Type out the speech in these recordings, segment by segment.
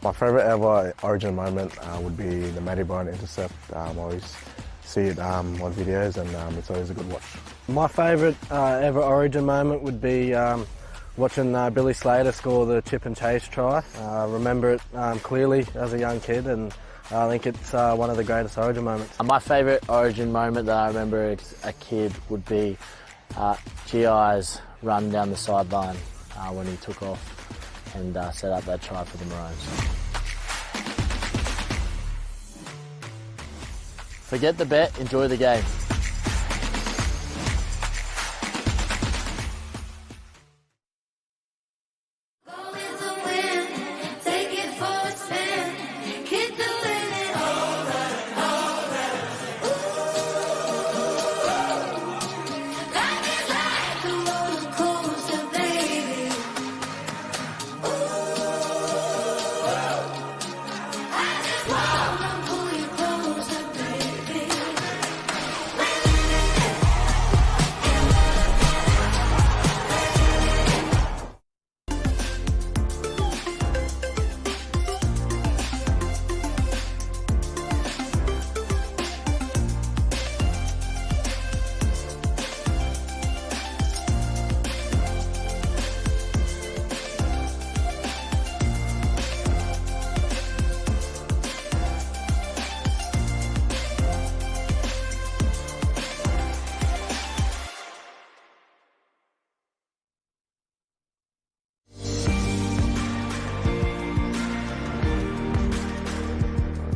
My favourite ever Origin moment would be the Matty Bryant intercept. I always see it on videos, and it's always a good watch. My favourite ever Origin moment would be watching Billy Slater score the chip and chase try. I remember it clearly as a young kid, and I think it's one of the greatest Origin moments. My favourite Origin moment that I remember as a kid would be GI's run down the sideline when he took off and set up that try for the Maroons. Forget the bet, enjoy the game.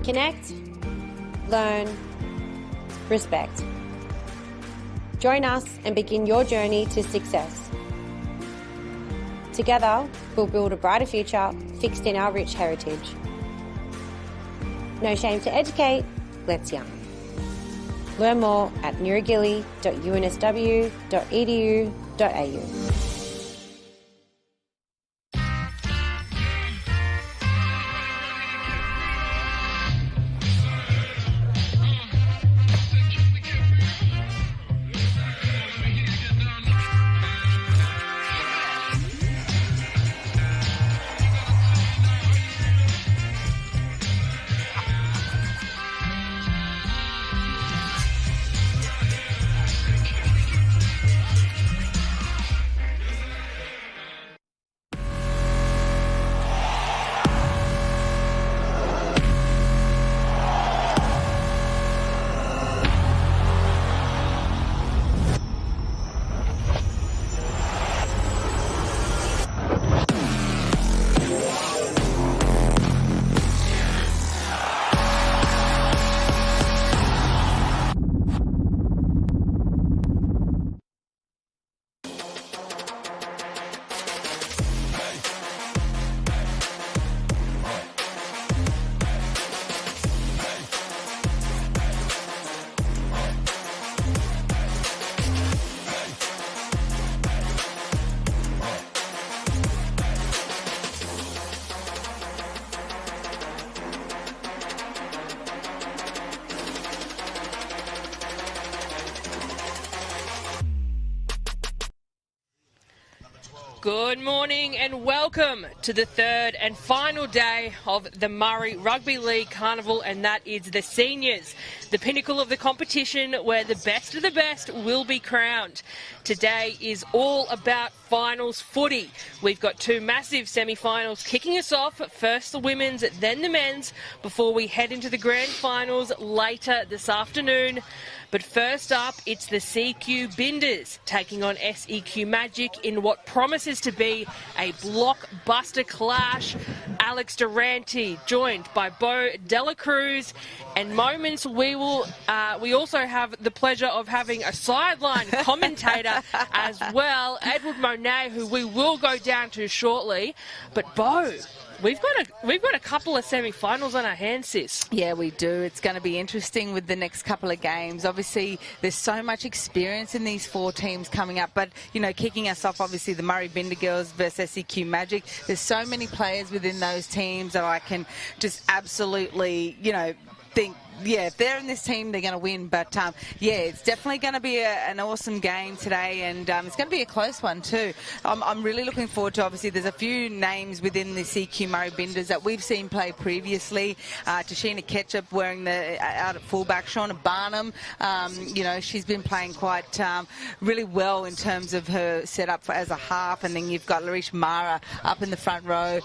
Connect, learn, respect. Join us and begin your journey to success. Together, we'll build a brighter future fixed in our rich heritage. No shame to educate, let's young. Learn more at newragilly.unsw.edu.au. Good morning and welcome to the third and final day of the Murri Rugby League Carnival, and that is the seniors, the pinnacle of the competition where the best of the best will be crowned. Today is all about finals footy. We've got two massive semi-finals kicking us off, first the women's, then the men's, before we head into the grand finals later this afternoon. But first up, it's the CQ Binders taking on SEQ Magic in what promises to be a blockbuster clash. Alex Durante joined by Bo Dela Cruz, and moments we also have the pleasure of having a sideline commentator as well, Edward Monet, who we will go down to shortly. But Bo, we've got a couple of semi-finals on our hands, sis. Yeah, we do. It's going to be interesting with the next couple of games. Obviously, there's so much experience in these four teams coming up. But, you know, kicking us off, obviously, the Murri Binder girls versus SEQ Magic. There's so many players within those teams that I can just absolutely, you know, think if they're in this team, they're going to win. But, yeah, it's definitely going to be an awesome game today, and it's going to be a close one too. I'm really looking forward to, obviously, there's a few names within the CQ Murri Binders that we've seen play previously. Tashina Ketchup wearing the out at fullback. Shauna Barnum, you know, she's been playing quite really well in terms of her setup as a half. And then you've got Larish Mara up in the front row,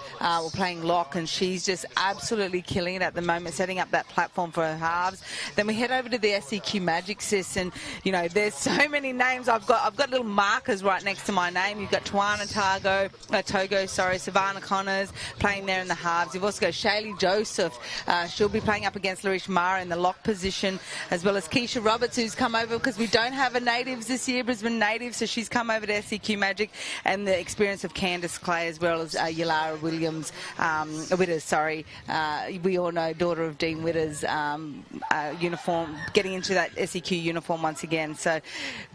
playing lock, and she's just absolutely killing it at the moment, setting up that platform for her halves. Then we head over to the SEQ Magic, sis, and you know, there's so many names. I've got little markers right next to my name. You've got Tawana Togo, Savannah Connors playing there in the halves. You've also got Shaylee Joseph. She'll be playing up against Larish Mara in the lock position, as well as Keisha Roberts, who's come over because we don't have a natives this year, Brisbane native, so she's come over to SEQ Magic, and the experience of Candice Clay, as well as Yalara Williams, Witters, sorry. We all know, daughter of Dean Witters, uniform, getting into that SEQ uniform once again. So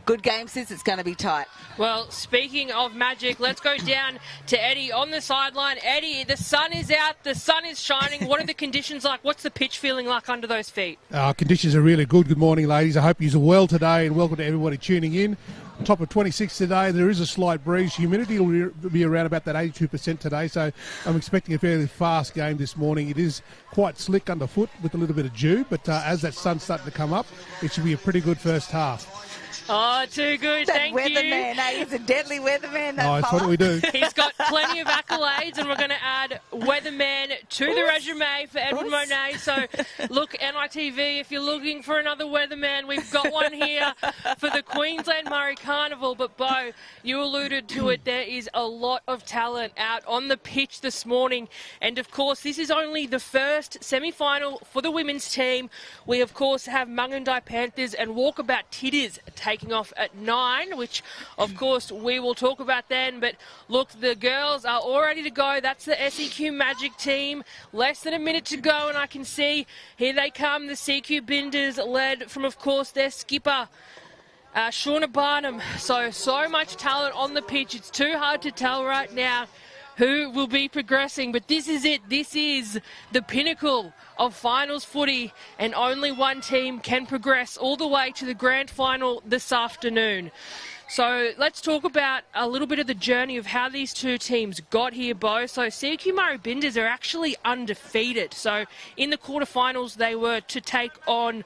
good game, sis. It's going to be tight. Well, speaking of Magic, let's go down to Eddie on the sideline. Eddie, the sun is out, the sun is shining. What are the conditions like? What's the pitch feeling like under those feet? Conditions are really good. Good morning, ladies. I hope you're well today, and welcome to everybody tuning in. Top of 26 today. There is a slight breeze. Humidity will be around about that 82% today, so I'm expecting a fairly fast game this morning. It is quite slick underfoot with a little bit of dew, but as that sun's starting to come up, it should be a pretty good first half. Oh, too good. Thank you. Weatherman, he's a deadly weatherman. That's what we do. He's got plenty of accolades, and we're going to add weatherman to the resume for Edward Monet. So, look, NITV, if you're looking for another weatherman, we've got one here for the Queensland Murri Carnival. But, Bo, you alluded to it. There is a lot of talent out on the pitch this morning. And, of course, this is only the first semi-final for the women's team. We, of course, have Mungandai Panthers and Walkabout Titters taking off at 9, which of course we will talk about then. But look, the girls are all ready to go. That's the SEQ Magic team. Less than a minute to go, and I can see here they come, the CQ Binders, led from, of course, their skipper Shauna Barnum. So much talent on the pitch. It's too hard to tell right now who will be progressing, but this is it. This is the pinnacle of finals footy, and only one team can progress all the way to the grand final this afternoon. So let's talk about a little bit of the journey of how these two teams got here, Bo. So CQ Murri Binders are actually undefeated. So in the quarterfinals, they were to take on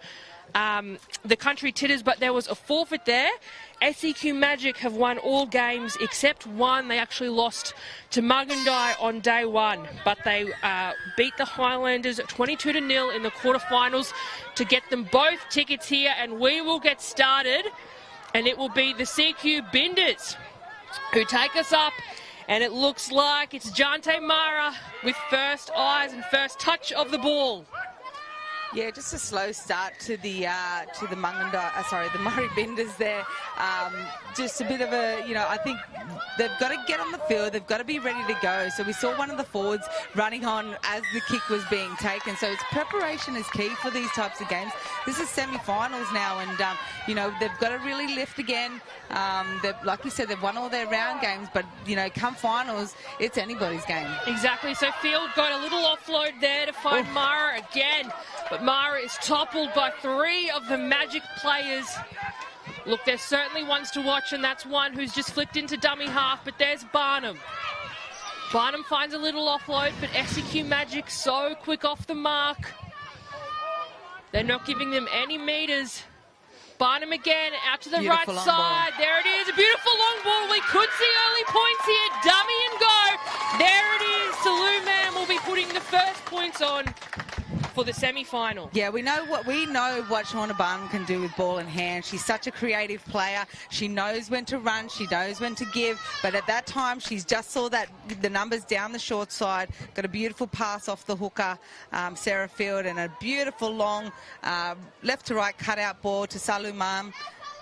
the Country Titters, but there was a forfeit there. SEQ Magic have won all games except one. They actually lost to Mungandai on day one, but they beat the Highlanders 22-0 in the quarterfinals to get them both tickets here, and we will get started, and it will be the CQ Binders who take us up, and it looks like it's Jante Mara with first eyes and first touch of the ball. Yeah, just a slow start to the Mungandai, the Murri Binders there. Just a bit of a, you know, I think they've got to get on the field. They've got to be ready to go. So we saw one of the forwards running on as the kick was being taken. So it's preparation is key for these types of games. This is semi-finals now, and you know, they've got to really lift again. Like you said, they've won all their round games, but you know, come finals, it's anybody's game. Exactly. So Field got a little offload there to find Mara again, but Mara is toppled by 3 of the Magic players. Look, there's certainly ones to watch, and that's one who's just flicked into dummy half, but there's Barnum. Barnum finds a little offload, but SEQ Magic so quick off the mark. They're not giving them any metres. Barnum again, out to the right side. There it is, a beautiful long ball. We could see early points here. Dummy and go. There it is. Salou Man will be putting the first points on for the semi-final. Yeah, we know what Shauna Barnum can do with ball in hand. She's such a creative player. She knows when to run. She knows when to give. But at that time, she's just saw that the numbers down the short side. Got a beautiful pass off the hooker, Sarah Field, and a beautiful long left to right cutout ball to Salumam.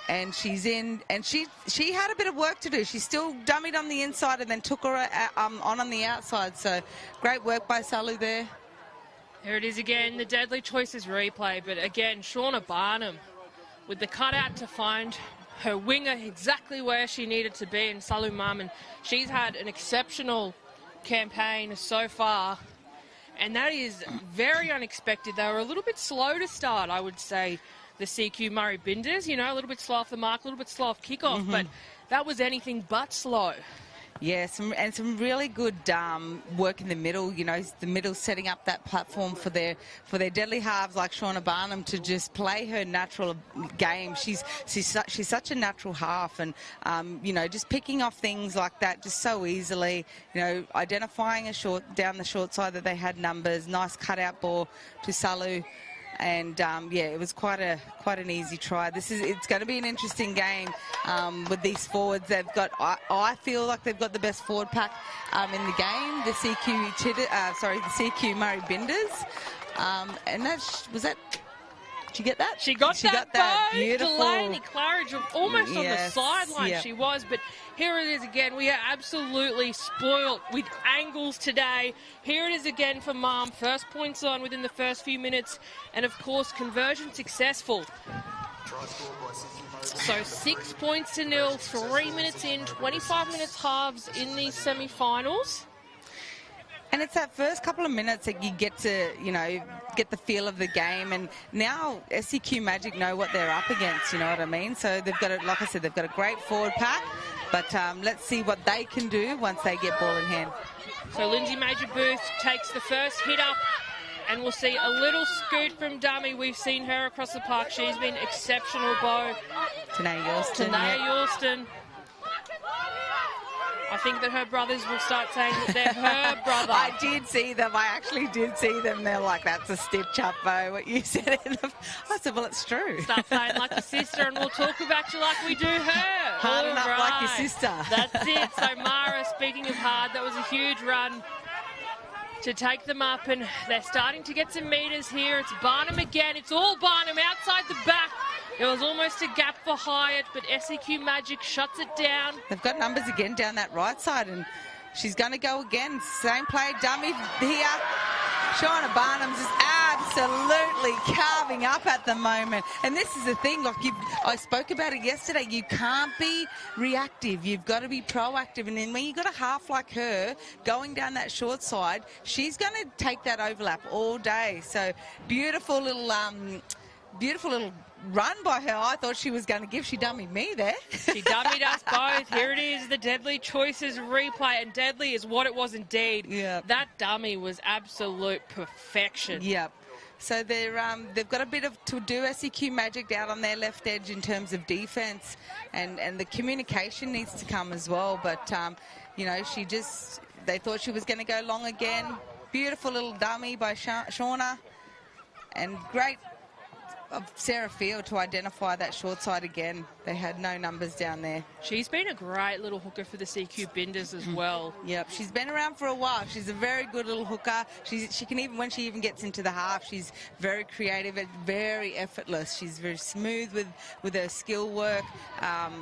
And she's in, and she had a bit of work to do. She still dummied on the inside and then took her on the outside. So great work by Salu there. There it is again, the deadly choices replay, but again, Shauna Barnum with the cutout to find her winger exactly where she needed to be in Salumam, and she's had an exceptional campaign so far. and that is very unexpected. They were a little bit slow to start, I would say, the CQ Murri Binders, you know, a little bit slow off the mark, a little bit slow off kickoff, but that was anything but slow. Yeah, some really good work in the middle. You know, the middle setting up that platform for their deadly halves like Shauna Barnum to just play her natural game. She's such a natural half, and you know, just picking off things like that just so easily. You know, identifying down the short side that they had numbers. Nice cutout ball to Salu. And yeah, it was quite an easy try. It's going to be an interesting game with these forwards. They've got, I feel like they've got the best forward pack in the game. The CQ Murri Binders, and was that. Did you get that? She got that. Beautiful. Delaney Claridge almost on the sideline. Yep. She was, but here it is again. We are absolutely spoilt with angles today. Here it is again for Mom. First points on within the first few minutes, and of course conversion successful. So 6 points to nil, 3 minutes in, 25 minutes halves in these semi-finals. And it's that first couple of minutes that you get to, you know, get the feel of the game. And now SEQ Magic know what they're up against, you know what I mean? So they've got, like I said, they've got a great forward pack. But let's see what they can do once they get ball in hand. So Lindsay Major-Booth takes the first hit up, and we'll see a little scoot from dummy. We've seen her across the park. She's been exceptional, Bo. Tanea Yorston. Yorston. I think that her brothers will start saying that they're her brother. I did see them. I actually did see them. They're like, that's a stitch up, Bo, what you said. I said, well, it's true. Start saying like your sister, and we'll talk about you like we do her. Harden up like your sister. That's it. So Mara, speaking of hard, that was a huge run to take them up, and they're starting to get some metres here. It's Barnum again. It's all Barnum outside the back. It was almost a gap for Hyatt, but SEQ Magic shuts it down. They've got numbers again down that right side, and she's going to go again. Same play, dummy here. Shauna Barnum's just absolutely carving up at the moment. And this is the thing, like I spoke about it yesterday, you can't be reactive. You've got to be proactive. And then when you've got a half like her going down that short side, she's going to take that overlap all day. So beautiful little run by her. I thought she was going to give. She dummied me there. She dummied us both. Here it is, the Deadly Choices replay, and deadly is what it was indeed. Yep. That dummy was absolute perfection. Yep. So they've got a bit to do, SEQ Magic, out on their left edge in terms of defence, and the communication needs to come as well. But, you know, they thought she was going to go long again. Beautiful little dummy by Shauna, and great of Sarah Field to identify that short side again. They had no numbers down there. She's been a great little hooker for the CQ Binders as well. Yep, she's been around for a while. She's a very good little hooker. She can even, when she even gets into the half, she's very creative and very effortless. She's very smooth with her skill work.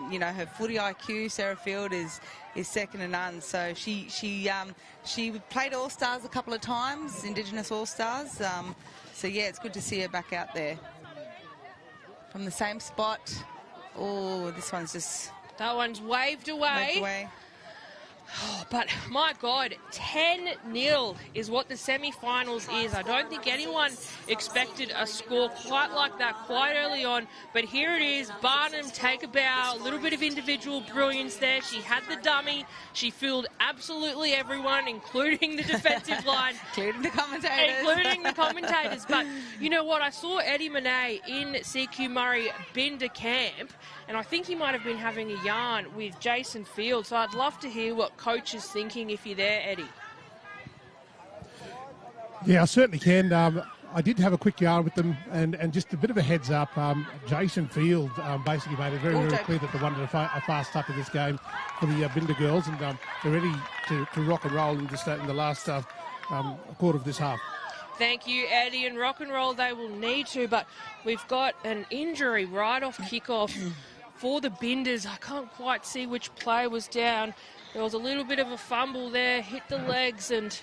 You know, her footy IQ, Sarah Field, is second to none. So she played All-Stars a couple of times, Indigenous All-Stars. So yeah, it's good to see her back out there. From the same spot. Oh, this one's just... That one's waved away. Oh, but my God, 10-0 is what the semi-finals is. I don't think anyone expected a score quite like that quite early on. But here it is. Barnum take a bow. A little bit of individual brilliance there. She had the dummy. She fooled absolutely everyone, including the defensive line. Including the commentators. But you know what? I saw Eddie Monet in CQ Murri Binder camp, and I think he might have been having a yarn with Jason Field. So I'd love to hear what coach is thinking if you're there, Eddie. Yeah, I certainly can. I did have a quick yarn with them, and just a bit of a heads up. Jason Field basically made it very, very clear that they wanted a fast start to this game for the Binder girls, and they're ready to rock and roll in the last quarter of this half. Thank you, Eddie, and rock and roll they will need to, but we've got an injury right off kickoff for the Binders. I can't quite see which player was down. There was a little bit of a fumble there, hit the legs, and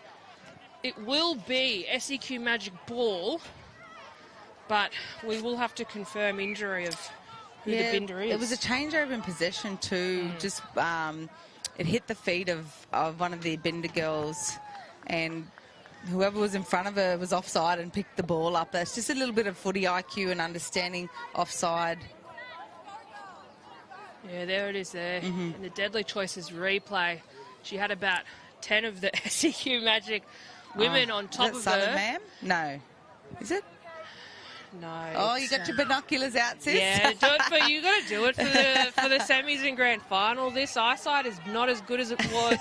it will be SEQ Magic ball, but we will have to confirm injury of who the Binder is. It was a changeover in possession too. Just it hit the feet of one of the Binder girls, and whoever was in front of her was offside and picked the ball up. That's just a little bit of footy IQ and understanding offside. Yeah, there it is there. And the Deadly Choices replay. She had about 10 of the SEQ Magic women on top of Southern, her. ma'am? No. Is it? No. Oh, you got your binoculars out, sis? Yeah, do it for you. Got to do it for the semis and grand final. This eyesight is not as good as it was.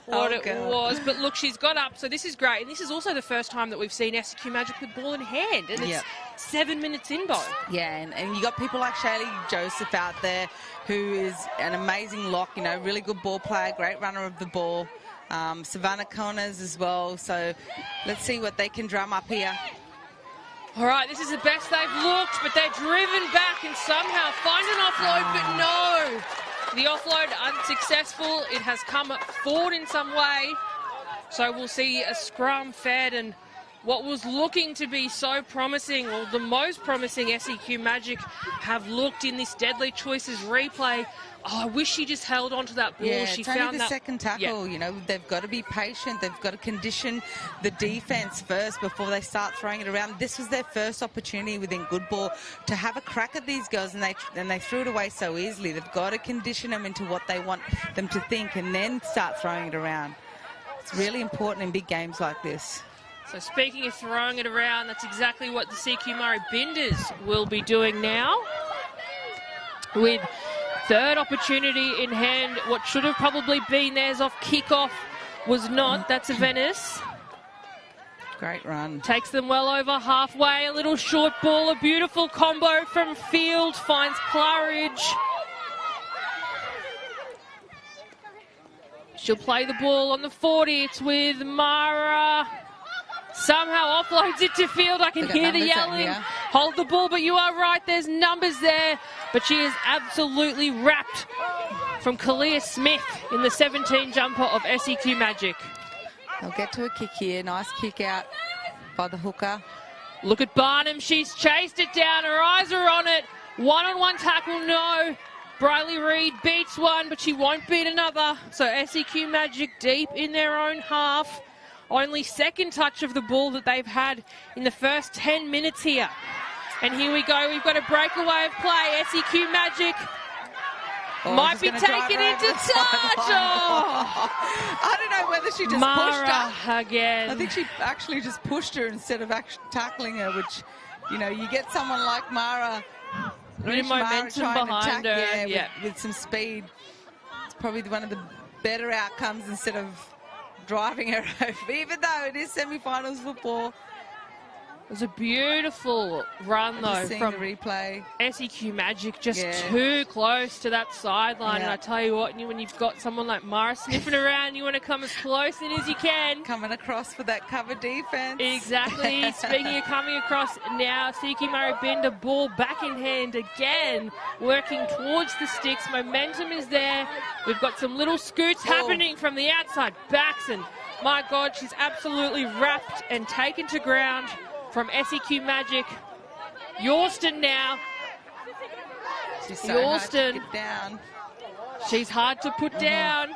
Was, but look, she's got up, so this is great. And this is also the first time that we've seen SEQ Magic with ball in hand, and it's 7 minutes in, Bo. Yeah, and you got people like Shaylee Joseph out there, who is an amazing lock. You know, really good ball player, great runner of the ball. Savannah Connors as well. So let's see what they can drum up here. All right, this is the best they've looked, but they're driven back and somehow find an offload, but no. The offload unsuccessful. It has come forward in some way. So we'll see a scrum fed, and what was looking to be so promising, or the most promising SEQ Magic have looked in this Deadly Choices replay. Oh, I wish she just held on to that ball. Yeah, she it's found only the that second tackle. You know, they've got to be patient. They've got to condition the defence first before they start throwing it around. This was their first opportunity within good ball to have a crack at these girls, and they threw it away so easily. They've got to condition them into what they want them to think and then start throwing it around. It's really important in big games like this. So speaking of throwing it around, that's exactly what the CQ Murri Binders will be doing now. With third opportunity in hand, what should have probably been theirs off kickoff was not. That's a Venice. Great run. Takes them well over halfway. A little short ball, a beautiful combo from field, finds Claridge. She'll play the ball on the 40. It's with Mara. Somehow offloads it to field. I can hear the yelling. Hold the ball, but you are right. There's numbers there. But she is absolutely wrapped from Kalia Smith in the 17 jumper of SEQ Magic. They'll get to a kick here. Nice kick out by the hooker. Look at Barnum. She's chased it down. Her eyes are on it. One-on-one tackle, no. Briley Reid beats one, but she won't beat another. So SEQ Magic deep in their own half. Only second touch of the ball that they've had in the first 10 minutes here. And here we go. We've got a breakaway of play. SEQ Magic might be taken into touch. I don't know whether she just pushed her again. I think she actually just pushed her instead of actually tackling her, which, you know, you get someone like Mara. Bit of momentum behind her. With some speed. It's probably one of the better outcomes instead of driving her over, even though it is semi-finals football. It was a beautiful run, though, from the replay. SEQ Magic, just too close to that sideline. And I tell you what, when you've got someone like Mara sniffing around, you want to come as close in as you can. Coming across for that cover defence. Exactly. Speaking of coming across now, CQ Murri Binder, ball back in hand again, working towards the sticks. Momentum is there. We've got some little scoots happening from the outside backs, and my God, she's absolutely wrapped and taken to ground from SEQ Magic. Yorston now. She's so hard to get down. She's hard to put down.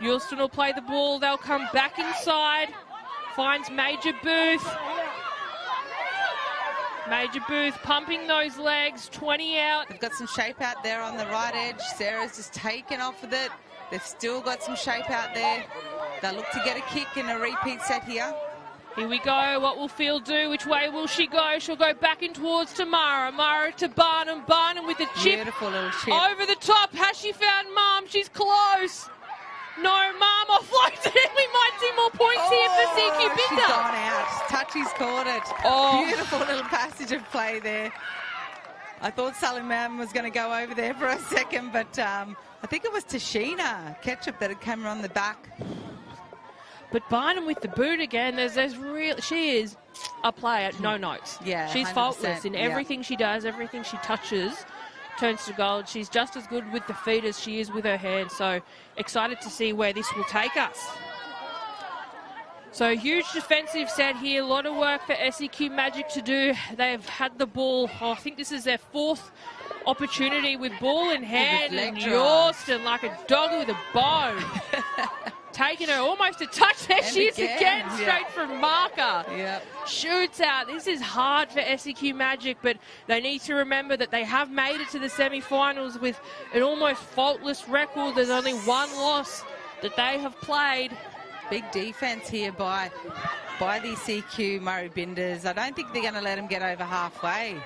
Yorston will play the ball. They'll come back inside. Finds Major Booth. Major Booth pumping those legs. 20 out. They've got some shape out there on the right edge. Sarah's just taken off with it. They've still got some shape out there. They'll look to get a kick in a repeat set here. Here we go. What will Field do? Which way will she go? She'll go back in towards Tamara. Mara to Barnum. Barnum with a chip. Beautiful little chip. Over the top. Has she found Mum? She's close. No, Mum offloads it. We might see more points here for CQ Binder. She's gone out. Touchy's caught it. Beautiful little passage of play there. I thought Sally Mam was going to go over there for a second, but I think it was Tashina Ketchup that had come around the back. But Barnum with the boot again. She is a player, no notes. Yeah, she's 100%, faultless in everything she does, everything she touches turns to gold. She's just as good with the feet as she is with her hands. So excited to see where this will take us. So huge defensive set here. A lot of work for SEQ Magic to do. They've had the ball. I think this is their fourth opportunity with ball in hand. And Yorston like a dog with a bone. taken her almost a touch. There she is again, yeah. straight from marker. Yep. Shoots out. This is hard for SEQ Magic, but they need to remember that they have made it to the semi-finals with an almost faultless record. There's only one loss that they have played. Big defence here by the CQ Murri Binders. I don't think they're going to let them get over halfway.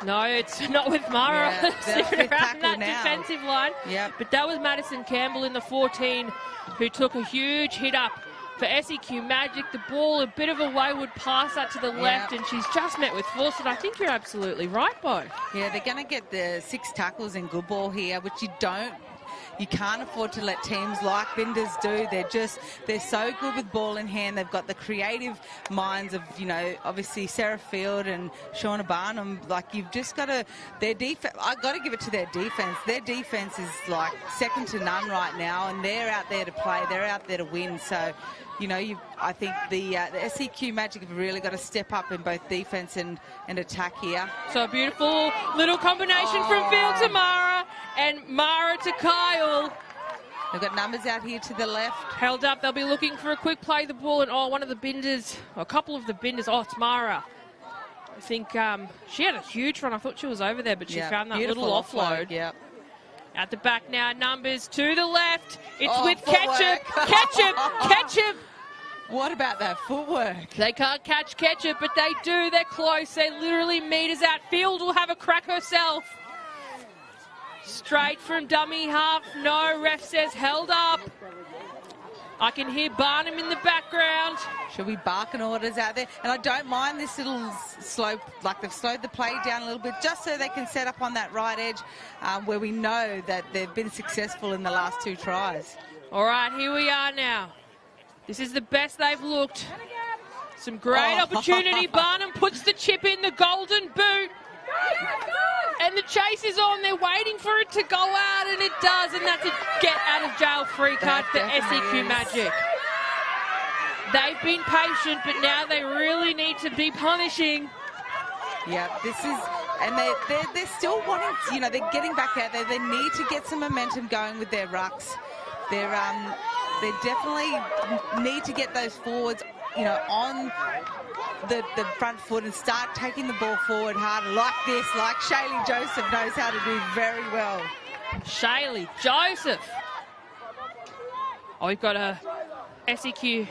No, it's not with Mara sitting around that now. defensive line. Yep. But that was Madison Campbell in the 14 who took a huge hit up for SEQ Magic. The ball, a bit of a wayward pass out to the left, and she's just met with force. And I think you're absolutely right, Bo. Yeah, they're going to get the 6 tackles in good ball here, which you can't afford to let teams like Binders do. They're so good with ball in hand. They've got the creative minds of, obviously Sarah Field and Shauna Barnum. Like, you've just got to, their defense, I've got to give it to their defense. Their defense is like second to none right now, and they're out there to play. They're out there to win. So, I think the SEQ Magic have really got to step up in both defense and attack here. So a beautiful little combination from Field to Mara and Mara to Kyle. They've got numbers out here to the left. Held up. They'll be looking for a quick play the ball, and one of the Binders, a couple of the Binders. Oh, it's Mara. I think she had a huge run. I thought she was over there, but she found that little offload. Yep. At the back now, numbers to the left. It's with footwork. Ketchup. What about that footwork? They can't catch Ketchup, but they do. They're close. They're literally meters out. Field will have a crack herself. Straight from dummy half. No, ref says held up. I can hear Barnum in the background. She'll be barking orders out there. And I don't mind this little slow, like they've slowed the play down a little bit just so they can set up on that right edge where we know that they've been successful in the last 2 tries. All right, here we are now. This is the best they've looked. Some great opportunity. Barnum puts the chip in, the golden boot. And the chase is on. They're waiting for it to go out, and it does. And that's a get-out-of-jail free card for SEQ Magic. They've been patient, but now they really need to be punishing. Yeah, this is... And they're still wanting... they're getting back out there. They need to get some momentum going with their rucks. They definitely need to get those forwards, on the front foot and start taking the ball forward harder, like Shaylee Joseph knows how to do very well. Shaylee Joseph. Oh, we've got a SEQ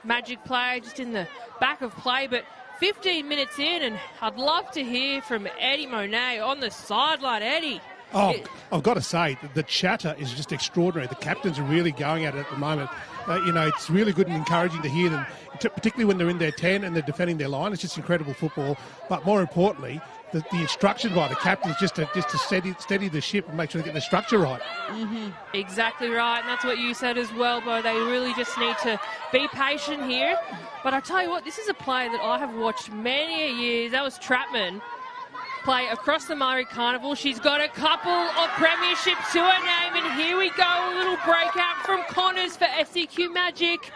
Magic player just in the back of play, but 15 minutes in, and I'd love to hear from Eddie Monet on the sideline. Eddie. Oh, I've got to say, the chatter is just extraordinary. The captains are really going at it at the moment. It's really good and encouraging to hear them, particularly when they're in their 10 and they're defending their line. It's just incredible football. But more importantly, the instruction by the captains just to steady the ship and make sure they get the structure right. Mm-hmm. Exactly right, and that's what you said as well, Bo. They really just need to be patient here. But I tell you what, this is a player that I have watched many a years. That was Trapman. Play across the Murri Carnival. She's got a couple of premierships to her name, and here we go, a little breakout from Connors for SEQ Magic.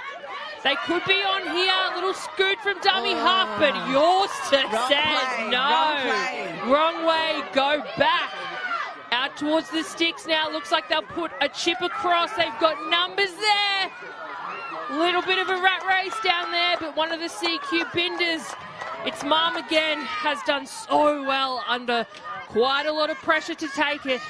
They could be on here, a little scoot from dummy half, but yours says no. Wrong way, go back. Out towards the sticks now. Looks like they'll put a chip across. They've got numbers there. Little bit of a rat race down there, but one of the CQ Binders, it's Mom again, has done so well under quite a lot of pressure to take it.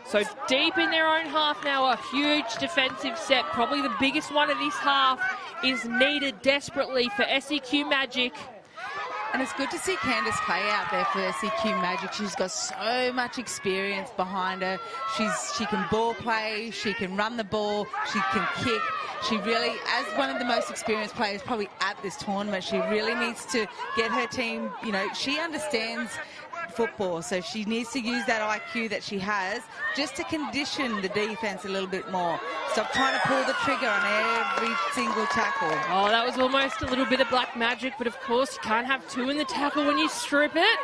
So deep in their own half now, a huge defensive set, probably the biggest one of this half, is needed desperately for SEQ Magic. And it's good to see Candice Clay out there for SEQ Magic. She's got so much experience behind her. She can ball play, she can run the ball, she can kick. She really, as one of the most experienced players probably at this tournament, she really needs to get her team, she understands football, so she needs to use that IQ that she has just to condition the defense a little bit more. Stop trying to pull the trigger on every single tackle. Oh, that was almost a little bit of black magic, but of course you can't have 2 in the tackle when you strip it.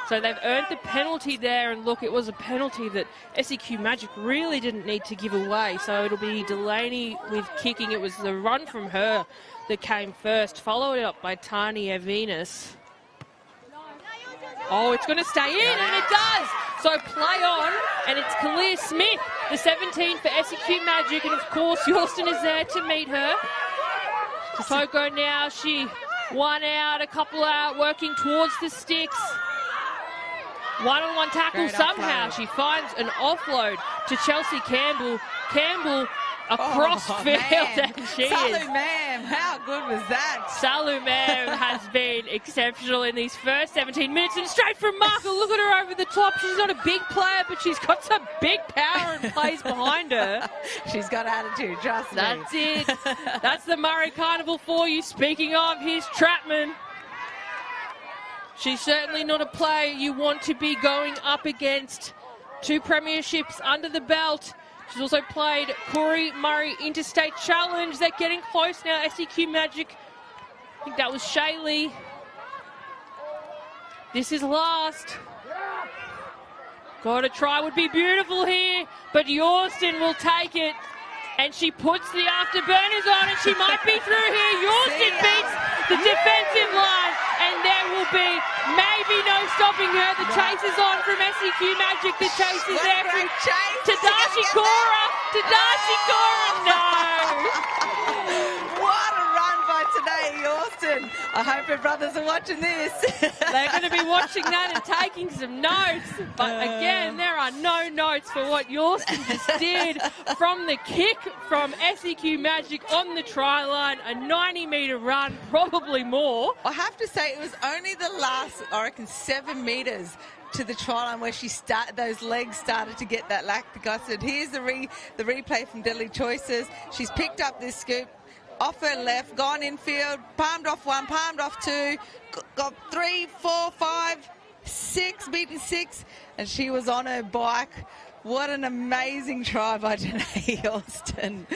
So they've earned the penalty there, and look, it was a penalty that SEQ Magic really didn't need to give away. So it'll be Delaney with kicking. It was the run from her that came first, followed up by Tania Venus. Oh, it's going to stay in, and it does. So play on, and it's Kalia Smith the 17 for SEQ Magic, and of course Yorston is there to meet her. Toko now, she one out, a couple out, working towards the sticks. One-on-one tackle. Great somehow offload. She finds an offload to Chelsea Campbell. Campbell across field, man. and she Salu, is. ma'am, how good was that? Salu Mem has been exceptional in these first 17 minutes, and straight from Marker. Look at her over the top. She's not a big player, but she's got some big power and plays behind her. She's got attitude, trust me. That's it. That's the Murri Carnival for you. Speaking of, here's Trapman. She's certainly not a player you want to be going up against. 2 premierships under the belt. She's also played QLD Murri Interstate Challenge. They're getting close now. SEQ Magic. I think that was Shaylee. This is last. Got a try, would be beautiful here, but Yorston will take it. And she puts the afterburners on, and she might be through here. Yorston beats the defensive line, and there will be maybe no stopping her. The chase is on from SEQ Magic. The chase is there from Tadashi Kora. Tadashi Kora, no! What a run by today, Yorston. I hope her brothers are watching this. They're going to be watching that and taking some notes. But again, there are no notes for what Yorston just did from the kick from SEQ Magic on the try line. A 90-metre run, probably more. I have to say, it was only the last, I reckon, 7 metres to the try line where those legs started to get that lactic acid. Here's the replay from Deadly Choices. She's picked up this scoop off her left, gone infield, palmed off 1, palmed off 2, got 3, 4, 5, 6, beaten 6, and she was on her bike. What an amazing try by Janae Yorston.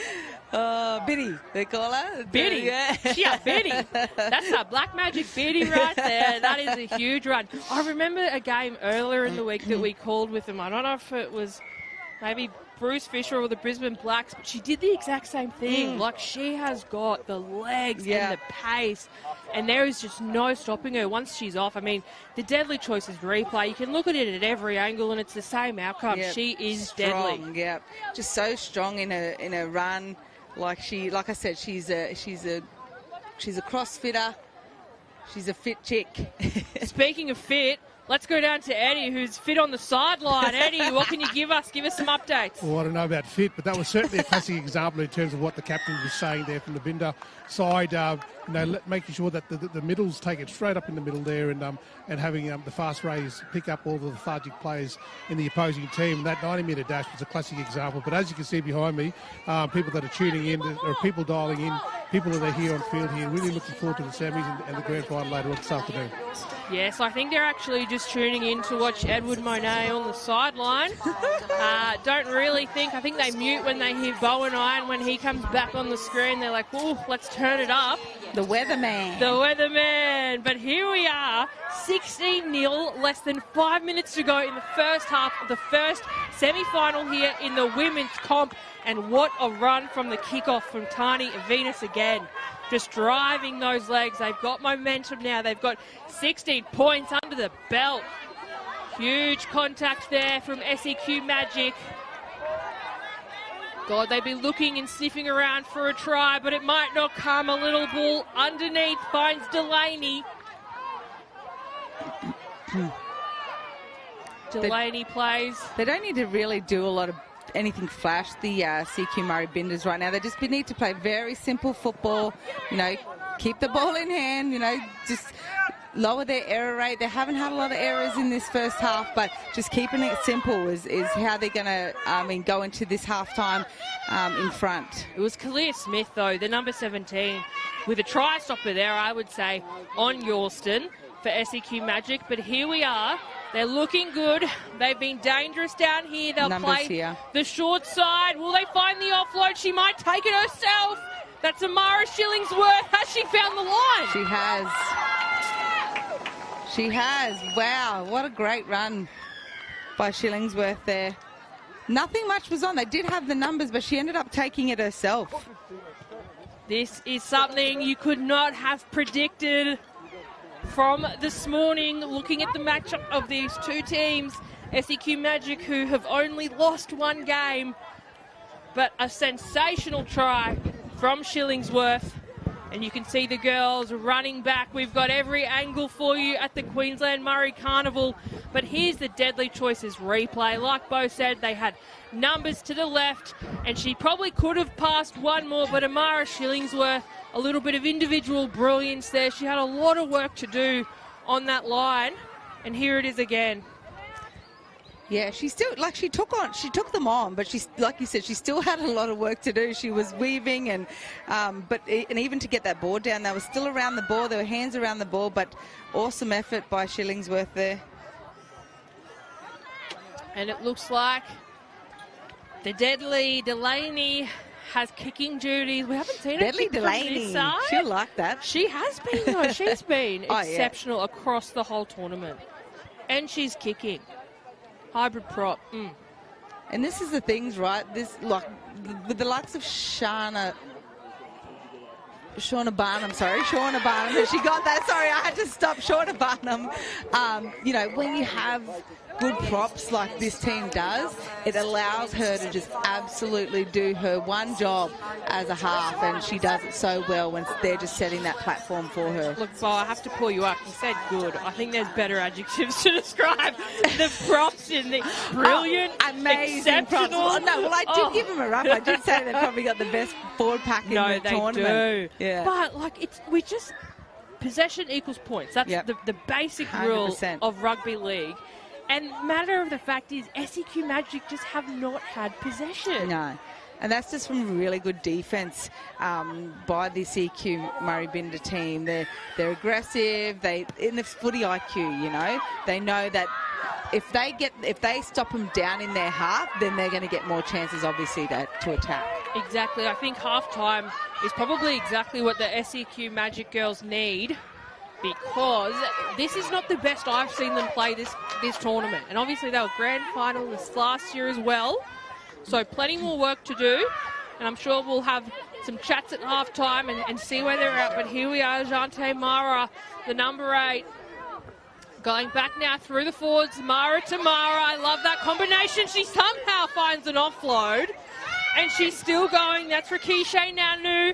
Biddy, they call her. Biddy. Yeah, Biddy. That's a Black Magic Biddy right there. That is a huge run. I remember a game earlier in the week that we called with them. I don't know if it was maybe Bruce Fisher or the Brisbane Blacks, but she did the exact same thing. Like, she has got the legs and the pace, and there is just no stopping her once she's off. I mean, the Deadly Choices replay, you can look at it at every angle and it's the same outcome. Yep. She is strong, deadly. Yeah, just so strong in a run. Like I said, she's a CrossFitter. She's a fit chick. Speaking of fit, let's go down to Eddie, who's fit on the sideline. Eddie, what can you give us? Give us some updates. Well, I don't know about fit, but that was certainly a classic example in terms of what the captain was saying there from the Binder side. Making sure that the middles take it straight up in the middle there, and having the fast rays pick up all the lethargic players in the opposing team. That 90-metre dash was a classic example. But as you can see behind me, people that are tuning in, or people dialing in, people that are here on field here, really looking forward to the semis and the grand final later on this afternoon. Yes, I think they're actually just tuning in to watch Edward Monet on the sideline. Don't really think, I think they mute when they hear Bo and I, and when he comes back on the screen, they're like, oh, let's turn it up. The weatherman. The weatherman. But here we are, 16-0, less than 5 minutes to go in the first half of the first semi-final here in the women's comp. And what a run from the kickoff from Tani Venus again. Just driving those legs. They've got momentum now. They've got 16 points under the belt. Huge contact there from SEQ Magic. God, they'd be looking and sniffing around for a try, but it might not come. A little ball underneath finds Delaney. Delaney plays. They don't need to really do a lot of anything flash, the CQ Murri Binders right now. They just need to play very simple football, keep the ball in hand, just lower their error rate. They haven't had a lot of errors in this first half, but just keeping it simple is how they're going to go into this halftime in front. It was Kalia Smith, though, the number 17, with a try stopper there, I would say, on Yorston for SEQ Magic. But here we are. They're looking good. They've been dangerous down here. They'll play the short side. Will they find the offload? She might take it herself. That's Amara Shillingsworth. Has she found the line? She has. She has. Wow, what a great run by Shillingsworth there. Nothing much was on. They did have the numbers, but she ended up taking it herself. This is something you could not have predicted from this morning, looking at the matchup of these two teams. SEQ Magic, who have only lost one game, but a sensational try from Shillingsworth. And you can see the girls running back. We've got every angle for you at the Queensland Murri Carnival. But here's the Deadly Choices replay. Like Bo said, they had numbers to the left, and she probably could have passed one more, but Amara Shillingsworth, a little bit of individual brilliance there. She had a lot of work to do on that line, and here it is again. Yeah, she still, she took them on, but she's, like you said, she still had a lot of work to do. She was weaving and even to get that board down, they were still around the ball. There were hands around the ball, but awesome effort by Shillingsworth there. And it looks like the Deadly Delaney has kicking duties. We haven't seen her Deadly kick from Delaney, this side. she'll like that. She has been, though. She's been Oh, yeah. exceptional across the whole tournament. And she's kicking. Hybrid prop. And this is the things, right? This, with the likes of Shauna Barnum, she got that. Sorry, I had to stop. Shauna Barnum. You know, when you have good props like this team does, it allows her to just absolutely do her one job as a half, and she does it so well when they're just setting that platform for her. Look, Bo, I have to pull you up. You said good. I think there's better adjectives to describe the props in the brilliant, amazing props. exceptional. Oh, no, well, I did give them a rap. I did say they've probably got the best forward pack in the tournament. Do. Yeah. But possession equals points. That's the basic rule 100%. of rugby league. And matter of the fact is, SEQ Magic just have not had possession. No. And that's just from really good defence by the CQ Murray Binder team. They're aggressive. In the footy IQ, you know, they know that if they stop them down in their half, then they're going to get more chances, obviously, to attack. Exactly. I think halftime is probably exactly what the SEQ Magic girls need, because this is not the best I've seen them play this tournament. And obviously they were grand finalists last year as well. So plenty more work to do. And I'm sure we'll have some chats at halftime and see where they're at. But here we are, Jante Mara, the number 8. Going back now through the forwards, Mara to Mara. I love that combination. She somehow finds an offload. And she's still going. That's Rakisha Nanu.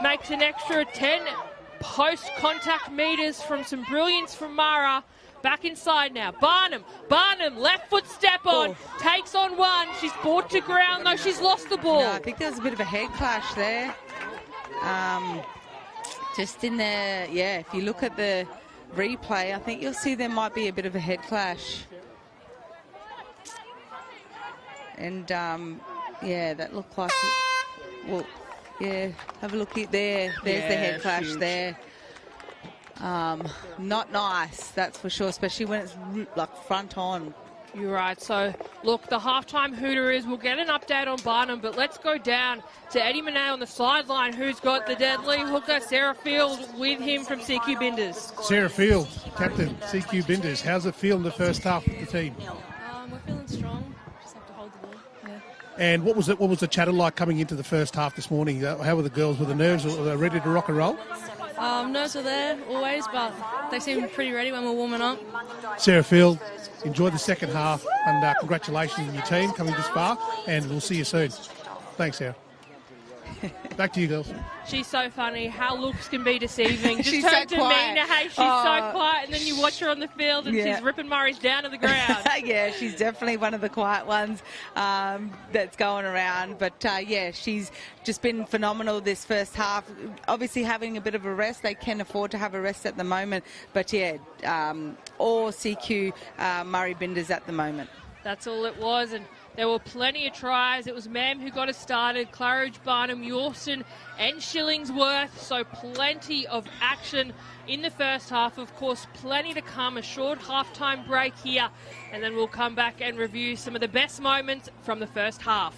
Makes an extra 10 post-contact meters from some brilliance from Mara. Back inside now. Barnum, left foot step on. Takes on one. She's brought to ground, though. She's lost the ball. No, I think there was a bit of a head clash there. Just in there, yeah, if you look at the replay, I think you'll see there might be a bit of a head clash. And, yeah, that looked like... Well, yeah, have a look at there. There's the head clash there. Not nice, that's for sure, especially when it's like front on. You're right. So, look, the halftime hooter is, we'll get an update on Barnum, but let's go down to Eddie Monet on the sideline, who's got the deadly hooker, Sarah Field, with him from CQ Binders. Sarah Field, captain, CQ Binders. How's it feel in the first half with the team? We're feeling strong. Just have to hold the ball. Yeah. And what was the chatter like coming into the first half this morning? How were the girls? Were the nerves? Were they ready to rock and roll? Nerves are there always, but they seem pretty ready when we're warming up. Sarah Field, enjoy the second half, and congratulations on your team coming this far, and we'll see you soon. Thanks, Sarah. Back to you, girls. She's so funny. How looks can be deceiving. Just She's her so quiet. demeanour, hey, she's so quiet, and then you watch her on the field and she's ripping Murray's down to the ground. Yeah, she's definitely one of the quiet ones that's going around. But, yeah, she's just been phenomenal this first half. Obviously having a bit of a rest. They can afford to have a rest at the moment. But, yeah, all CQ Murray Binders at the moment. That's all it was, and there were plenty of tries. It was Mam who got us started, Claridge, Barnum, Yorson and Shillingsworth. So plenty of action in the first half. Of course, plenty to come. A short halftime break here, and then we'll come back and review some of the best moments from the first half.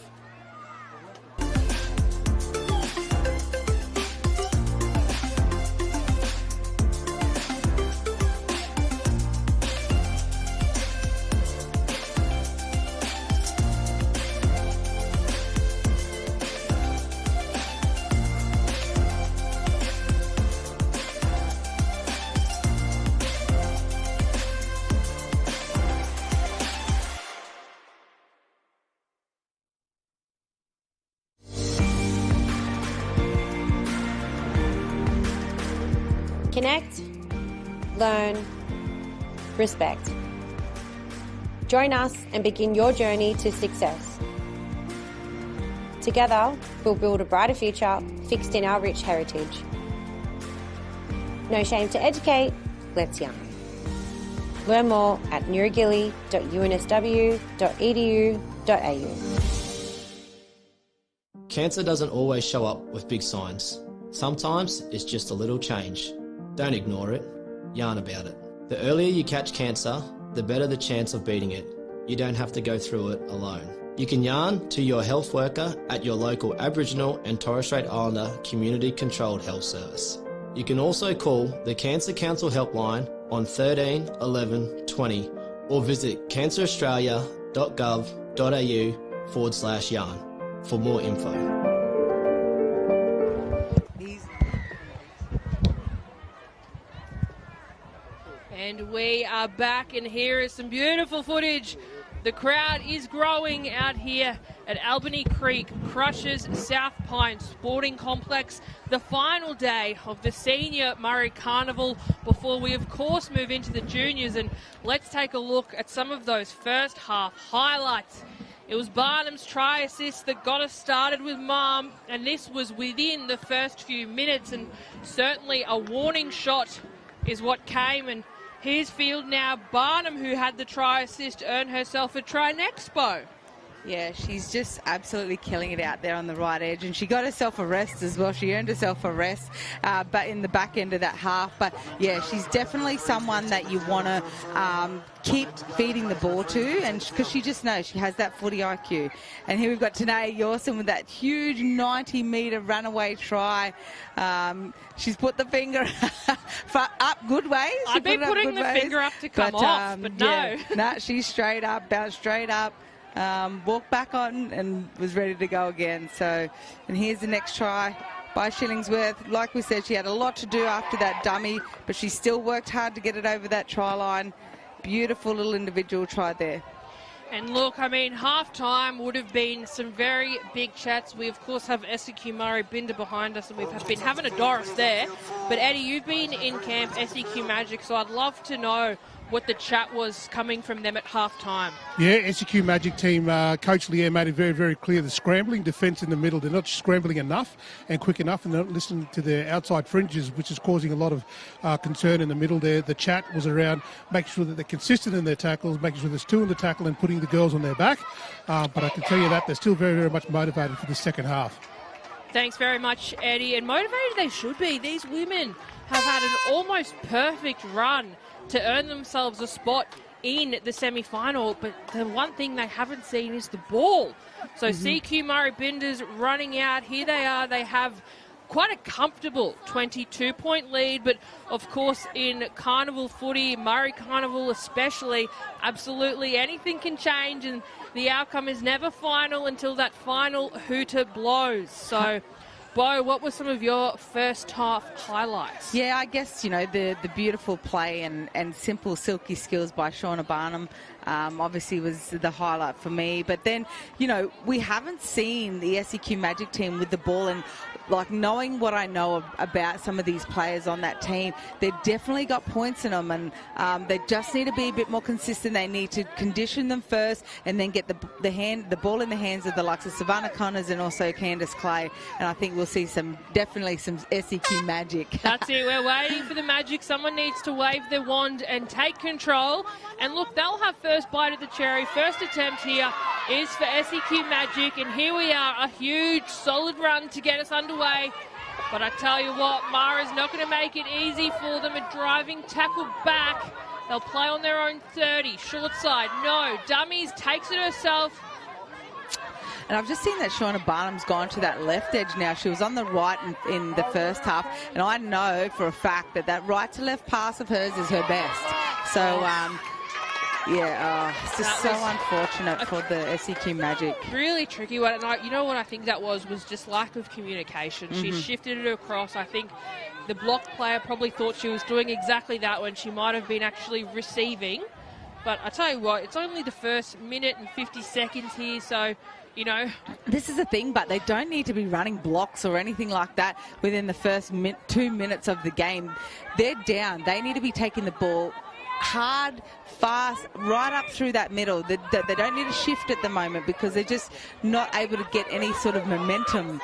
Connect, learn, respect. Join us and begin your journey to success. Together, we'll build a brighter future fixed in our rich heritage. No shame to educate, let's yarn. Learn more at newrigilly.unsw.edu.au. Cancer doesn't always show up with big signs. Sometimes it's just a little change. Don't ignore it, yarn about it. The earlier you catch cancer, the better the chance of beating it. You don't have to go through it alone. You can yarn to your health worker at your local Aboriginal and Torres Strait Islander Community Controlled Health Service. You can also call the Cancer Council helpline on 13 11 20 or visit canceraustralia.gov.au/yarn for more info. And we are back, and here is some beautiful footage. The crowd is growing out here at Albany Creek Crushers South Pine Sporting Complex. The final day of the Senior Murri Carnival before we, of course, move into the juniors. And let's take a look at some of those first half highlights. It was Barnum's try assist that got us started with Mum, and this was within the first few minutes, and certainly a warning shot is what came. And here's field now. Barnum, who had the try assist, earned herself a try next, Bo. Yeah, she's just absolutely killing it out there on the right edge, and she got herself a rest as well. She earned herself a rest, but in the back end of that half. But yeah, she's definitely someone that you want to keep feeding the ball to, and because she just knows she has that footy IQ. And here we've got Tanae Yawson with that huge 90-metre runaway try. She's put the finger up good ways. I'd be putting the finger up to come off, but no. Yeah, nah, she's straight up, bounced straight up. Walked back on and was ready to go again. So, and here's the next try by Shillingsworth. Like we said, she had a lot to do after that dummy, but she still worked hard to get it over that try line. Beautiful little individual try there. And look, I mean, half-time would have been some very big chats. We, of course, have SEQ Murri Binder behind us, and we've been having a Doris there. But, Eddie, you've been in camp SEQ Magic, so I'd love to know what the chat was coming from them at half-time. Yeah, SEQ Magic team, Coach Leah made it very, very clear. The scrambling defence in the middle, they're not scrambling enough and quick enough, and they're not listening to their outside fringes, which is causing a lot of concern in the middle there. The chat was around making sure that they're consistent in their tackles, making sure there's two in the tackle and putting the girls on their back. But I can tell you that they're still very, very much motivated for the second half. Thanks very much, Eddie. And motivated they should be. These women have had an almost perfect run to earn themselves a spot in the semi-final, but the one thing they haven't seen is the ball. So CQ Murri Binders running out. Here they are. They have quite a comfortable 22-point lead, but of course in Carnival footy, Murri Carnival especially, absolutely anything can change, and the outcome is never final until that final hooter blows. So Bo, what were some of your first half highlights? Yeah, I guess, you know, the beautiful play and simple silky skills by Shauna Barnum obviously was the highlight for me. But then, you know, we haven't seen the SEQ Magic team with the ball, and like knowing what I know about some of these players on that team, they've definitely got points in them, and they just need to be a bit more consistent. They need to condition them first and then get the ball in the hands of the likes of Savannah Connors and also Candice Clay, and I think we'll see definitely some SEQ magic. That's it, we're waiting for the magic. Someone needs to wave their wand and take control, and look, they'll have first bite at the cherry. First attempt here is for SEQ Magic, and here we are, a huge solid run to get us underway. But I tell you what, Mara's not going to make it easy for them. A driving tackle back. They'll play on their own 30. Short side, no. Dummies, takes it herself. And I've just seen that Shauna Barnum's gone to that left edge now. She was on the right in the first half, and I know for a fact that right to left pass of hers is her best. So, it's just so unfortunate for the SEQ Magic. Really tricky one. And you know what I think that was just lack of communication. She shifted it across. I think the block player probably thought she was doing exactly that when she might have been actually receiving. But I tell you what, it's only the first minute and 50 seconds here, so you know. This is the thing, but they don't need to be running blocks or anything like that within the first 2 minutes of the game. They're down. They need to be taking the ball hard, fast, right up through that middle. They don't need to shift at the moment because they're just not able to get any sort of momentum.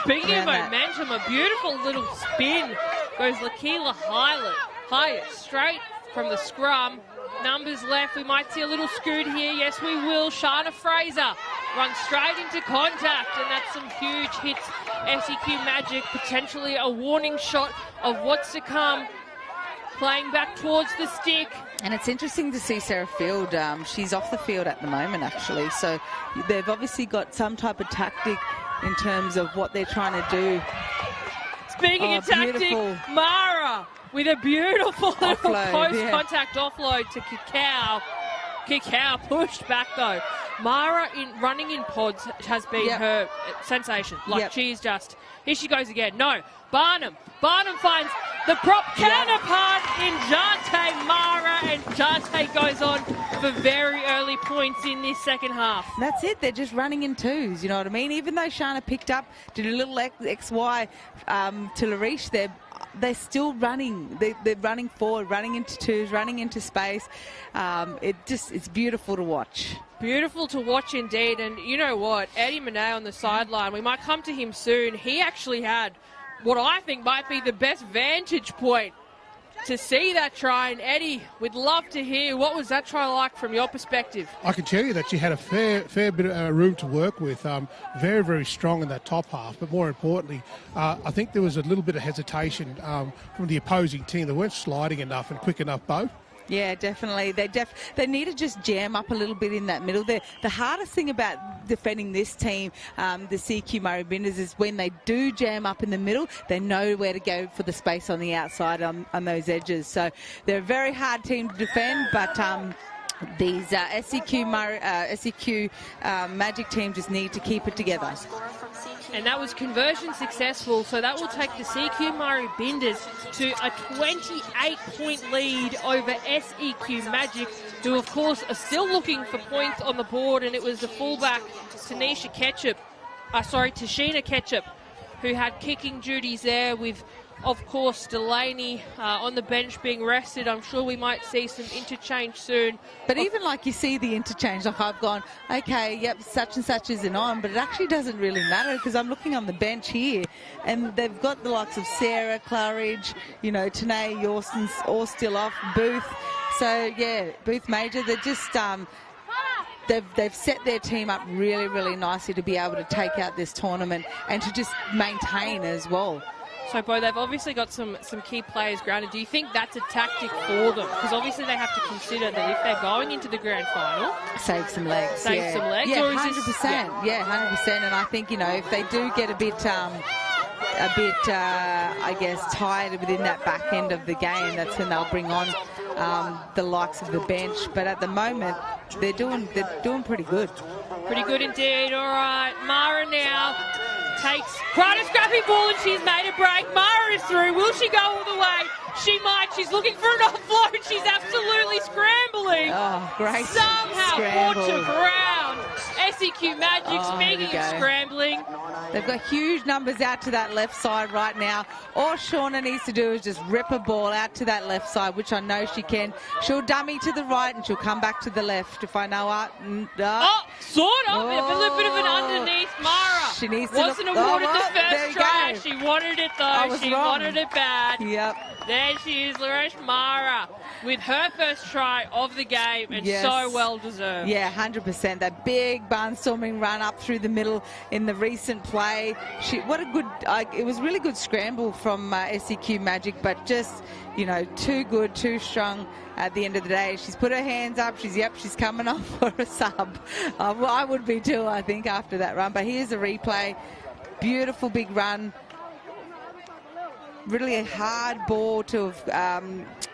Speaking of momentum, a beautiful little spin goes Lakeela Hyatt straight from the scrum. Numbers left. We might see a little scoot here. Yes, we will. Shana Fraser runs straight into contact, and that's some huge hits. SEQ Magic, potentially a warning shot of what's to come. Playing back towards the stick. And it's interesting to see Sarah Field. She's off the field at the moment, actually. So they've obviously got some type of tactic in terms of what they're trying to do. Speaking of tactic, beautiful. Mara with a beautiful little post-contact offload to Kikau. Kikau pushed back, though. Mara running in pods has been her sensation. She is just... Here she goes again. No. Barnum. Barnum finds the prop counterpart in Jante Mara, and Jante goes on for very early points in this second half. That's it. They're just running in twos, you know what I mean? Even though Shana picked up, did a little XY to Larish, they're still running. They're running forward, running into twos, running into space. It's beautiful to watch. Beautiful to watch indeed. And you know what? Eddie Monet on the sideline, we might come to him soon. He actually had what I think might be the best vantage point to see that try. And Eddie, we'd love to hear, what was that try like from your perspective? I can tell you that she had a fair bit of room to work with. Very, very strong in that top half. But more importantly, I think there was a little bit of hesitation from the opposing team. They weren't sliding enough and quick enough, Bo. Yeah, definitely. They need to just jam up a little bit in that middle. The hardest thing about defending this team, the CQ Murri Binders, is when they do jam up in the middle, they know where to go for the space on the outside on those edges. So they're a very hard team to defend, but these SEQ Magic team just need to keep it together. And that was conversion successful, so that will take the CQ Murri Binders to a 28-point lead over SEQ Magic, who of course are still looking for points on the board, and it was the fullback Tashina Ketchup, who had kicking duties there with, of course, Delaney on the bench being rested. I'm sure we might see some interchange soon. But even like you see the interchange, like I've gone, okay, yep, such and such isn't on, but it actually doesn't really matter because I'm looking on the bench here and they've got the likes of Sarah, Claridge, Tanae, Yorston's all still off, Booth. So, yeah, Booth Major, they're just... They've set their team up really, really nicely to be able to take out this tournament and to just maintain as well. So, Bo, they've obviously got some key players grounded. Do you think that's a tactic for them? Because obviously they have to consider that if they're going into the grand final... Save some legs. Save some legs? Yeah, or is 100%. Yeah, 100%. And I think, if they do get a bit, I guess, tired within that back end of the game, that's when they'll bring on the likes of the bench. But at the moment, they're doing pretty good. Pretty good indeed. All right, Mara now takes quite a scrappy ball and she's made a break. Mara is through. Will she go all the way? She might. She's looking for an offload. She's absolutely scrambling. Oh, great. Somehow brought to ground. SEQ Magic, speaking of scrambling. They've got huge numbers out to that left side right now. All Shauna needs to do is just rip a ball out to that left side, which I know she can. She'll dummy to the right and she'll come back to the left, if I know what. Sort of. A little bit of an underneath Mara. She needs to Wasn't awarded the first try. She wanted it, though. She wanted it bad. Yep. There she is, Laresh Mara, with her first try of the game, and so well deserved. Yeah, 100%. That big barnstorming run up through the middle in the recent play. It was really good scramble from SEQ Magic, but just, too good, too strong at the end of the day. She's put her hands up. She's coming off for a sub. Well, I would be too, I think, after that run. But here's a replay. Beautiful big run. Really a hard ball to have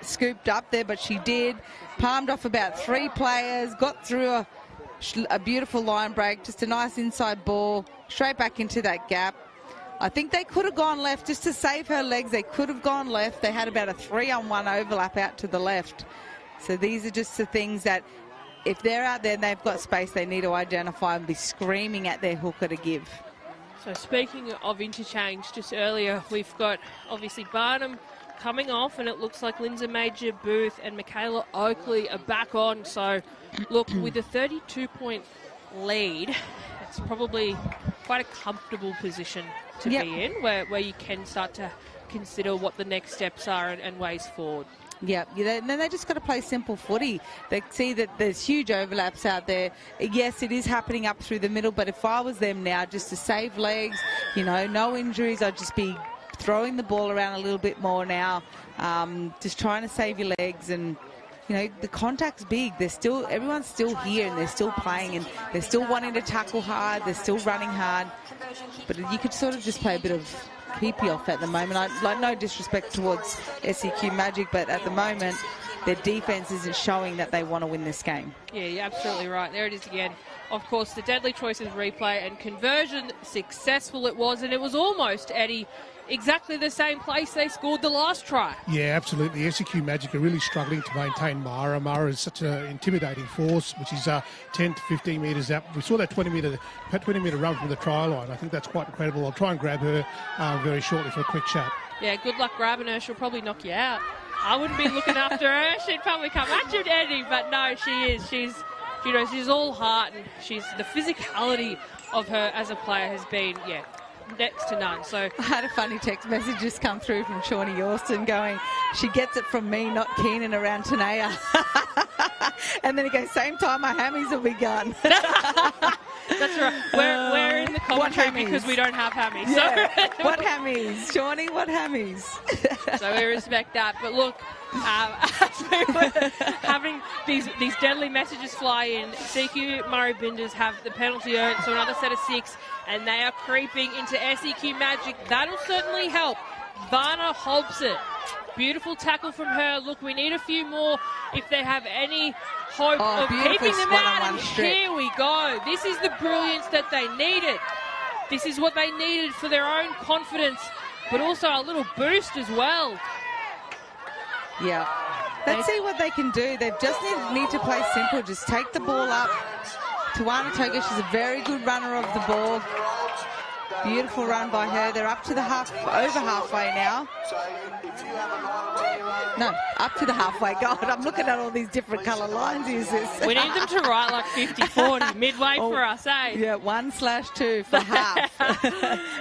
scooped up there, but she did. Palmed off about 3 players, got through a beautiful line break, just a nice inside ball, straight back into that gap. I think they could have gone left just to save her legs. They could have gone left. They had about a 3-on-1 overlap out to the left. So these are just the things that if they're out there and they've got space, they need to identify and be screaming at their hooker to give. So speaking of interchange, just earlier we've got obviously Barnum coming off, and it looks like Lindsay Major Booth and Michaela Oakley are back on. So look, with a 32-point lead, it's probably quite a comfortable position to be in, where you can start to consider what the next steps are and ways forward. Yeah, then they just got to play simple footy. They see that there's huge overlaps out there. Yes, it is happening up through the middle, but if I was them now, just to save legs, you know, no injuries, I'd just be throwing the ball around a little bit more now, just trying to save your legs. And you know, the contact's big. Everyone's still here, and they're still playing, and they're still wanting to tackle hard. They're still running hard, but you could sort of just play a bit of keepy off at the moment. Like, no disrespect towards SEQ Magic, but at the moment their defense isn't showing that they want to win this game. Yeah, you're absolutely right. There it is again. Of course, the deadly choices replay and conversion successful it was, and it was almost, Eddie, exactly the same place they scored the last try. Yeah, absolutely. SEQ Magic are really struggling to maintain Mara. Mara is such an intimidating force, which is 10 to 15 metres out. We saw that 20-metre run from the try line. I think that's quite incredible. I'll try and grab her very shortly for a quick chat. Yeah, good luck grabbing her. She'll probably knock you out. I wouldn't be looking after her. She'd probably come at you, Eddie, but no, she is. She's all heart, and the physicality of her as a player has been, next to none. So I had a funny text message just come through from Shawnee Yorston going, she gets it from me, not Keenan around Tanea. And then he goes, same time my hammies will be gone. That's right. We're in the commentary because we don't have hammies. Yeah. So what hammies? Shawnee, what hammies? So we respect that. But look, as we were having these deadly messages fly in, CQ Murray Binders have the penalty earned, so another set of 6, and they are creeping into SEQ Magic. That'll certainly help. Varna Hobson. Beautiful tackle from her. Look, we need a few more if they have any hope of keeping them out. And here we go. This is the brilliance that they needed. This is what they needed for their own confidence, but also a little boost as well. Yeah. Let's see what they can do. They just need to play simple. Just take the ball up. Tawana Toga, she's a very good runner of the ball. Beautiful run by her. They're up to the over halfway now. No, up to the halfway. God, I'm looking at all these different colour lines. We need them to write like 50-40 midway for us, eh? Yeah, 1/2 for half.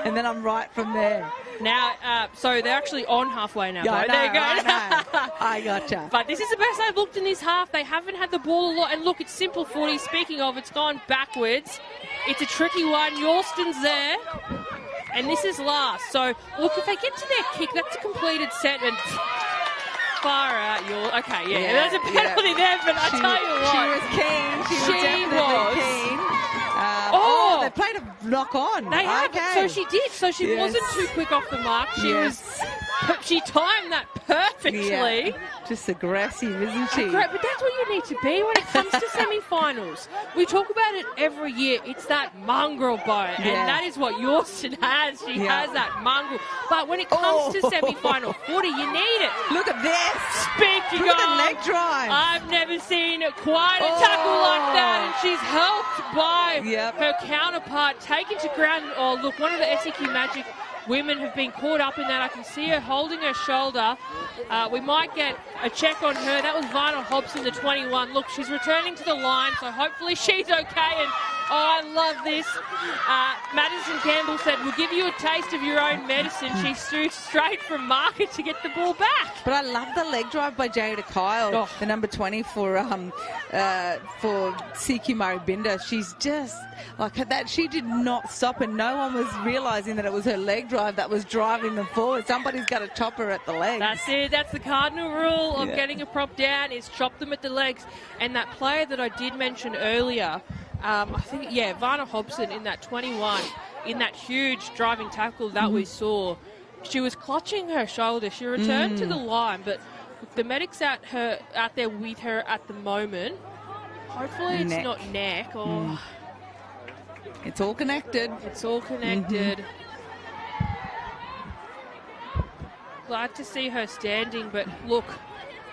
And then I'm right from there. Now, so they're actually on halfway now. Yeah, there you go. I know. I gotcha. But this is the best they've looked in this half. They haven't had the ball a lot. And look, it's simple footy. Speaking of, it's gone backwards. It's a tricky one. Yorston's there. And this is last. So, look, if they get to their kick, that's a completed set. And far out. Okay, there's a penalty there, but I tell you what. She was keen. She was definitely keen. They played a knock on. They have. Okay. So she did. So she wasn't too quick off the mark. She timed that perfectly. Yeah. Just aggressive, isn't she? Great, but that's what you need to be when it comes to semi-finals. We talk about it every year. It's that mongrel bone, and that is what Yorston has. She has that mongrel. But when it comes to semi-final footy, you need it. Look at this. Speaking Look of, at the leg drive. I've never seen quite a tackle like that, and she's helped by her counterpart, taken to ground. Oh, look, one of the SEQ Magic women have been caught up in that. I can see her holding her shoulder. We might get a check on her. That was Varna Hobson, the 21. Look, she's returning to the line, so hopefully she's okay. And I love this. Madison Campbell said, we'll give you a taste of your own medicine. She threw straight from market to get the ball back. But I love the leg drive by Jada Kyle, the number 20 for CQ Murray Binder. She's just like that. She did not stop, and no one was realising that it was her leg drive that was driving them forward. Somebody's got to chop her at the legs. That's it. That's the cardinal rule of getting a prop down, is chop them at the legs. And that player that I did mention earlier, I think, Varna Hobson in that 21, in that huge driving tackle that we saw, she was clutching her shoulder. She returned to the line, but the medic's out there with her at the moment. Hopefully it's not neck. Or It's all connected. It's all connected. Glad to see her standing, but look,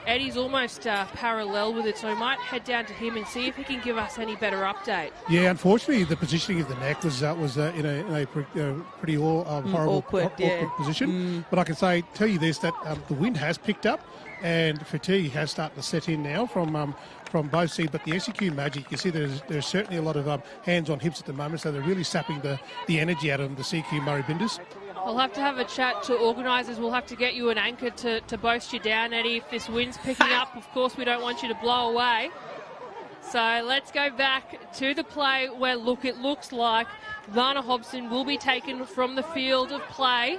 Eddie's almost parallel with it, so we might head down to him and see if he can give us any better update. Yeah, unfortunately, the positioning of the neck was in a pretty horrible awkward position. But I can tell you this, that the wind has picked up and fatigue has started to set in now from both sides. But the SEQ Magic, you see there's certainly a lot of hands on hips at the moment, so they're really sapping the energy out of the CQ Murri Binders. I'll have to have a chat to organisers. We'll have to get you an anchor to boast you down, Eddie. If this wind's picking up, of course, we don't want you to blow away. So let's go back to the play where, look, it looks like Lana Hobson will be taken from the field of play.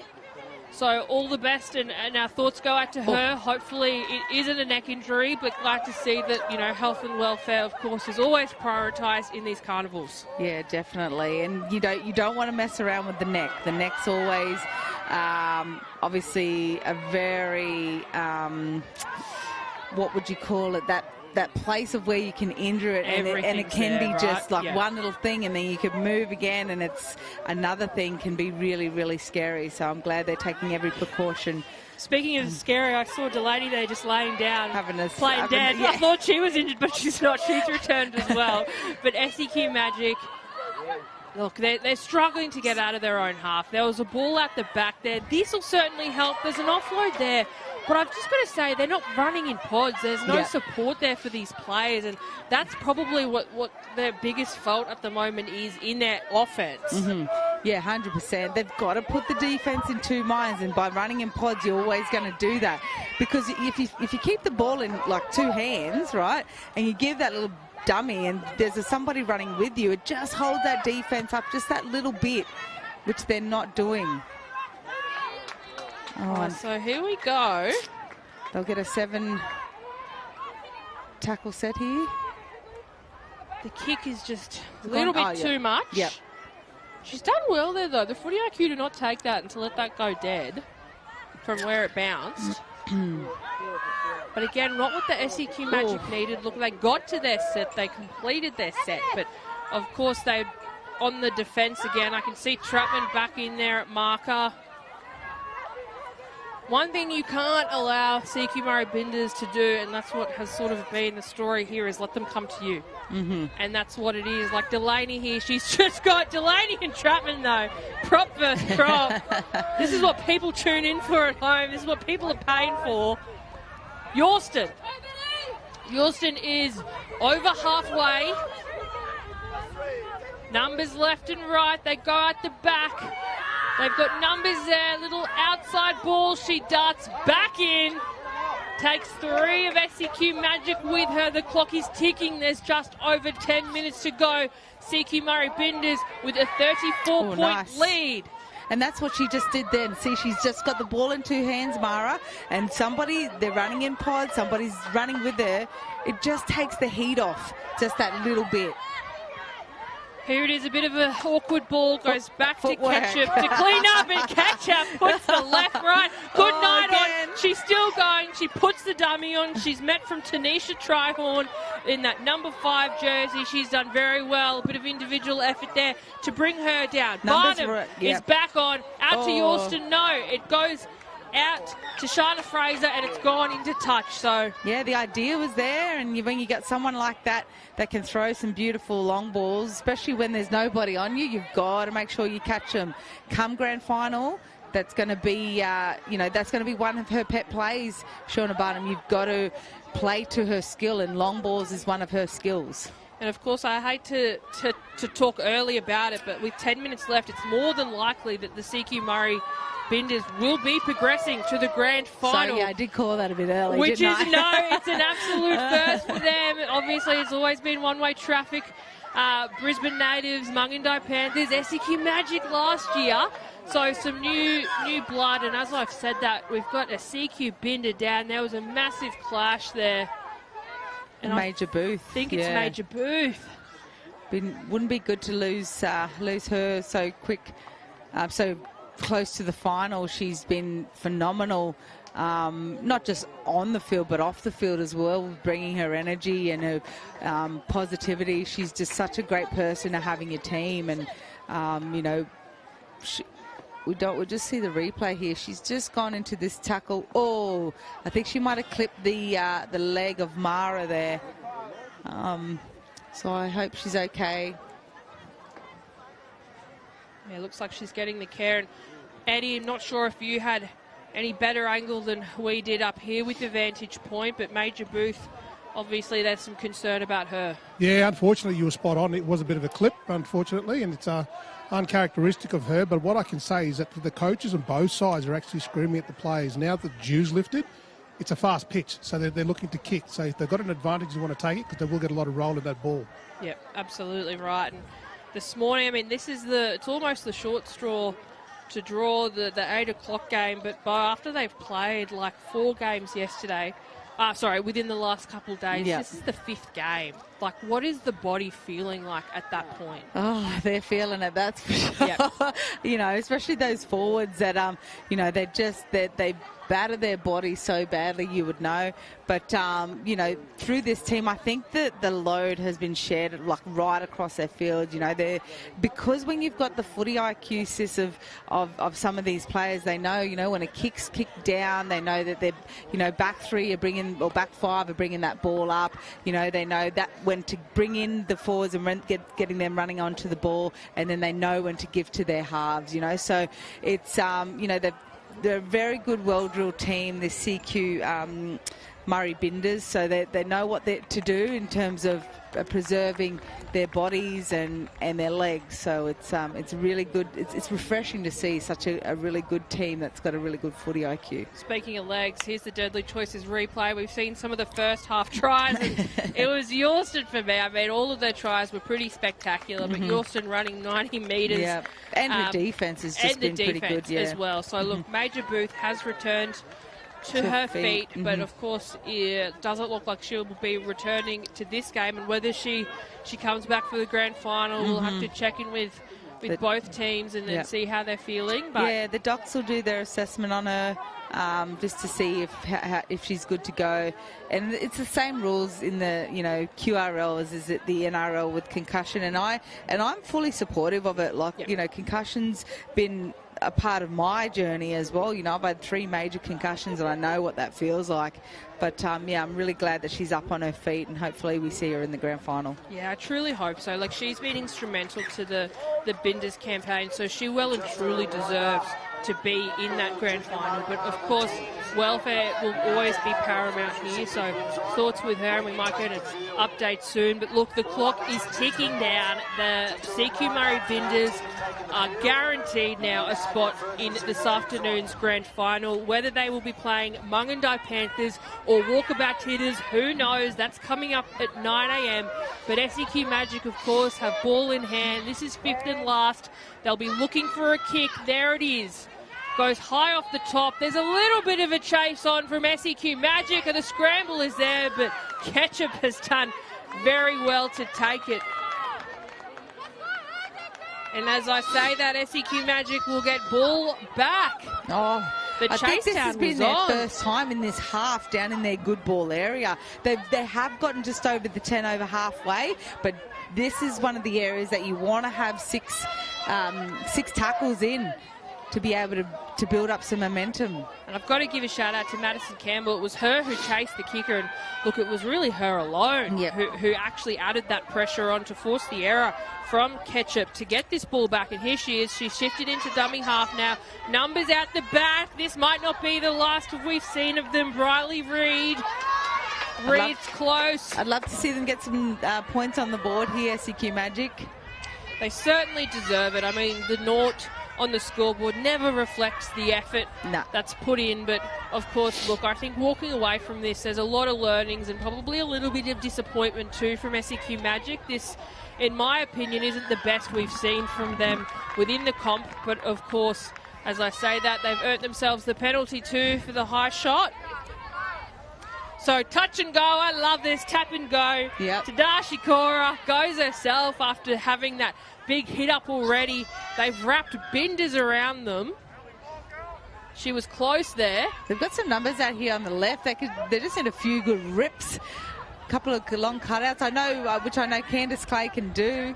So all the best, and our thoughts go out to her. Hopefully it isn't a neck injury, but glad to see that, you know, health and welfare, of course, is always prioritised in these carnivals. Yeah, definitely. And you don't want to mess around with the neck. The neck's always obviously a very, what would you call it, that place of where you can injure it, and it can be just like one little thing, and then you could move again, and it's another thing can be really, really scary. So I'm glad they're taking every precaution. Speaking of scary, I saw Delaney there just laying down, playing dead. Yeah. I thought she was injured, but she's not. She's returned as well. But SEQ Magic, look, they're struggling to get out of their own half. There was a ball out the back there. This will certainly help. There's an offload there. But I've just got to say, they're not running in pods. There's no support there for these players, and that's probably what their biggest fault at the moment is in their offense. Yeah, 100%. They've got to put the defense in two minds, and by running in pods, you're always going to do that. Because if you keep the ball in like two hands, right, and you give that little dummy and there's somebody running with you, it just holds that defense up just that little bit, which they're not doing. So here we go. They'll get a 7 tackle set here. The kick is just a little bit too much. Yep. She's done well there, though. The footy IQ did not take that and to let that go dead from where it bounced. But again, not what the SEQ Magic needed. Look, they got to their set. They completed their set. But, of course, they on the defence again. I can see Trapman back in there at marker. One thing you can't allow CQ Murri Binders to do, and that's what has sort of been the story here, is let them come to you. And that's what it is. Like Delaney here, she's just got Delaney and Trapman, though. Prop versus prop. This is what people tune in for at home. This is what people are paying for. Yorston. Yorston is over halfway. Numbers left and right. They go out the back. They've got numbers there, little outside ball. She darts back in. Takes 3 of SEQ Magic with her. The clock is ticking. There's just over 10 minutes to go. CQ Murri Binders with a 34-point lead. And that's what she just did then. See, she's just got the ball in 2 hands, Mara, and they're running in pods, somebody's running with her. It just takes the heat off, just that little bit. Here it is, a bit of an awkward ball, goes back to Ketchup to clean up, and Ketchup puts the left right. Good night on. She's still going. She puts the dummy on. She's met from Tanisha Trihorn in that number 5 jersey. She's done very well. A bit of individual effort there to bring her down. Barnum is back on. Out to Yorston. No, it goes out to Shana Fraser, and it's gone into touch. So yeah, the idea was there, and when you got someone like that can throw some beautiful long balls, especially when there's nobody on you, you've got to make sure you catch them. Come grand final, that's going to be that's going to be one of her pet plays, Shauna Barnum. You've got to play to her skill, and long balls is one of her skills. And of course, I hate to talk early about it, but with 10 minutes left, it's more than likely that the CQ Murri Binders will be progressing to the grand final. So, yeah, I did call that a bit early, which didn't is, no, it's an absolute first for them. Obviously, it's always been one-way traffic. Brisbane Natives, Mungandai Panthers, SEQ Magic last year. So some new blood, and as I've said that, we've got a CQ Binder down. There was a massive clash there. And Major Booth. I think it's Major Booth. Wouldn't be good to lose her so quick, so close to the final. She's been phenomenal, not just on the field but off the field as well, bringing her energy and her positivity. She's just such a great person to have in your team, and We'll just see the replay here. She's just gone into this tackle. Oh, I think she might have clipped the leg of Mara there. So I hope she's okay. Yeah, looks like she's getting the care. And Eddie, I'm not sure if you had any better angle than we did up here with the vantage point, but Major Booth, obviously there's some concern about her. Yeah, unfortunately you were spot on. It was a bit of a clip, unfortunately, and it's uncharacteristic of her. But what I can say is that the coaches on both sides are actually screaming at the players. Now that the dew's lifted, it's a fast pitch, so they're looking to kick. So if they've got an advantage, they want to take it because they will get a lot of roll in that ball. Yep, absolutely right. And this morning, I mean, it's almost the short straw to draw the 8 o'clock game, but after they've played like 4 games yesterday, within the last couple of days, this is the 5th game. Like, what is the body feeling like at that point? Oh, they're feeling it, that's for sure. Yep. You know, especially those forwards that, you know, they batter their body so badly, you would know. But, you know, through this team, I think that the load has been shared like right across their field. You know, because when you've got the footy IQ of some of these players, they know, you know, when a kick's kicked down, they know that they're, you know, back 3 are bringing, or back 5 are bringing that ball up. You know, they know that when to bring in the forwards and getting them running onto the ball, and then they know when to give to their halves, you know. So it's, you know, they're a very good, well-drilled team, this CQ Murri Binders, so they know what they're to do in terms of preserving their bodies and their legs. So it's really good. It's refreshing to see such a really good team that's got a really good footy IQ. Speaking of legs, here's the Deadly Choices replay. We've seen some of the first half tries, and it was Yorston for me. I mean, all of their tries were pretty spectacular, but Yorston running 90 metres. Yeah, and the defence has just been pretty good as well. So look, Major Booth has returned to her feet, but of course it doesn't look like she'll be returning to this game, and whether she comes back for the grand final, we'll have to check in with both teams and then see how they're feeling. But yeah, the docs will do their assessment on her just to see if she's good to go, and it's the same rules in the, you know, QRL as is it the NRL with concussion, and I'm fully supportive of it. Like, you know, concussion's been a part of my journey as well. You know, I've had 3 major concussions and I know what that feels like. But, yeah, I'm really glad that she's up on her feet, and hopefully we see her in the grand final. Yeah, I truly hope so. Like, she's been instrumental to the Binders campaign, so she well and truly deserves to be in that grand final. But, of course, welfare will always be paramount here, so thoughts with her, and we might get an update soon. But, look, the clock is ticking down. The CQ Murri Binders are guaranteed now a spot in this afternoon's grand final. Whether they will be playing Mungandai Panthers or Walkabout Hitters, who knows? That's coming up at 9 a.m. But SEQ Magic, of course, have ball in hand. This is 5th and last. They'll be looking for a kick. There it is. Goes high off the top. There's a little bit of a chase on from SEQ Magic, and the scramble is there, but Ketchup has done very well to take it. And as I say that, SEQ Magic will get ball back. Oh, I think this has been their first time in this half down in their good ball area. They have gotten just over the 10 over halfway, but this is one of the areas that you want to have six tackles in to be able to build up some momentum. And I've got to give a shout out to Madison Campbell. It was her who chased the kicker, and look, it was really her alone who actually added that pressure on to force the error from Ketchup to get this ball back. And here she is. She's shifted into dummy half now. Numbers out the back. This might not be the last we've seen of them. Briley Reid. Reid's close. I'd love to see them get some points on the board here, SEQ Magic. They certainly deserve it. I mean, the naught on the scoreboard never reflects the effort that's put in. But, of course, look, I think walking away from this, there's a lot of learnings and probably a little bit of disappointment too from SEQ Magic. This, in my opinion, isn't the best we've seen from them within the comp. But, of course, as I say that, they've earned themselves the penalty too for the high shot. So touch and go, I love this, tap and go. Yep. Tadashi Kora goes herself after having that big hit up already. They've wrapped Binders around them. She was close there. They've got some numbers out here on the left. They just need a few good rips. A couple of long cutouts, which I know Candice Clay can do.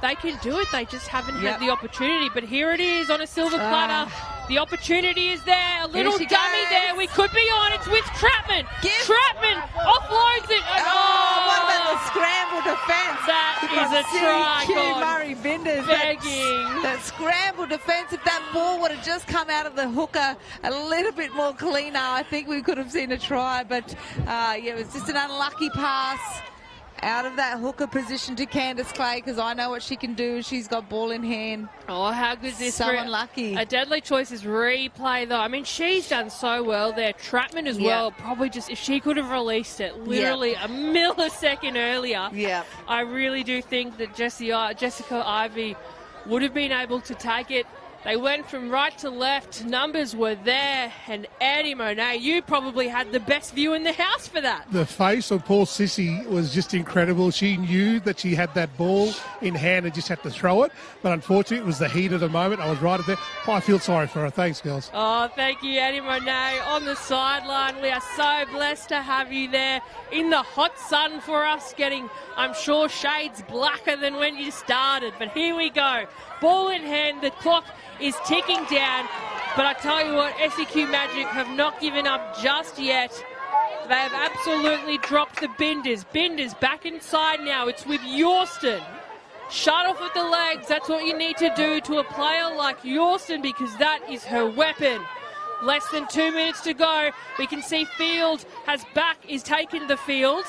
they can do it. They just haven't had the opportunity. But here it is on a silver platter. The opportunity is there. A little dummy there. We could be on. It's with Trapman. Trapman offloads it. What about the scramble defence? That is a try. QLD Murri Binders begging. That scramble defence. If that ball would have just come out of the hooker a little bit more cleaner, I think we could have seen a try. But yeah, it was just an unlucky pass out of that hooker position to Candice Clay, because I know what she can do. She's got ball in hand. Oh, how good is this? So unlucky. A deadly choices replay, though. I mean, she's done so well there. Trapman as well. Probably just, if she could have released it literally a millisecond earlier, I really do think that Jessica Ivey would have been able to take it. They went from right to left. Numbers were there. And Eddie Monet, you probably had the best view in the house for that. The face of poor Sissy was just incredible. She knew that she had that ball in hand and just had to throw it. But unfortunately, it was the heat of the moment. I was right there. Oh, I feel sorry for her. Thanks, girls. Oh, thank you, Eddie Monet, on the sideline. We are so blessed to have you there in the hot sun for us, getting, I'm sure, shades blacker than when you started. But here we go. Ball in hand. The clock is ticking down, but I tell you what, SEQ Magic have not given up just yet. They have absolutely dropped the Binders. Binders back inside now. It's with Yorston. Shut off with the legs. That's what you need to do to a player like Yorston, because that is her weapon. Less than 2 minutes to go. We can see Field is taking the field.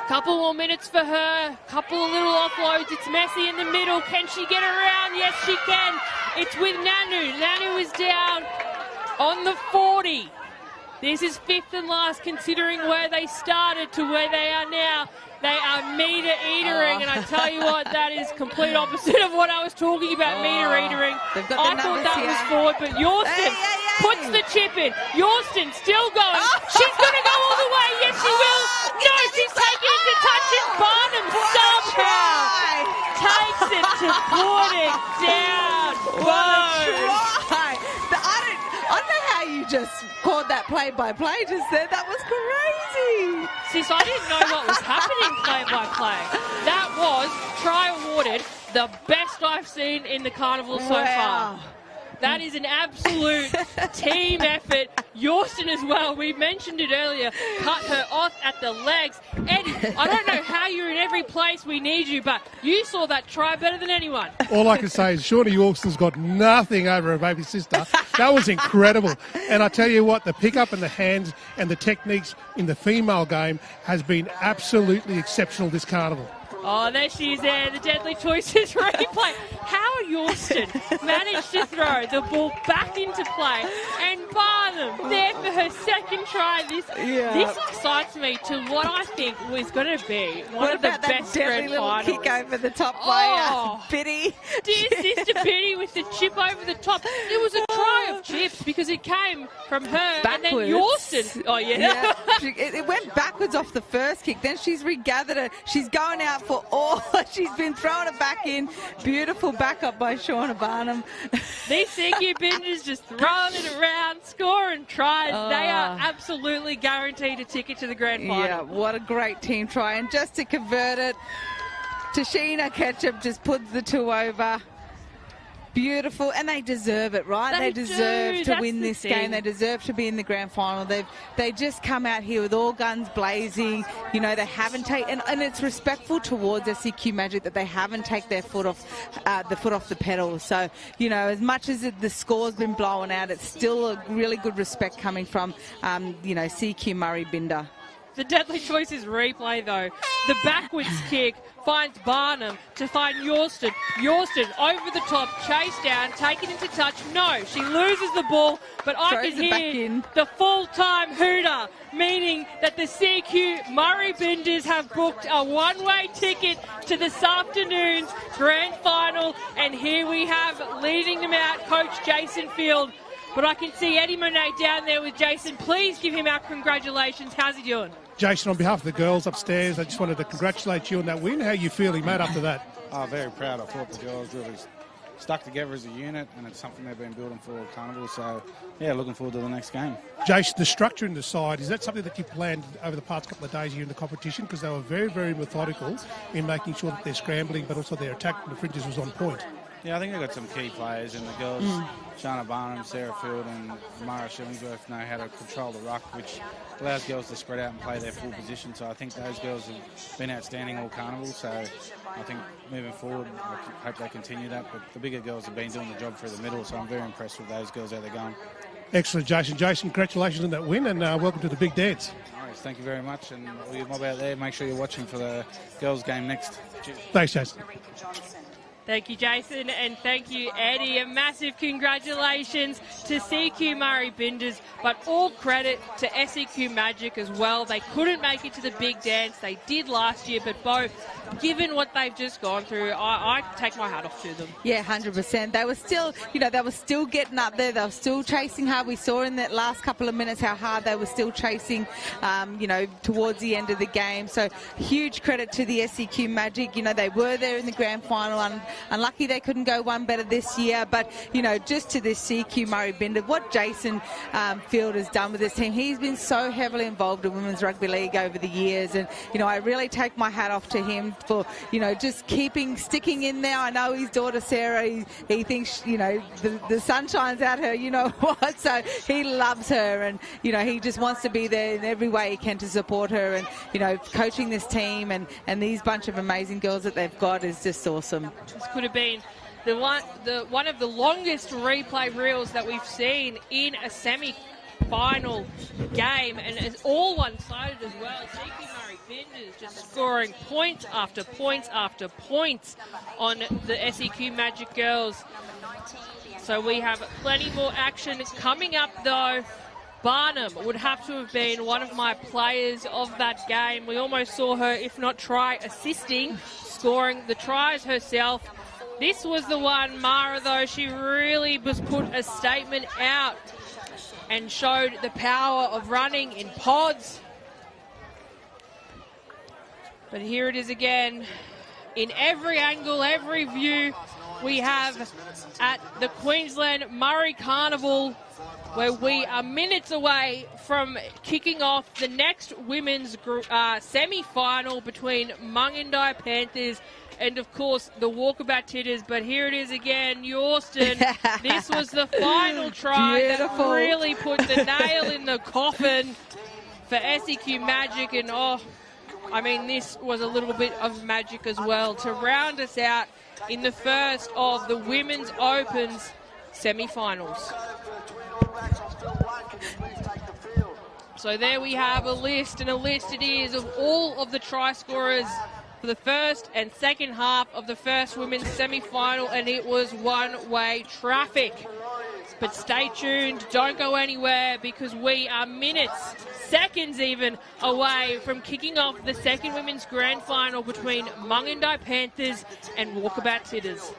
Couple more minutes for her. Couple of little offloads. It's messy in the middle. Can she get around? Yes, she can. It's with Nanu. Nanu is down on the 40. This is fifth and last, considering where they started to where they are now. They are meter eatering, and I tell you what, that is complete opposite of what I was talking about, meter eatering. I thought that was forward, but Yorston puts the chip in. Yorston still going. She's going to go all the way. Yes, she will. No, she's taking it to touch, and Barnum somehow takes it to put it down. I don't know how you just called that play-by-play just there. That was crazy. Sis, I didn't know what was happening play-by-play. That was, try awarded, the best I've seen in the carnival so far. That is an absolute team effort. Yorston as well, we mentioned it earlier, cut her off at the legs. Eddie, I don't know how you're in every place we need you, but you saw that try better than anyone. All I can say is Shawnee Yorston's got nothing over her baby sister. That was incredible. And I tell you what, the pickup and the hands and the techniques in the female game has been absolutely exceptional this carnival. Oh, there she is there, the deadly choices replay. How Yorston managed to throw the ball back into play, and Barnum there for her second try. This excites me to what I think was going to be one of the best grand finals. Kick over the top by Biddy. Dear sister Biddy with the chip over the top. It was a try of chips because it came from her backwards. And then Yorston. Oh, yeah. It went backwards off the first kick. Then she's regathered it. She's going out for all. She's been throwing it back in. Beautiful backup by Shauna Barnum. These CQ Binders just throwing it around, scoring tries. They are absolutely guaranteed a ticket to the grand final. Yeah, what a great team try. And just to convert it, Tashina Ketchup just puts the two over. Beautiful, and they deserve it, right? They deserve to win this game. They deserve to be in the grand final. They just come out here with all guns blazing. You know, they haven't taken, and it's respectful towards SEQ Magic that they haven't taken their foot off the pedal. So, you know, as much as the score's been blown out, it's still a really good respect coming from, you know, CQ Murri Binder. The deadly choices replay, though. The backwards kick finds Barnum to find Yorston. Yorston over the top, chase down, taken into touch. No, she loses the ball, but I can hear the full-time hooter, meaning that the CQ Murri Binders have booked a one-way ticket to this afternoon's grand final, and here we have, leading them out, Coach Jason Field. But I can see Eddie Monet down there with Jason. Please give him our congratulations. How's he doing? Jason, on behalf of the girls upstairs, I just wanted to congratulate you on that win. How are you feeling, mate, after that? Very proud. I thought the girls really stuck together as a unit, and it's something they've been building for all Carnival. So, yeah, looking forward to the next game. Jason, the structure in the side, is that something that you planned over the past couple of days here in the competition? Because they were very, very methodical in making sure that their scrambling, but also their attack from the fringes was on point. Yeah, I think they've got some key players, and the girls, Shana Barnum, Sarah Field and Mara Shillingsworth know how to control the ruck, which allows girls to spread out and play their full position. So I think those girls have been outstanding all Carnival. So I think moving forward, I hope they continue that. But the bigger girls have been doing the job through the middle, so I'm very impressed with those girls, how they're going. Excellent, Jason. Jason, congratulations on that win, and welcome to the big dance. All right, thank you very much. And all your mob out there, make sure you're watching for the girls' game next. Cheers. Thanks, Jason. Thank you, Jason, and thank you, Eddie. A massive congratulations to CQ Murri Binders, but all credit to SEQ Magic as well. They couldn't make it to the big dance. They did last year, but both, given what they've just gone through, I take my hat off to them. Yeah, 100%. They were still, they were still getting up there. They were still chasing hard. We saw in that last couple of minutes how hard they were still chasing, towards the end of the game. So huge credit to the SEQ Magic. They were there in the grand final. Unlucky they couldn't go one better this year, but just to this CQ Murri Binder, what Jason Field has done with this team, he's been so heavily involved in women's rugby league over the years, and I really take my hat off to him for just sticking in there. I know his daughter Sarah, he thinks the sun shines out her, what, so he loves her, and he just wants to be there in every way he can to support her, and coaching this team and these bunch of amazing girls that they've got is just awesome. Could have been one of the longest replay reels that we've seen in a semi-final game, and it's all one-sided as well. CQ Murri Binders just scoring point after point after point on the SEQ Magic girls. So we have plenty more action coming up, though. Barnum would have to have been one of my players of that game. We almost saw her, if not try assisting, scoring the tries herself. This was the one, Mara, though, she really was put a statement out and showed the power of running in pods. But here it is again. In every angle, every view we have at the Queensland Murri Carnival, where we are minutes away from kicking off the next women's semi-final between Mungindi Panthers and, of course, the Walkabout Titters. But here it is again, Yorston. This was the final try that really put the nail in the coffin for SEQ Magic. And, this was a little bit of magic as well to round us out in the first of the Women's Opens semi-finals. So there we have a list, and a list it is, of all of the try scorers for the first and second half of the first women's semi-final, and it was one-way traffic. But stay tuned, don't go anywhere, because we are minutes, seconds even, away from kicking off the second women's grand final between Mungindi Panthers and Walkabout Titters.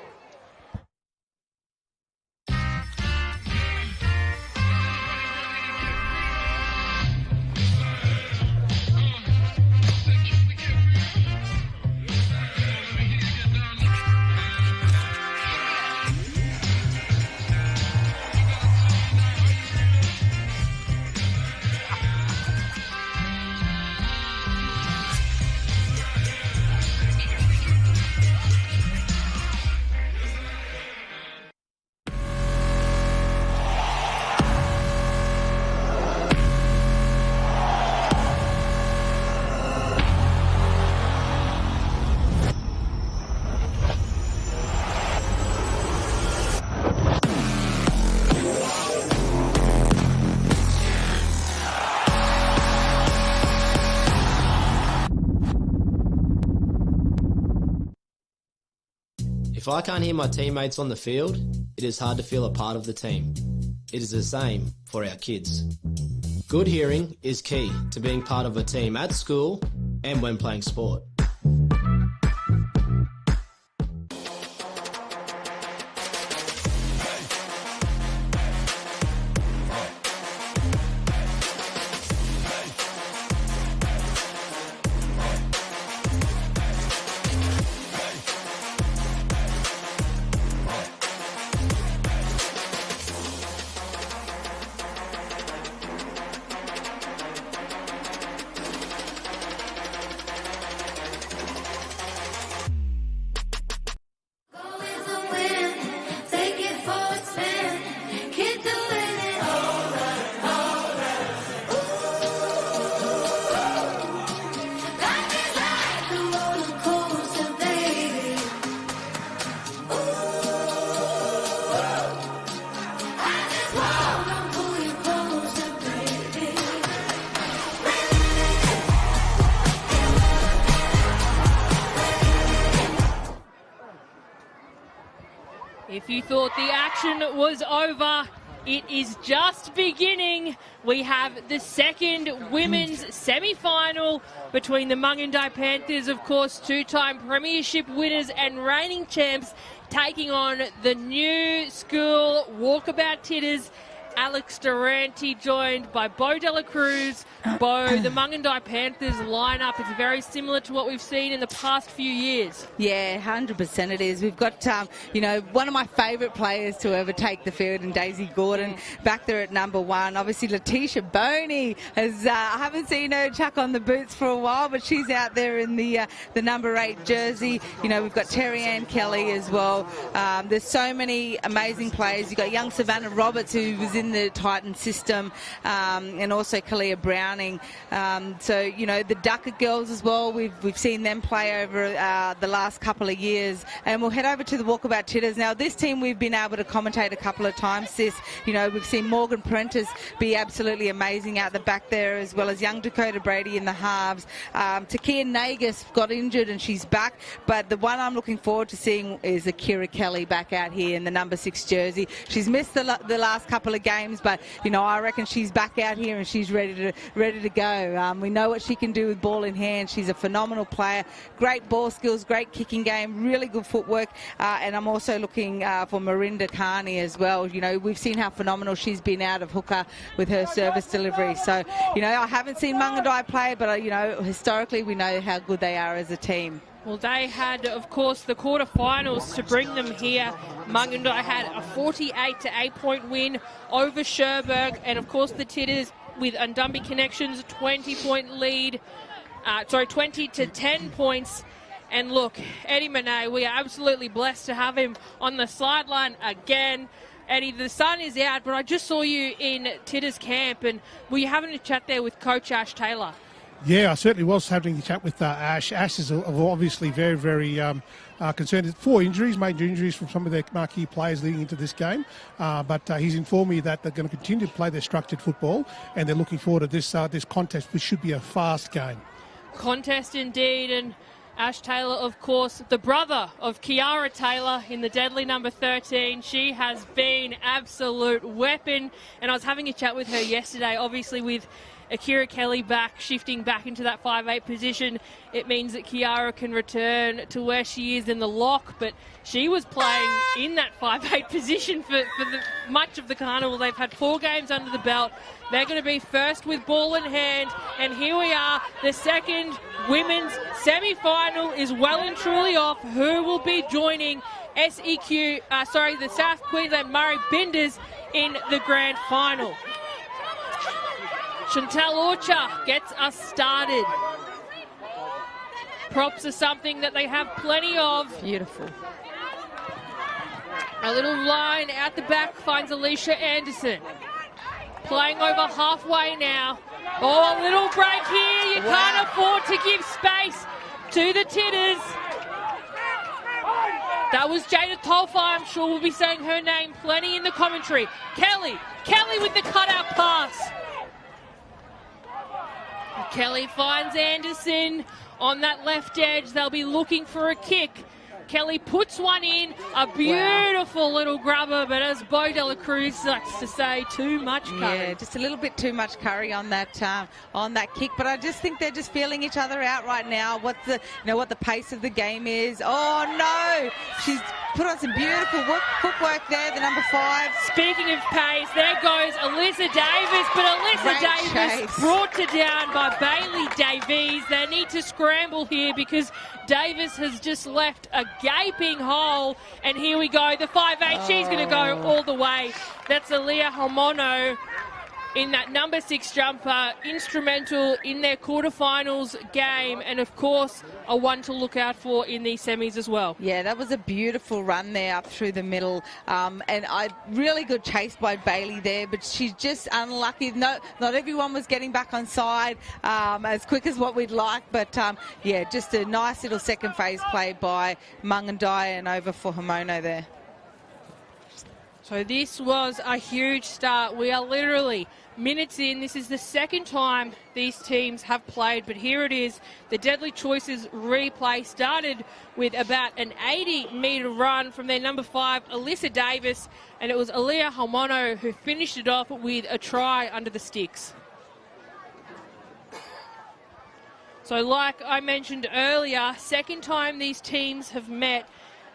If I can't hear my teammates on the field, it is hard to feel a part of the team. It is the same for our kids. Good hearing is key to being part of a team at school and when playing sport. If you thought the action was over, it is just beginning. We have the second women's semi-final between the Mungandai Panthers, of course, two-time premiership winners and reigning champs, taking on the new school Walkabout Titters. Alex Durante joined by Bo Dela Cruz. Bo, the Mungandai Panthers lineup is very similar to what we've seen in the past few years. Yeah, 100% it is. We've got, one of my favourite players to ever take the field, and Daisy Gordon back there at number 1. Obviously, Letitia Boney has, I haven't seen her chuck on the boots for a while, but she's out there in the number 8 jersey. We've got Terry Ann Kelly as well. There's so many amazing players. You've got young Savannah Roberts, who was in the Titan system, and also Kalia Browning. The Ducker girls as well, we've seen them play over the last couple of years. And we'll head over to the Walkabout Titters. Now, this team we've been able to commentate a couple of times, sis. We've seen Morgan Prentice be absolutely amazing out the back there, as well as young Dakota Brady in the halves. Takia Nagus got injured and she's back, but the one I'm looking forward to seeing is Akira Kelly back out here in the number 6 jersey. She's missed the last couple of games, but I reckon she's back out here and she's ready to go. We know what she can do with ball in hand. She's a phenomenal player, great ball skills, great kicking game, really good footwork, and I'm also looking for Marinda Carney as well. We've seen how phenomenal she's been out of hooker with her service delivery. So I haven't seen Mungandai play, but historically we know how good they are as a team. Well, they had, of course, the quarterfinals to bring them here. Mungandai had a 48-8-point win over Sherbrooke, and of course the Titters with Undumby Connections 20-point lead, 20 to 10 points. And look, Eddie Monet, we are absolutely blessed to have him on the sideline again. Eddie, the sun is out, but I just saw you in Titters camp, and were you having a chat there with Coach Ash Taylor? Yeah, I certainly was having a chat with Ash. Ash is obviously very, very concerned. 4 injuries, major injuries from some of their marquee players leading into this game. But he's informed me that they're going to continue to play their structured football, and they're looking forward to this contest, which should be a fast game. Contest indeed, and Ash Taylor, of course, the brother of Kiara Taylor in the deadly number 13. She has been absolute weapon, and I was having a chat with her yesterday, obviously with Akira Kelly shifting back into that 5'8 position. It means that Kiara can return to where she is in the lock, but she was playing in that 5'8 position for much of the carnival. They've had 4 games under the belt. They're going to be first with ball in hand, and here we are. The second women's semi-final is well and truly off. Who will be joining the South Queensland Murri Binders in the grand final? Chantal Orcha gets us started. Props are something that they have plenty of. Beautiful. A little line out the back finds Alicia Anderson. Playing over halfway now. Oh, a little break here. You can't afford to give space to the Titters. That was Jada Tolfa. I'm sure we'll be saying her name plenty in the commentary. Kelly with the cutout pass. Kelly finds Anderson on that left edge. They'll be looking for a kick. Kelly puts one in, a beautiful little grubber, but as Bo Dela Cruz likes to say, too much curry. Yeah, just a little bit too much curry on that kick. But I just think they're just feeling each other out right now. What the pace of the game is. Oh no, she's put on some beautiful footwork there. The number 5. Speaking of pace, there goes Alyssa Davis, but Alyssa Davis brought to down by Bailey Davies. They need to scramble here because Davis has just left a gaping hole, and here we go, the 5'8", she's going to go all the way. That's Aaliyah Homono in that number 6 jumper, instrumental in their quarterfinals game, and of course a one to look out for in these semis as well. Yeah, that was a beautiful run there up through the middle, and really good chase by Bailey there, but she's just unlucky. Not everyone was getting back on side as quick as what we'd like, but yeah, just a nice little second phase play by Mungandai and over for Homono there. So this was a huge start. We are literally minutes in. This is the second time these teams have played, but here it is. The Deadly Choices replay started with about an 80-metre run from their number 5, Alyssa Davis, and it was Aaliyah Halmono who finished it off with a try under the sticks. So like I mentioned earlier, second time these teams have met.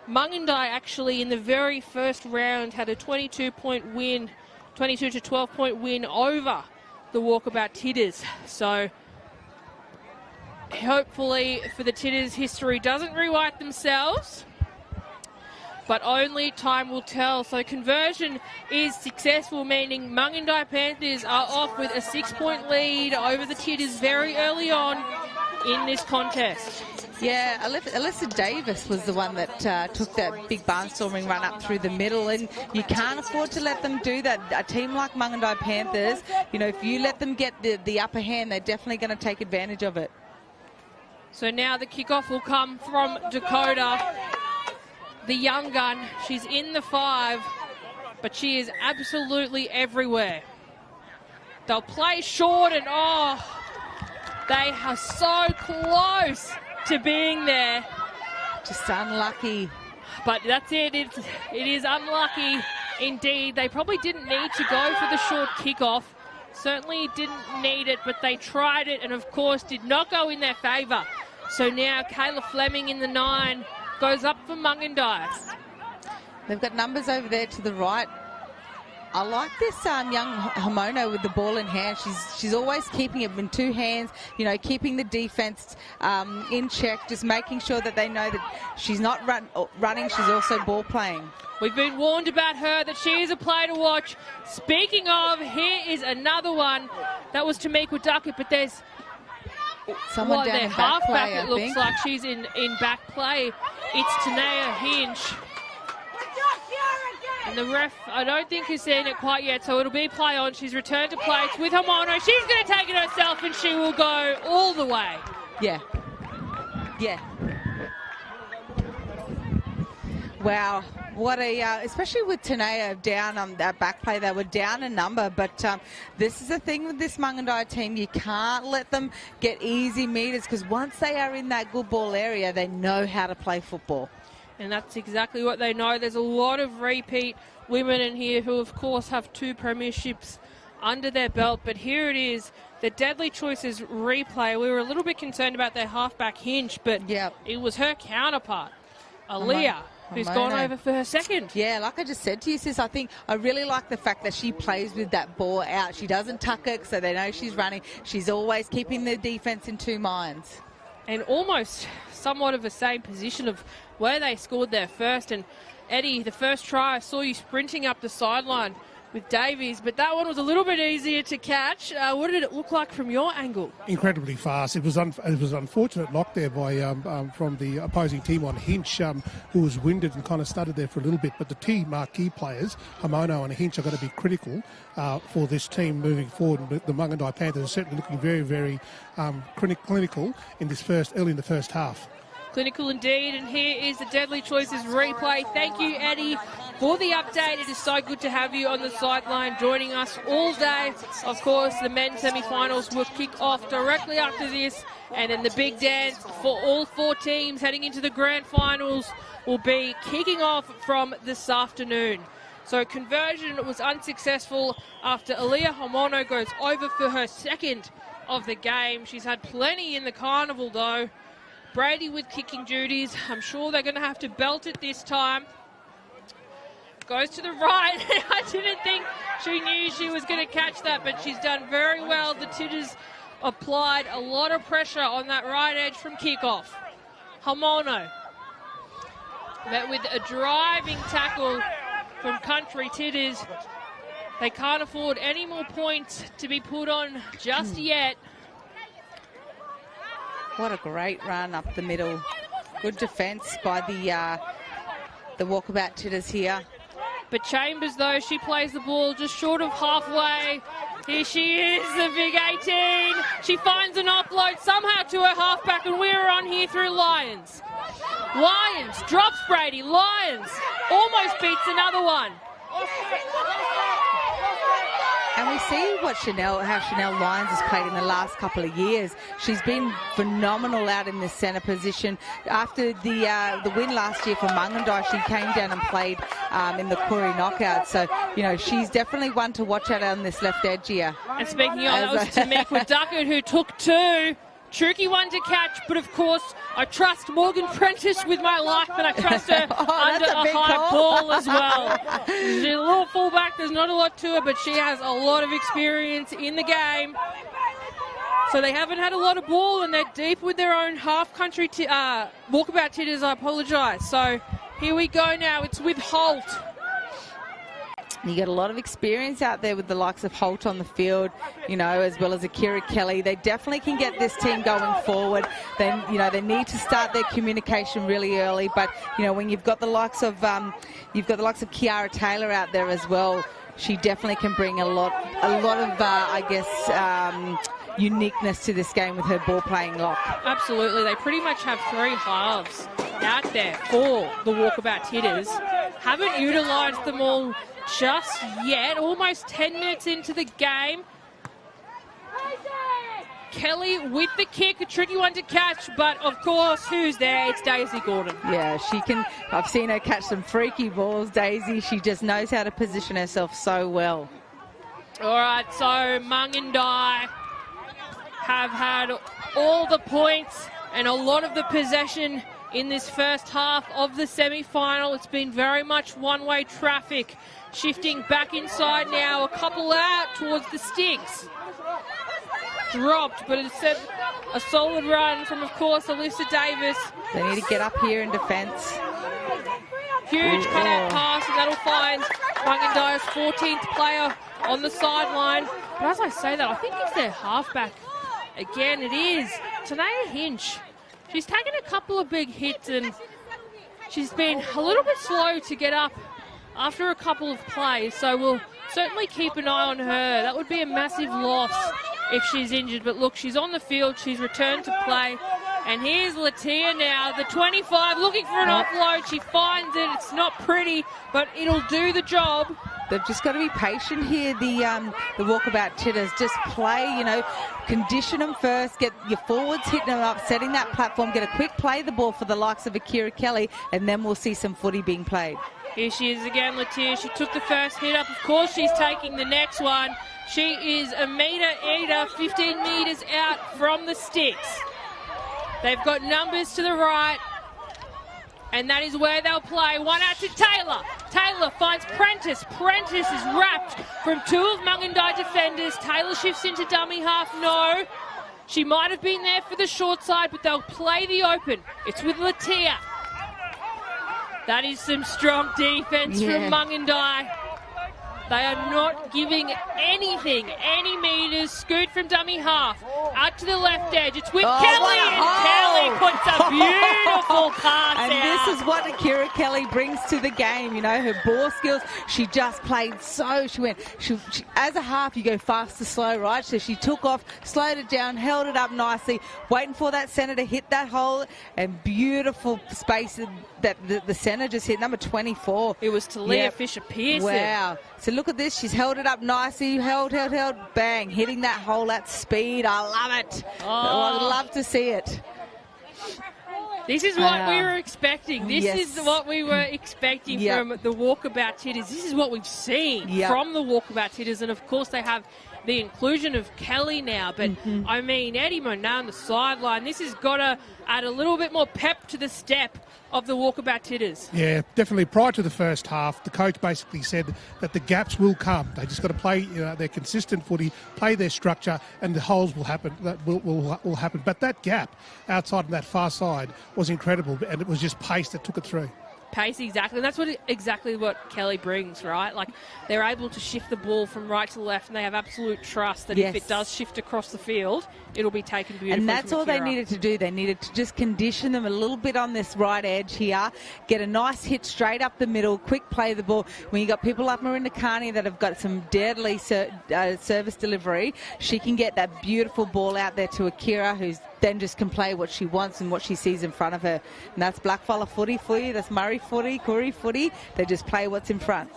Mungindi actually in the very first round had a 22-point win, 22 to 12-point win over the Walkabout Titters. So hopefully for the Titters, history doesn't rewrite themselves, but only time will tell. So conversion is successful, meaning Mungindi Panthers are off with a 6-point lead over the Titters very early on in this contest. Yeah, Alyssa Davis was the one that took that big barnstorming run up through the middle, and you can't afford to let them do that. A team like Mungindi Panthers, you know, if you let them get the upper hand, they're definitely going to take advantage of it. So now the kickoff will come from Dakota, the young gun. She's in the 5, but she is absolutely everywhere. They'll play short, and they are so close to being there. Just unlucky. But that's it. It is unlucky indeed. They probably didn't need to go for the short kickoff. Certainly didn't need it, but they tried it and, of course, did not go in their favour. So now Kayla Fleming in the 9 goes up for Mungindi. They've got numbers over there to the right. I like this young Hamono with the ball in hand. She's always keeping it in 2 hands, you know, keeping the defence in check, just making sure that they know that she's not running, she's also ball playing. We've been warned about her, that she is a player to watch. Speaking of, here is another one. That was Tamika Duckett, but there's someone down their in back halfback, play, it looks like. She's in back play. It's Tanea Hinch. And the ref, I don't think has seen it quite yet, so it'll be play on. She's returned to play. It's with Hamono. She's going to take it herself, and she will go all the way. Yeah. Yeah. Wow. What a, especially with Tanea down on that back play, they were down a number, but this is the thing with this Mungindi team. You can't let them get easy meters, because once they are in that good ball area, they know how to play football. And that's exactly what they know. There's a lot of repeat women in here who, of course, have 2 premierships under their belt. But here it is, the Deadly Choices replay. We were a little bit concerned about their halfback Hinch, but it was her counterpart, Aaliyah, who's gone over for her second. Yeah, like I just said to you, sis, I really like the fact that she plays with that ball out. She doesn't tuck it, so they know she's running. She's always keeping the defence in 2 minds. And almost somewhat of the same position of where they scored their first. And Eddie, the first try, I saw you sprinting up the sideline with Davies, but that one was a little bit easier to catch. What did it look like from your angle? Incredibly fast. It was an unfortunate knock there by from the opposing team on Hinch, who was winded and kind of stuttered there for a little bit. But the 2 marquee players, Hamono and Hinch, are going to be critical for this team moving forward. The Mungindi Panthers are certainly looking very, very clinical in this early in the first half. Clinical indeed, and here is the Deadly Choices replay. Thank you, Eddie, for the update. It is so good to have you on the sideline joining us all day. Of course, the men's semi-finals will kick off directly after this, and then the big dance for all 4 teams heading into the grand finals will be kicking off from this afternoon. So conversion was unsuccessful after Aaliyah Hamono goes over for her second of the game. She's had plenty in the carnival, though. Brady with kicking duties. I'm sure they're going to have to belt it this time. Goes to the right. I didn't think she knew she was going to catch that, but she's done very well. The Titters applied a lot of pressure on that right edge from kickoff. Hamono met with a driving tackle from Country Titters. They can't afford any more points to be put on just yet. What a great run up the middle. Good defence by the Walkabout Titters here. But Chambers, though, she plays the ball just short of halfway. Here she is, the big 18. She finds an offload somehow to her halfback, and we're on here through Lyons. Lyons drops Brady. Lyons almost beats another one. And we see how Chanel Lyons has played in the last couple of years. She's been phenomenal out in this centre position. After the win last year for Mungandai, she came down and played in the Koori knockout. So, you know, she's definitely one to watch out on this left edge here. And speaking of, that was Tamika Duckett who took two. Tricky one to catch, but of course, I trust Morgan Prentice with my life, and I trust her under a high ball as well. She's a little fullback, there's not a lot to her, but she has a lot of experience in the game. So they haven't had a lot of ball, and they're deep with their own half-country walkabout titters, I apologise. So here we go now, it's with Holt. You get a lot of experience out there with the likes of Holt on the field, you know, as well as Akira Kelly. They definitely can get this team going forward. Then, you know, they need to start their communication really early. But, you know, when you've got the likes of Kiara Taylor out there as well, she definitely can bring a lot of, I guess, uniqueness to this game with her ball playing lock. Absolutely. They pretty much have three halves out there for the walkabout hitters. Haven't utilised them all just yet. Almost 10 minutes into the game. Kelly with the kick, a tricky one to catch, but of course, who's there? It's Daisy Gordon. Yeah, she can. I've seen her catch some freaky balls, Daisy. She just knows how to position herself so well. All right, so Mungandai have had all the points and a lot of the possession in this first half of the semi-final. It's been very much one-way traffic. Shifting back inside now, a couple out towards the sticks. Dropped, but it's a solid run from, of course, Alyssa Davis. They need to get up here in defence. Huge cut-out pass, and that'll find Mungandai's 14th player on the sideline. But as I say that, I think it's their halfback. Again, it is. Tanea Hinch. She's taken a couple of big hits, and she's been a little bit slow to get up after a couple of plays, so we'll certainly keep an eye on her. That would be a massive loss if she's injured, but look, she's on the field, she's returned to play, and here's Latia now, the 25, looking for an offload. She finds it. It's not pretty, but it'll do the job. They've just got to be patient here, the walkabout titters. Just play, you know, condition them first, get your forwards hitting them up, setting that platform, get a quick play the ball for the likes of Akira Kelly, and then we'll see some footy being played. Here she is again, Latia. She took the first hit up. Of course, she's taking the next one. She is a metre eater, 15 metres out from the sticks. They've got numbers to the right, and that is where they'll play. One out to Taylor. Taylor finds Prentice. Prentice is wrapped from two of Mungandai defenders. Taylor shifts into dummy half. No. She might have been there for the short side, but they'll play the open. It's with Latia. That is some strong defence from Mungandai. They are not giving anything, any metres. Scoot from dummy half. Out to the left edge. It's with Kelly, and Kelly puts a beautiful pass and out. This is what Akira Kelly brings to the game. You know, her ball skills. She just played so. She went. She, as a half, you go fast to slow, right? So she took off, slowed it down, held it up nicely, waiting for that centre to hit that hole, and beautiful space that the centre just hit. Number 24. It was Talia Fisher-Pearson. Wow. So look at this. She's held it up nicely. Held. Bang. Hitting that hole at speed. I love it. Oh. I would love to see it. This is what we were expecting. This is what we were expecting from the walkabout hitters. This is what we've seen from the walkabout hitters. And, of course, they have the inclusion of Kelly now. But, I mean, Eddie Monan on the sideline, this has got to add a little bit more pep to the step of the walkabout hitters. Yeah, definitely. Prior to the first half, the coach basically said that the gaps will come. They just got to play their consistent footy, play their structure, and the holes will happen. That will happen. But that gap outside of that far side was incredible, and it was just pace that took it through. Pace, exactly. And that's exactly what Kelly brings, right? Like, they're able to shift the ball from right to left, and they have absolute trust that if it does shift across the field, it'll be taken beautifully. And that's all they needed to do. They needed to just condition them a little bit on this right edge here, get a nice hit straight up the middle, quick play the ball. When you got people like Marinda Carney that have got some deadly service delivery, she can get that beautiful ball out there to Akira, who's then just can play what she wants and what she sees in front of her. And that's Blackfella footy for you. That's Murray footy, Koori footy. They just play what's in front.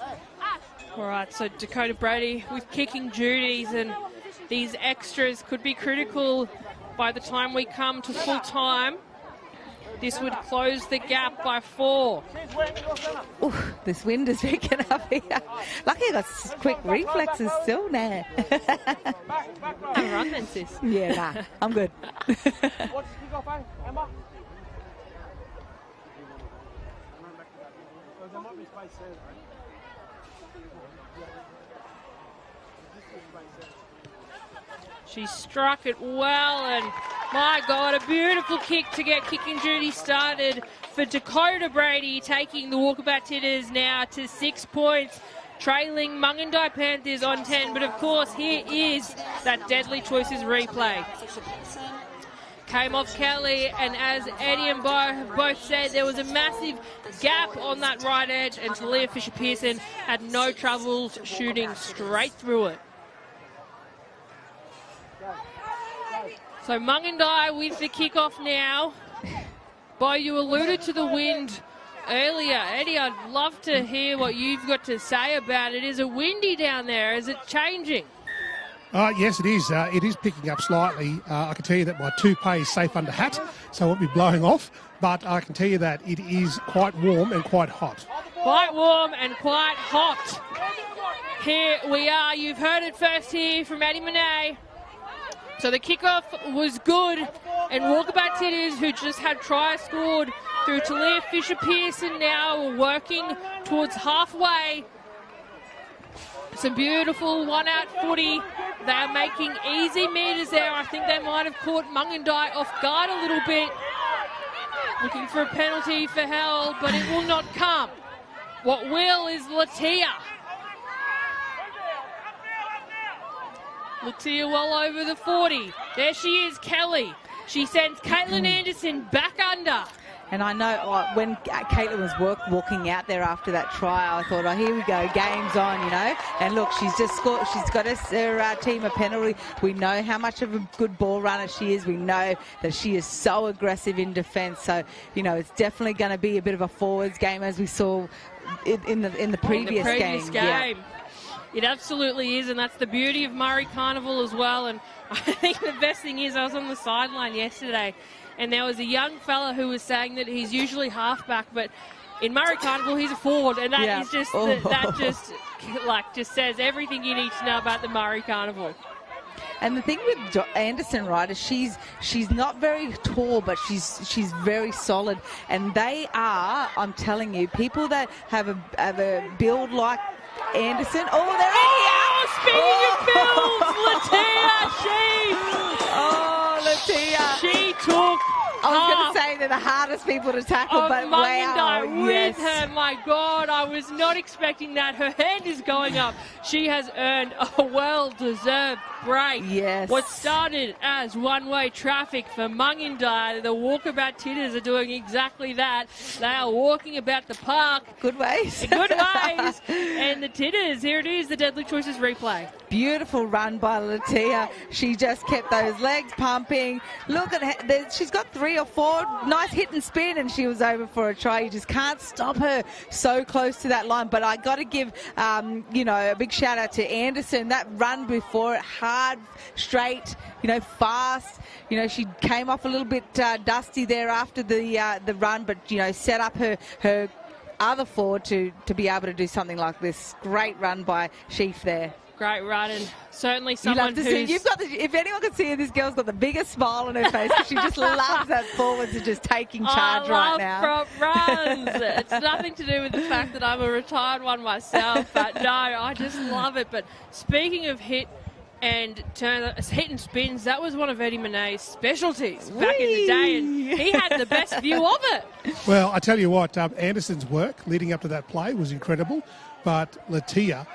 All right, so Dakota Brady with kicking duties, and these extras could be critical by the time we come to full time. This would close the gap by 4. Ooh, this wind is picking up here. Lucky I got quick reflexes still now. Have a run then, sis. Yeah, nah, I'm good. She struck it well, and my God, a beautiful kick to get kicking duty started for Dakota Brady, taking the Walkabout Titters now to 6 points, trailing Mungindi Panthers on 10. But of course, here is that Deadly Choices replay. Came off Kelly, and as Eddie and Bo have both said, there was a massive gap on that right edge, and Talia Fisher-Pearson had no troubles shooting straight through it. So Mungindi with the kickoff now. Bo, you alluded to the wind earlier. Eddie, I'd love to hear what you've got to say about it. Is it windy down there? Is it changing? Yes, it is. It is picking up slightly. I can tell you that my toupee is safe under hat, so I won't be blowing off. But I can tell you that it is quite warm and quite hot. Quite warm and quite hot. Here we are. You've heard it first here from Eddie Monet. So the kickoff was good, and Walkabout Titters, who just had try scored through Talia Fisher-Pearson, now are working towards halfway. Some beautiful one-out footy. They are making easy meters there. I think they might have caught Mungindi off guard a little bit. Looking for a penalty for Hell, but it will not come. What will is Latia. Latia well over the 40. There she is, Kelly. She sends Caitlin Anderson back under. And I know when Caitlin was walking out there after that try, I thought, oh, here we go, game's on, you know. And look, she's just scored. She's got her team a penalty. We know how much of a good ball runner she is. We know that she is so aggressive in defence. So, you know, it's definitely going to be a bit of a forwards game, as we saw in the previous game. Yeah. It absolutely is, and that's the beauty of Murri Carnival as well. And I think the best thing is, I was on the sideline yesterday, and there was a young fella who was saying that he's usually halfback, but in Murri Carnival he's a forward, and that is just that just says everything you need to know about the Murri Carnival. And the thing with Anderson, right, is she's not very tall, but she's very solid. And they are, I'm telling you, people that have a build like Anderson. Oh, they're Latia, she took. I was going to say they're the hardest people to tackle, but wow, with her, my God, I was not expecting that. Her hand is going up. She has earned a well-deserved break. Yes. What started as one-way traffic for Mungindi, the Walkabout Titters are doing exactly that. They are walking about the park. Good ways. Good ways. And the Titters, here it is, the Deadly Choices replay. Beautiful run by Latia. She just kept those legs pumping. Look at her. She's got 3 or 4 nice hit and spin, and she was over for a try. You just can't stop her so close to that line. But I got to give, a big shout out to Anderson. That run before it, hard, straight, fast. She came off a little bit dusty there after the run, but set up her other forward to be able to do something like this. Great run by Sheaf there. Great run, and certainly someone who's... if anyone can see her, this girl's got the biggest smile on her face, because she just loves that forwards and just taking charge right now. I love prop runs. It's nothing to do with the fact that I'm a retired one myself, but no, I just love it. But speaking of hit and spins, that was one of Eddie Monet's specialties back in the day, and he had the best view of it. Well, I tell you what, Anderson's work leading up to that play was incredible, but Latia...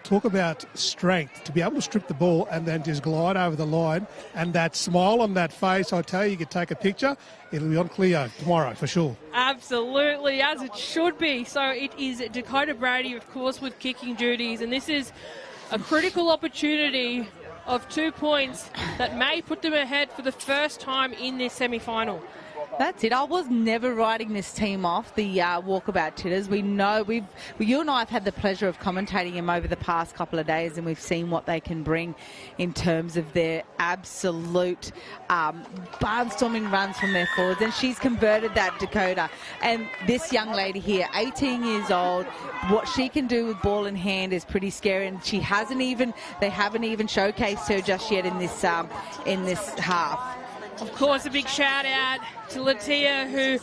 Talk about strength, to be able to strip the ball and then just glide over the line, and that smile on that face, I tell you could take a picture. It'll be on Clio tomorrow for sure. Absolutely, as it should be. So it is Dakota Brady, of course, with kicking duties, and this is a critical opportunity of 2 points that may put them ahead for the first time in this semi-final. That's it. I was never writing this team off, the Walkabout Titters. We know you and I have had the pleasure of commentating them over the past couple of days, and we've seen what they can bring in terms of their absolute barnstorming runs from their forwards. And she's converted that, Dakota. And this young lady here, 18 years old, what she can do with ball in hand is pretty scary. And they haven't even showcased her just yet in this half. Of course, a big shout out to Latia, who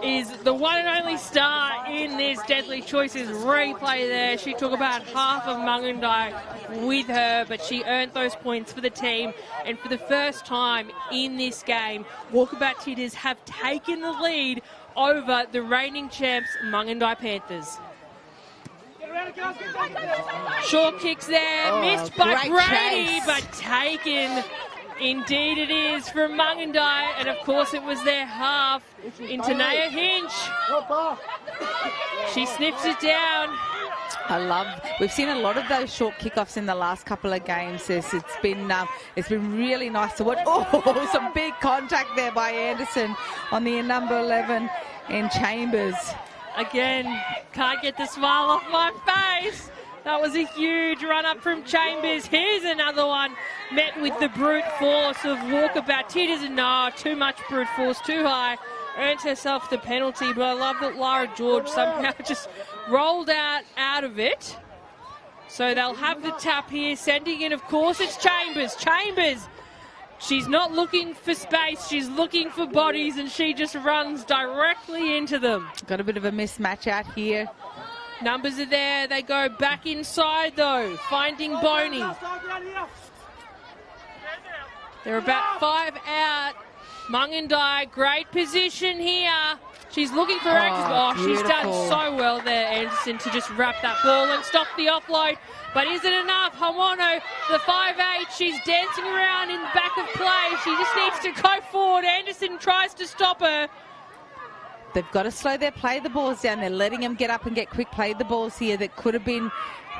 is the one and only star in this Deadly Choices replay there. She took about half of Mungandai with her, but she earned those points for the team. And for the first time in this game, Walkabout Titters have taken the lead over the reigning champs, Mungandai Panthers. Short kicks there, missed by Brady, chase. but taken. Indeed it is from Mungandai, and of course it was their half into Naya Hinch. She sniffs it down. We've seen a lot of those short kickoffs in the last couple of games, sis. It's been really nice to watch. Oh, some big contact there by Anderson on the number 11 in Chambers. Again, can't get the smile off my face. That was a huge run-up from Chambers. Here's another one, met with the brute force of Walkabout Titters, and no, too much brute force, too high. Earns herself the penalty, but I love that Lara George somehow just rolled out of it. So they'll have the tap here, sending in, of course, it's Chambers. Chambers, she's not looking for space, she's looking for bodies, and she just runs directly into them. Got a bit of a mismatch out here. Numbers are there. They go back inside, though, finding Boney. They're about 5 out. Mungandai, great position here. She's looking for Anderson. Oh, she's done so well there, Anderson, to just wrap that ball and stop the offload. But is it enough? Hamono, the 5'8", she's dancing around in back of play. She just needs to go forward. Anderson tries to stop her. They've got to slow their play the balls down. They're letting them get up and get quick play the balls here that could have been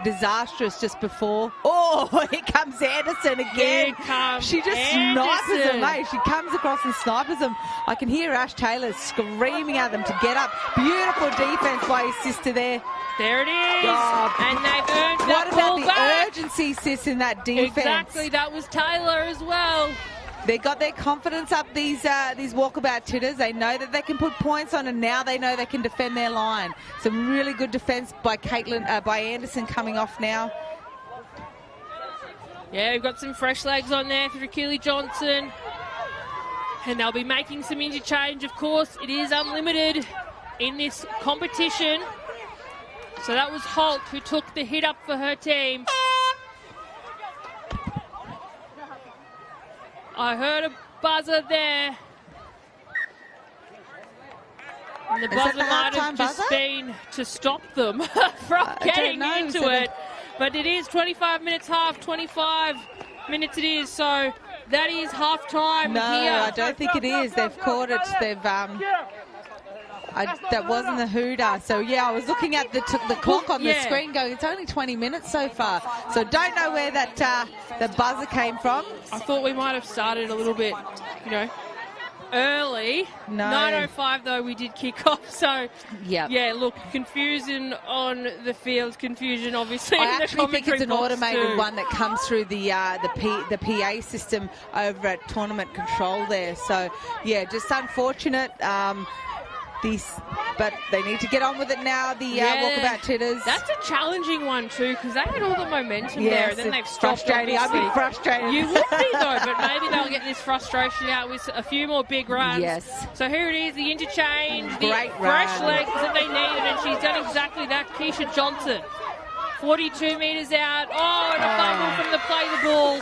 disastrous just before. Oh, here comes Anderson again. She just snipers them, mate. She comes across and snipers them. I can hear Ash Taylor screaming at them to get up. Beautiful defense by his sister there. There it is. And they've earned that What ball about the back. urgency, sis, in that defense? Exactly, that was Taylor as well. They got their confidence up, these Walkabout Titters. They know that they can put points on, and now they know they can defend their line. Some really good defence by by Anderson coming off now. Yeah, we've got some fresh legs on there for Keely Johnson. And they'll be making some interchange. Of course, it is unlimited in this competition. So that was Holt who took the hit up for her team. I heard a buzzer there. And the buzzer might have just been to stop them from getting into it. But it is 25 minutes half, 25 minutes it is. So that is half time here. No, I don't think it is. They've caught it. They've that wasn't the hooter. So, yeah, I was looking at the clock on the screen going, it's only 20 minutes so far. So don't know where that the buzzer came from. I thought we might have started a little bit, early. No. 9:05 though we did kick off. So, yeah, look, confusion on the field, confusion obviously. I actually think it's an automated one that comes through the PA system over at Tournament Control there. So, yeah, just unfortunate. But they need to get on with it now, the Walkabout Titters. That's a challenging one too, because they had all the momentum there, and then they've stopped. Frustrating. I'd be frustrated. You would be though, but maybe they'll get this frustration out with a few more big runs. Yes. So here it is, the interchange, the Great fresh run. legs that they needed, and she's done exactly that. Keisha Johnson, 42 metres out. Oh, and a fumble from the play the ball.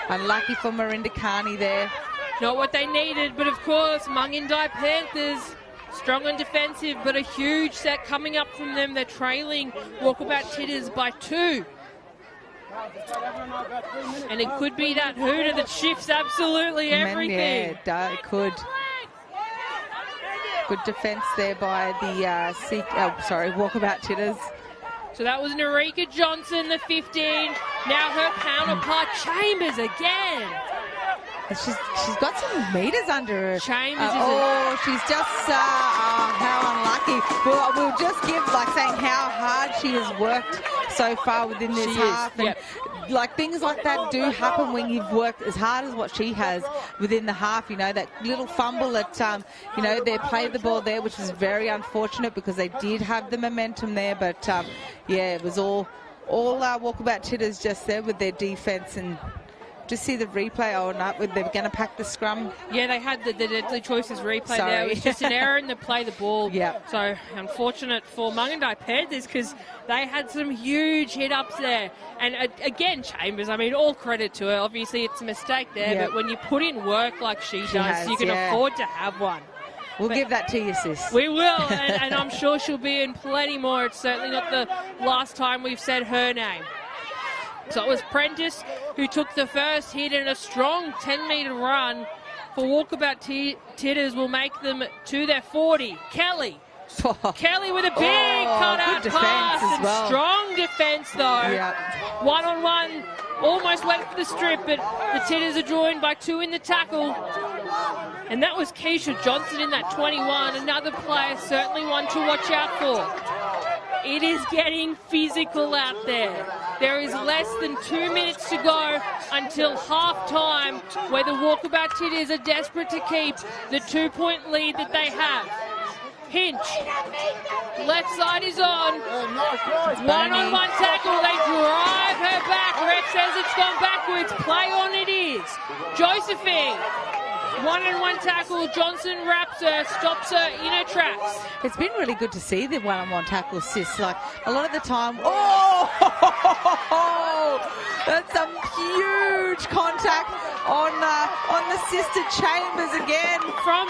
Unlucky for Marinda Carney there. Not what they needed, but of course, Mungandai Panthers, strong and defensive, but a huge set coming up from them. They're trailing Walkabout Titters by 2. And it could be that hooter that shifts absolutely everything. Yeah, it could. Good defence there by the Walkabout Titters. So that was Narika Johnson, the 15. Now her counterpart, Chambers again. She's got some meters under her. Chambers she's just how unlucky. We'll just give saying how hard she has worked so far within this half. And things like that do happen when you've worked as hard as what she has within the half. that little fumble that they played the ball there, which was very unfortunate because they did have the momentum there. But it was all Walkabout Titters just there with their defence. And just see the replay. Oh, no, they're going to pack the scrum. Yeah, they had the deadly choices replay Sorry. there. It was just an error in the play the ball. Yeah. So unfortunate for Mungandai Panthers because they had some huge hit-ups there. And again, Chambers, all credit to her. Obviously, it's a mistake there, but when you put in work like she does, you can afford to have one. We'll give that to you, sis. We will, and I'm sure she'll be in plenty more. It's certainly not the last time we've said her name. So it was Prentice who took the first hit, and a strong 10-metre run for Walkabout Titters will make them to their 40. Kelly with a big cut-out pass and strong defence, though. One-on-one, almost went for the strip, but the Titters are joined by two in the tackle. And that was Keisha Johnson in that 21, another player, certainly one to watch out for. It is getting physical out there. There is less than 2 minutes to go until half-time, where the Walkabout Titters are desperate to keep the 2-point lead that they have. Hinch, left side is on. One-on-one tackle, they drive her back. Ref says it's gone backwards. Play on it is. Josephine. One-on-one tackle, Johnson wraps her, stops her in her tracks. It's been really good to see the one-on-one tackle assists. A lot of the time, that's some huge contact on the sister Chambers again. From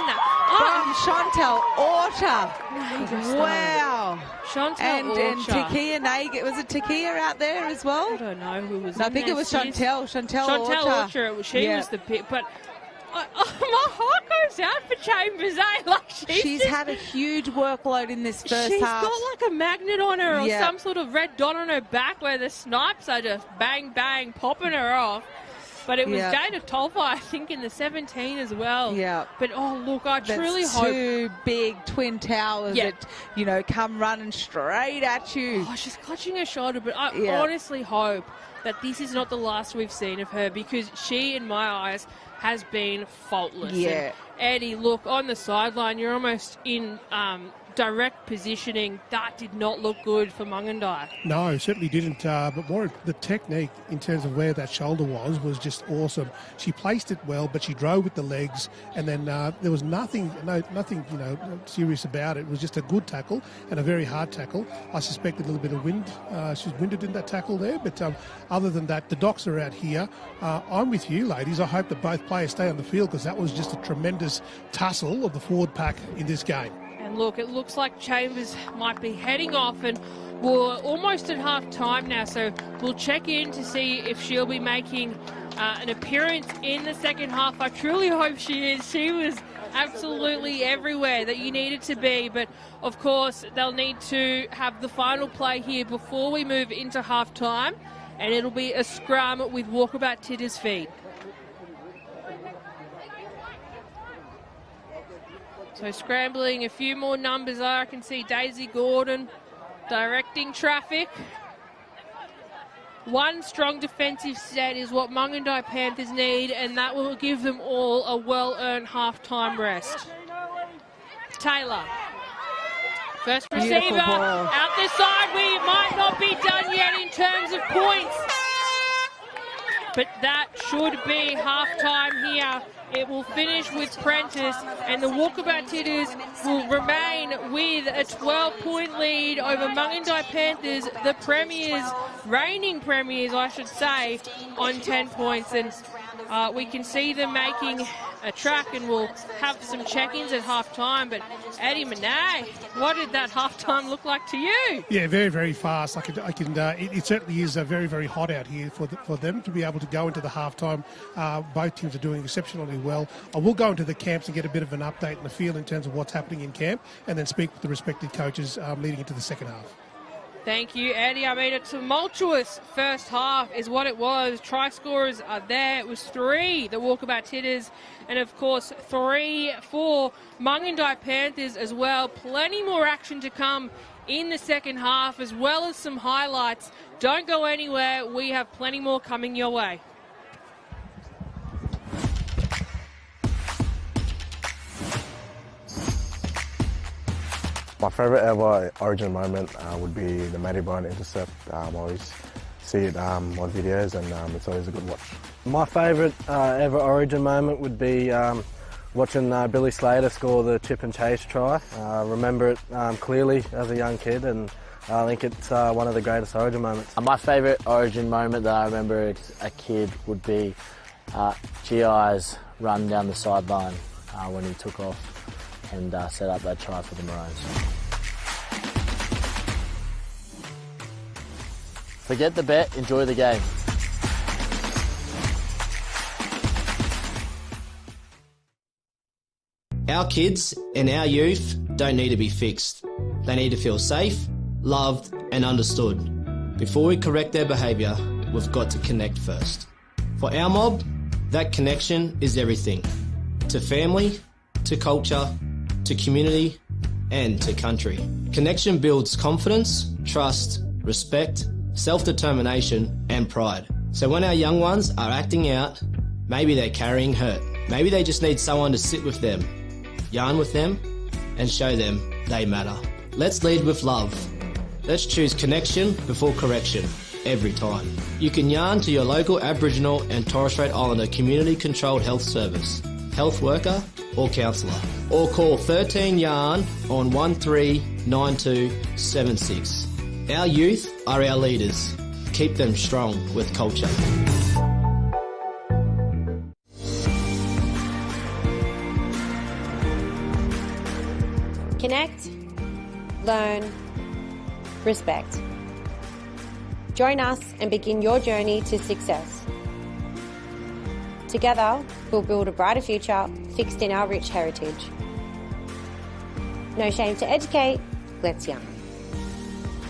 Chantel Orta. Wow. Chantel Orta. And Takia Nagin. Was it Takia out there as well? I don't know who was I think it was Chantel Orta. She was the pick, but my heart goes out for Chambers, she's had a huge workload in this first half. She's got a magnet on her or some sort of red dot on her back where the snipes are just bang, bang, popping her off. But it was Jada Tolfa, I think, in the 17 as well. Yeah. But, I truly hope... two big twin towers that, come running straight at you. Oh, she's clutching her shoulder, but I honestly hope that this is not the last we've seen of her, because she, in my eyes, has been faultless. Yeah. And Eddie, look, on the sideline, you're almost in direct positioning. That did not look good for Mungandai. No, certainly didn't. But more the technique in terms of where that shoulder was just awesome. She placed it well, but she drove with the legs, and then there was nothing serious about it. It was just a good tackle and a very hard tackle. I suspect a little bit of wind. She was winded in that tackle there, but other than that, the Docs are out here. I'm with you, ladies. I hope that both players stay on the field, because that was just a tremendous tussle of the forward pack in this game. And look, it looks like Chambers might be heading off, and we're almost at half time now, so we'll check in to see if she'll be making an appearance in the second half. I truly hope she is. She was absolutely everywhere that you needed to be, but of course they'll need to have the final play here before we move into half time, and it'll be a scrum with Walkabout Titters' feet. So scrambling a few more numbers there. I can see Daisy Gordon directing traffic. One strong defensive set is what Mungandai Panthers need, and that will give them all a well-earned half-time rest. Taylor. First receiver out the side. We might not be done yet in terms of points, but that should be half-time here. It will finish with Prentice, and the Walkabout Titters will remain with a 12-point lead over Mungandai Panthers, the premiers, reigning premiers, I should say, on 10 points. And we can see them making a track, and we'll have some check-ins at half-time. But Eddie Monet, what did that half-time look like to you? Yeah, very, very fast. It certainly is very, very hot out here for them to be able to go into the half-time. Both teams are doing exceptionally well. I will go into the camps and get a bit of an update and a feel in terms of what's happening in camp, and then speak with the respective coaches leading into the second half. Thank you, Eddie. I mean, a tumultuous first half is what it was. Try scorers are there. It was 3, the Walkabout Titters, and of course 3 for Mungandai Panthers as well. Plenty more action to come in the second half, as well as some highlights. Don't go anywhere. We have plenty more coming your way. My favourite ever Origin moment would be the Matty Bryant intercept. I always see it on videos, and it's always a good watch. My favourite ever Origin moment would be watching Billy Slater score the chip and chase try. I remember it clearly as a young kid, and I think it's one of the greatest Origin moments. My favourite Origin moment that I remember as a kid would be GI's run down the sideline when he took off and set up that try for the Maroons. Forget the bet, enjoy the game. Our kids and our youth don't need to be fixed. They need to feel safe, loved and understood. Before we correct their behaviour, we've got to connect first. For our mob, that connection is everything. To family, to culture, to community and to country. Connection builds confidence, trust, respect, self-determination and pride. So when our young ones are acting out, maybe they're carrying hurt. Maybe they just need someone to sit with them, yarn with them and show them they matter. Let's lead with love. Let's choose connection before correction every time. You can yarn to your local Aboriginal and Torres Strait Islander community controlled health service, health worker or counsellor, or call 13 YARN on 139276. Our youth are our leaders. Keep them strong with culture. Connect, learn, respect. Join us and begin your journey to success. Together, we'll build a brighter future fixed in our rich heritage. No shame to educate, let's yarn.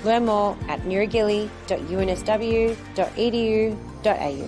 Learn more at newragilly.unsw.edu.au.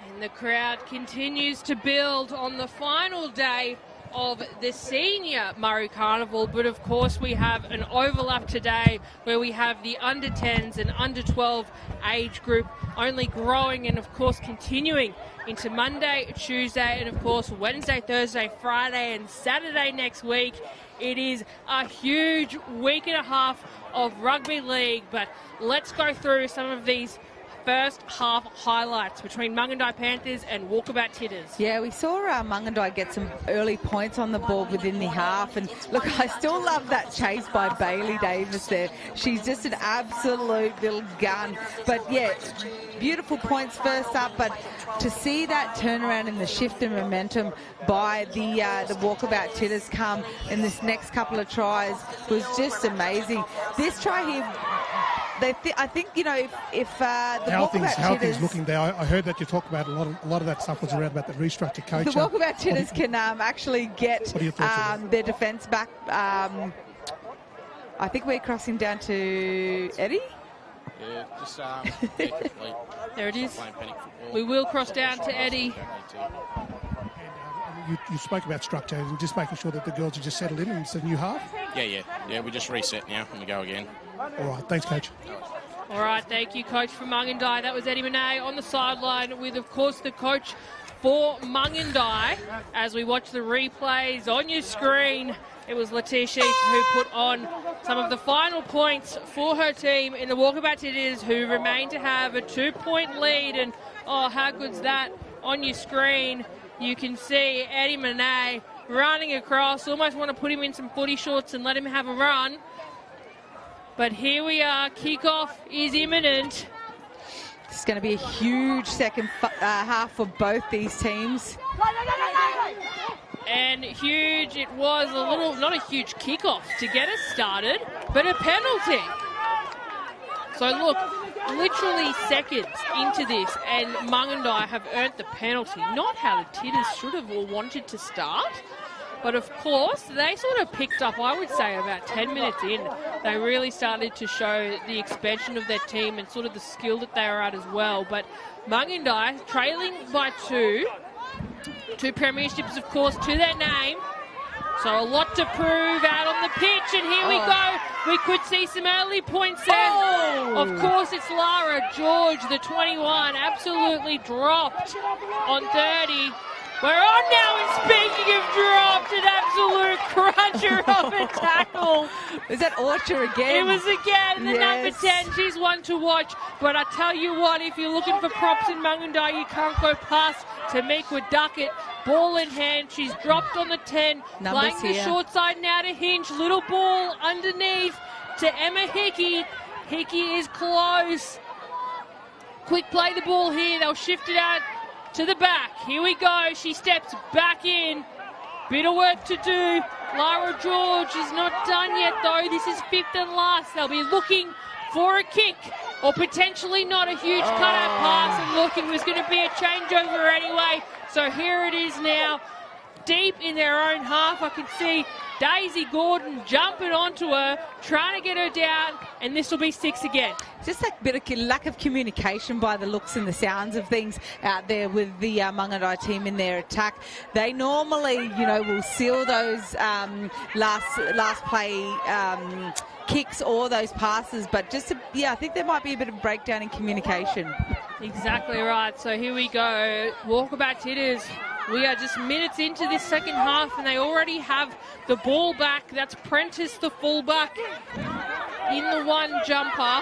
And the crowd continues to build on the final day of the senior Murri Carnival, but of course we have an overlap today where we have the under 10s and under 12 age group only growing and of course continuing into Monday, Tuesday and of course Wednesday, Thursday, Friday and Saturday next week. It is a huge week and a half of rugby league, but let's go through some of these first half highlights between Mungandai Panthers and Walkabout Titters. Yeah, we saw Mungandai get some early points on the board within the half. And look, I still love that chase by Bailey Davis there. She's just an absolute little gun. But yeah, beautiful points first up. But to see that turnaround in the shift in momentum by the Walkabout Titters come in this next couple of tries was just amazing. This try here, I think, you know, if the how Walkabout things Titters looking there. I heard that you talk about a lot of that stuff was around about the restructured coach. The Walkabout Titters can actually get their defence back. I think we're crossing down to Eddie. Yeah, just there it is. We will cross down to Eddie. You spoke about structure and just making sure that the girls are just settled in and it's a new half. Yeah, we just reset now and we go again. All right, thanks, Coach. All right, thank you, Coach from Mungandai. That was Eddie Monet on the sideline with, of course, the coach for Mungandai. As we watch the replays on your screen, it was Letitia who put on some of the final points for her team in the Walkabout Titters, who remain to have a 2-point lead. And, oh, how good's that on your screen? You can see Eddie Monet running across. Almost want to put him in some footy shorts and let him have a run. But here we are. Kickoff is imminent. It's going to be a huge second half for both these teams. And huge, it was a little, not a huge kickoff to get us started, but a penalty. So look, literally seconds into this, and Mungandai have earned the penalty. Not how the Titters should have or wanted to start. But of course, they sort of picked up, I would say, about 10 minutes in. They really started to show the expansion of their team and sort of the skill that they are at as well. But Mungandai trailing by two premierships, of course, to their name. So a lot to prove out on the pitch, and here we go. We could see some early points there. Of course, it's Lara George, the 21, absolutely dropped on 30. We're on now, and speaking of dropped, an absolute cruncher of a tackle. Is that Orcher again? It was again, the number 10. She's one to watch. But I tell you what, if you're looking for props in Mungandai, you can't go past Tamika Duckett. Ball in hand, she's dropped on the 10. Numbers playing the short side now to Hinch. Little ball underneath to Emma Hickey. Hickey is close. Quick play the ball here. They'll shift it out to the back. Here we go. She steps back in. Bit of work to do. Lara George is not done yet, though. This is fifth and last. They'll be looking for a kick, or potentially not. A huge cut-out pass, and look, it was going to be a changeover anyway. So here it is now, deep in their own half. I can see Daisy Gordon jumping onto her, trying to get her down, and this will be 6 again. Just that bit of lack of communication by the looks and the sounds of things out there with the Mungandai team in their attack. They normally, will seal those last play kicks or those passes, but I think there might be a bit of breakdown in communication. Exactly right. So here we go. Walkabout Titters. We are just minutes into this second half, and they already have the ball back. That's Prentice, the fullback, in the one jumper.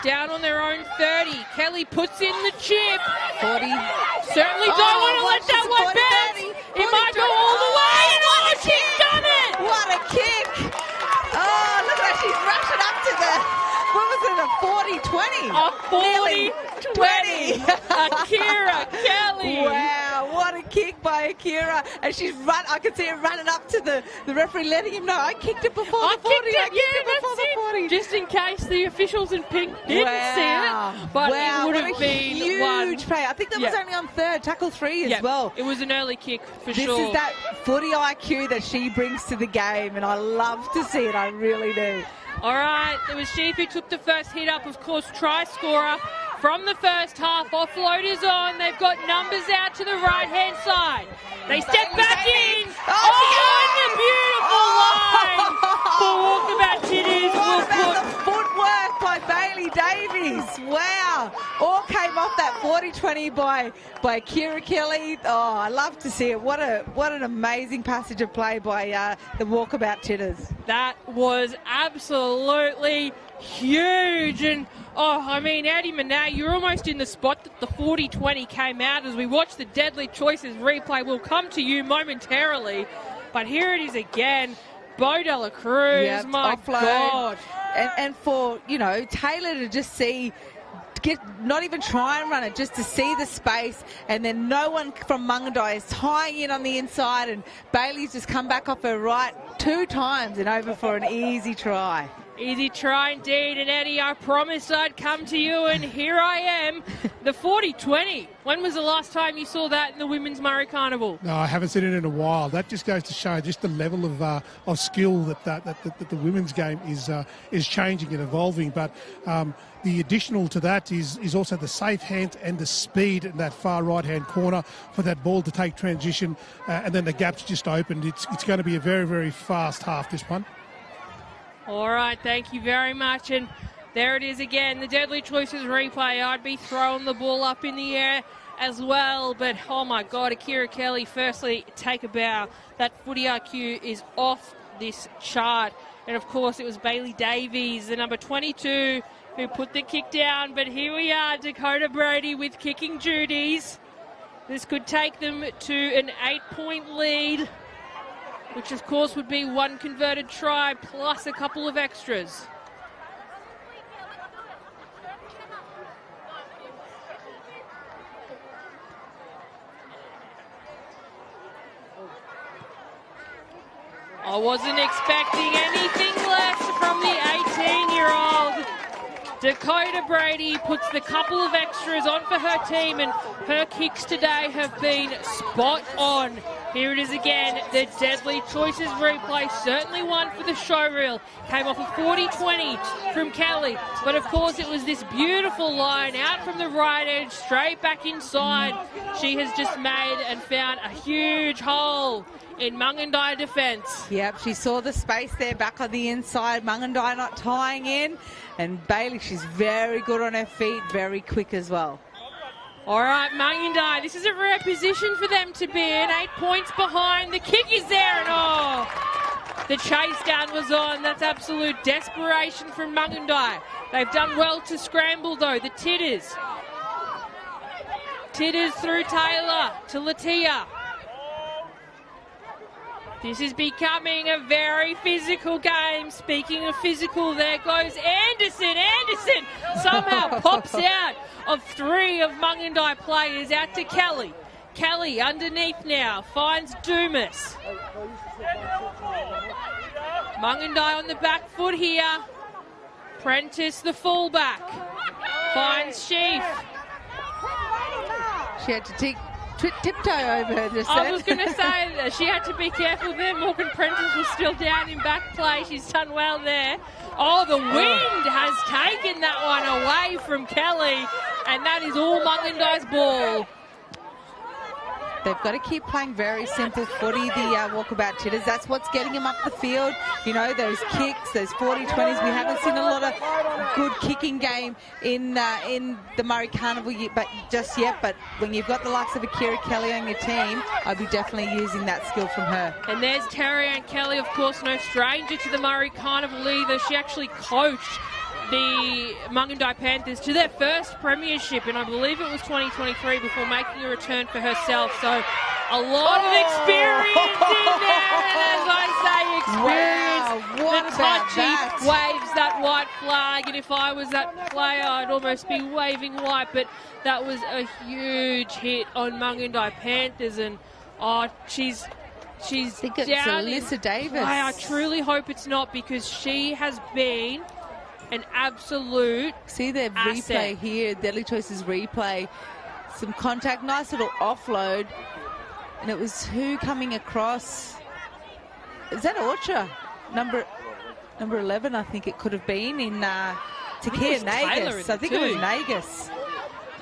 Down on their own 30. Kelly puts in the chip. 40. Certainly don't want to let that one bounce. It might go all the way. And she's done it. What a kick. Oh, look at that. She's rushing up to the, what was it, a 40-20? A 40-20. Akira Kelly. Wow, what a kick by Akira. And she's I can see her running up to the referee, letting him know, I kicked it before the 40. I kicked it before the 40. Just in case the officials in pink didn't see it. But it would have been huge play. I think that was only on third, tackle 3 as well. It was an early kick for sure. This is that footy IQ that she brings to the game, and I love to see it. I really do. All right, it was she who took the first hit up, of course, try scorer from the first half. Offload is on. They've got numbers out to the right-hand side. They step back in. And the beautiful line for Walkabout Titters. What about the footwork by Bailey Davies? Wow. All came off that 40-20 by Kira Kelly. Oh, I love to see it. What an amazing passage of play by the Walkabout Titters. That was absolutely huge. And Addie Monet, you're almost in the spot that the 40-20 came out as we watch the Deadly Choices replay. We'll come to you momentarily. But here it is again. Bo de la Cruz, my offload. God. And for, Taylor to just see, not even try and run it, just to see the space, and then no one from Mungandai is tying in on the inside, and Bailey's just come back off her right 2 times and over for an easy try. Easy try indeed, and Eddie, I promised I'd come to you, and here I am. The 40-20. When was the last time you saw that in the Women's Murri Carnival? No, I haven't seen it in a while. That just goes to show just the level of skill that the women's game is changing and evolving. But the additional to that is also the safe hands and the speed in that far right-hand corner for that ball to take transition, and then the gap's just opened. It's going to be a very, very fast half, this one. All right, thank you very much. And there it is again, the Deadly Choices replay. I'd be throwing the ball up in the air as well. But, oh, my God, Akira Kelly, firstly, take a bow. That footy IQ is off this chart. And, of course, it was Bailey Davies, the number 22, who put the kick down. But here we are, Dakota Brody with kicking duties. This could take them to an 8-point lead, which of course would be 1 converted try plus a couple of extras. I wasn't expecting anything less from the 18-year-old. Dakota Brady puts the couple of extras on for her team, and her kicks today have been spot on. Here it is again, the Deadly Choices replay, certainly one for the showreel. Came off a 40-20 from Kelly, but of course it was this beautiful line out from the right edge, straight back inside. She has just made and found a huge hole in Mungandai defence. Yep, she saw the space there back on the inside. Mungandai not tying in. And Bailey, she's very good on her feet, very quick as well. All right, Mungandai, this is a rare position for them to be in. 8 points behind. The kick is there, and the chase down was on. That's absolute desperation from Mungandai. They've done well to scramble, though. The Titters. Titters through Taylor to Latia. This is becoming a very physical game. Speaking of physical, there goes Anderson. Anderson somehow pops out of 3 of Mungandai players out to Kelly. Kelly underneath now, finds Dumas. Mungandai on the back foot here. Prentice, the fullback, finds Sheaf. She had to tiptoe over her just I was going to say that she had to be careful there. Morgan Prentice was still down in back play. She's done well there. Oh, the wind has taken that one away from Kelly, and that is all Mungandai's ball. They've got to keep playing very simple footy, the Walkabout Titters. That's what's getting them up the field. You know, those kicks, those 40-20s. We haven't seen a lot of good kicking game in the Murri Carnival just yet. But when you've got the likes of Akira Kelly on your team, I'd be definitely using that skill from her. And there's Terry Ann Kelly, of course, no stranger to the Murri Carnival either. She actually coached the Mungandai Panthers to their first premiership in, I believe it was 2023, before making a return for herself. So a lot of experience in there, and as I say, experience. Wow, what the about touchy that? waves that white flag, and if I was that player, I'd almost be waving white, but that was a huge hit on Mungandai Panthers, and she's I think it's down Alyssa Davis. I truly hope it's not, because she has been an absolute See their asset. replay here, Deadly Choices replay. Some contact, nice little offload. And it was who coming across? Is that Orcha? Number 11, I think it could have been, in Takia Nagus. I think it was Nagus.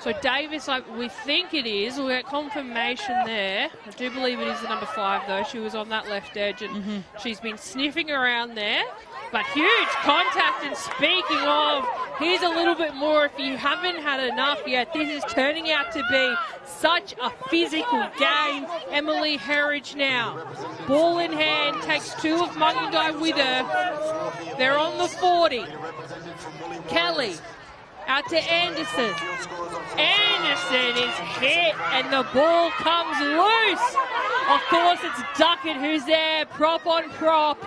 So Davis, we think it is. We'll get confirmation there. I do believe it is the number 5, though. She was on that left edge, and she's been sniffing around there. But huge contact, and speaking of, here's a little bit more if you haven't had enough yet. This is turning out to be such a physical game. Emily Herridge now. Ball in hand, takes 2 of Mungandai with her. They're on the 40. Kelly out to Anderson. Anderson is hit, and the ball comes loose. Of course, it's Duckett who's there, prop on prop.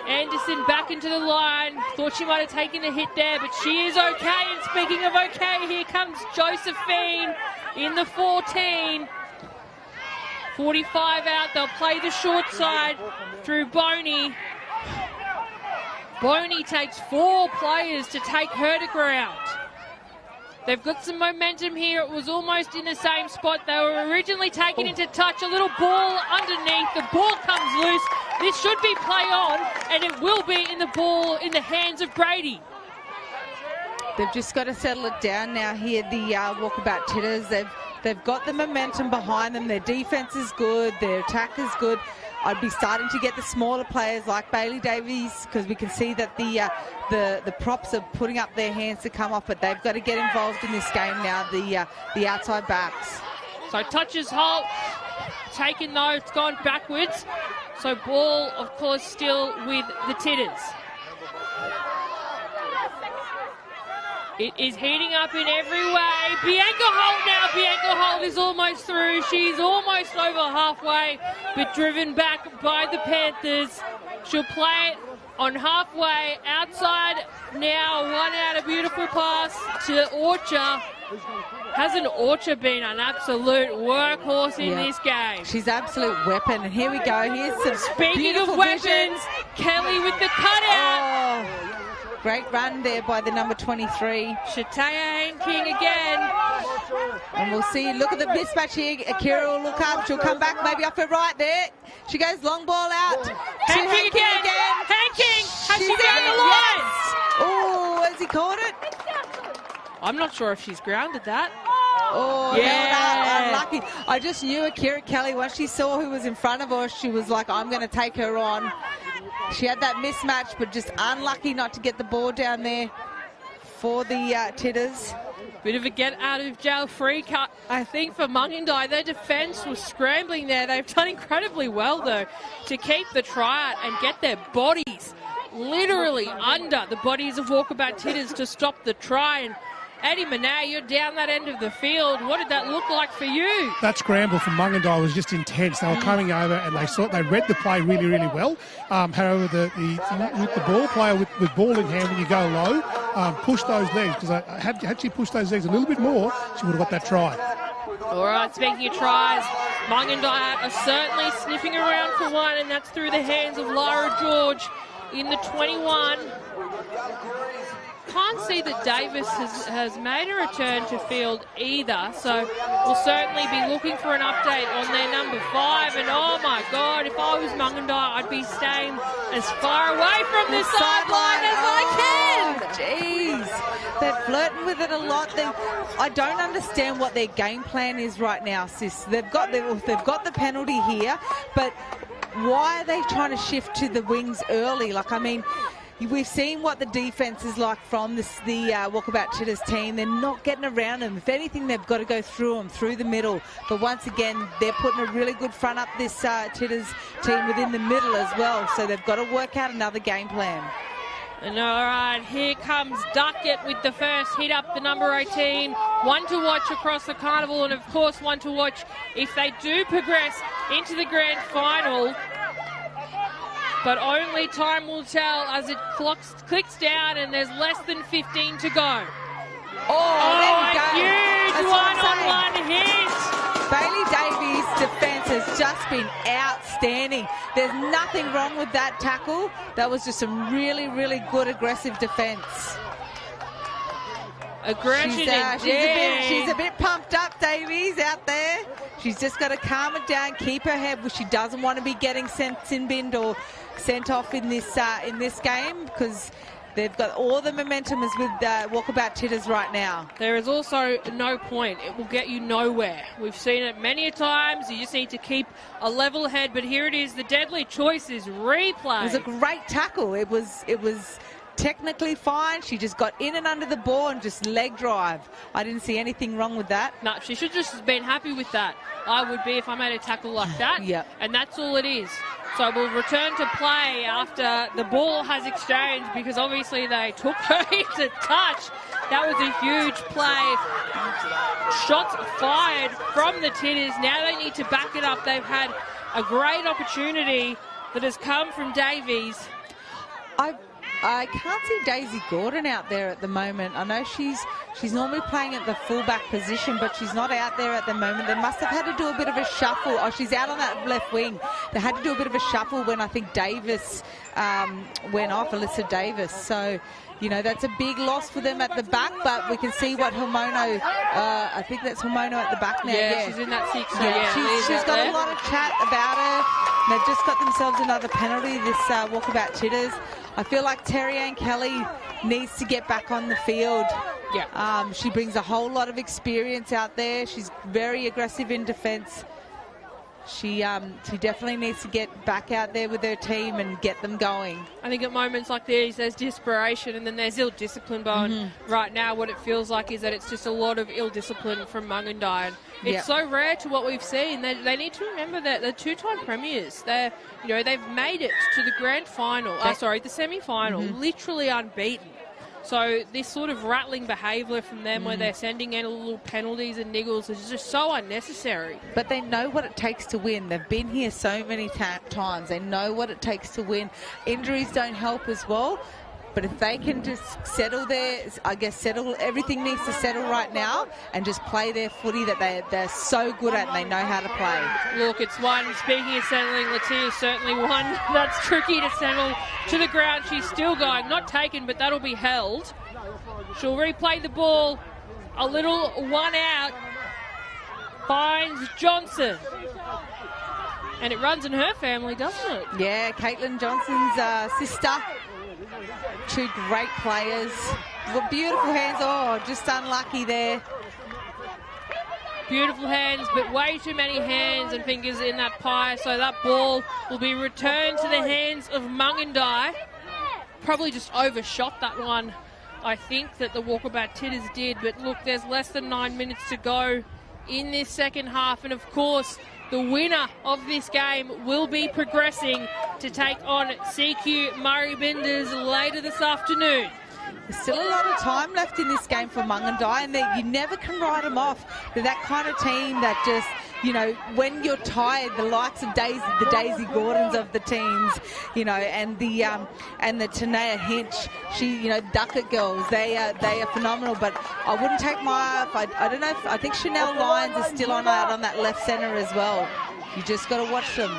Anderson back into the line. Thought she might have taken a hit there, but she is okay. And speaking of okay, here comes Josephine in the 14. 45 out. They'll play the short side through Boney. Boney takes 4 players to take her to ground. They've got some momentum here. It was almost in the same spot. They were originally taken into touch. A little ball underneath. The ball comes loose. This should be play on, and it will be in the hands of Brady. They've just got to settle it down now here, the Walkabout Titters. They've got the momentum behind them. Their defense is good. Their attack is good. I'd be starting to get the smaller players like Bailey Davies, because we can see that the props are putting up their hands to come off, but they've got to get involved in this game now, the outside backs. So touches halt, taken though, it's gone backwards. So ball, of course, still with the Titters. It is heating up in every way. Bianca Holt now. Bianca Holt is almost through. She's almost over halfway, but driven back by the Panthers. She'll play it on halfway. Outside now. One out, a beautiful pass to Orcha. Hasn't Orcha been an absolute workhorse in this game? She's absolute weapon. And here we go. Here's some Speaking of weapons, Kelly with the cutout. Great run there by the number 23. Shatea King again. And we'll see. Look at the mismatch here. Akira will look up. She'll come back maybe off her right there. She goes long ball out. Hanking again. Hanking. Has she found the line? Oh, has he caught it? I'm not sure if she's grounded that. Oh, yeah. Unlucky. I just knew Akira Kelly, once she saw who was in front of her, she was like, I'm going to take her on. She had that mismatch, but just unlucky not to get the ball down there for the Titters. Bit of a get out of jail free cut, I think, for Mungandai. Their defence was scrambling there. They've done incredibly well, though, to keep the try out and get their bodies literally under the bodies of Walkabout Titters to stop the try. And Eddie Manay, you're down that end of the field. What did that look like for you? That scramble from Mungandai was just intense. They were coming over and they read the play really, really well. However, with the ball player with ball in hand, when you go low, push those legs, because had she pushed those legs a little bit more, she would have got that try. All right, speaking of tries, Mungandai are certainly sniffing around for one, and that's through the hands of Lara George in the 21. Can't see that Davis has made a return to field either, so we'll certainly be looking for an update on their number 5. And oh my God, if I was Mungandai, I'd be staying as far away from this sideline as I can. Jeez, they're flirting with it a lot. I don't understand what their game plan is right now, sis. They've got the penalty here, but why are they trying to shift to the wings early? Like, I mean, we've seen what the defence is like from the Walkabout Titters team. They're not getting around them. If anything, they've got to go through them, through the middle. But once again, they're putting a really good front up this Titters team within the middle as well. So they've got to work out another game plan. And all right, here comes Duckett with the first hit up, the number 18. One to watch across the carnival, and of course one to watch if they do progress into the grand final. But only time will tell as it clicks down and there's less than 15 to go. Oh, a huge one-on-one hit. Bailey Davies' defence has just been outstanding. There's nothing wrong with that tackle. That was just some really, really good aggressive defence. Aggression she's a bit pumped up, Davies, out there. She's just got to calm it down, keep her head, which she doesn't want to be getting sent in binned or sent off in this game, because they've got all the momentum is with Walkabout Titters right now. There is also no point. It will get you nowhere. We've seen it many a times. You just need to keep a level head. But here it is. The deadly choice is replay. It was a great tackle. It was technically fine. She just got in and under the ball and just leg drive. I didn't see anything wrong with that. No, she should just have been happy with that. I would be if I made a tackle like that. Yep. And that's all it is. So we'll return to play after the ball has exchanged, because obviously they took her into touch. That was a huge play. Shots fired from the Titters. Now they need to back it up. They've had a great opportunity that has come from Davies. I can't see Daisy Gordon out there at the moment. I know she's normally playing at the fullback position, but she's not out there at the moment. They must have had to do a bit of a shuffle. Oh, she's out on that left wing. They had to do a bit of a shuffle when I think Davis went off, Alyssa Davis. So, you know, that's a big loss for them at the back, but we can see what Homono, I think that's Homono at the back now. Yeah, she's in that 6. She's got a lot of chat about her. They've just got themselves another penalty, this Walkabout Titters. I feel like Terry-Ann Kelly needs to get back on the field. Yeah. She brings a whole lot of experience out there. She's very aggressive in defence. She definitely needs to get back out there with her team and get them going. I think at moments like these, there's desperation and then there's ill-discipline, Bowen. Right now, what it feels like is that it's just a lot of ill-discipline from Mungandai. And it's so rare to what we've seen. They need to remember that they're two-time premiers. They've made it to the grand final. The semi-final, literally unbeaten. So this sort of rattling behaviour from them where they're sending in little penalties and niggles is just so unnecessary. But they know what it takes to win. They've been here so many times. They know what it takes to win. Injuries don't help as well. But if they can just settle everything needs to settle right now and just play their footy that they're so good at and they know how to play. Look, it's one, speaking of settling, Latia's certainly one that's tricky to settle to the ground. She's still going, not taken, but that'll be held. She'll replay the ball, a little one out, finds Johnson. And it runs in her family, doesn't it? Yeah, Caitlin Johnson's sister. Two great players. Beautiful hands. Oh, just unlucky there. Beautiful hands, but way too many hands and fingers in that pie. So that ball will be returned to the hands of Mungandai. Probably just overshot that one, I think, that the Walkabout Titters did. But look, there's less than 9 minutes to go in this second half. And of course, the winner of this game will be progressing to take on CQ Murri Binders later this afternoon. There's still a lot of time left in this game for Mungandai, and you never can write them off. They're that kind of team that just, you know, when you're tired, the likes of the Daisy Gordons of the teams, you know, and the Tanea Hinch, Duckett girls, they are phenomenal. But I wouldn't take my eye off. I don't know. I think Chanel Lyons is still out on that left centre as well. You just got to watch them.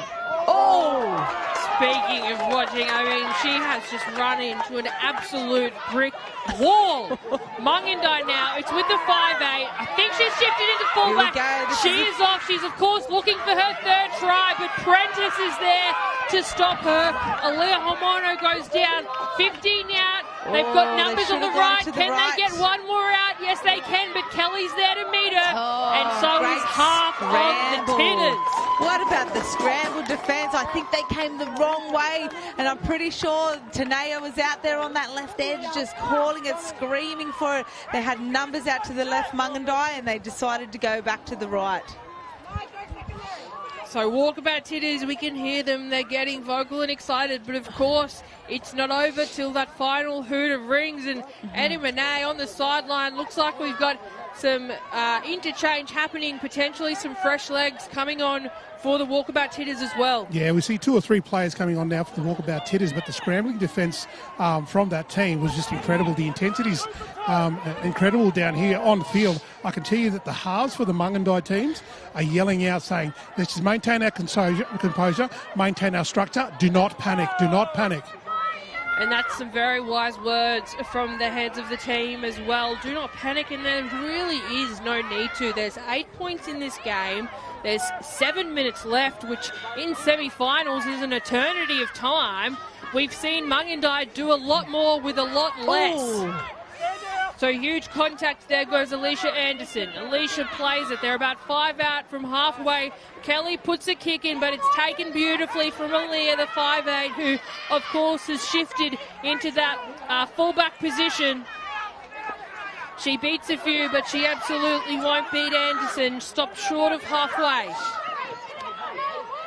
Oh! Speaking of watching, I mean, she has just run into an absolute brick wall. Mungandai now, it's with the 5'8". I think she's shifted into fullback. She is off. She's, of course, looking for her third try, but Prentice is there to stop her. Aaliyah Homono goes down. 15 out. They've got numbers on the right. Can they get one more out? Yes, they can, but Kelly's there to meet her. And so is half of the Titters. What about the scramble defence? I think they came the wrong way, and I'm pretty sure Tanea was out there on that left edge just calling it, screaming for it. They had numbers out to the left, Mungandai, and they decided to go back to the right. So Walkabout Titters, we can hear them. They're getting vocal and excited, but of course it's not over till that final hooter rings. And Eddie Monet on the sideline. Looks like we've got some interchange happening, potentially some fresh legs coming on for the Walkabout Titters as well. Yeah, we see 2 or 3 players coming on now for the Walkabout Titters, but the scrambling defence from that team was just incredible. The intensity's incredible down here on the field. I can tell you that the halves for the Mungandai teams are yelling out saying, let's just maintain our composure, maintain our structure, do not panic, do not panic. And that's some very wise words from the heads of the team as well. Do not panic, and there really is no need to. There's 8 points in this game. There's 7 minutes left, which in semi-finals is an eternity of time. We've seen Mungandai do a lot more with a lot less. Oh. So huge contact. There goes Alicia Anderson. Alicia plays it. They're about 5 out from halfway. Kelly puts a kick in, but it's taken beautifully from Aaliyah, the 5'8", who, of course, has shifted into that fullback position. She beats a few, but she absolutely won't beat Anderson. Stopped short of halfway.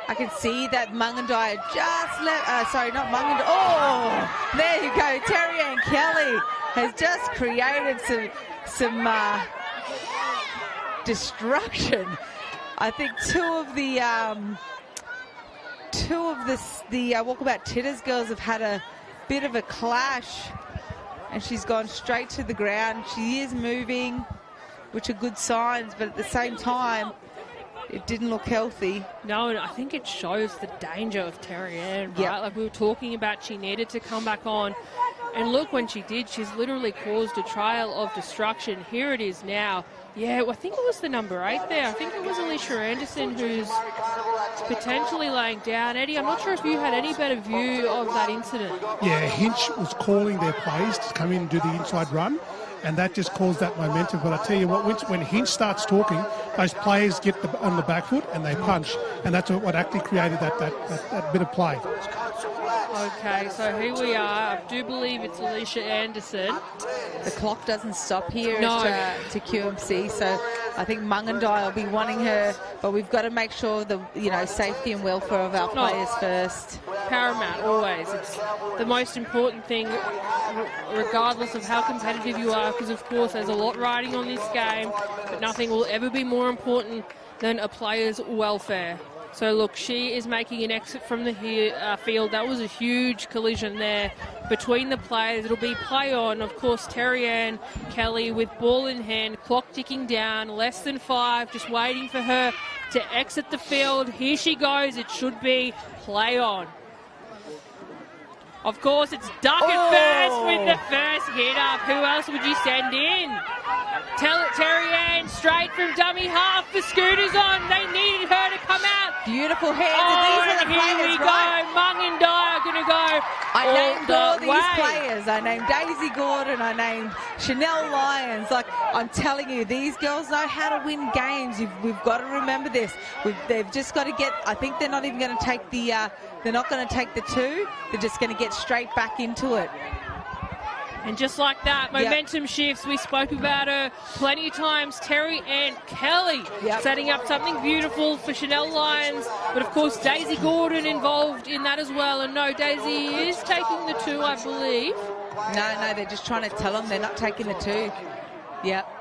I can see that Mungandai just left. Sorry, not Mungandai. Oh, there you go. Terry Ann Kelly has just created some destruction. I think two of the Walkabout Titters girls have had a bit of a clash, and she's gone straight to the ground. She is moving, which are good signs, but at the same time, it didn't look healthy. No, and I think it shows the danger of Terry Ann, right? Yep. Like we were talking about, she needed to come back on. And look, when she did, she's literally caused a trail of destruction. Here it is now. Yeah, I think it was the number 8 there. I think it was Alicia Anderson who's potentially laying down. Eddie, I'm not sure if you had any better view of that incident. Yeah, Hinch was calling their plays to come in and do the inside run, and that just caused that momentum. But I tell you what, when Hinch starts talking, those players get on the back foot and they punch, and that's what actually created that bit of play. Okay, so here we are. I do believe it's Alicia Anderson. The clock doesn't stop here to QMC, so I think Mungandai will be wanting her, but we've got to make sure the safety and welfare of our players first. Paramount, always. It's the most important thing, regardless of how competitive you are, because of course there's a lot riding on this game, but nothing will ever be more important than a player's welfare. So, look, she is making an exit from the field. That was a huge collision there between the players. It'll be play on. Of course, Terry-Ann Kelly with ball in hand, clock ticking down, less than 5, just waiting for her to exit the field. Here she goes. It should be play on. Of course, it's Duckett first with the first hit up. Who else would you send in? Terry-Ann straight from dummy half. The Scooters on. They needed her to come out. Beautiful hands. These are the players, here we right? go. Mung and Dye are going to go I named all these way. players. I named Daisy Gordon. I named Chanel Lyons. Like, I'm telling you, these girls know how to win games. We've got to remember this. They've just got to get, I think they're not even going to take the, they're not going to take the 2. They're just going to get straight back into it. And just like that, momentum shifts. We spoke about her plenty of times. Terry-Ann Kelly setting up something beautiful for Chanel Lyons. But, of course, Daisy Gordon involved in that as well. And, no, Daisy is taking the 2, I believe. No, they're just trying to tell them they're not taking the 2. Yep.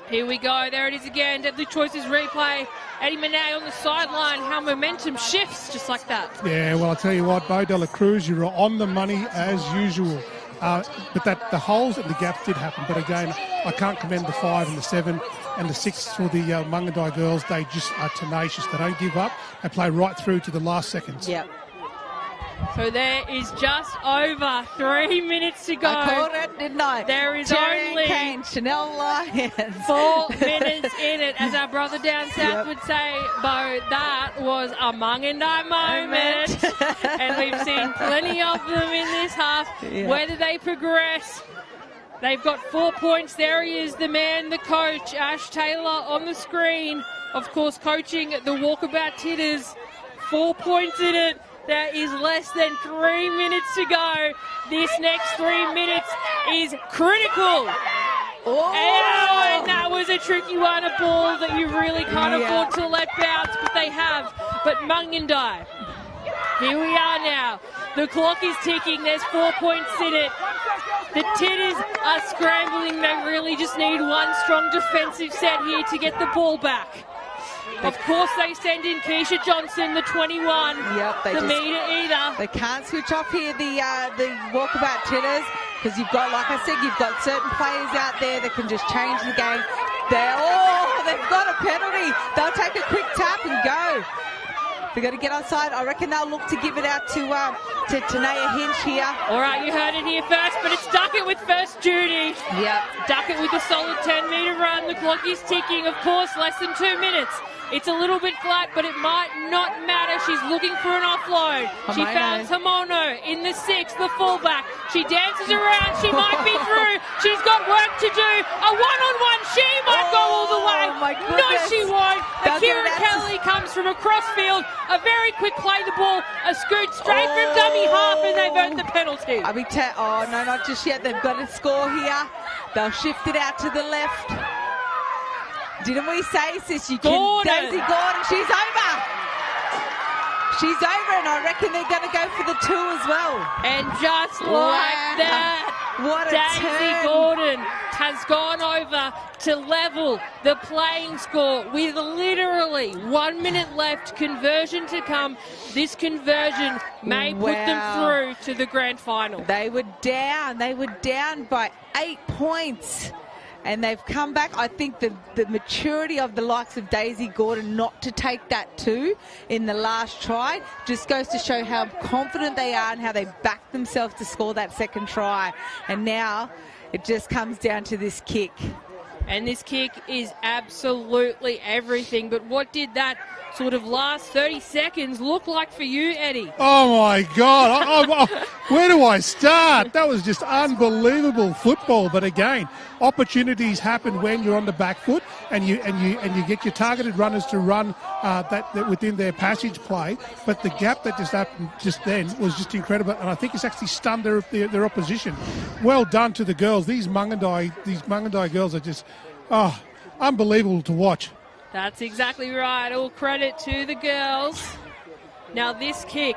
Here we go. There it is again. Deadly Choices replay. Eddie Monet on the sideline. How momentum shifts just like that. Yeah, well, I'll tell you what, Bo de la Cruz, you're on the money as usual. But the holes and the gaps did happen. But again, I can't commend the 5 and the 7 and the 6 for the Mungandai girls. They just are tenacious. They don't give up. They play right through to the last seconds. Yep. So there is just over 3 minutes to go. I called it, didn't I? There is Terry-Ann only Kane, Chanel Lyons. 4 minutes in it. As our brother down south would say, Bo, that was a Mungandai moment. And we've seen plenty of them in this half. Yeah. Whether they progress, they've got 4 points. There he is, the man, the coach, Ash Taylor on the screen. Of course, coaching the Walkabout Titters. 4 points in it. There is less than 3 minutes to go. This next 3 minutes is critical. And that was a tricky one, a ball that you really can't afford to let bounce, but they have. But Mungandai, here we are now. The clock is ticking. There's 4 points in it. The Titters are scrambling. They really just need one strong defensive set here to get the ball back. Of course, they send in Keisha Johnson, the 21. Yep, the meter either. They can't switch off here, the Walkabout Titters, because you've got, like I said, you've got certain players out there that can just change the game. They've got a penalty. They'll take a quick tap and go. They've got to get onside. I reckon they'll look to give it out to Tanea Hinch here. All right, you heard it here first, but it's Duckett with first duty. Yep. Duckett with a solid 10-metre run. The clock is ticking. Of course, less than 2 minutes. It's a little bit flat, but it might not matter. She's looking for an offload. She found Tamono in the 6, the fullback. She dances around. She might be through. She's got work to do. A one-on-one. She might go all the way. My goodness. No, she won't. Akira Kelly comes from across field. A very quick play the ball. A scoot straight from dummy half, and they've earned the penalty. Oh, no, not just yet. They've got a score here. They'll shift it out to the left. Didn't we say, sis, you can... Daisy Gordon, she's over. She's over, and I reckon they're going to go for the 2 as well. And just like that, what a Daisy turn. Gordon has gone over to level the playing score with literally 1 minute left. Conversion to come. This conversion may put them through to the grand final. They were down. They were down by 8 points. And they've come back. I think the maturity of the likes of Daisy Gordon not to take that 2 in the last try just goes to show how confident they are and how they back themselves to score that second try. And now it just comes down to this kick. And this kick is absolutely everything. But what did that sort of last 30 seconds look like for you, Eddie? Oh, my God. Where do I start? That was just unbelievable football. But again, opportunities happen when you're on the back foot and you get your targeted runners to run that within their passage play. But the gap that just happened just then was just incredible. And I think it's actually stunned their opposition. Well done to the girls. These Mungandai girls are just, unbelievable to watch. That's exactly right. All credit to the girls. Now this kick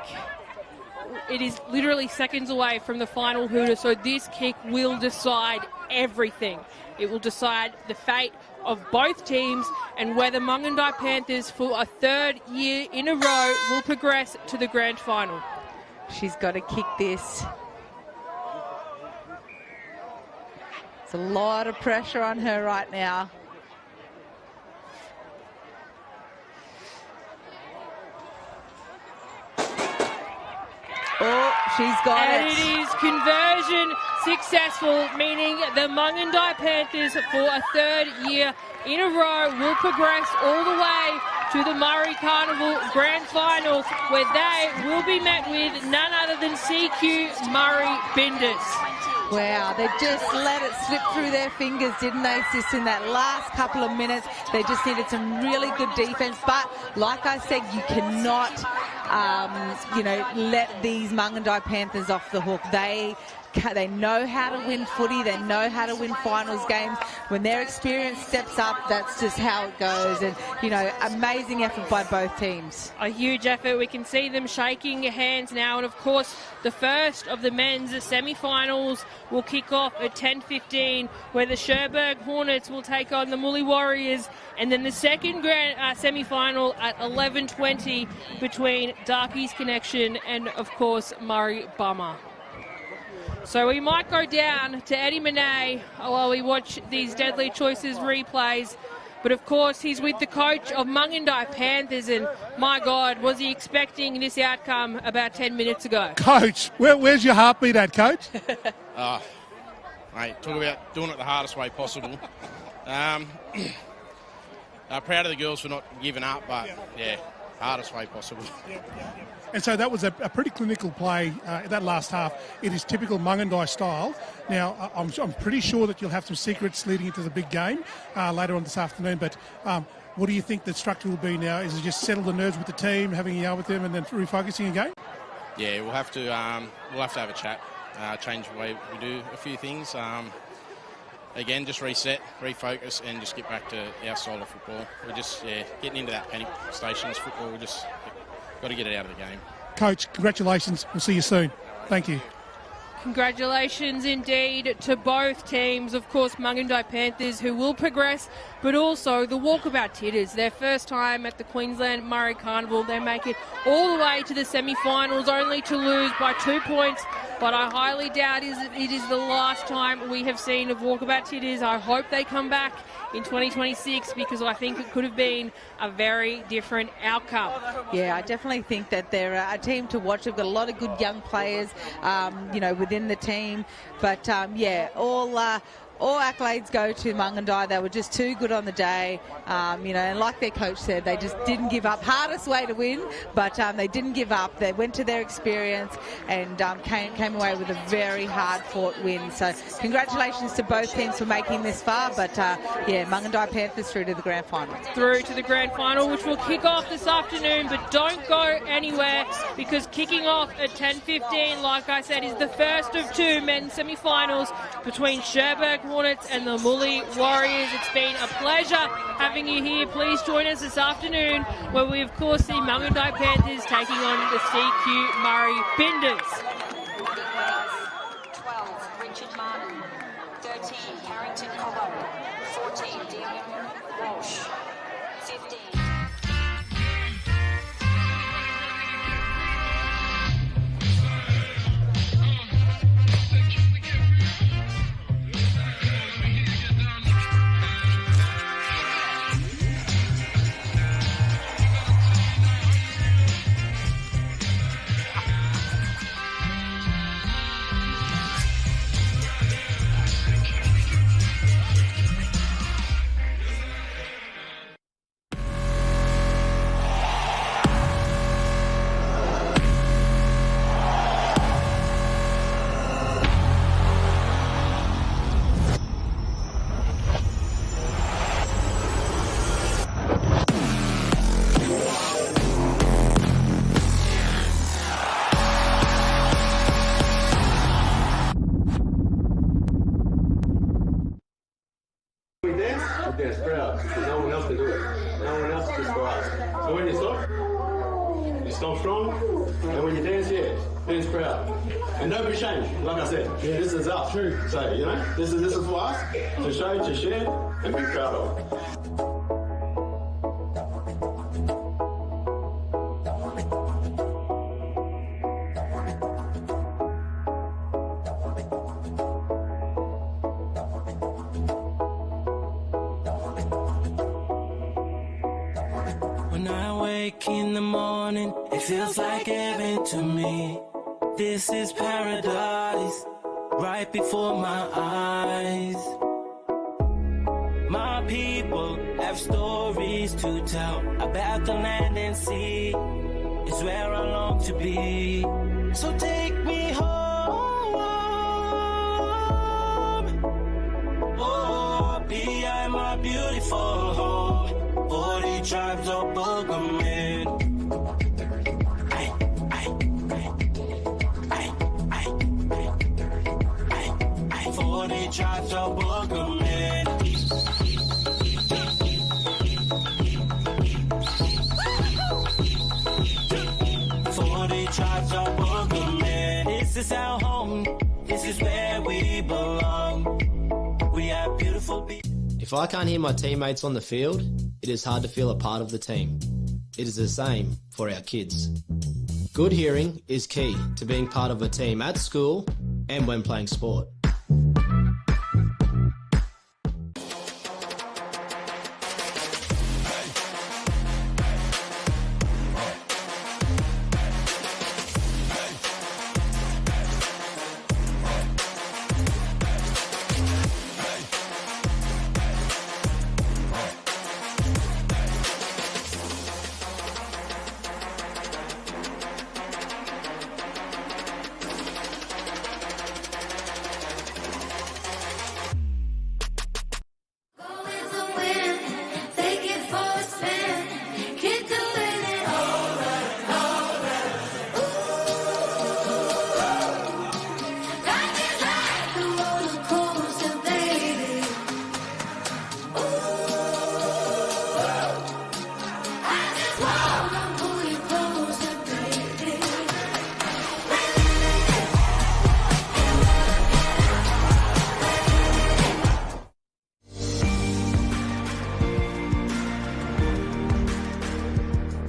it is literally seconds away from the final hooter, so this kick will decide everything. It will decide the fate of both teams and whether Mungandai Panthers, for a third year in a row, will progress to the grand final. She's got to kick this. It's a lot of pressure on her right now. Oh, she's got it. And it is conversion successful, meaning the Mungandai Panthers, for a third year in a row, will progress all the way to the Murri Carnival Grand Final, where they will be met with none other than CQ Murri Binders. Wow, they just let it slip through their fingers, didn't they, sis, in that last couple of minutes. They just needed some really good defence. But like I said, you cannot, let these Mungandai Panthers off the hook. They know how to win footy. They know how to win finals games. When their experience steps up, that's just how it goes. And, amazing effort by both teams. A huge effort. We can see them shaking hands now. And, of course, the first of the men's semi-finals will kick off at 10:15, where the Cherbourg Hornets will take on the Mully Warriors. And then the second grand semi-final at 11:20 between Darkies Connection and, of course, Murray Bummer. So we might go down to Eddie Monet while we watch these Deadly Choices replays. But, of course, he's with the coach of Mungandai Panthers, and, my God, was he expecting this outcome about 10 minutes ago? Coach, where's your heartbeat at, Coach? Mate, talk about doing it the hardest way possible. Proud of the girls for not giving up, but, hardest way possible. And so that was a pretty clinical play, that last half. It is typical Mungandai style. Now, I'm pretty sure that you'll have some secrets leading into the big game later on this afternoon, but what do you think the structure will be now? Is it just settle the nerves with the team, having a yarn with them, and then refocusing again? Yeah, we'll have to have a chat, change the way we do a few things. Again, just reset, refocus, and just get back to our style of football. We're just getting into that panic stations football. We just got to get it out of the game. Coach, congratulations. We'll see you soon. Thank you. Congratulations indeed to both teams. Of course, Mungandai Panthers, who will progress, but also the Walkabout Titters. Their first time at the Queensland Murri Carnival. They make it all the way to the semi-finals, only to lose by 2 points. But I highly doubt it is the last time we have seen of Walkabout Titters. I hope they come back in 2026, because I think it could have been a very different outcome. Yeah, I definitely think that they're a team to watch. They've got a lot of good young players, within the team. But, all accolades go to Mungandai. They were just too good on the day, and like their coach said, they just didn't give up. Hardest way to win, but they didn't give up. They went to their experience and came away with a very hard-fought win. So congratulations to both teams for making this far, but Mungandai Panthers through to the grand final. Through to the grand final, which will kick off this afternoon, but don't go anywhere, because kicking off at 10:15, like I said, is the first of two men's semi-finals between Cherbourg Hornets and the Mully Warriors. It's been a pleasure having you here. Please join us this afternoon, where we of course see Mungandai Panthers taking on the CQ Murri Binders. 12, Richard Martin. 13, Harrington Cobbo. 14, Dion Walsh. 15. Dance proud, because no one else can do it. No one else just for us. So when you stop strong, and when you dance, hands proud. And don't be ashamed. Like I said, this is us. True. So, you know, this is for us to show, to share, and be proud of. When I wake in the morning, it feels like heaven to me. This is paradise, right before my eyes. My people have stories to tell about the land and sea. It's where I long to be. So take me home. Oh, be my beautiful home. 40 tribes of Boogeyman. 40 tribes of Boogeyman. 40 tribes of Boogeyman. This is our home. This is where we belong. We are beautiful people. If I can't hear my teammates on the field, it is hard to feel a part of the team. It is the same for our kids. Good hearing is key to being part of a team at school and when playing sport.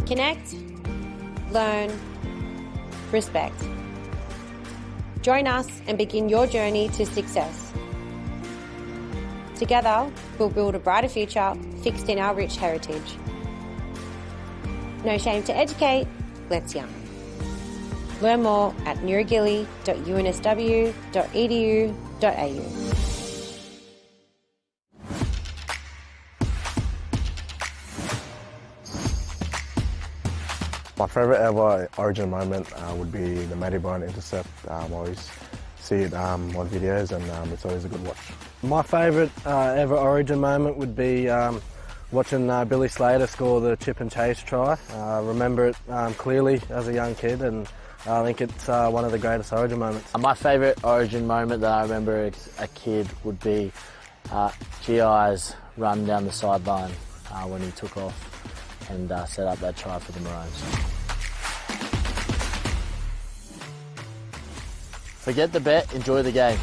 Connect, learn, respect. Join us and begin your journey to success. Together, we'll build a brighter future fixed in our rich heritage. No shame to educate, let's yarn. Learn more at newragilly.unsw.edu.au. My favourite ever Origin moment would be the Matty Bryant intercept. I always see it on videos, and it's always a good watch. My favourite ever Origin moment would be watching Billy Slater score the chip and chase try. I remember it clearly as a young kid, and I think it's one of the greatest Origin moments. My favourite Origin moment that I remember as a kid would be GI's run down the sideline when he took off and set up that try for the Maroons. Forget the bet, enjoy the game.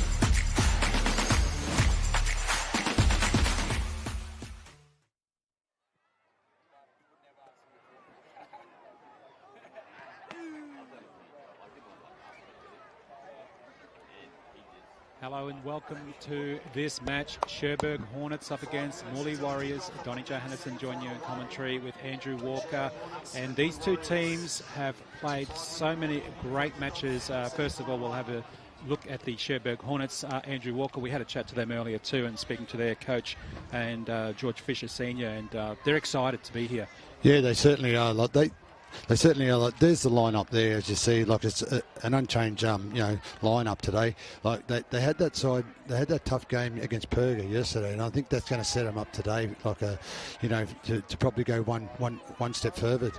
Hello and welcome to this match. Cherbourg Hornets up against Morley Warriors. Donnie Johannesson join you in commentary with Andrew Walker. And these two teams have played so many great matches. First of all, we'll have a look at the Cherbourg Hornets. Andrew Walker, we had a chat to them earlier too, and speaking to their coach and George Fisher Senior, and they're excited to be here. Yeah, they certainly are. They certainly are. Like, there's the lineup there, as you see. Like, it's an unchanged, lineup today. Like they had that side, they had that tough game against Perga yesterday, and I think that's going to set them up today. Like to probably go one step further.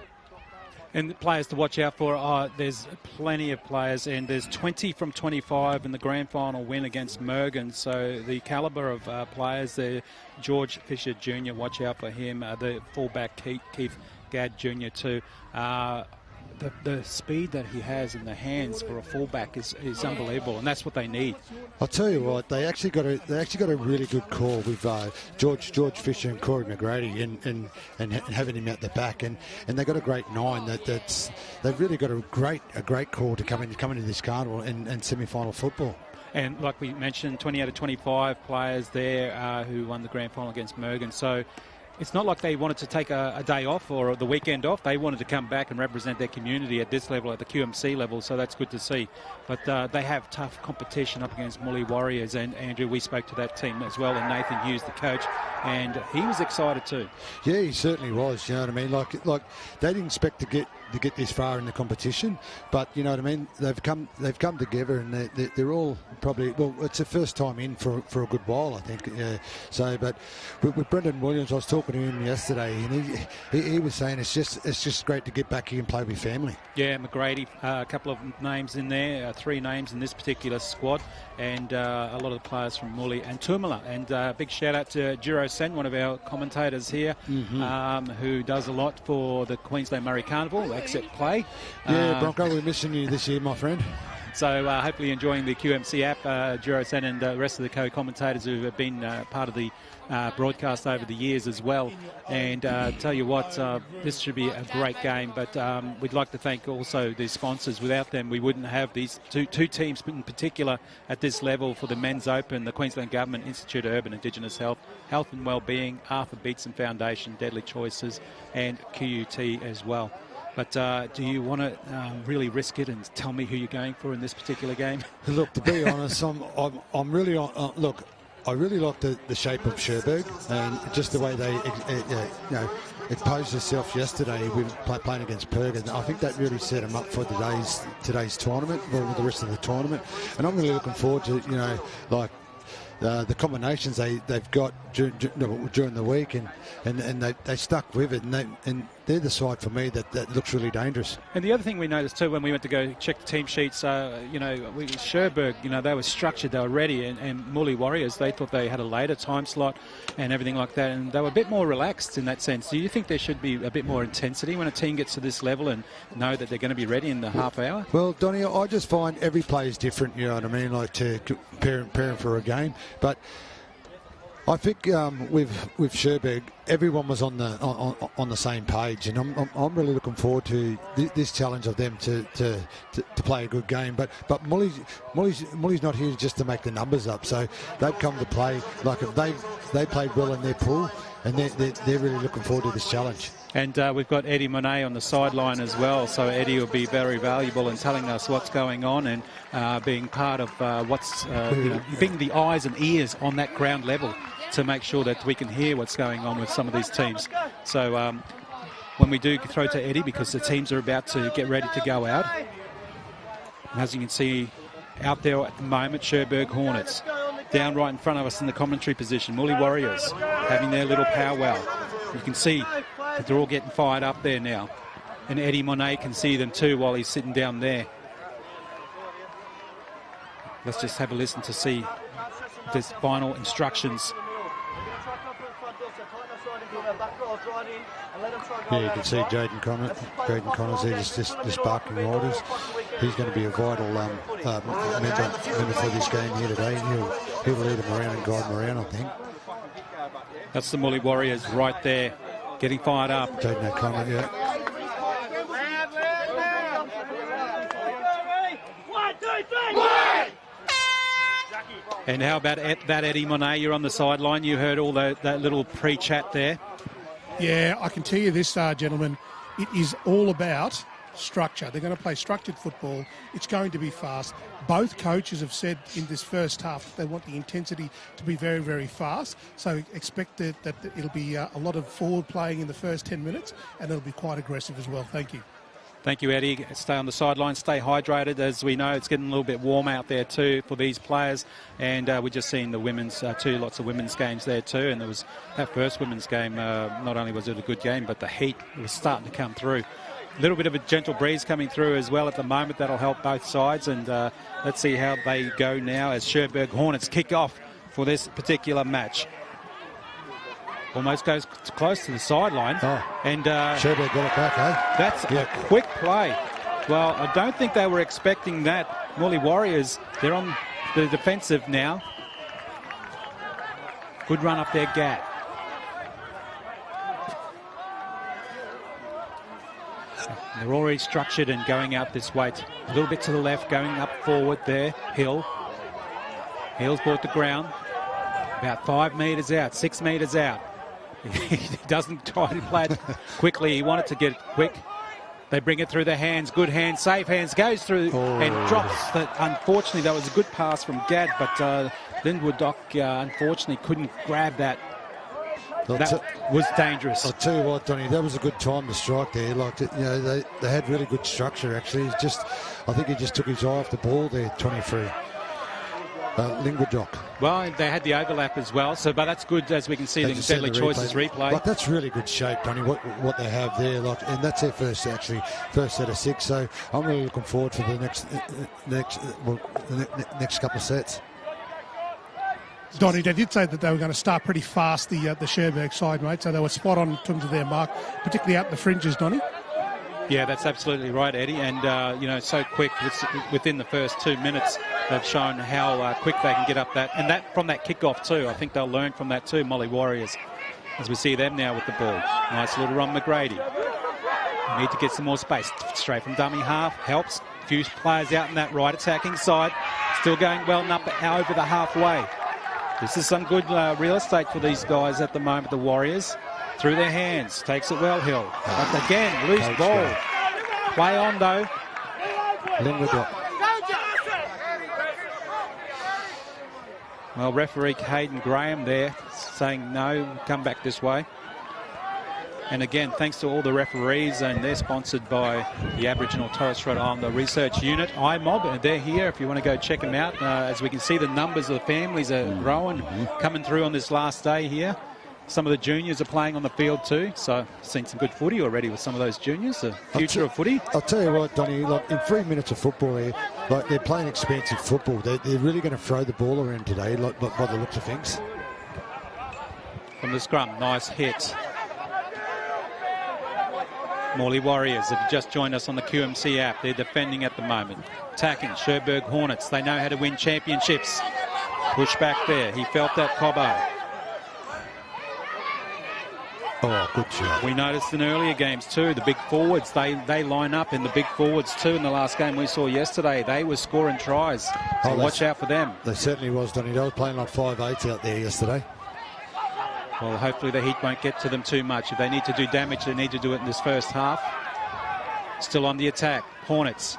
And the players to watch out for, there's plenty of players, and there's 20 from 25 in the grand final win against Mergen. So the calibre of players there, George Fisher Jr., watch out for him. The fullback Keith Gadd Jr. too. the speed that he has in the hands for a fullback is unbelievable, and that's what they need. I'll tell you what, they actually got a really good call with George Fisher and Corey McGrady and having him out the back, and they got a great 9. They've really got a great call to come into this carnival and semi-final football. And like we mentioned, 20 out of 25 players there who won the grand final against Mergen. So it's not like they wanted to take a day off or the weekend off. They wanted to come back and represent their community at this level, at the QMC level, so that's good to see. But they have tough competition up against Murri Warriors, and Andrew, we spoke to that team as well, and Nathan Hughes, the coach, and he was excited too. Yeah, he certainly was, you know what I mean? Like they didn't expect to get this far in the competition, but you know what I mean, they've come together, and they're all probably, well, it's the first time in for a good while, I think. So, but with Brendan Williams, I was talking to him yesterday, and he was saying it's just great to get back here and play with family. Yeah, McGrady, a couple of names in there, 3 names in this particular squad, and a lot of the players from Murri and Tumala. And big shout out to Jiro Sen, one of our commentators here, who does a lot for the Queensland Murri Carnival, except play. Yeah, Bronco, we're missing you this year, my friend. So hopefully enjoying the QMC app, Jiro Sen and the rest of the co-commentators who have been part of the broadcast over the years as well. And tell you what, this should be a great game, but we'd like to thank also the sponsors. Without them, we wouldn't have these two teams in particular at this level for the Men's Open, the Queensland Government Institute of Urban Indigenous Health and Wellbeing, Arthur Beetson Foundation, Deadly Choices, and QUT as well. But do you want to really risk it and tell me who you're going for in this particular game? Look, to be honest, I'm really on. Look, I really like the shape of Cherbourg and just the way they, it posed itself yesterday with playing against Perga. I think that really set them up for today's tournament, or the rest of the tournament. And I'm really looking forward to, the combinations they've got during the week, and they stuck with it, and they're the side for me that looks really dangerous. And the other thing we noticed too when we went to go check the team sheets, Cherbourg, they were structured, they were ready, and Murri Warriors, they thought they had a later time slot and everything like that, and they were a bit more relaxed in that sense. Do you think there should be a bit more intensity when a team gets to this level and know that they're going to be ready in the half hour? Well, Donnie, I just find every play is different, you know what I mean, like to preparing for a game, but I think with Cherbourg, everyone was on the same page, and I'm really looking forward to this challenge of them to play a good game. But Murri's not here just to make the numbers up, so they've come to play. Like if they played well in their pool, and they're really looking forward to this challenge. And we've got Eddie Monet on the sideline as well, so Eddie will be very valuable in telling us what's going on and being part of being the eyes and ears on that ground level to make sure that we can hear what's going on with some of these teams. So when we do throw to Eddie, because the teams are about to get ready to go out, and as you can see out there at the moment, Cherbourg Hornets down right in front of us in the commentary position, Murri Warriors having their little powwow. You can see that they're all getting fired up there now, and Eddie Monet can see them too while he's sitting down there. Let's just have a listen to see this final instructions. Yeah, you can see Jaden Connors there just barking orders. He's going to be a vital member for this game here today. He'll lead them around and guide them around, I think. That's the Murri Warriors right there, getting fired up. Jaden O'Connor, yeah. 1, 2, 3. And how about that, Eddie Monet? You're on the sideline. You heard all that little pre-chat there. Yeah, I can tell you this, gentlemen. It is all about structure. They're going to play structured football. It's going to be fast. Both coaches have said in this first half that they want the intensity to be very, very fast. So expect that it'll be a lot of forward playing in the first 10 minutes, and it'll be quite aggressive as well. Thank you. Thank you, Eddie. Stay on the sideline, stay hydrated. As we know, it's getting a little bit warm out there too for these players. And we're just seeing the women's too, lots of women's games there too. And there was that first women's game, not only was it a good game, but the heat was starting to come through. A little bit of a gentle breeze coming through as well at the moment. That'll help both sides. And let's see how they go now as Cherbourg Hornets kick off for this particular match. Almost goes close to the sideline. And Sherberg got it back, eh? That's a quick play. Well, I don't think they were expecting that. Morley Warriors, they're on the defensive now. Good run up there, Gat. They're already structured and going out this way. A little bit to the left, going up forward there. Hill. Hill's brought the ground. About 5 metres out, 6 metres out. He doesn't try to play it quickly. He wanted to get it quick. They bring it through the hands. Good hands, safe hands. Goes through and drops. Unfortunately, that was a good pass from Gad, but Linwood Dock unfortunately couldn't grab that. That was dangerous. I'll tell you what, Donny, that was a good time to strike there. Like, you know, they had really good structure, actually. It's just, I think he just took his eye off the ball there, 23. Linwood Dock. Well, they had the overlap as well, but that's good, as we can see the Deadly Choices replay. Like, that's really good shape, Donny, what they have there. Like, and that's their first set of 6. So I'm really looking forward to the next couple of sets. Donny, they did say that they were going to start pretty fast, the Sherberg side, mate, so they were spot on in terms of their mark, particularly out in the fringes, Donny. Yeah, that's absolutely right, Eddie, and, you know, so quick within the first 2 minutes. They've shown how quick they can get up that, and that from that kickoff too. I think they'll learn from that too, Molly Warriors, as we see them now with the ball. Nice little run, McGrady. Need to get some more space. Straight from dummy half, helps. Few players out in that right attacking side. Still going well up over the halfway. This is some good real estate for these guys at the moment, the Warriors. Through their hands, takes it well, Hill. But again, loose ball. Play on though. Linwood. Well, referee Hayden Graham there saying no, come back this way. And again, thanks to all the referees, and they're sponsored by the Aboriginal Torres Strait Islander Research Unit, IMOB, and they're here if you want to go check them out. As we can see, the numbers of the families are growing, coming through on this last day here. Some of the juniors are playing on the field too, so I've seen some good footy already with some of those juniors, the future of footy. I'll tell you what, Donny, like in 3 minutes of football here, like they're playing expensive football. They're really going to throw the ball around today, like by the looks of things. From the scrum, nice hit. Morley Warriors have just joined us on the QMC app. They're defending at the moment. Attacking, Sherberg Hornets. They know how to win championships. Push back there. He felt that, Cobbo. Oh, good shot. We noticed in earlier games too, the big forwards, they line up in the big forwards too. In the last game we saw yesterday, they were scoring tries. So watch out for them. They certainly was, Donny. They were playing like 5'8" out there yesterday. Well, hopefully the heat won't get to them too much. If they need to do damage, they need to do it in this first half. Still on the attack, Hornets.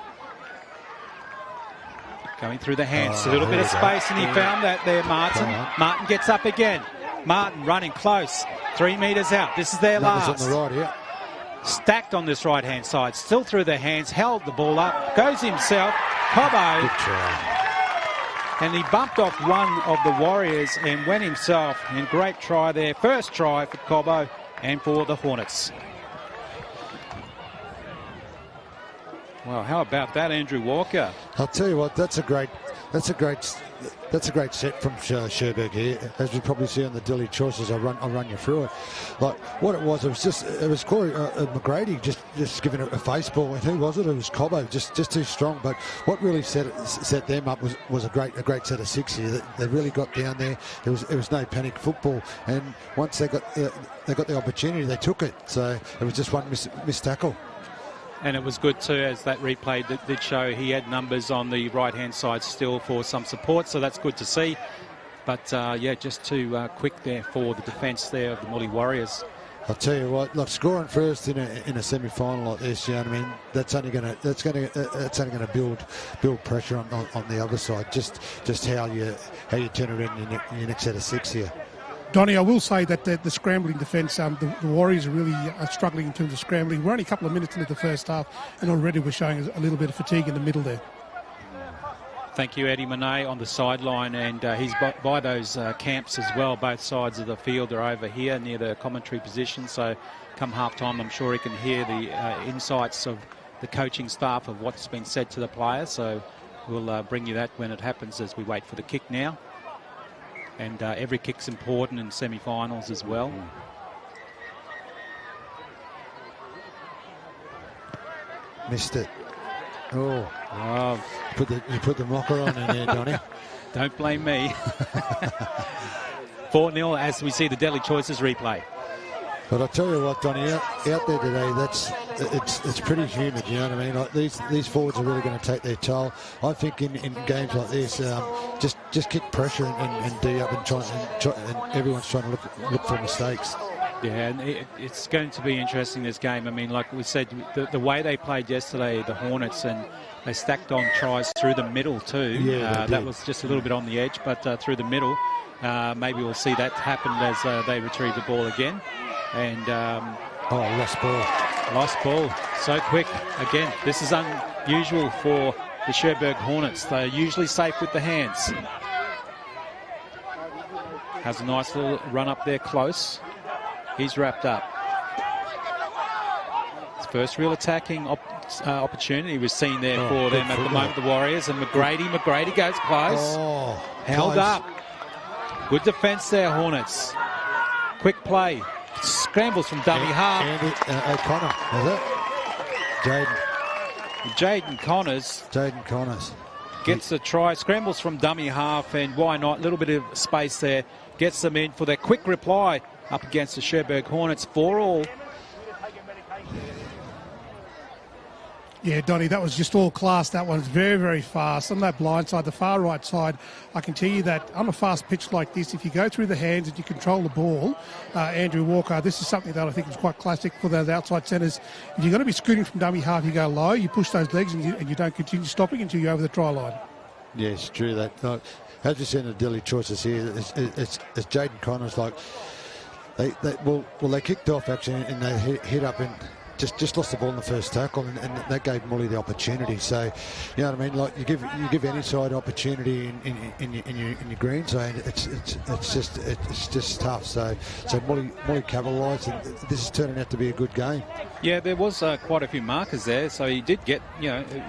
Going through the hands, a little bit of space, and he found that there, Martin. Martin gets up again. Martin running close, 3 metres out. This is their last. On the right, yeah. Stacked on this right-hand side, still through their hands, held the ball up, goes himself, Cobbo. Good try. And he bumped off one of the Warriors and went himself. And great try there. First try for Cobbo and for the Hornets. Well, how about that, Andrew Walker? I'll tell you what, that's a great set from Sherberg here. As we probably see on the Dilly Choices, I'll run you through it. Like what it was Corey McGrady just giving it a face ball. And who was it? It was Cobbo, just too strong. But what really set them up was a great set of 6 here. They really got down there. It was no panic football. And once they got the opportunity, they took it. So it was just one missed tackle. And it was good too, as that replay did show he had numbers on the right-hand side still for some support, so that's good to see. But, yeah, just too quick there for the defence there of the Morley Warriors. I'll tell you what, look, scoring first in a semi-final like this, you know what I mean? That's only going to build pressure on the other side. Just how you turn it in your next set of 6 here. Donny, I will say that the scrambling defence, the Warriors are really struggling in terms of scrambling. We're only a couple of minutes into the first half, and already we're showing a little bit of fatigue in the middle there. Thank you, Eddie Monet on the sideline, and he's by those camps as well. Both sides of the field are over here near the commentary position, so come half-time I'm sure he can hear the insights of the coaching staff of what's been said to the players, so we'll bring you that when it happens as we wait for the kick now. And every kick's important in semi-finals as well. Missed it. Oh. Wow. You put the mocker on in there, Donny. Don't blame me. 4-0 as we see the Deadly Choices replay. But I tell you what, Donny, out there today, it's pretty humid. You know what I mean? Like these forwards are really going to take their toll. I think in games like this, just kick pressure and D up and everyone's trying to look for mistakes. Yeah, and it's going to be interesting, this game. I mean, like we said, the way they played yesterday, the Hornets, and they stacked on tries through the middle too. Yeah, that was just a little bit on the edge, but through the middle, maybe we'll see that happen as they retrieve the ball again. And lost ball. Lost ball so quick. Again, this is unusual for the Cherbourg Hornets. They're usually safe with the hands. Has a nice little run up there close. He's wrapped up. His first real attacking opportunity was seen there for them at the moment, the Warriors. And McGrady goes close. Held up. Good defence there, Hornets. Quick play. Scrambles from dummy half. O'Connor, is it? Jaden Connors. Gets a try, scrambles from dummy half, and why not? A little bit of space there. Gets them in for their quick reply up against the Cherbourg Hornets. 4-all. Yeah, Donny, that was just all class. That one's very, very fast. On that blind side, the far right side, I can tell you that on a fast pitch like this, if you go through the hands and you control the ball, Andrew Walker, this is something that I think is quite classic for those outside centres. If you're going to be scooting from dummy half, you go low, you push those legs and you don't continue stopping until you're over the try line. Yeah, it's true. That as we see in the Deadly Choices here, it's Jaden Connors. Like they kicked off actually, and they hit up and just lost the ball in the first tackle, and that gave Mully the opportunity. So, you know what I mean? Like you give any side opportunity in your green zone, it's just tough. So Mully capitalised, and this is turning out to be a good game. Yeah, there was quite a few markers there, so he did get, he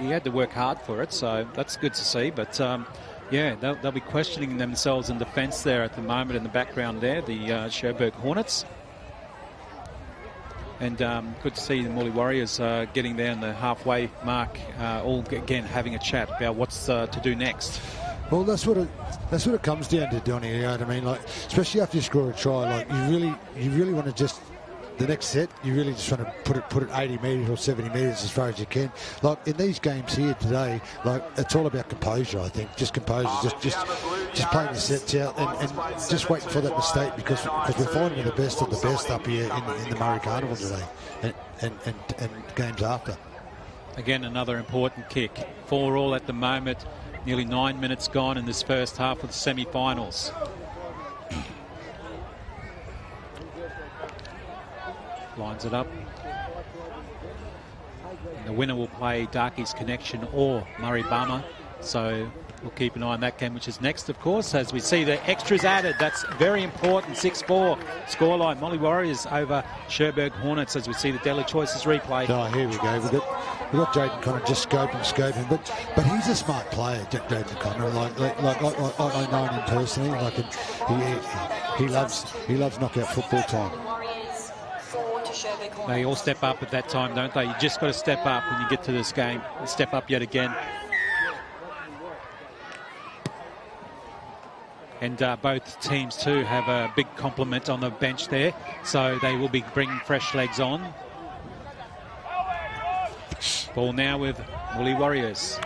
had to work hard for it. So that's good to see. But yeah, they'll be questioning themselves in defence there at the moment in the background there, the Cherbourg Hornets. And good to see the Morley Warriors getting there in the halfway mark, all again having a chat about what's to do next. Well, that's what it comes down to, Donny. You know what I mean? Like, especially after you score a try, like you really want to just the next set. You really just want to put it 80 metres or 70 metres as far as you can. Like in these games here today, like it's all about composure. I think just composure, just playing the sets out and just waiting for that mistake because we're finding the best of the best up here in the Murri Carnival today and games after. Again, another important kick. 4-all at the moment. Nearly 9 minutes gone in this first half of the semi-finals. Lines it up. And the winner will play Darky's Connection or Murray Bama. So we'll keep an eye on that game, which is next, of course, as we see the extras added. That's very important. 6-4 scoreline. Molly Warriors over Cherbourg Hornets as we see the Deadly Choices replay. Oh, here we go. We've got Jaden Connor just scoping, but he's a smart player, Jaden Connor. Like I know him personally. Like he loves knockout football time. They all step up at that time, don't they? You just got to step up when you get to this game. Step up yet again. And both teams too have a big complement on the bench there, so they will be bringing fresh legs on. Ball now with Woolly Warriors.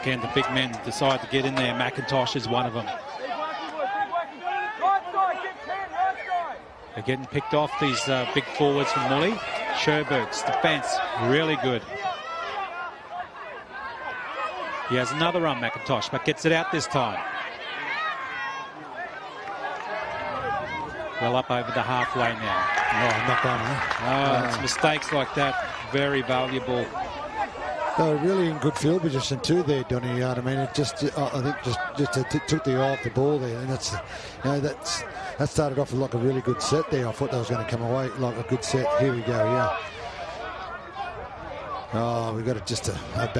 Again, the big men decide to get in there. McIntosh is one of them. They're getting picked off, these big forwards from Woolly. Cherbourg's defence really good. He has another run, McIntosh, but gets it out this time. Well up over the halfway now. Oh, not done, It's mistakes like that, very valuable. They were really in good field position too there, Donny. You know what I mean? It just, I think, just took the eye off the ball there, and that started off with like a really good set there. I thought that was going to come away like a good set. Here we go, yeah. Oh, we got a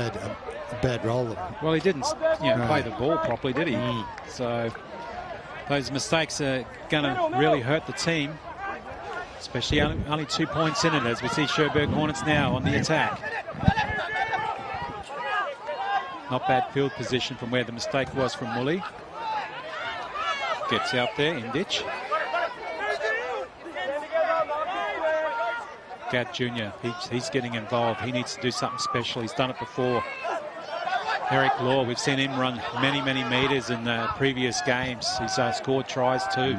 bad roll. Well, he didn't, play the ball properly, did he? So those mistakes are going to really hurt the team. Especially only 2 points in it, as we see Cherbourg Hornets now on the attack. Not bad field position from where the mistake was from Murri. Gets out there in ditch. Gadd Jr., he's getting involved. He needs to do something special. He's done it before. Eric Law, we've seen him run many, many metres in previous games. He's scored tries too.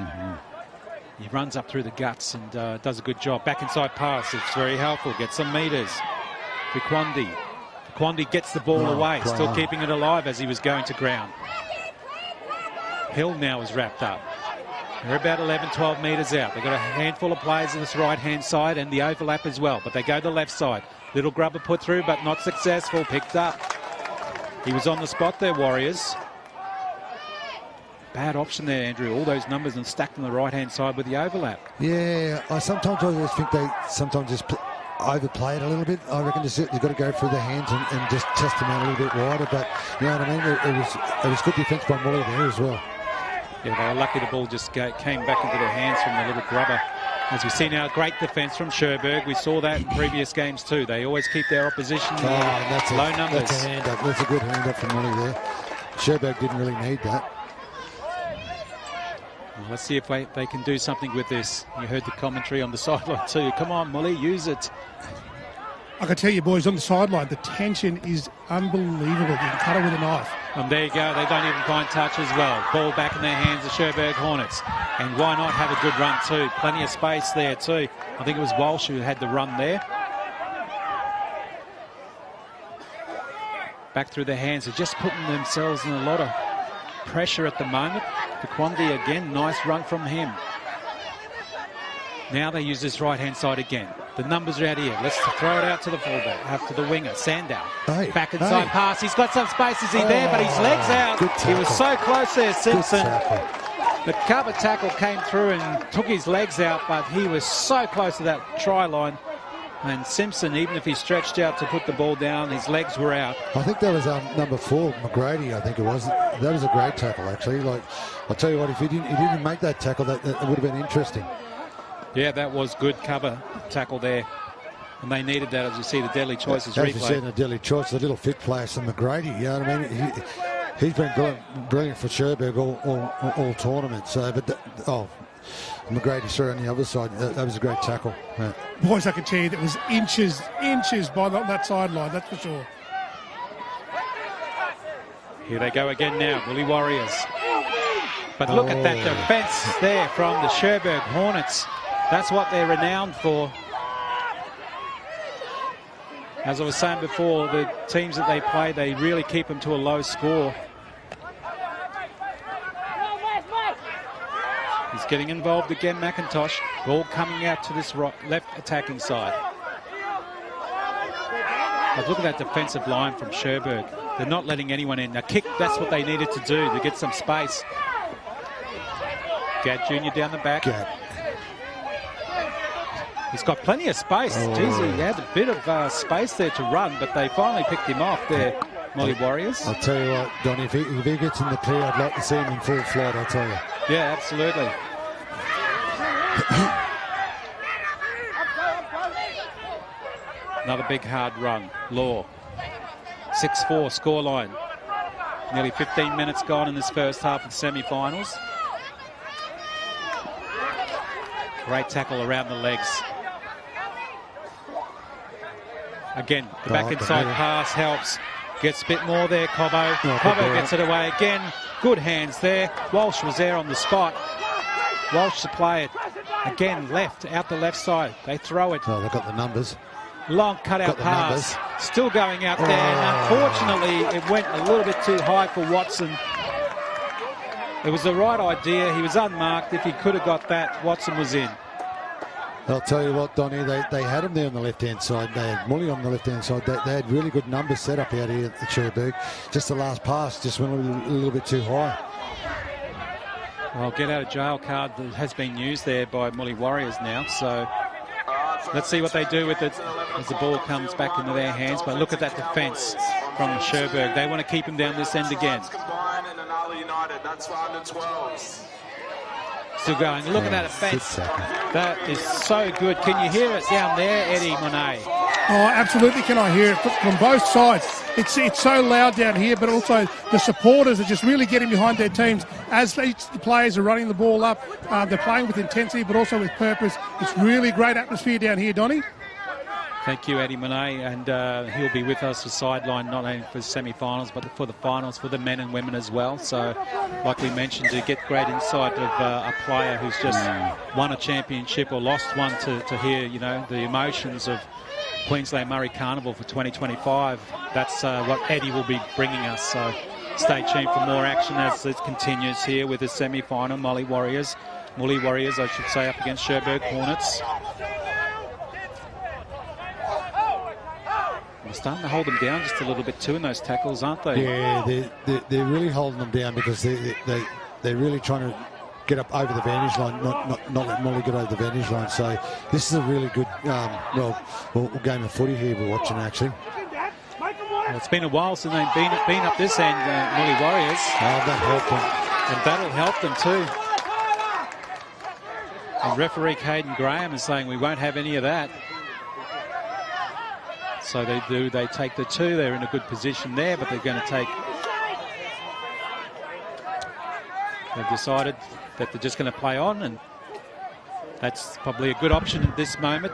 He runs up through the guts and does a good job. Back inside pass, it's very helpful. Gets some metres. Quandi gets the ball away, still keeping it alive as he was going to ground. Hill now is wrapped up. They're about 11, 12 metres out. They've got a handful of players on this right-hand side and the overlap as well, but they go to the left side. Little grubber put through, but not successful. Picked up. He was on the spot there, Warriors. Bad option there, Andrew. All those numbers and stacked on the right-hand side with the overlap. Yeah, I sometimes always think they sometimes just overplay it a little bit. I reckon you've got to go through the hands and just test them out a little bit wider. But you know what I mean? It was good defence by Murri there as well. Yeah, they were lucky the ball just came back into their hands from the little grubber. As we see now, great defence from Cherbourg. We saw that in previous games too. They always keep their opposition low numbers. That's a hand-up. That's a good hand-up from Murri there. Cherbourg didn't really need that. Well, let's see if they can do something with this. You heard the commentary on the sideline too. Come on, Murri, use it. I can tell you, boys, on the sideline, the tension is unbelievable. You can cut it with a knife. And there you go. They don't even find touch as well. Ball back in their hands, the Cherbourg Hornets. And why not have a good run too? Plenty of space there too. I think it was Walsh who had the run there. Back through their hands. They're just putting themselves in a lot of pressure at the moment. Quandi again, nice run from him. Now they use this right-hand side again. The numbers are out here. Let's throw it out to the fullback, out to the winger, Sandow. Back inside pass. He's got some space. Is he there? But his leg's out. He was so close there, Simpson. The cover tackle came through and took his legs out, but he was so close to that try line. And Simpson, even if he stretched out to put the ball down, his legs were out. I think that was number 4, McGrady, I think it was. That was a great tackle, actually. Like, I'll tell you what, if he didn't make that tackle, that would have been interesting. Yeah, that was good cover tackle there. And they needed that, as you see, the deadly choices replay. As you see, the deadly choice, the little fit flash from McGrady, you know what I mean? He's been brilliant for Cherbourg all tournament. So, but, McGrady's through on the other side. That was a great tackle. Yeah. Boys, I can tell you that was inches by that sideline, that's for sure. Here they go again now, Murri Warriors. But look at that defence there from the Cherbourg Hornets. That's what they're renowned for. As I was saying before, the teams that they play, they really keep them to a low score. He's getting involved again, McIntosh. Ball coming out to this left attacking side. But look at that defensive line from Cherbourg. They're not letting anyone in. Now kick, that's what they needed to do to get some space. Gadd Jr. down the back. He's got plenty of space. Jeez, he had a bit of space there to run, but they finally picked him off there, Murri Warriors. I'll tell you what, Donny, if he gets in the clear, I'd like to see him in full flight, I'll tell you. Yeah, absolutely. Another big hard run. Law. 6-4 scoreline. Nearly 15 minutes gone in this first half of the semi-finals. Great tackle around the legs. Again, the back inside pass helps. Gets a bit more there, Cobbo. Cobbo gets it away again. Good hands there. Walsh was there on the spot. Walsh to play it. Again, out the left side. They throw it. Oh, they've got the numbers. Long cutout pass. Still going out there. And unfortunately, it went a little bit too high for Watson. It was the right idea. He was unmarked. If he could have got that, Watson was in. I'll tell you what, Donny, they had him there on the left-hand side. They had Murri on the left-hand side. They had really good numbers set up out here at Cherbourg. Just the last pass just went a little bit too high. Well, get out of jail card that has been used there by Murri Warriors now. So let's see what they do with it as the ball comes back into their hands. But look at that defence from Cherbourg. They want to keep him down this end again. Still going. Look at that offence. That is so good. Can you hear it down there, Eddie Monet? Oh, absolutely can I hear it from both sides. It's so loud down here, but also the supporters are just really getting behind their teams. As the players are running the ball up, they're playing with intensity, but also with purpose. It's really great atmosphere down here, Donnie. Thank you, Eddie Monet, and he'll be with us for sideline, not only for semi-finals, but for the finals, for the men and women as well. So, like we mentioned, to get great insight of a player who's just won a championship or lost one, to hear, you know, the emotions of Queensland Murri Carnival for 2025. That's what Eddie will be bringing us. So, stay tuned for more action as it continues here with the semi-final. Mully Warriors, I should say, up against Cherbourg Hornets. They're starting to hold them down just a little bit too in those tackles, aren't they? Yeah, they're really holding them down because they're really trying to get up over the vantage line, not let Molly get over the vantage line. So this is a really good, game of footy here we're watching, actually. Well, it's been a while since they've been up this end, Molly Warriors. Oh, that helped them. And that'll help them too. And referee Caden Graham is saying we won't have any of that. So they take the two. They're in a good position there, but they're going to take... They've decided that they're just going to play on, and that's probably a good option at this moment.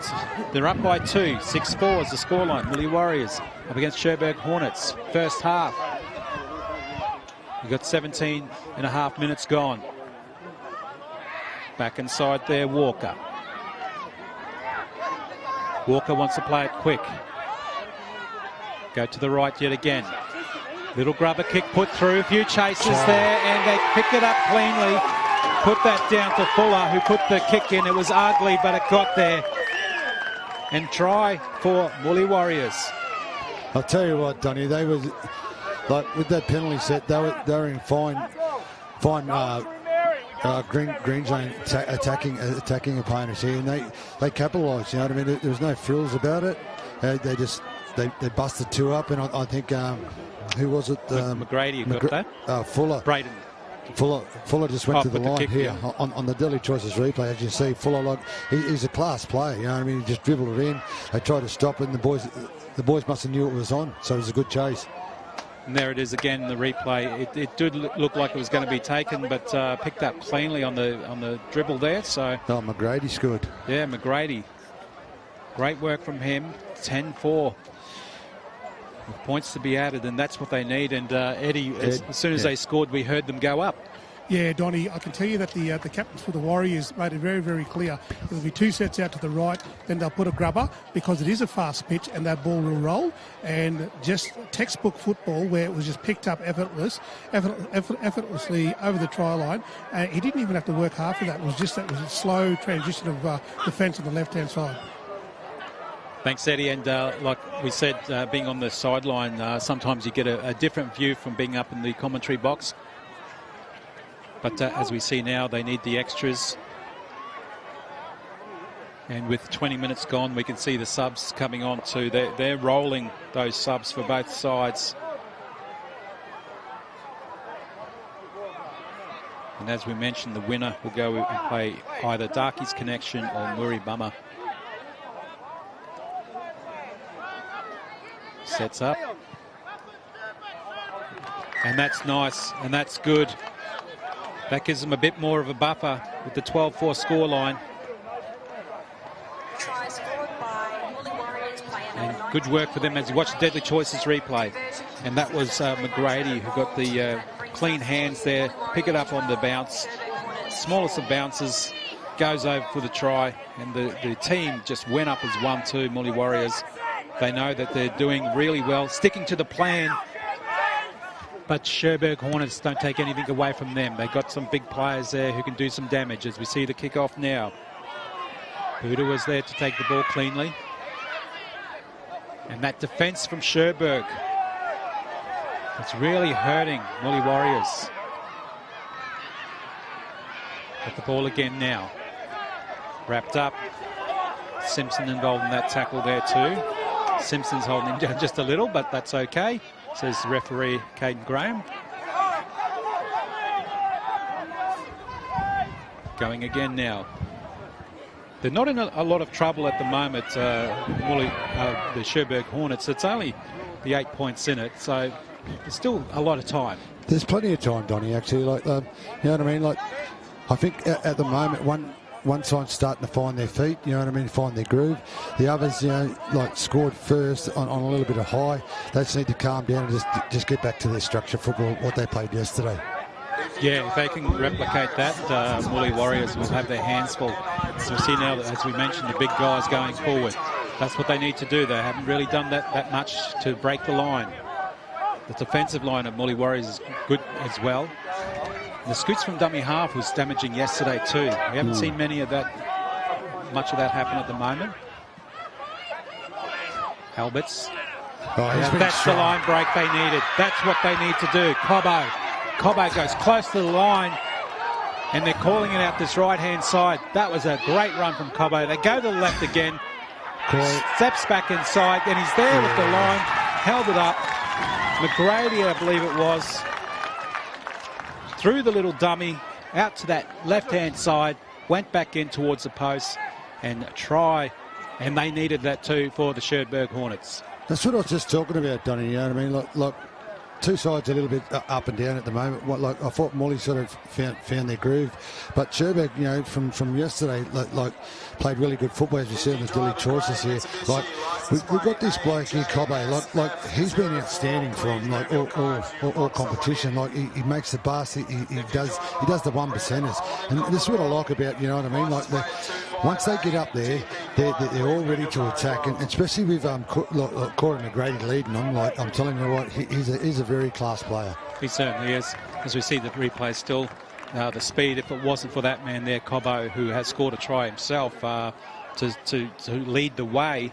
They're up by 2, 6-4 is the scoreline. Mully Warriors up against Cherbourg Hornets. First half. We've got 17 and a half minutes gone. Back inside there, Walker. Walker wants to play it quick. Go to the right yet again. Little grubber kick put through, a few chases there, and they pick it up cleanly. Put that down to Fuller, who put the kick in. It was ugly, but it got there. And try for Mully Warriors. I'll tell you what, Donny, they was like with that penalty set, they were in fine green zone attacking opponents here, and they capitalised. You know what I mean? There was no frills about it. They busted 2 up, and I think who was it? McGrady got that. Fuller. Braden. Fuller just went to the line here on the Daily Choices replay. As you see, Fuller, like he's a class player. You know what I mean? He just dribbled it in. They tried to stop it, and the boys must have knew it was on. So it was a good chase. And there it is again, the replay. It did look like it was going to be taken, but picked up cleanly on the dribble there. So. Oh, McGrady scored. Yeah, McGrady. Great work from him. 10-4. With points to be added, and that's what they need. And Eddie, as soon as they scored, we heard them go up. Yeah, Donnie, I can tell you that the captains for the Warriors made it very, very clear. There'll be 2 sets out to the right, then they'll put a grubber because it is a fast pitch and that ball will roll. And just textbook football where it was just picked up effortlessly over the try line. He didn't even have to work hard for that. It was just a slow transition of defence on the left-hand side. Thanks, Eddie. And like we said, being on the sideline, sometimes you get a different view from being up in the commentary box. But as we see now, they need the extras. And with 20 minutes gone, we can see the subs coming on too. They're rolling those subs for both sides. And as we mentioned, the winner will go and play either Darky's Connection or Murri Bummer. Sets up. And that's nice, and that's good. That gives them a bit more of a buffer with the 12-4 scoreline. And good work for them as you watch the Deadly Choices replay. And that was McGrady who got the clean hands there, pick it up on the bounce. Smallest of bounces, goes over for the try. And the team just went up as 1-2, Mully Warriors. They know that they're doing really well, sticking to the plan. But Cherbourg Hornets don't take anything away from them. They've got some big players there who can do some damage as we see the kickoff now. Buda was there to take the ball cleanly. And that defence from Cherbourg, it's really hurting Mully Warriors. Got the ball again now. Wrapped up. Simpson involved in that tackle there too. Simpson's holding him down just a little, but that's okay, says the referee Caden Graham. Going again now. They're not in a lot of trouble at the moment, the Cherbourg Hornets. It's only the 8 points in it, so there's still a lot of time. There's plenty of time, Donny, actually. Like, you know what I mean? Like, I think at the moment, one side's starting to find their feet, you know what I mean, find their groove. The others, you know, like scored first on a little bit of high. They just need to calm down and just get back to their structure football, what they played yesterday. Yeah, if they can replicate that, Murri Warriors will have their hands full. So we see now that, as we mentioned, the big guys going forward. That's what they need to do. They haven't really done that much to break the line. The defensive line of Murri Warriors is good as well. The scoots from dummy half was damaging yesterday too. We haven't seen much of that happen at the moment. Alberts. That's the line break they needed. That's what they need to do. Cobbo goes close to the line, and they're calling it out this right-hand side. That was a great run from Cobbo. They go to the left again. Steps back inside, and he's there with the line. Held it up. McGrady, I believe it was, threw the little dummy out to that left-hand side, went back in towards the post, and try. And they needed that too for the Cherbourg Hornets. That's what I was just talking about, Donny. You know what I mean? Like two sides a little bit up and down at the moment. I thought Molly sort of found their groove, but Cherbourg, you know, from yesterday, like played really good football, as you see on the daily choices here. Like we've got this bloke here, Cobbo. Like he's been outstanding from like all competition. Like he makes the bus. He does the 1%ers, and this is what I like about, you know what I mean. Like once they get up there, they're all ready to attack, and especially with Corey McGrady leading them. Like I'm telling you what, he's a very class player. He certainly is. As we see the replay still, the speed, if it wasn't for that man there, Cobbo, who has scored a try himself, to lead the way,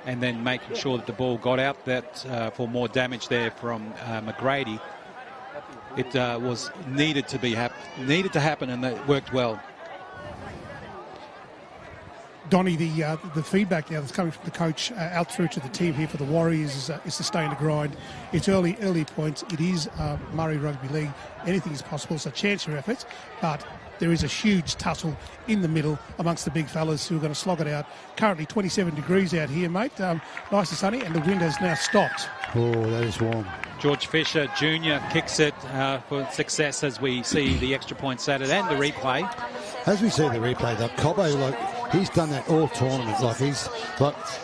and then making sure that the ball got out that for more damage there from McGrady. It was needed to happen, and it worked well. Donny, the feedback now that's coming from the coach out through to the team here for the Warriors is to stay in the grind. It's early points. It is Murri Rugby League. Anything is possible. So chance your efforts, but there is a huge tussle in the middle amongst the big fellas who are going to slog it out. Currently 27 degrees out here, mate. Nice and sunny, and the wind has now stopped. Oh, that is warm. George Fisher Jr. kicks it for success, as we see the extra points added and the replay. As we see the replay, though, Cobbo, he's done that all tournament. If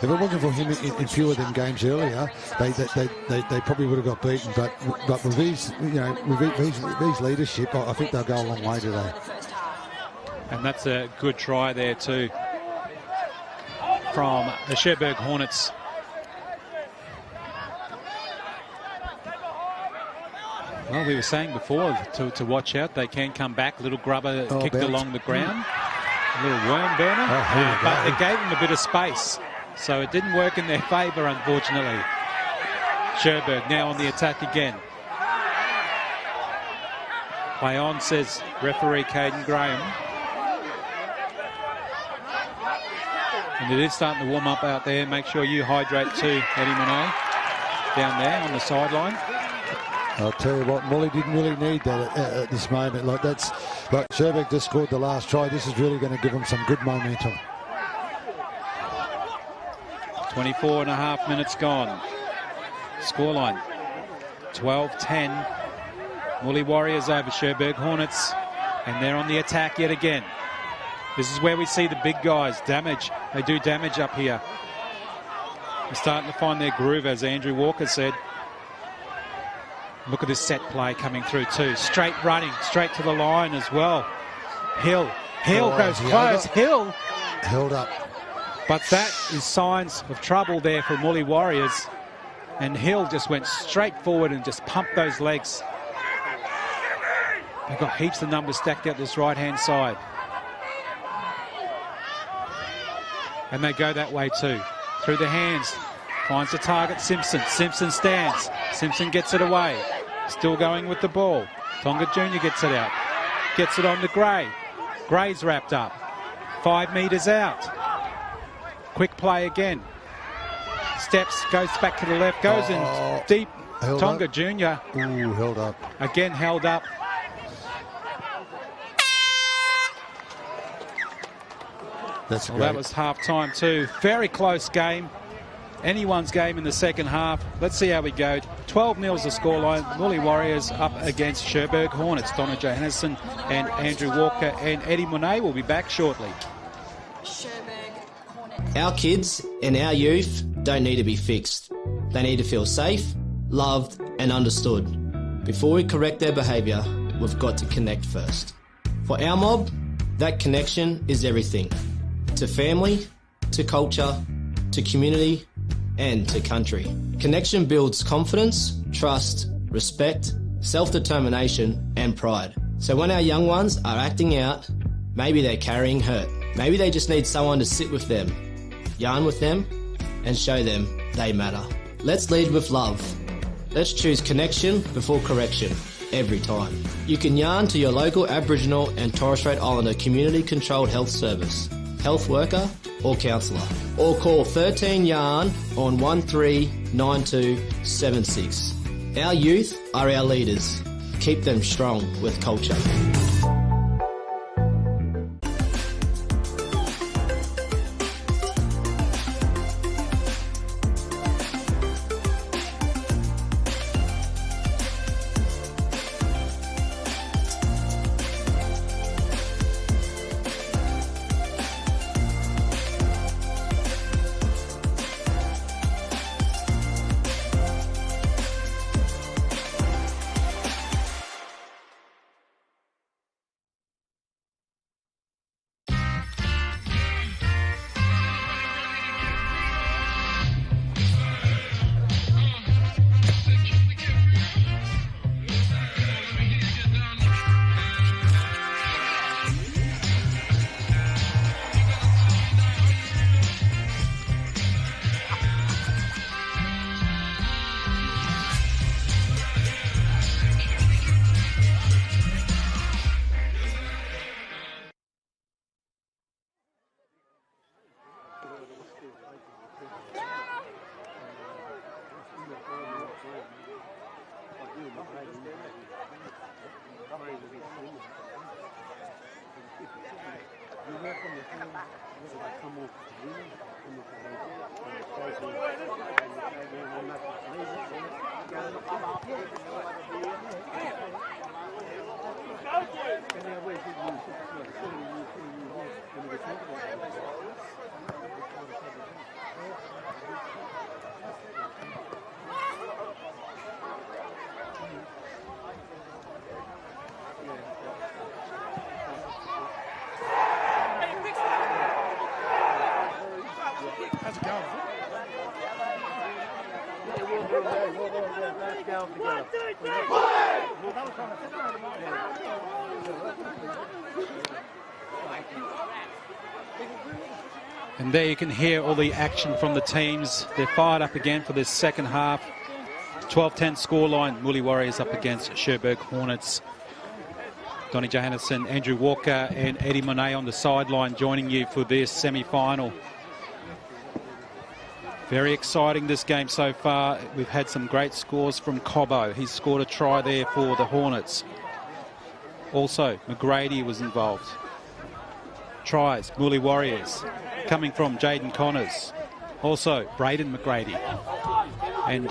it wasn't for him in fewer than games earlier, they probably would have got beaten. But with his, with his leadership, I think they'll go a long way today. And that's a good try there too from the Cherbourg Hornets. Well, we were saying before to watch out. They can come back. Little grubber kicked along the ground. A little worm burner. But it gave them a bit of space. So it didn't work in their favour, unfortunately. Cherbourg now on the attack again. Play on, says referee Caden Graham. And it is starting to warm up out there. Make sure you hydrate too, Eddie Monet, down there on the sideline. I'll tell you what, Molly didn't really need that at this moment. Cherbourg just scored the last try. This is really going to give them some good momentum. 24 and a half minutes gone. Scoreline 12-10. Murri Warriors over Cherbourg Hornets, and they're on the attack yet again. This is where we see the big guys damage. They do damage up here. They're starting to find their groove, as Andrew Walker said. Look at this set play coming through too. Straight running, straight to the line as well. Hill goes close. Hill held up. But that is signs of trouble there for Murri Warriors. And Hill just went straight forward and just pumped those legs. They've got heaps of numbers stacked out this right-hand side. And they go that way too. Through the hands. Finds the target, Simpson. Simpson stands. Simpson gets it away. Still going with the ball. Tonga Jr. gets it out. Gets it on to Gray. Gray's wrapped up. 5 metres out. Quick play again. Steps, goes back to the left, goes in deep. Tonga up. Jr. Ooh, held up. Again held up. That's Well, great. that was half-time too. Very close game. Anyone's game in the second half. Let's see how we go. 12-0 the scoreline. Murri Warriors up against Cherbourg Hornets. Donna Johannesson and Andrew Walker and Eddie Monet will be back shortly. Our kids and our youth don't need to be fixed. They need to feel safe, loved and understood. Before we correct their behaviour, we've got to connect first. For our mob, that connection is everything. To family, to culture, to community and to country. Connection builds confidence, trust, respect, self-determination and pride. So when our young ones are acting out, maybe they're carrying hurt. Maybe they just need someone to sit with them, yarn with them and show them they matter. Let's lead with love. Let's choose connection before correction every time. You can yarn to your local Aboriginal and Torres Strait Islander community controlled health service, health worker or counsellor, or call 13 YARN on 139276. Our youth are our leaders. Keep them strong with culture. How's it going? And there you can hear all the action from the teams. They're fired up again for this second half. 12-10 scoreline. Murri Warriors up against Cherbourg Hornets. Donnie Johannesson, Andrew Walker and Eddie Monet on the sideline joining you for this semi-final. Very exciting this game so far. We've had some great scores from Cobbo. He's scored a try there for the Hornets. Also, McGrady was involved. Tries, Murri Warriors, coming from Jaden Connors. Also, Braden McGrady. And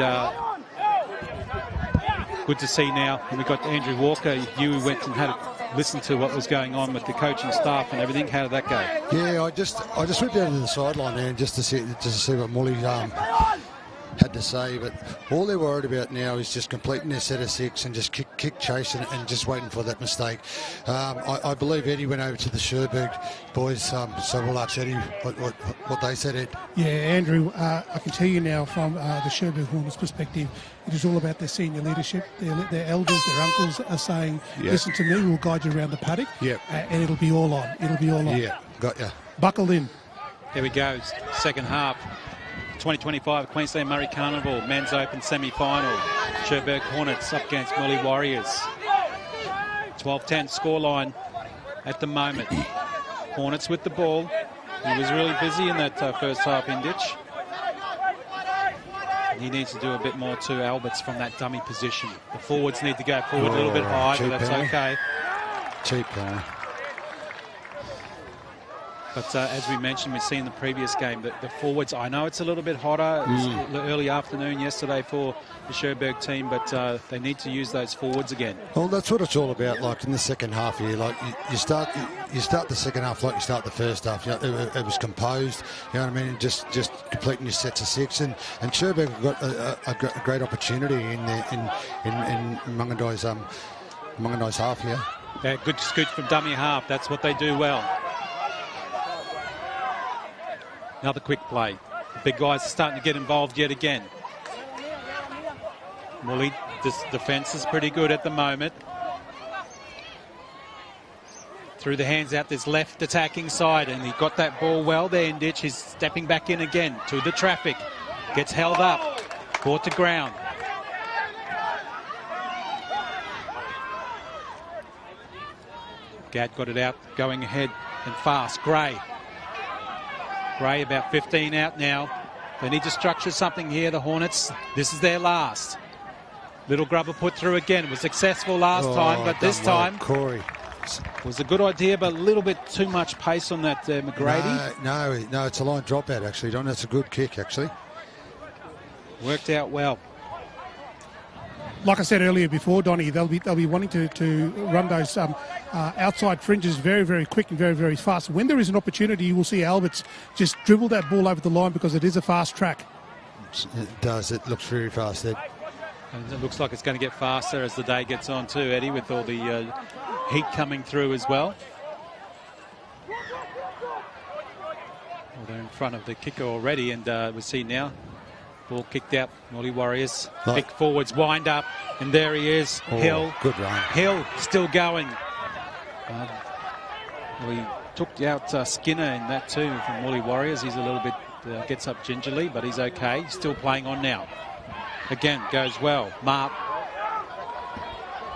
good to see now. And we've got Andrew Walker. You went and had a listen to what was going on with the coaching staff and everything. How did that go? Yeah, I just went down to the sideline there just to see what Murri had to say. But all they're worried about now is just completing their set of six and just kick chasing and just waiting for that mistake. I believe Eddie went over to the Cherbourg boys, so we'll ask Eddie what they said, Ed. Yeah, Andrew, I can tell you now from the Cherbourg Hornets perspective, it is all about their senior leadership. Their elders, their uncles are saying, listen to me, we'll guide you around the paddock. Yep. And it'll be all on. It'll be all on. Yeah, got ya. Buckled in. Here we go, second half. 2025 Queensland Murri Carnival Men's Open semi-final. Cherbourg Hornets up against Murri Warriors. 12-10 scoreline at the moment. Hornets with the ball. He was really busy in that first half in ditch. He needs to do a bit more to Alberts from that dummy position. The forwards need to go forward a little bit high, but that's okay. Cheap penalty. But as we mentioned, we've seen the previous game that the forwards, I know it's a little bit hotter. It was early afternoon yesterday for the Sherbrooke team, but they need to use those forwards again. Well, that's what it's all about. Like in the second half here, like you start the second half like you start the first half. You know, it was composed. You know what I mean? Just completing your sets of six, and Sherbrooke got a great opportunity in Mungandai's half here. Yeah, good scoot from dummy half. That's what they do well. Another quick play. The big guys are starting to get involved yet again. Woolley, this defence is pretty good at the moment. Through the hands out this left attacking side, and he got that ball well there in ditch. He's stepping back in again to the traffic. Gets held up, brought to ground. Gadd got it out, going ahead and fast. Gray about 15 out now. They need to structure something here, the Hornets. This is their last. Little grubber put through again. Was successful last time, but this time Corey was a good idea, but a little bit too much pace on that McGrady. No, it's a line dropout actually, Don. That's a good kick actually. Worked out well. Like I said earlier before, Donnie, they'll be wanting to run those outside fringes very, very quick and very, very fast. When there is an opportunity, you will see Alberts just dribble that ball over the line because it is a fast track. It does. It looks very fast there. And it looks like it's going to get faster as the day gets on too, Eddie, with all the heat coming through as well. Well, they're in front of the kicker already, and we see now ball kicked out. Morley Warriors. Big forwards wind up, and there he is. Hill. Good run. Hill still going. Well, he took out Skinner in that too from Morley Warriors. He's a little bit gets up gingerly, but he's okay. He's still playing on now. Again, goes well. Mart.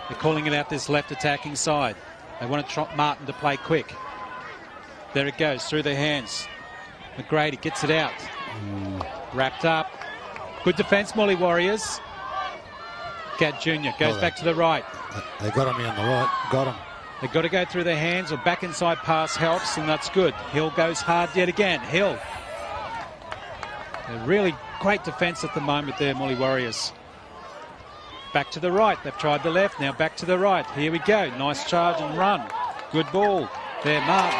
They're calling it out this left attacking side. They want to trot Martin to play quick. There it goes through their hands. McGrady gets it out. Wrapped up. Good defence, Morley Warriors. Gadd Jr. goes back to the right. They got him on the right. Got him. They've got to go through their hands, or back inside pass helps, and that's good. Hill goes hard yet again. Hill. A really great defence at the moment there, Morley Warriors. Back to the right. They've tried the left, now back to the right. Here we go. Nice charge and run. Good ball. There, Martin.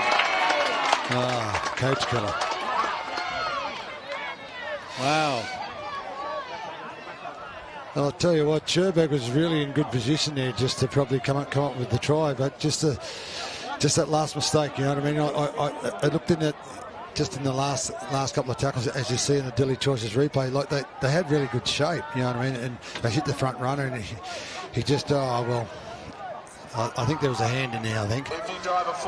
Coach killer. Wow. I'll tell you what, Sherbrooke was really in good position there just to probably come up with the try, but just that last mistake, you know what I mean? I looked in it just in the last couple of tackles, as you see in the Dilly Choices replay, like they had really good shape, you know what I mean? And they hit the front runner, and he just, I think there was a hand in there, I think.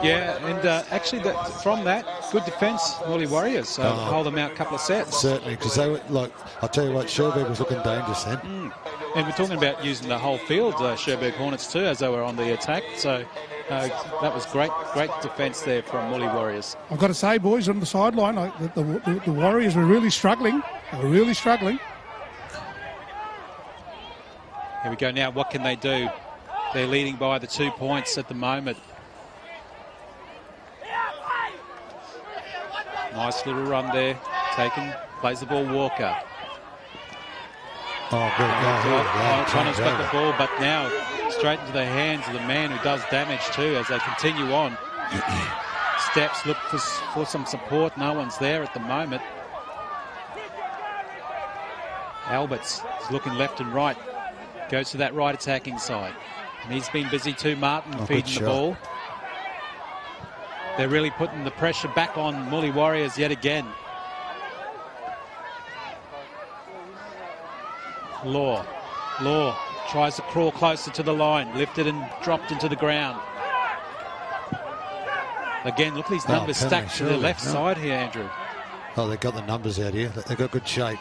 Yeah, and actually from that, good defence, Morley Warriors. Hold them out a couple of sets. Certainly, because they were, like, I'll tell you what, Sherbrooke was looking dangerous then. And we're talking about using the whole field, Sherbrooke Hornets too, as they were on the attack. So that was great defence there from Morley Warriors. I've got to say, boys, on the sideline, the Warriors were really struggling. They were really struggling. Here we go now. What can they do? They're leading by the 2 points at the moment. Nice little run there. Plays the ball, Walker. Connor's got the ball, but now straight into the hands of the man who does damage too as they continue on. Steps, look for some support. No one's there at the moment. Alberts is looking left and right. Goes to that right attacking side. And he's been busy too, Martin, feeding the ball. They're really putting the pressure back on Morley Warriors yet again. Law tries to crawl closer to the line, lifted and dropped into the ground. Again, look at these numbers stacked to the left side here, Andrew. Oh, they've got the numbers out here. They've got good shape.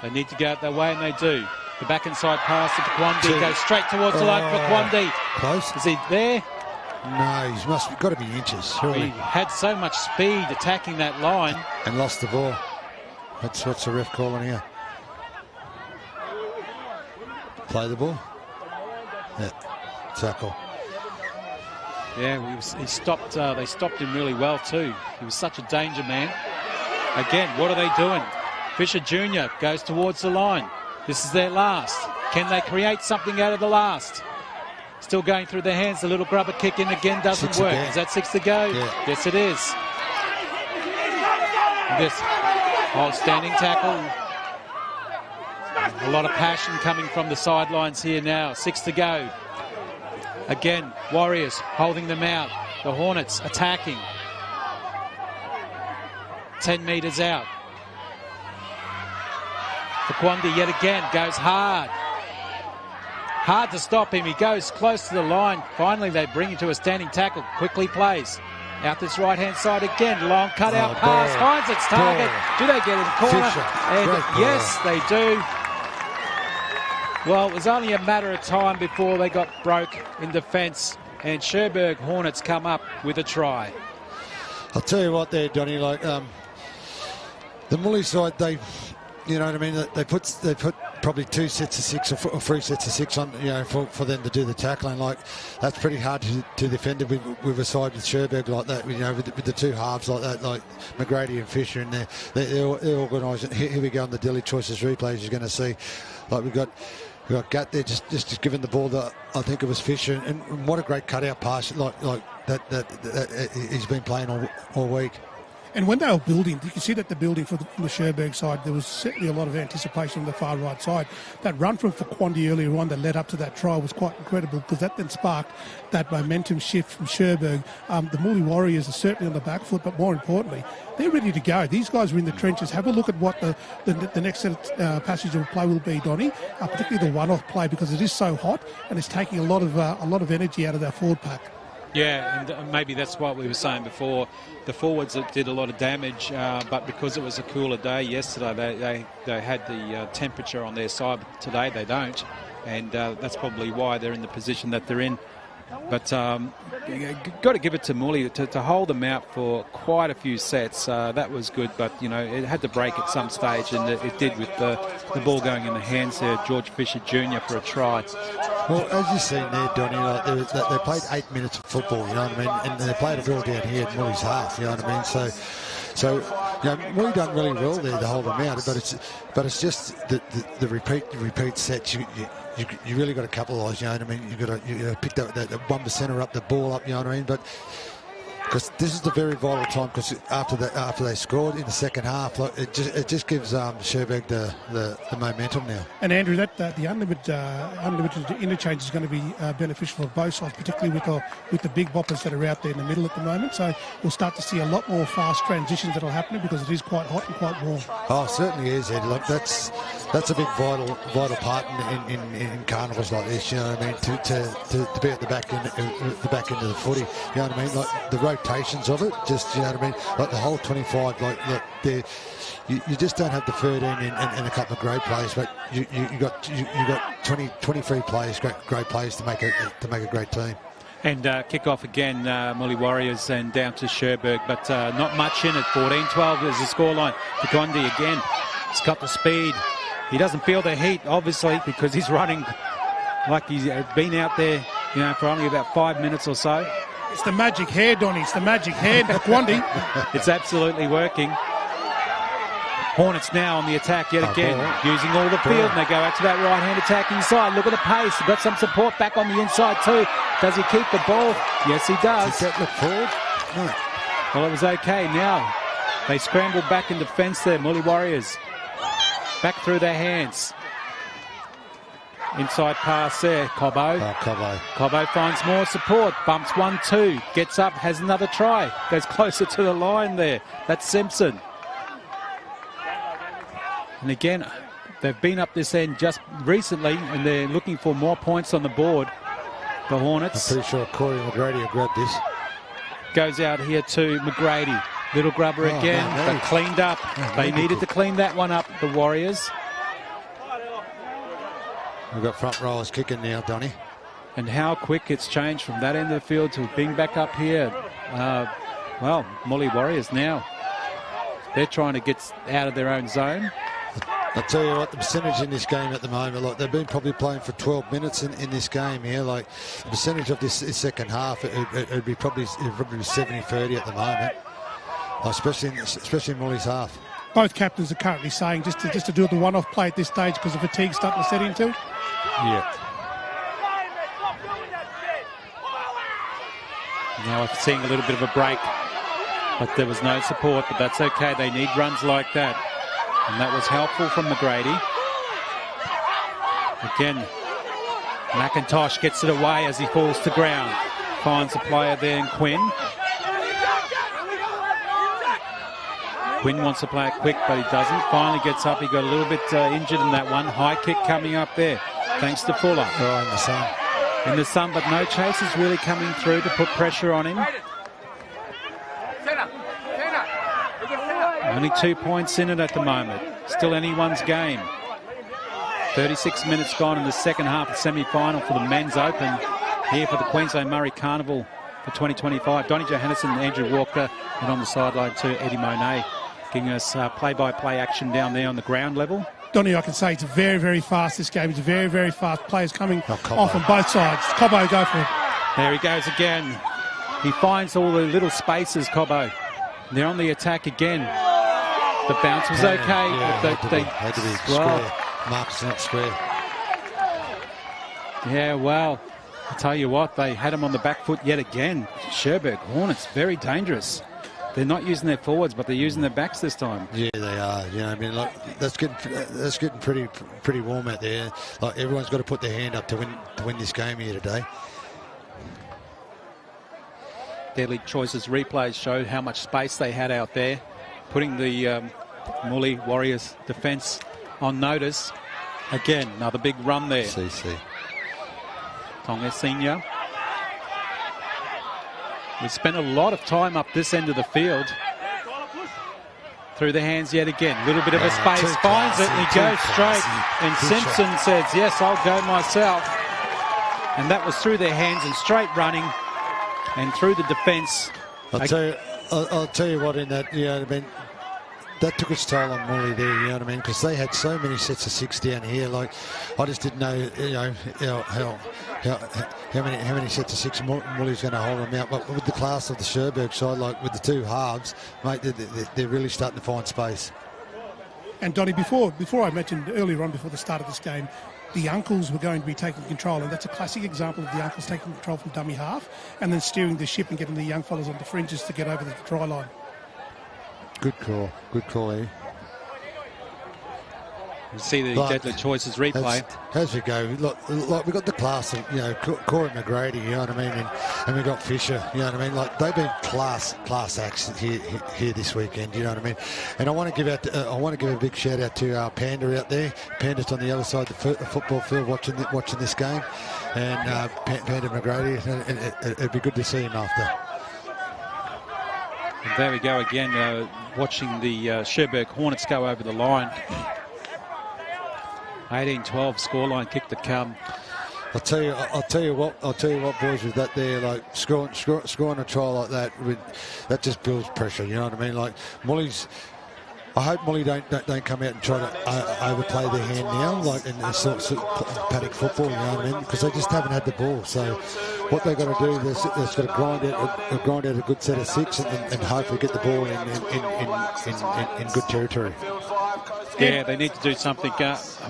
They need to go out their way, and they do. The back inside pass to Paquandi goes straight towards the line. Paquandi. Close. Is he there? No, he's got to be inches. Surely. He had so much speed attacking that line. And lost the ball. What's the ref calling here? Play the ball. Yeah, tackle. Yeah, he stopped. They stopped him really well too. He was such a danger man. Again, what are they doing? Fisher Jr. goes towards the line. This is their last. Can they create something out of the last? Still going through their hands. The little grubber kick in again doesn't work. Again. Is that 6 to go? Yeah. Yes, it is. This standing tackle. A lot of passion coming from the sidelines here now. 6 to go. Again, Warriors holding them out. The Hornets attacking. 10 metres out. Faquandi yet again goes hard. Hard to stop him. He goes close to the line. Finally, they bring him to a standing tackle. Quickly plays. Out this right-hand side again. Long cut-out pass. Finds its target. Do they get in the corner? And yes, they do. Well, it was only a matter of time before they got broke in defence. And Cherbourg Hornets come up with a try. I'll tell you what there, Donny, like the Murri side, they, you know what I mean, they put probably 2 sets of 6 or 3 sets of 6 on, you know, for them to do the tackling. Like, that's pretty hard to defend it with a side with Cherbourg like that, you know, with the 2 halves like that, like McGrady and Fisher, and they're organised. Here we go on the daily choices replays. You're going to see, like, we've got Gatt there just giving the ball to, I think it was Fisher, and what a great cutout pass like that he's been playing all week. And when they were building, you can see that the building from the Cherbourg side, there was certainly a lot of anticipation on the far right side. That run from Faquandi earlier on that led up to that try was quite incredible, because that then sparked that momentum shift from Cherbourg. The Murri Warriors are certainly on the back foot, but more importantly, they're ready to go. These guys are in the trenches. Have a look at what the next set of passage of play will be, Donny, particularly the one-off play, because it is so hot and it's taking a lot of energy out of their forward pack. Yeah, and maybe that's what we were saying before. The forwards that did a lot of damage, but because it was a cooler day yesterday, they had the temperature on their side. But today they don't, and that's probably why they're in the position that they're in. But got to give it to Murri to hold them out for quite a few sets. That was good, but you know, it had to break at some stage, and it did with the ball going in the hands there. George Fisher Jr. for a try. Well, as you've seen there, Donny, like they played 8 minutes of football, you know what I mean, and they played it all down here at Murri's half, you know what I mean. So you know, Murri done really well there to hold them out, but it's just the repeat sets. You really got to capitalise, you know what I mean. You got to pick that 1%er up, the ball up, you know what I mean. But because this is the very vital time, because after they scored in the second half, like, it just gives Cherbourg the momentum now. And Andrew, that the unlimited interchange is going to be beneficial for both sides, particularly with the big boppers that are out there in the middle at the moment. So we'll start to see a lot more fast transitions that'll happen, because it is quite hot and quite warm. Oh, certainly is, Ed. Look, that's a big vital part in carnivals like this, you know what I mean, to be at the back end of the footy, you know what I mean, like the rotations of it, just, you know what I mean, like the whole 25, like you just don't have the 13 and a couple of great players, but you got 23 players, great players to make a great team. And kick off again, Murri Warriors, and down to Cherbourg, but not much in it. 14-12 is the scoreline. Faquandi again, he's got the speed. He doesn't feel the heat, obviously, because he's running like he's been out there, you know, for only about 5 minutes or so. It's the magic hair, Donny. It's the magic hair, Faquandi. It's absolutely working. Hornets now on the attack yet again, using all the field, and they go out to that right-hand attacking side. Look at the pace. They've got some support back on the inside too. Does he keep the ball? Yes, he does. Does that look forward? No. Well, it was okay. Now they scramble back in defence there, Murri Warriors. Back through their hands. Inside pass there, Cobbo. Cobbo finds more support, bumps 1-2, gets up, has another try, goes closer to the line there. That's Simpson. And again, they've been up this end just recently, and they're looking for more points on the board. The Hornets. I'm pretty sure Corey McGrady will grab this. Goes out here to McGrady. Little grubber again, but cleaned up. They needed to clean that one up, the Warriors. We've got front rowers kicking now, Donny. And how quick it's changed from that end of the field to being back up here. Well, Murri Warriors now. They're trying to get out of their own zone. I'll tell you what, the percentage in this game at the moment, like they've been probably playing for 12 minutes in this game here. Like the percentage of this second half, it'd be probably 70-30 at the moment, especially in Molly's half. Both captains are currently saying just to do the one-off play at this stage because the fatigue's starting to set into. Yeah. Now I'm seeing a little bit of a break, but there was no support, but that's okay. They need runs like that. And that was helpful from McGrady. Again, McIntosh gets it away as he falls to ground. Finds a player there in Quinn. Quinn wants to play it quick, but he doesn't. Finally gets up. He got a little bit injured in that one. High kick coming up there, thanks to Fuller. Oh, in the sun. In the sun, but no chasers really coming through to put pressure on him. Only 2 points in it at the moment. Still anyone's game. 36 minutes gone in the second half of the semi-final for the Men's Open here for the Queensland Murri Carnival for 2025. Donnie Johannesson and Andrew Walker, and on the sideline too, Eddie Monet, giving us play-by-play action down there on the ground level. Donnie, I can say it's very, very fast, this game. It's very, very fast. Players coming off on both sides. Cobbo, go for it. There he goes again. He finds all the little spaces, Cobbo. They're on the attack again. The bounce was okay. Yeah, had to be square. Mark's not square. Yeah, well, I tell you what, they had him on the back foot yet again. Cherbourg Hornets, very dangerous. They're not using their forwards, but they're using their backs this time. Yeah, they are. You know, I mean, like that's getting pretty warm out there. Like everyone's got to put their hand up to win this game here today. Their League Choices replays showed how much space they had out there, putting the Molly Warriors defence on notice. Again, another big run there. CC. Tonga Senior. We spent a lot of time up this end of the field. Through the hands yet again. Little bit of a space. Finds it and he goes straight. And Simpson says, yes, I'll go myself. And that was through their hands and straight running and through the defence. I'll tell you what, in that, you know what I mean, that took its toll on Molly there, you know what I mean, because they had so many sets of six down here. Like, I just didn't know, how many sets of six Molly's going to hold them out. But with the class of the Cherbourg side, like with the two halves, mate, they're really starting to find space. And Donnie, before I mentioned earlier on, before the start of this game, the uncles were going to be taking control, and that's a classic example of the uncles taking control from dummy half and then steering the ship and getting the young fellas on the fringes to get over the try line. Good call, eh? You see the Deadly Choices replay. As we go, look, we've got the class of, you know, Corey McGrady, you know what I mean, and we've got Fisher, you know what I mean. Like, they've been class acts here this weekend, you know what I mean. And I want to give a big shout out to Panda out there. Panda's on the other side of the football field watching this game, and Panda McGrady. It'd be good to see him after. And there we go again, watching the Cherbourg Hornets go over the line. 18-12 scoreline kick to come. I'll tell you what, boys, with that there, like scoring a try like that, that just builds pressure. You know what I mean? Like Molly's. I hope Molly don't come out and try to overplay their hand now, like in sort of panic football. You know what I mean? Because they just haven't had the ball. So what they've got to do, they've got to grind out a good set of six and hopefully get the ball in good territory. Yeah, they need to do something.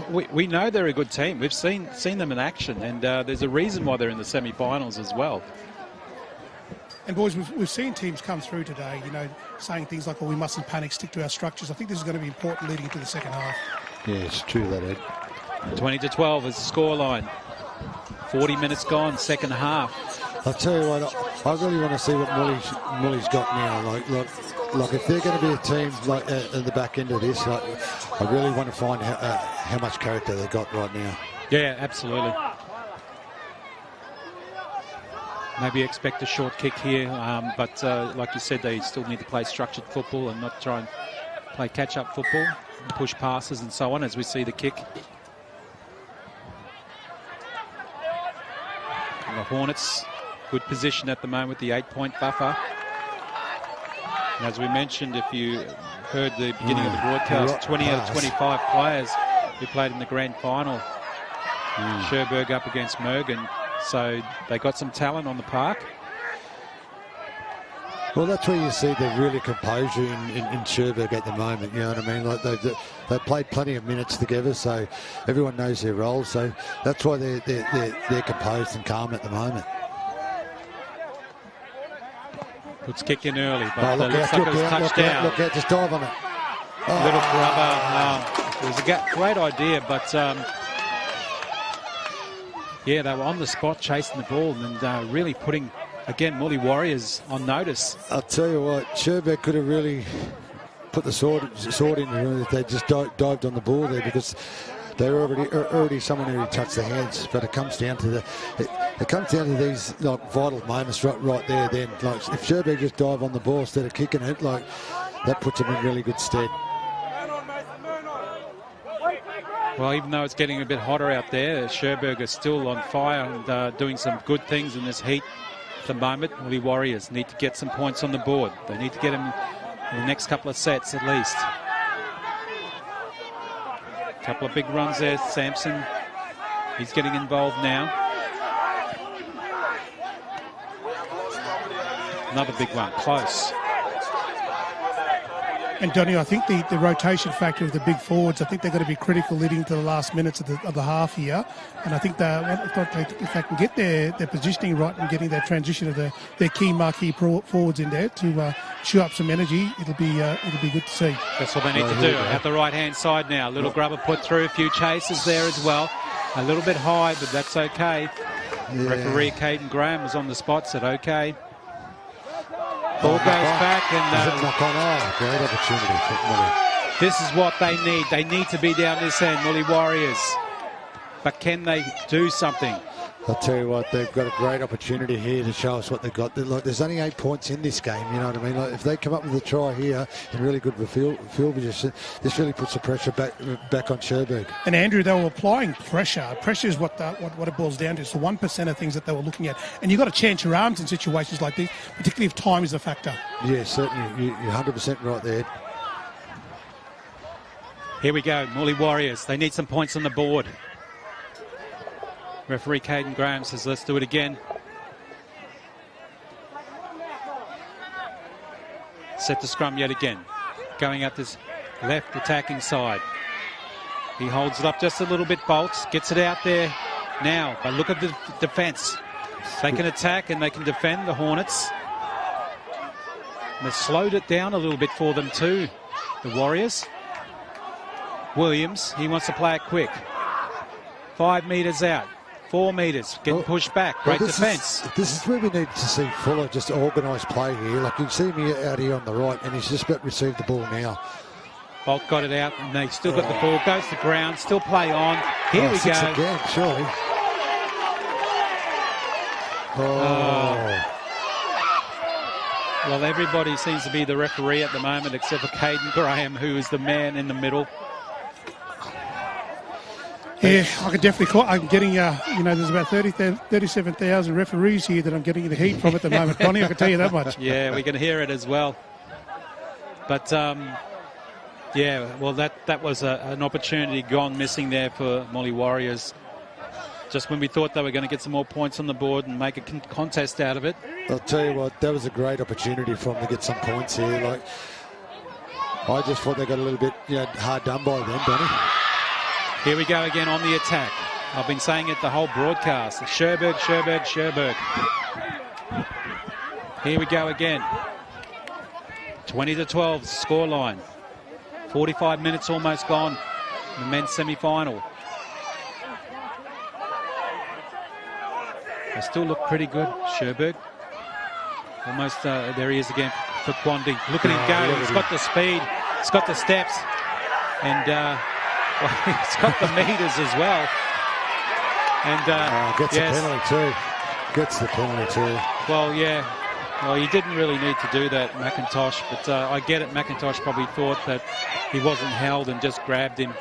We know they're a good team. We've seen them in action, and there's a reason why they're in the semi-finals as well. And boys, we've seen teams come through today, you know, saying things like, "Oh, we mustn't panic, stick to our structures." I think this is going to be important leading into the second half. Yeah, it's true that, Ed. 20-12 is the scoreline. 40 minutes gone, second half. I'll tell you what, I really want to see what Molly's got now. Like if they're going to be a team like at the back end of this, like, I really want to find how much character they've got right now. Yeah, absolutely. Maybe expect a short kick here, but like you said, they still need to play structured football and not try and play catch-up football and push passes and so on as we see the kick. And the Hornets, good position at the moment with the 8-point buffer. And as we mentioned, if you heard the beginning of the broadcast, 20 out of 25 players who played in the grand final. Sherberg up against Mergen, so they got some talent on the park. Well, that's where you see the really composure in Sherberg at the moment, you know what I mean? Like they've played plenty of minutes together, so everyone knows their roles, so that's why they're composed and calm at the moment. It's kicked in early, but look looks out, like it was touched down. Look out, just dive on it. Little grubber. It was a great idea, but yeah, they were on the spot chasing the ball and really putting, again, Murri Warriors on notice. I'll tell you what, Sherberg could have really put the sword in if they just dived on the ball there, because they're already someone who touched their hands. But it comes down to these like vital moments right there. Then, like if Sherberg just dive on the ball instead of kicking it, like that puts them in really good stead. Well, even though it's getting a bit hotter out there, Sherberg is still on fire and doing some good things in this heat at the moment. Murri Warriors need to get some points on the board. They need to get them in the next couple of sets at least. Couple of big runs there. Sampson, he's getting involved now. Another big one, close. And Donny, I think the rotation factor of the big forwards, I think they're going to be critical leading to the last minutes of the half here. And I think if they can get their positioning right and getting that transition of their key marquee forwards in there to chew up some energy, it'll be good to see. That's what they need to do. At the right-hand side now, little grubber put through a few chases there as well. A little bit high, but that's okay. Yeah. Referee Caden Graham was on the spot, said okay. Ball goes back and great opportunity for Murri. This is what they need. They need to be down this end, Murri Warriors. But can they do something? I'll tell you what, they've got a great opportunity here to show us what they've got. Like, there's only 8 points in this game, you know what I mean? Like, if they come up with a try here in really good field position, this really puts the pressure back on Sherberg. And Andrew, they were applying pressure. Pressure is what it boils down to. It's the 1% of things that they were looking at. And you've got to chance your arms in situations like this, particularly if time is a factor. Yeah, certainly. You're 100% right there. Here we go, Murri Warriors. They need some points on the board. Referee Caden Graham says, let's do it again. Set the scrum yet again. Going up this left attacking side. He holds it up just a little bit, Bolts. Gets it out there now. But look at the defence. They can attack and they can defend the Hornets. And they've slowed it down a little bit for them too, the Warriors. Williams, he wants to play it quick. 5 metres out. 4 metres, getting pushed back. Great defence. This is where we need to see Fuller just organised play here. Like you can see me out here on the right, and he's just about to receive the ball now. Bolt got it out, and they still got the ball. Goes to ground, still play on. Here we go. Again, surely. Well, everybody seems to be the referee at the moment, except for Caden Graham, who is the man in the middle. Yeah, I could definitely call. I'm getting, there's about 37,000 referees here that I'm getting the heat from at the moment, Bonnie. I can tell you that much. Yeah, we can hear it as well. But, yeah, well, that was an opportunity gone missing there for Murri Warriors. Just when we thought they were going to get some more points on the board and make a contest out of it. I'll tell you what, that was a great opportunity for them to get some points here. Like, I just thought they got a little bit hard done by them, Donny. Here we go again on the attack. I've been saying it the whole broadcast. Sherberg, Sherberg, Sherberg. Here we go again. 20-12 scoreline. 45 minutes almost gone in the men's semi-final. They still look pretty good, Sherberg. Almost, there he is again for Quandy. Look at him go. He's got the speed. He's got the steps. And... well, he's got the meters as well. And gets the penalty too. Gets the penalty too. Well, yeah. Well, he didn't really need to do that, McIntosh. But I get it. McIntosh probably thought that he wasn't held and just grabbed him.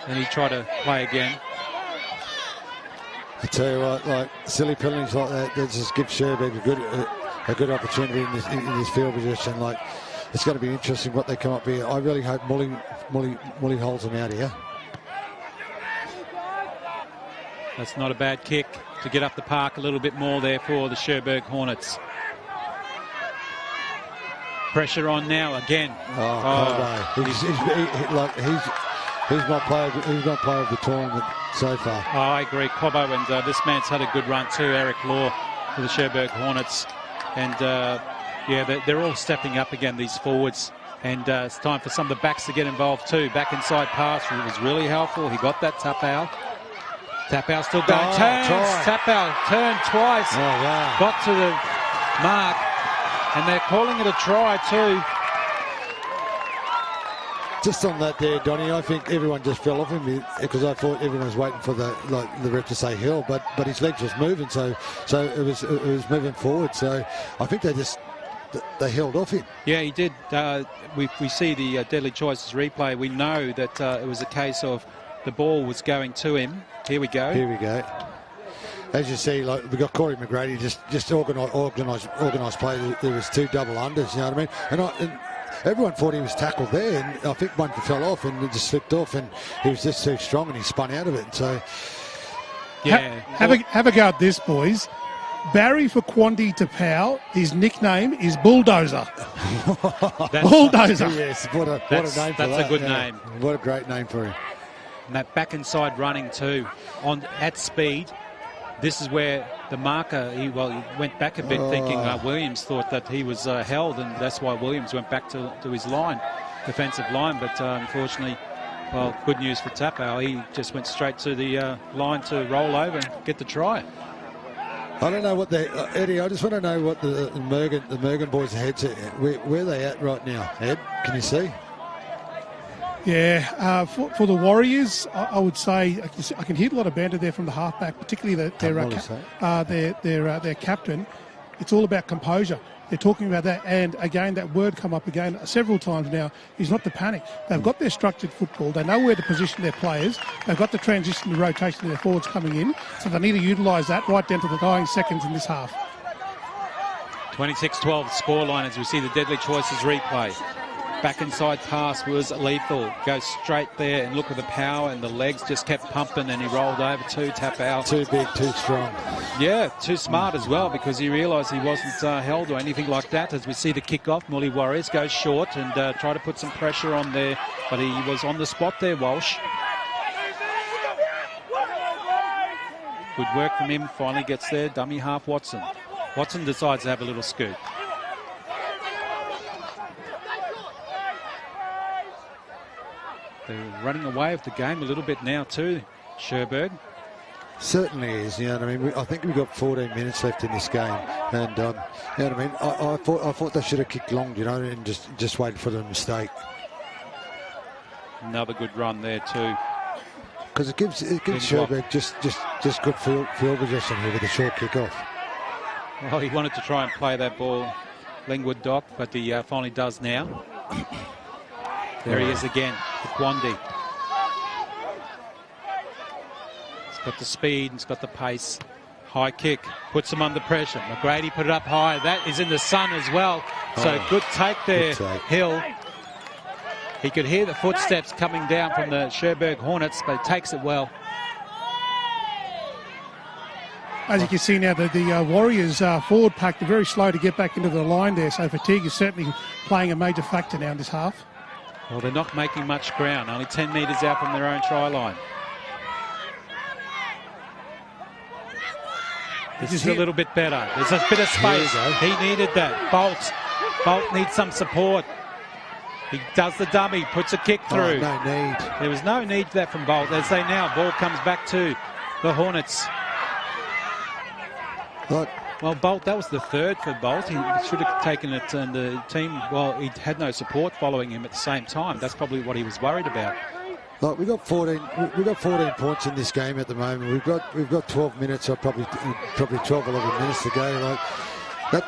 And he tried to play again. I tell you what, like silly penalties like that just give Sherberg a good opportunity in this field position. Like it's going to be interesting what they come up here. I really hope Mully holds them out here. That's not a bad kick to get up the park a little bit more there for the Cherbourg Hornets. Pressure on now again. He's my player of the tournament so far. I agree, Cobbo, and this man's had a good run too, Eric Law, for the Cherbourg Hornets. And yeah, they're all stepping up again, these forwards. And it's time for some of the backs to get involved too. Back inside pass was really helpful. He got that Tapau. Tapau still going. Tapau turned twice. Oh, wow. Got to the mark. And they're calling it a try too. Just on that there, Donny, I think everyone just fell off him because I thought everyone was waiting for the ref to say hill, but his legs was moving, so it was moving forward. So I think they held off him. Yeah, he did. We see the Deadly Choices replay. We know that it was a case of the ball was going to him. Here we go. Here we go. As you see, like we got Corey McGrady, just organised play. There was 2 double unders. You know what I mean? And everyone thought he was tackled there, and I think one fell off and it just slipped off, and he was just too strong and he spun out of it. So yeah, have a go at this, boys. Barry for Quandi Tapau, his nickname is Bulldozer. Bulldozer. Yes, what a name for that. That's a good name. What a great name for him. And that back inside running too, at speed. This is where the marker, he went back a bit thinking Williams thought that he was held, and that's why Williams went back to his line, defensive line. But unfortunately, well, good news for Tapau. He just went straight to the line to roll over and get the try. I don't know what Eddie, I just want to know what the Mergen boys' heads are. Where are they at right now? Ed, can you see? Yeah, for the Warriors, I would say I can hear a lot of banter there from the halfback, particularly their captain. It's all about composure. They're talking about that, and again, that word come up again several times now is not to panic. They've got their structured football. They know where to position their players. They've got the transition to rotation of their forwards coming in, so they need to utilise that right down to the dying seconds in this half. 26-12 scoreline as we see the Deadly Choices replay. Back inside pass was lethal. Goes straight there, and look at the power, and the legs just kept pumping, and he rolled over to Tapau. Too big, too strong. Yeah, too smart as well, because he realised he wasn't held or anything like that. As we see the kick-off, Mully Warriors goes short and try to put some pressure on there, but he was on the spot there, Walsh. Good work from him, finally gets there, dummy half Watson. Watson decides to have a little scoot. They're running away with the game a little bit now too, Cherbourg. Certainly is, you know what I mean? I think we've got 14 minutes left in this game, and you know what I mean? I thought they should have kicked long, you know, and just waited for the mistake. Another good run there too. Because it gives Cherbourg just good field possession here with a short kick-off. Well, he wanted to try and play that ball, Lingwood Doc, but he finally does now. There he is again, for Quandi. He's got the speed, he's got the pace. High kick, puts him under pressure. McGrady put it up high. That is in the sun as well. So good take there, Hill. He could hear the footsteps coming down from the Cherbourg Hornets, but he takes it well. As you can see now, the Warriors forward pack, they're very slow to get back into the line there, so fatigue is certainly playing a major factor now in this half. Well, they're not making much ground, only 10 metres out from their own try line. This is a little bit better. There's a bit of space. He needed that. Bolt needs some support. He does the dummy, puts a kick through. No need. There was no need for that from Bolt. As they now, ball comes back to the Hornets. What? Well, Bolt, that was the third for Bolt. He should have taken it, and the team, well, he had no support following him at the same time. That's probably what he was worried about. Look, we've got 14 points in this game at the moment. We've got 12 minutes, or probably 12, 11 minutes to go. Like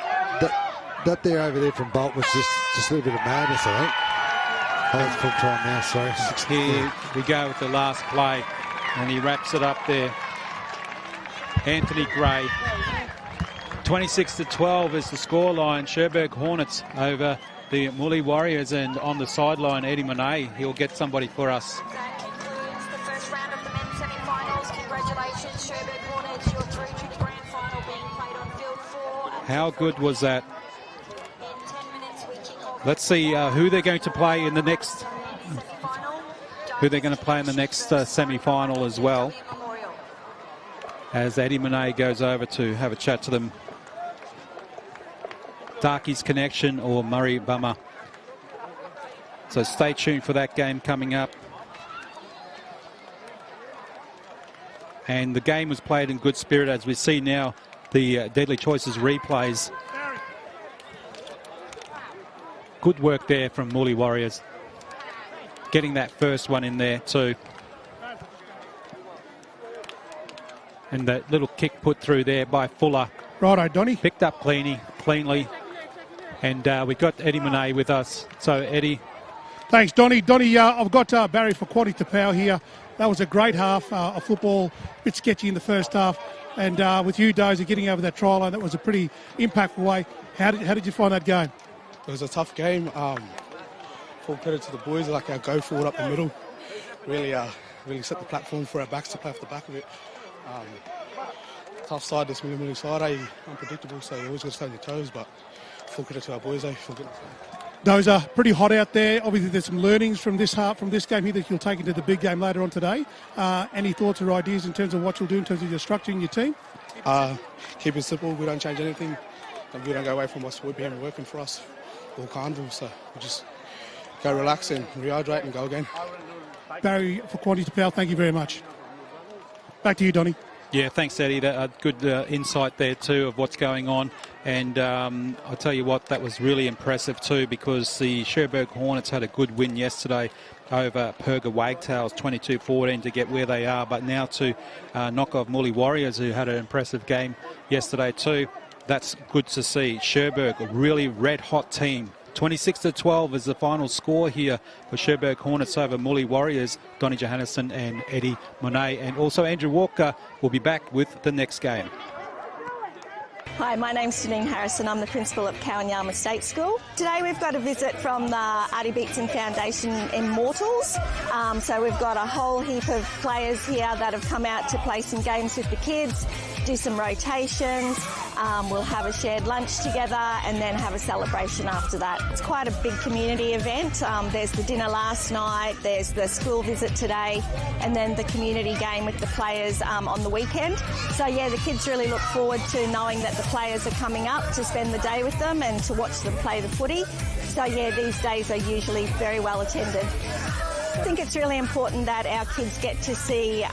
that there over there from Bolt was just a little bit of madness, I think. Oh, it's full time now, sorry. Here we go with the last play, and he wraps it up there. Anthony Gray. 26-12 is the scoreline. Cherbourg Hornets over the Murri Warriors, and on the sideline, Eddie Monet, he'll get somebody for us. That concludes the first round of the men's semi-finals. Congratulations, Cherbourg Hornets. You're through to the grand final being played on field 4. How good was that? In 10 minutes, we kick off. Let's see who they're going to play in the next. Semi-final as well. As Eddie Monet goes over to have a chat to them. Darky's Connection or Murray Bummer. So stay tuned for that game coming up. And the game was played in good spirit, as we see now the Deadly Choices replays. Good work there from Murri Warriors. Getting that first one in there too. And that little kick put through there by Fuller. Righto, Donny. Picked up cleanly. And we've got Eddie Monet with us. So, Eddie. Thanks, Donny. Donny, I've got Barry for Quaddy to Power here. That was a great half of football. A bit sketchy in the first half. And with you, Dozer, getting over that try line, that was a pretty impactful way. How did you find that game? It was a tough game. Full credit to the boys, like our go forward up the middle. Really set the platform for our backs to play off the back of it. Tough side, this Murri side, unpredictable, so you always got to stay on your toes, but full credit to our boys, for goodness sake. Those are pretty hot out there. Obviously, there's some learnings from this game here that you'll take into the big game later on today. Any thoughts or ideas in terms of what you'll do in terms of your structuring your team? Keep it simple. We don't change anything. And we don't go away from what's been working for us all carnival, so we just go relax and rehydrate and go again. Barry for Quaddy to Power, thank you very much. Back to you, Donny. Yeah, thanks, Eddie. Good insight there too of what's going on. And I'll tell you what, that was really impressive too, because the Cherbourg Hornets had a good win yesterday over Perga Wagtails 22-14 to get where they are. But now to knock off Murri Warriors, who had an impressive game yesterday too. That's good to see. Cherbourg, a really red-hot team. 26-12 is the final score here for Cherbourg Hornets over Murri Warriors. Donny Johannesson and Eddie Monet. And also Andrew Walker will be back with the next game. Hi, my name's Janine Harrison. I'm the principal of Kawanyama State School. Today we've got a visit from the Artie Beetson Foundation Immortals. So we've got a whole heap of players here that have come out to play some games with the kids, do some rotations. We'll have a shared lunch together and then have a celebration after that. It's quite a big community event. There's the dinner last night, there's the school visit today, and then the community game with the players on the weekend. So yeah, the kids really look forward to knowing that the players are coming up to spend the day with them and to watch them play the footy. So yeah, these days are usually very well attended. I think it's really important that our kids get to see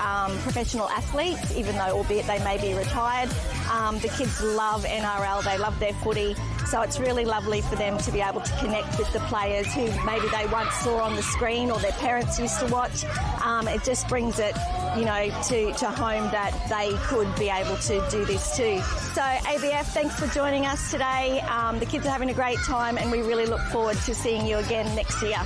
professional athletes, even though albeit they may be retired. The kids love NRL, they love their footy, so it's really lovely for them to be able to connect with the players who maybe they once saw on the screen or their parents used to watch. It just brings it, to home that they could be able to do this too. So ABF, thanks for joining us today. The kids are having a great time and we really look forward to seeing you again next year.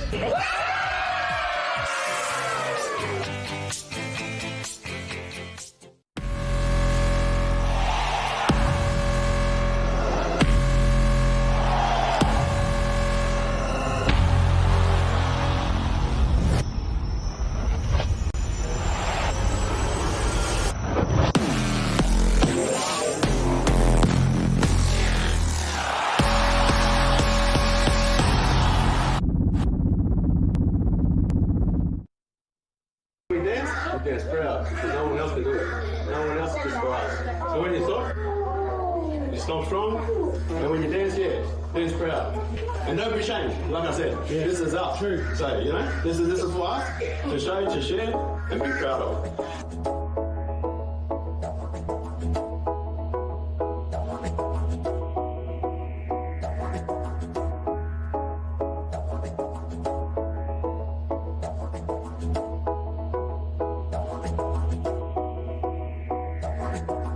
This is for us to show, to share, and be proud of.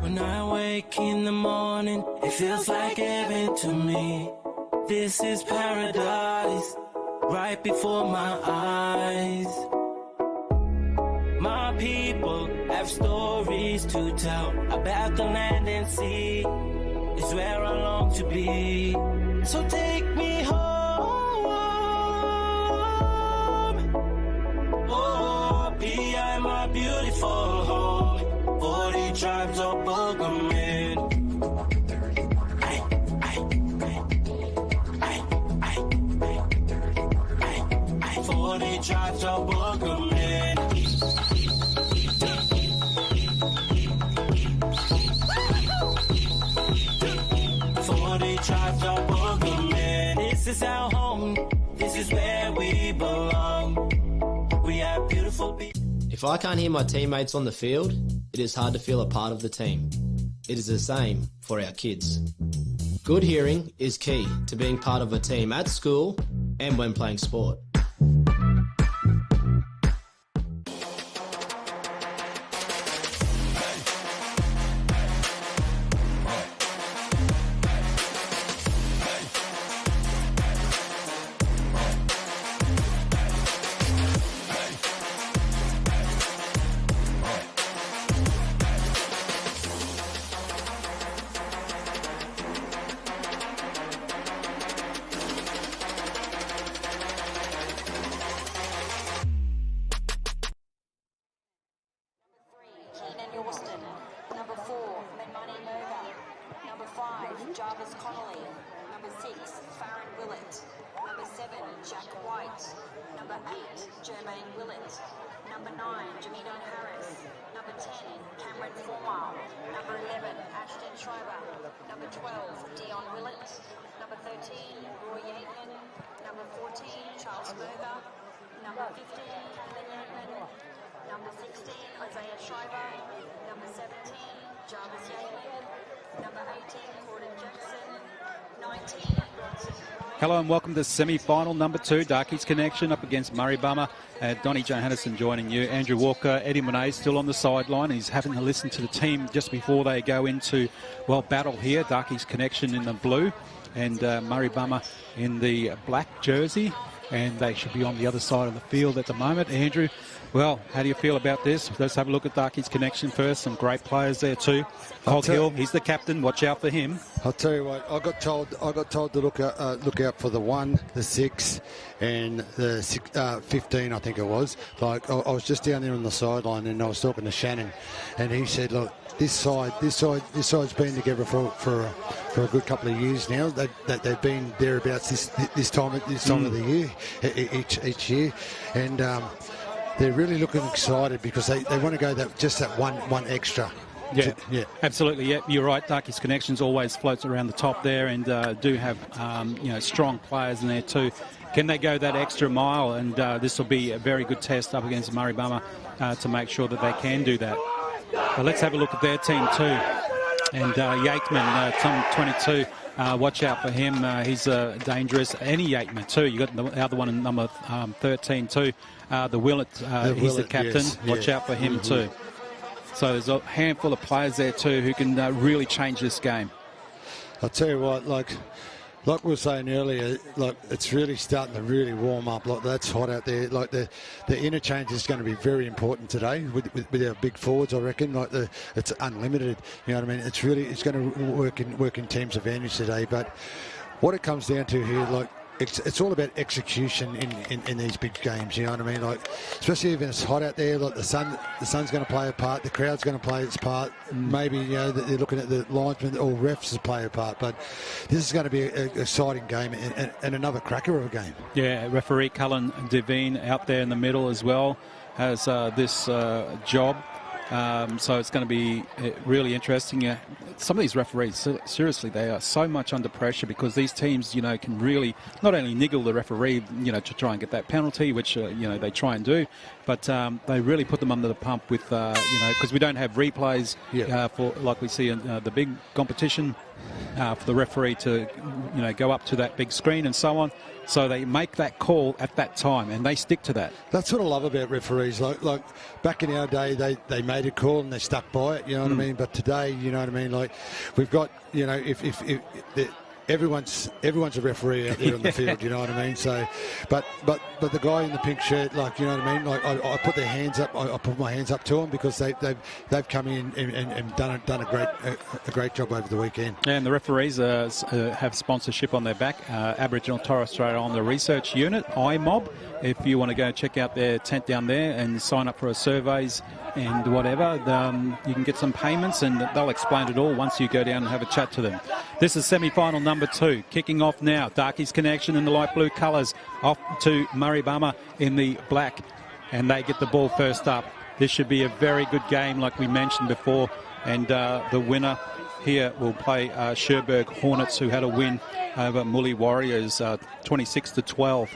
When I wake in the morning, it feels like heaven to me. This is paradise. Right before my eyes. My people have stories to tell about the land and sea. It's where I long to be. So take me home. charge our boogeyman. This is our home. This is where we belong. We have beautiful people. If I can't hear my teammates on the field, it is hard to feel a part of the team. It is the same for our kids. Good hearing is key to being part of a team at school and when playing sport. Hello and welcome to semi-final number 2, Darkies Connection up against Murri Bummer. Donnie Johannesson joining you. Andrew Walker, Eddie Monet still on the sideline. He's having to listen to the team just before they go into, well, battle here. Darkies Connection in the blue and Murri Bummer in the black jersey. And they should be on the other side of the field at the moment. Andrew, well, how do you feel about this? Let's have a look at Darkies Connection first. Some great players there too. Cog Hill, he's the captain. Watch out for him. I'll tell you what. I got told to look out for the 1, the 6, and the 15. I think it was. Like I was just down there on the sideline, and I was talking to Shannon, and he said, "Look, this side's been together for a good couple of years now. They've been thereabouts this time of the year each year, and they're really looking excited because they want to go that one extra." Yeah, absolutely. Yeah, you're right. Darkies Connections always floats around the top there, and do have strong players in there too. Can they go that extra mile? And this will be a very good test up against Murri Bummer to make sure that they can do that. But let's have a look at their team too. And Yateman, Tom 22. Watch out for him. He's dangerous. Any Yateman too. You got the other one in number 13 too. The Willett. He's the captain. Yes, Watch out for him too. So there's a handful of players there too who can really change this game. I'll tell you what, like we were saying earlier, like it's really starting to really warm up. Like that's hot out there. Like the interchange is going to be very important today with our big forwards. I reckon. Like it's unlimited. You know what I mean? It's going to work in teams' advantage today. But what it comes down to here, like. It's all about execution in these big games, you know what I mean? Like, especially if it's hot out there, like the sun's going to play a part, the crowd's going to play its part. Maybe they're looking at the linesmen or refs to play a part, but this is going to be an exciting game and another cracker of a game. Yeah, referee Cullen Devine out there in the middle as well has this job. So it's going to be really interesting. Some of these referees, seriously, they are so much under pressure because these teams, can really not only niggle the referee, to try and get that penalty, which, they try and do, but they really put them under the pump with, because we don't have replays for like we see in the big competition for the referee to, go up to that big screen and so on. So they make that call at that time, and they stick to that. That's what I love about referees. Like back in our day, they made a call and they stuck by it. You know what I mean? But today, you know what I mean? Like we've got, if everyone's a referee out there on the field. You know what I mean? So, but the guy in the pink shirt, like you know what I mean? Like I put their hands up. I put my hands up to them because they've come in and done a great job over the weekend. Yeah, and the referees have sponsorship on their back. Aboriginal Torres Strait Islander Research Unit, IMOB. If you want to go check out their tent down there and sign up for surveys and whatever, you can get some payments and they'll explain it all once you go down and have a chat to them. This is semi-final number 2, kicking off now. Darkies Connection in the light blue colours, off to Murri Bummer in the black, and they get the ball first up. This should be a very good game like we mentioned before, and the winner here will play Cherbourg Hornets, who had a win over Murri Warriors 26-12.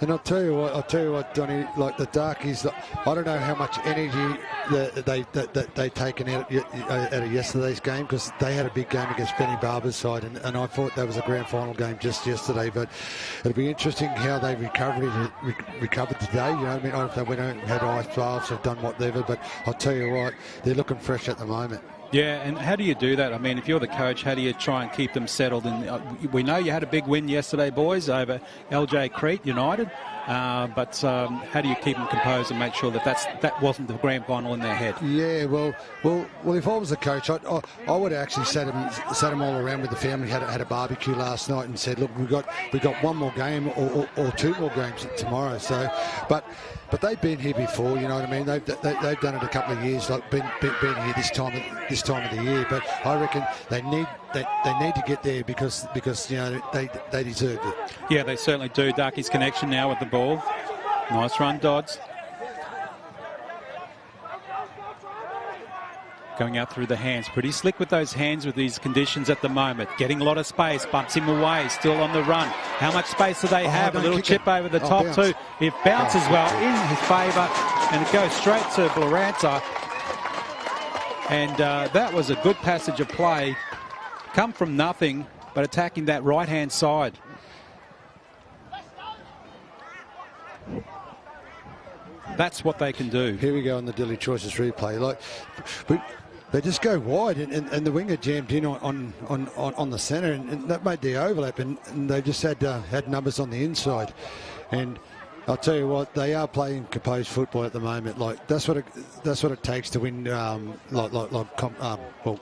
And I'll tell you what, Donny, like the Darkies, I don't know how much energy they taken out of yesterday's game, because they had a big game against Benny Barber's side, and I thought that was a grand final game just yesterday. But it'll be interesting how they recovered today. You know what I mean? I don't know if they went out and had ice baths or done whatever, but I'll tell you what, they're looking fresh at the moment. Yeah, and how do you do that? I mean, if you're the coach, how do you try and keep them settled? And we know you had a big win yesterday, boys, over LJ Crete United. But how do you keep them composed and make sure that that wasn't the grand final in their head? Yeah, well, if I was a coach, I would have actually sat them all around with the family, had a barbecue last night, and said, look, we got one more game or two more games tomorrow. So, but they've been here before, you know what I mean? They've done it a couple of years, like been here this time of the year. But I reckon they need to get there because you know they deserve it. Yeah, they certainly do. Darky's connection now with the ball. Nice run, Dodds. Going out through the hands. Pretty slick with those hands with these conditions at the moment. Getting a lot of space. Bumps him away. Still on the run. How much space do they have? A little chip over the top too. It bounces well in his favour. And it goes straight to Bloranta. And that was a good passage of play. Come from nothing, but attacking that right-hand side. That's what they can do. Here we go on the Dilly Choices replay. Like, they just go wide, and the winger jammed in on the centre, and that made the overlap, and they just had numbers on the inside. And I'll tell you what, they are playing composed football at the moment. Like that's what it takes to win,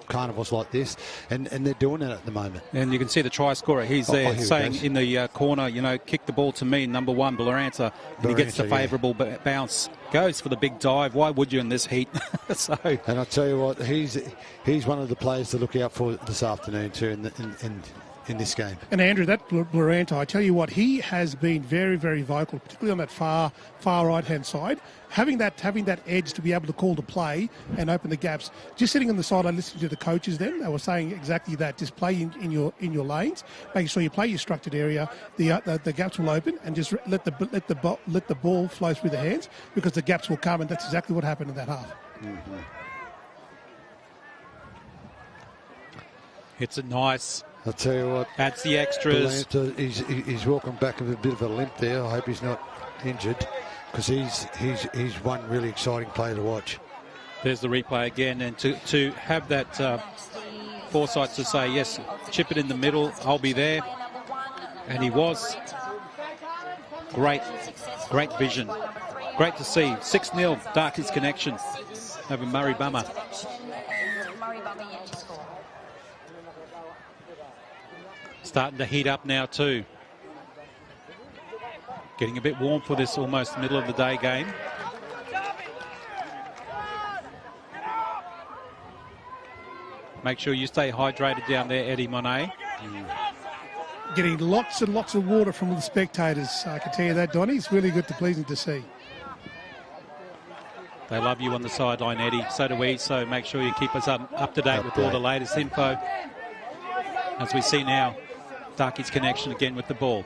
carnivals like this, and they're doing it at the moment. And you can see the try scorer. He's there saying in the corner, you know, kick the ball to me, number one, Bloranta. He gets the favourable bounce. Goes for the big dive. Why would you in this heat? And I'll tell you what, he's one of the players to look out for this afternoon too in this game. And Andrew, that Bloranta, I tell you what, he has been very, very vocal, particularly on that far right-hand side. Having that edge to be able to call the play and open the gaps. Just sitting on the sideline listening to the coaches then, they were saying exactly that. Just play in your lanes, making sure you play your structured area, the gaps will open, and just let the ball flow through the hands, because the gaps will come, and that's exactly what happened in that half. Mm-hmm. It's a nice... I'll tell you what. Adds the extras. He's walking back with a bit of a limp there. I hope he's not injured, because he's one really exciting player to watch. There's the replay again, and to have that foresight to say, yes, chip it in the middle, I'll be there. And he was. Great vision. Great to see. 6-0, Darky's connection over Murri Bummer. Starting to heat up now too. Getting a bit warm for this almost middle of the day game. Make sure you stay hydrated down there, Eddie Monet. Getting lots and lots of water from the spectators. I can tell you that, Donny. It's really good, pleasing to see. They love you on the sideline, Eddie. So do we. So make sure you keep us up to date with all the latest info. As we see now, Darky's connection again with the ball.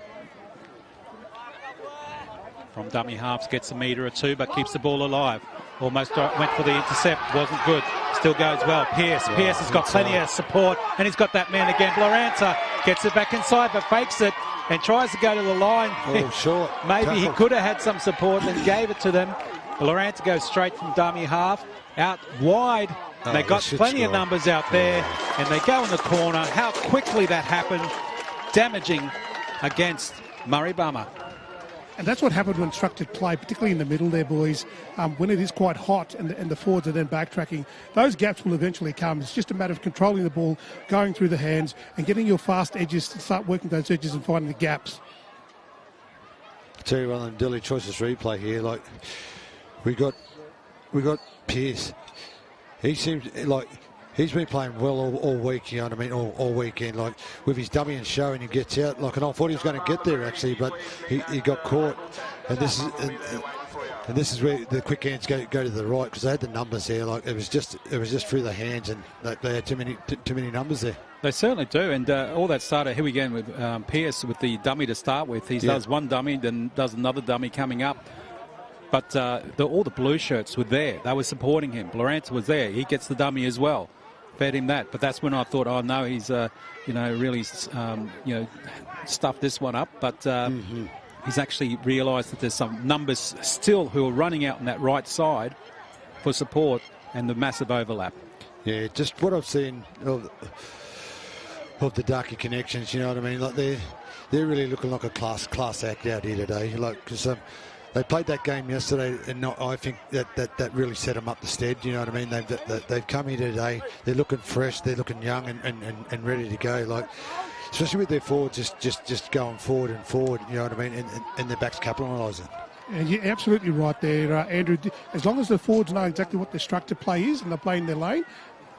From dummy halves, gets a metre or two, but keeps the ball alive. Almost went for the intercept, wasn't good. Still goes well. Pierce has got plenty of support, and he's got that man again. Bloranta gets it back inside, but fakes it and tries to go to the line. Oh, short. Maybe he could have had some support and gave it to them. Bloranta goes straight from dummy half, out wide. They got plenty of numbers out there, and they go in the corner. How quickly that happened. Damaging against Murri Bummer. And that's what happened when structured play, particularly in the middle there, boys. When it is quite hot and the forwards are then backtracking, those gaps will eventually come. It's just a matter of controlling the ball, going through the hands, and getting your fast edges to start working those edges and finding the gaps. I'll tell you on the Dilly Choices replay here, like we got Pierce. He seems like he's been playing well all week, you know what I mean, all weekend, like with his dummy and show, and he gets out. Like, and I thought he was going to get there actually, but he got caught. And this is And this is where the quick hands go to the right, because they had the numbers there. Like it was just through the hands, and they had too many numbers there. They certainly do, and all that started here again with Pearce with the dummy to start with. He does one dummy, then does another dummy coming up. But all the blue shirts were there. They were supporting him. Lorentz was there. He gets the dummy as well. Fed him that. But that's when I thought, oh no, he's really stuffed this one up. But he's actually realised that there's some numbers still who are running out on that right side for support, and the massive overlap. Yeah, just what I've seen of the Darky connections, you know what I mean? Like they're really looking like a class act out here today. Like, because they played that game yesterday, and I think that really set them up the stead. You know what I mean? They've come here today. They're looking fresh. They're looking young and ready to go. Like, especially with their forwards just going forward and forward. You know what I mean? And their backs capitalising. And you're absolutely right there, Andrew. As long as the forwards know exactly what their structure play is and they're playing their lane,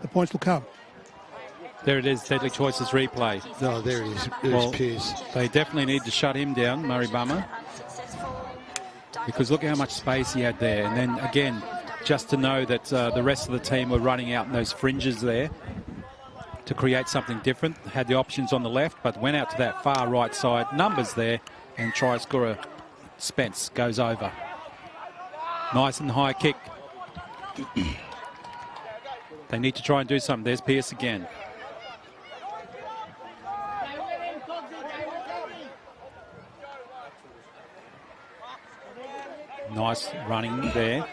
the points will come. There it is, Deadly Choices replay. No, there it is. There's Pearce. They definitely need to shut him down, Murray Bummer. Because look how much space he had there. And then, again, just to know that the rest of the team were running out in those fringes there to create something different. Had the options on the left, but went out to that far right side. Numbers there, and try scorer Spence goes over. Nice and high kick. They need to try and do something. There's Pearce again. Nice running there.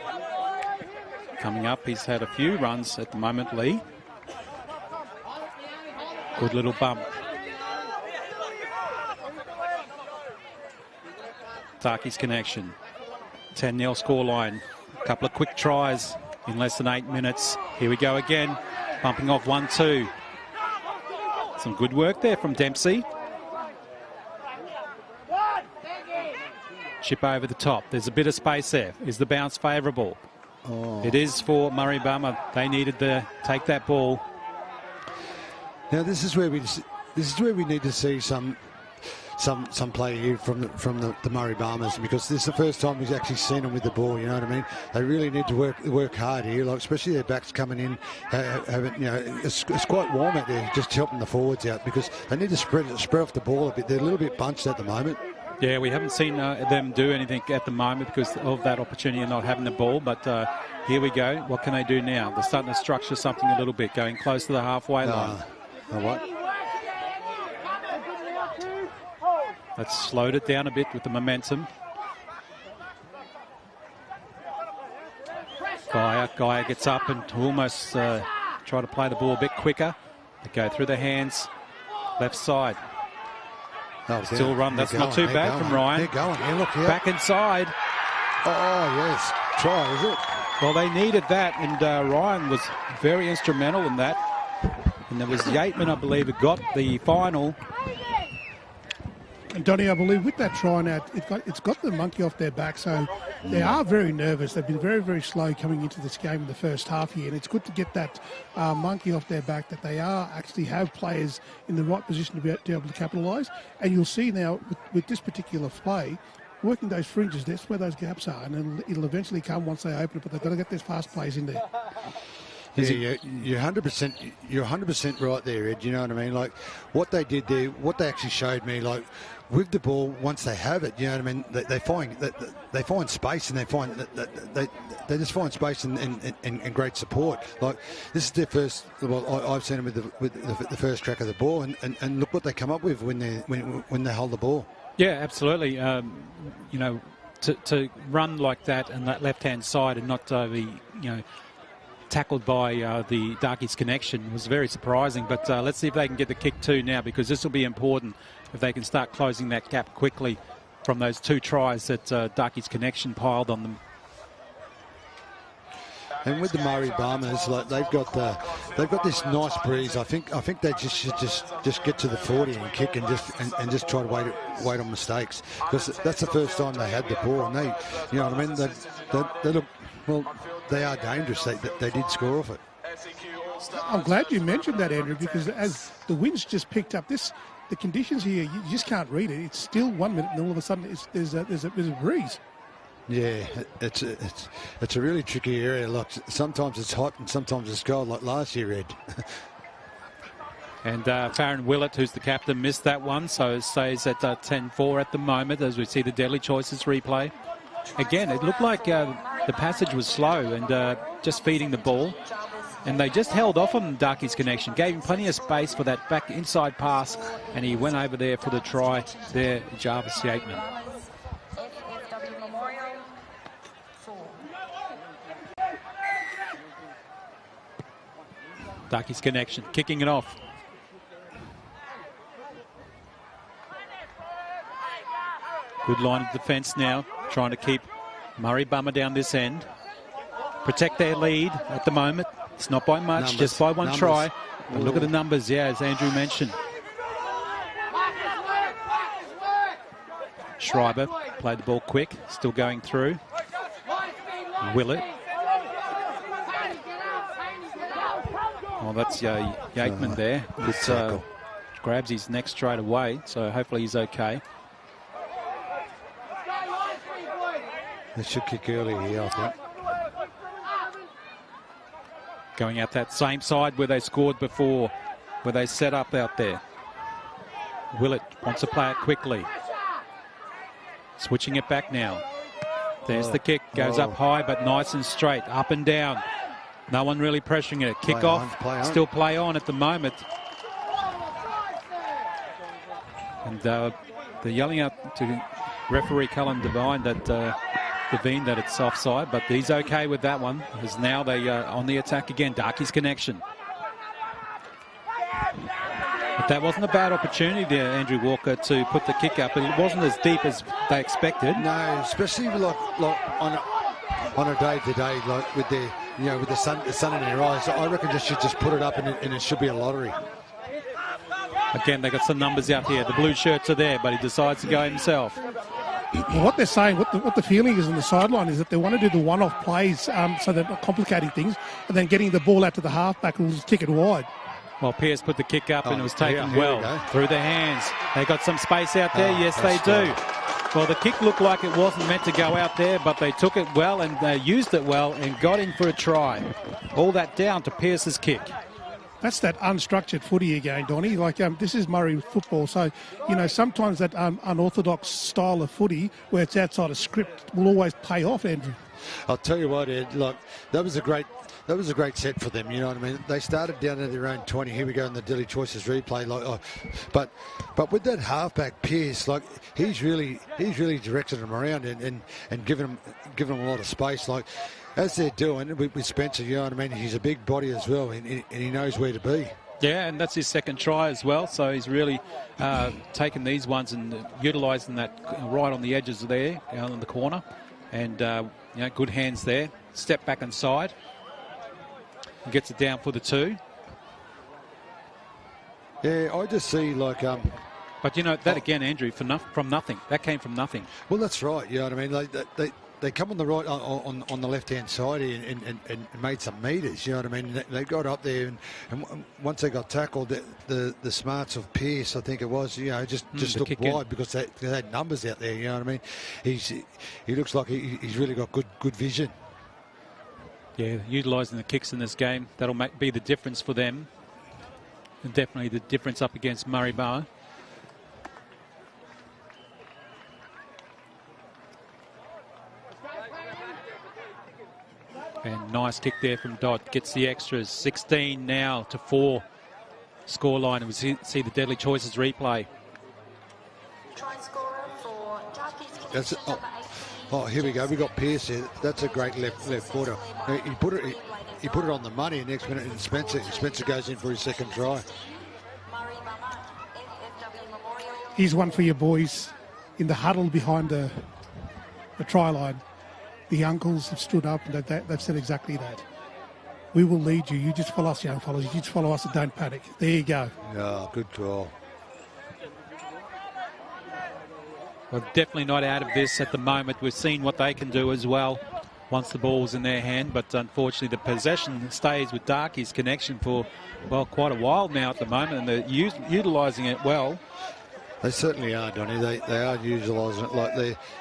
Coming up, he's had a few runs at the moment, Lee. Good little bump. Darky's connection. 10-0 scoreline. A couple of quick tries in less than 8 minutes. Here we go again. Bumping off 1-2. Some good work there from Dempsey. Chip over the top. There's a bit of space there. Is the bounce favourable? Oh. It is for Murray Bummer. They needed to take that ball. Now this is where we need to see some play here from the Murray Bombers, because this is the first time we've actually seen them with the ball. You know what I mean? They really need to work hard here, like especially their backs coming in. It's quite warm out there, just helping the forwards out, because they need to spread off the ball a bit. They're a little bit bunched at the moment. Yeah, we haven't seen them do anything at the moment because of that opportunity of not having the ball. But here we go. What can they do now? They're starting to structure something a little bit, going close to the halfway line. What? Let's slowed it down a bit with the momentum. Gaia gets up and almost try to play the ball a bit quicker. They go through the hands. Left side. Still run. That's not too bad from Ryan. They're going. Yeah, look here. Back inside. Oh, yes. Try, is it? Well, they needed that, and Ryan was very instrumental in that. And there was Yateman, I believe, who got the final. And Donnie, I believe with that try now, it's got the monkey off their back, so they are very nervous. They've been very, very slow coming into this game in the first half here, and it's good to get that monkey off their back, that they are actually have players in the right position to be able to capitalise. And you'll see now with this particular play, working those fringes, that's where those gaps are, and it'll eventually come once they open it, but they've got to get those fast plays in there. Yeah, you're 100%. You're 100% right there, Ed. You know what I mean? Like what they did there, what they actually showed me, like with the ball, once they have it, you know what I mean? They find space, and they just find space and great support. Like this is their first. Well, I've seen them with the first crack of the ball, and look what they come up with when they hold the ball. Yeah, absolutely. To run like that and that left-hand side and not be tackled by the Darkies connection was very surprising. But let's see if they can get the kick too now, because this will be important if they can start closing that gap quickly from those 2 tries that Darkies connection piled on them. And with the Murray Bombers, like they've got this nice breeze. I think they should just get to the 40 and kick and just try to wait on mistakes, because that's the first time they had the ball, and they, you know what I mean? They look, well, they are dangerous. They did score off it. I'm glad you mentioned that, Andrew, because as the wind's just picked up, the conditions here, you just can't read it. It's still 1 minute, and all of a sudden there's a breeze. Yeah, it's a really tricky area. Like sometimes it's hot and sometimes it's cold, like last year, Ed. And Farron Willett, who's the captain, missed that one, so it stays at 10-4 at the moment as we see the Deadly Choices replay. Again, it looked like the passage was slow and just feeding the ball. And they just held off on Darkey's connection, gave him plenty of space for that back inside pass, and he went over there for the try there, Jarvis Yateman. Darkey's connection, kicking it off. Good line of defence now, trying to keep Murray Bummer down this end. Protect their lead at the moment. It's not by much, just by one try. But look at the numbers, yeah, as Andrew mentioned. Schreiber played the ball quick, still going through. Willett. Oh, that's Yateman there. This grabs his neck straight away, so hopefully he's okay. They should kick early here, I think. Going out that same side where they scored before, where they set up out there. Willett wants to play it quickly. Switching it back now. There's the kick, goes up high but nice and straight, up and down. No one really pressuring it. Kick off, still play on at the moment. And they're yelling out to referee Cullen Devine that it's offside, but he's okay with that one, because now they are on the attack again. Darkey's connection. But that wasn't a bad opportunity there, Andrew Walker, to put the kick up, but it wasn't as deep as they expected. No, especially like on a day-to-day, like with the with the sun in their eyes. I reckon they should just put it up and it should be a lottery. Again, they got some numbers out here. The blue shirts are there, but he decides to go himself. Well, what they're saying, what the feeling is on the sideline is that they want to do the one-off plays, so they're not complicating things, and then getting the ball out to the halfback who'll just kick it wide. Well, Pearce put the kick up and it was taken well through the hands. They got some space out there. Yes, they do. Well, the kick looked like it wasn't meant to go out there, but they took it well and they used it well and got in for a try. All that down to Pearce's kick. That's that unstructured footy again, Donnie. Like, this is Murray football, so, sometimes that unorthodox style of footy, where it's outside of script, will always pay off, Andrew. I'll tell you what, Ed, like, that was a great set for them, you know what I mean? They started down at their own 20. Here we go in the Deadly Choices replay. But with that halfback Pearce, like, he's really directed them around and given them a lot of space. Like, as they're doing with Spencer, you know what I mean? He's a big body as well, and he knows where to be. Yeah, and that's his second try as well. So he's really taken these ones and utilising that right on the edges there, down in the corner. And, good hands there. Step back inside. And gets it down for the 2. Yeah, I just see like... But, that again, Andrew, from nothing. That came from nothing. Well, that's right, you know what I mean? Like, they come on the right on the left-hand side and made some meters, you know what I mean? They got up there and once they got tackled, the smarts of Pearce, I think it was, just looked wide because they had numbers out there, you know what I mean? He looks like he's really got good vision. Yeah, utilising the kicks in this game, that'll be the difference for them. And definitely the difference up against Murray Bar. And nice kick there from Dodd. Gets the extras. 16 now to 4 scoreline. And we see the Deadly Choices replay. Try scorer for Darkey's That's connection, number 18. Oh, here we go. We got Pearce here. That's a great left footer. He put it on the money. And next minute, and Spencer goes in for his second try. Here's one for your boys in the huddle behind the try line. The uncles have stood up and they've said exactly that. We will lead you. You just follow us, young fellas. You just follow us and don't panic. There you go. Yeah, good call. Well, definitely not out of this at the moment. We've seen what they can do as well once the ball's in their hand, but unfortunately the possession stays with Darkey's connection for, well, quite a while now at the moment, and they're utilising it well. They certainly are, Donny. They are utilising it. Like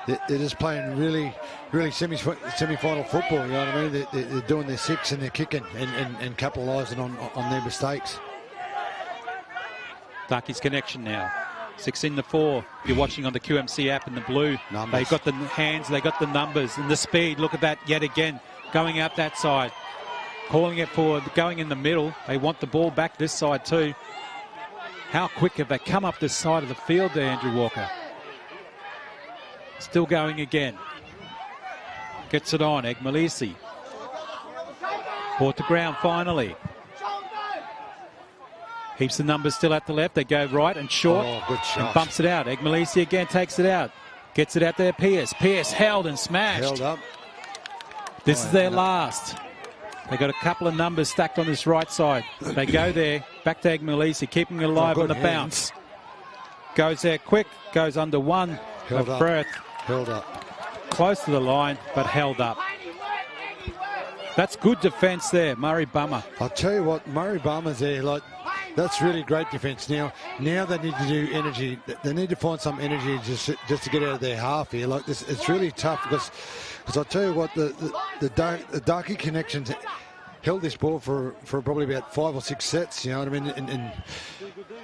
they're just playing really semi-final football. You know what I mean? They're doing their six and they're kicking and capitalising on their mistakes. Darky's connection now. 6-4. You're watching on the QMC app in the blue. Numbers. They got the hands, they got the numbers and the speed. Look at that yet again. Going out that side. Calling it forward, going in the middle. They want the ball back this side too. How quick have they come up this side of the field there, Andrew Walker? Still going again. Gets it on, Egmalisi. Brought to ground finally. Keeps the numbers still at the left. They go right and short. Oh, good shot. And bumps it out. Egmalisi again takes it out. Gets it out there, Pierce. Pierce held and smashed. Held up. This is their last. They got a couple of numbers stacked on this right side. They go there, back to Egmalisi, keeping it alive on the bounce. Goes there quick, goes under one Held of up. breath. Held up. Close to the line, but held up. That's good defence there, Murray Bummer. I'll tell you what, Murray Bummer's there, like, that's really great defence. Now they need to do energy. They need to find some energy just to get out of their half here. Like this, it's really tough because I'll tell you what, the Darky connections held this ball for probably about 5 or 6 sets. You know what I mean?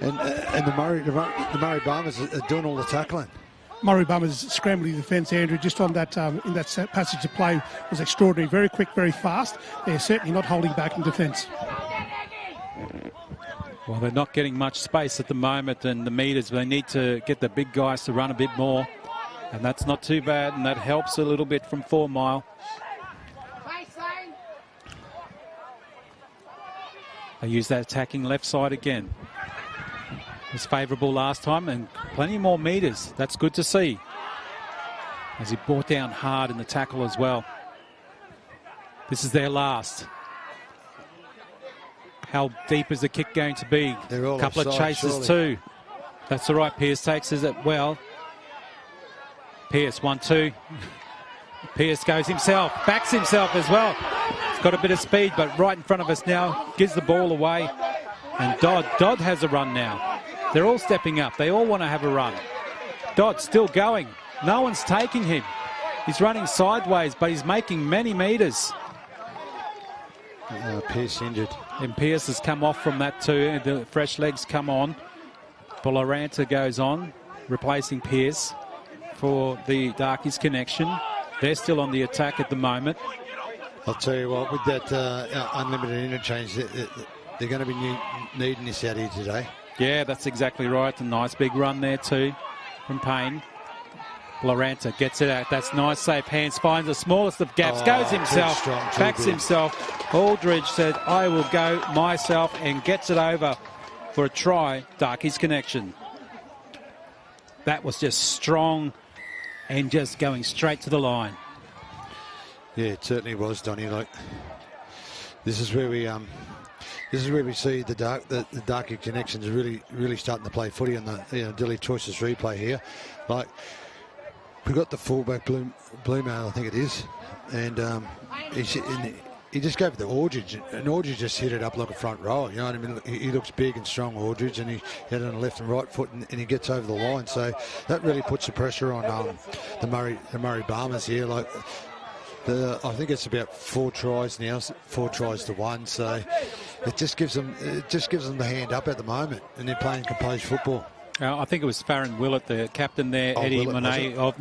And the Murray Bombers are doing all the tackling. Murray Bummer's scrambling defence, Andrew, just on that in that passage of play was extraordinary. Very quick, very fast. They're certainly not holding back in defence. Well, they're not getting much space at the moment, and the meters, they need to get the big guys to run a bit more. And that's not too bad, and that helps a little bit from 4 Mile. They use that attacking left side again. It was favourable last time, and plenty more meters. That's good to see. As he brought down hard in the tackle as well. This is their last. How deep is the kick going to be? A couple of chases too. That's all right. Pierce takes it well. Pierce 1-2. Pierce goes himself, backs himself as well. He's got a bit of speed, but right in front of us now, gives the ball away. And Dodd has a run now. They're all stepping up. They all want to have a run. Dodd still going. No one's taking him. He's running sideways, but he's making many meters. Pierce injured. And Pierce has come off from that too. The fresh legs come on. Boloranta goes on, replacing Pierce for the Darkies connection. They're still on the attack at the moment. I'll tell you what, with that unlimited interchange, they're going to be needing this out here today. Yeah, that's exactly right. A nice big run there too from Payne. Boloranta gets it out. That's nice, safe hands. Finds the smallest of gaps. Goes himself. Backs himself. Aldridge said, I will go myself, and gets it over for a try. Darkies connection. That was just strong and just going straight to the line. Yeah, it certainly was, Donny. Like, this is where we see the Darky connections really starting to play footy on the Dilly Choices replay here. Like, we got the fullback Bluemail, I think it is, and he just gave it to Aldridge, and Aldridge just hit it up like a front row. You know what I mean? He looks big and strong, Aldridge, and he had it on the left and right foot, and he gets over the line. So that really puts the pressure on the Murray Bombers here. Like, I think it's about 4 tries now, 4 tries to 1. So it just gives them the hand up at the moment, and they're playing composed football. I think it was Farron Willett, the captain there, Eddie Monet of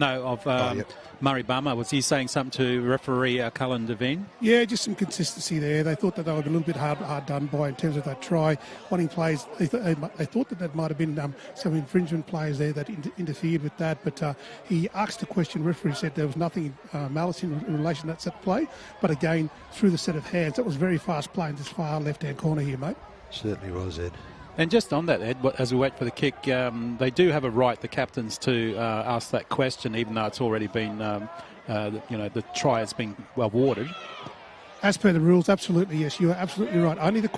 Murray Bummer. Was he saying something to referee Cullen Devine? Yeah, just some consistency there. They thought that they were a little bit hard done by in terms of that try. Wanting plays, they thought that might have been some infringement plays there that interfered with that. But he asked the question. Referee said there was nothing malice in relation to that set play. But again, through the set of hands, that was very fast play in this far left-hand corner here, mate. Certainly was, Ed. And just on that, Ed, as we wait for the kick, they do have a right, the captains, to ask that question, even though it's already been, the try has been awarded. As per the rules, absolutely, yes, you are absolutely right. Only the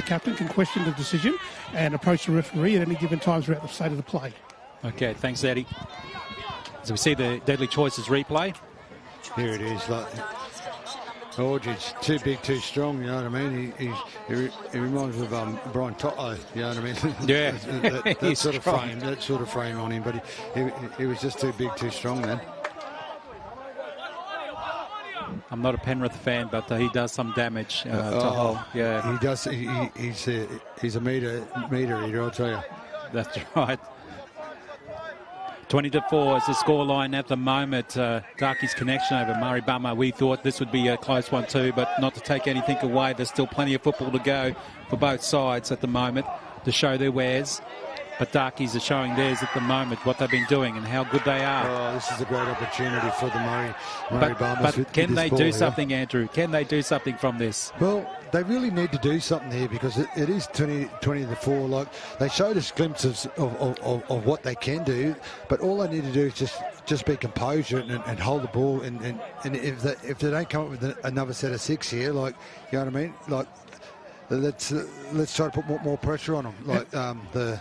captain can question the decision and approach the referee at any given time throughout the state of the play. Okay, thanks, Eddie. So we see the Deadly Choices replay. Here it is. Aldridge, too big, too strong, you know what I mean? He reminds me of Brian Toto, you know what I mean? Yeah. that sort of frame on him, but he was just too big, too strong then. I'm not a Penrith fan, but he does some damage to Hull. Yeah, he does. He's a meter eater, I'll tell you. That's right. 20-4 is the scoreline at the moment. Darkey's connection over Murray Bummer. We thought this would be a close one too, but not to take anything away. There's still plenty of football to go for both sides at the moment to show their wares. But Darkies are showing theirs at the moment, what they've been doing and how good they are. Oh, this is a great opportunity for the Murray Bombers. But can they do something, Andrew? Can they do something from this? Well, they really need to do something here because it is 20-4. Like, they showed us glimpses of what they can do, but all they need to do is just be composure and hold the ball. And if they don't come up with another set of 6 here, like, you know what I mean? Like, let's try to put more pressure on them. Like the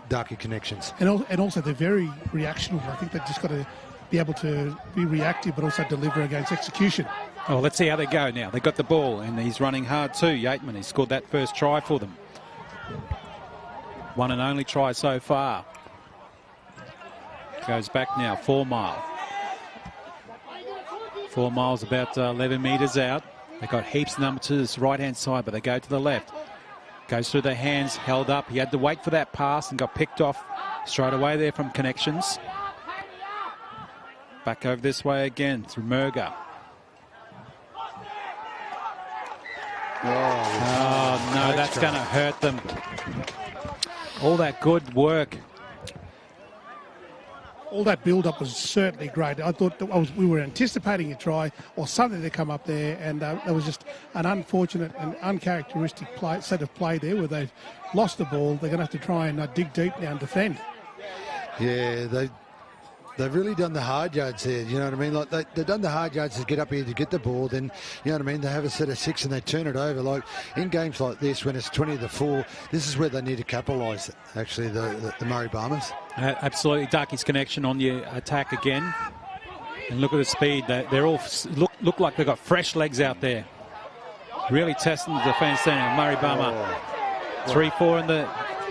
Darky connections. And also they're very reactionable. I think they've just got to be able to be reactive but also deliver against execution. Oh, let's see how they go now. They got the ball and he's running hard too, Yateman. He scored that first try for them. One and only try so far. Goes back now, 4 Mile. 4 Miles about 11 metres out. They got heaps of number to this right-hand side, but they go to the left. Goes through their hands, held up. He had to wait for that pass and got picked off straight away there from connections. Back over this way again through Murga. Oh no, that's going to hurt them. All that good work. All that build-up was certainly great. I thought we were anticipating a try or something to come up there, and there was just an unfortunate and uncharacteristic set of play there where they've lost the ball. They're going to have to try and dig deep now and defend. Yeah, they've really done the hard yards there, you know what I mean? Like they've done the hard yards to get up here to get the ball, then, you know what I mean, they have a set of 6 and they turn it over. Like in games like this, when it's 20-4, this is where they need to capitalise, actually, the Murray Bombers. Absolutely. Darky's connection on the attack again. And look at the speed. They're all look like they've got fresh legs out there. Really testing the defence there. Murray Bummer. 3-4 in the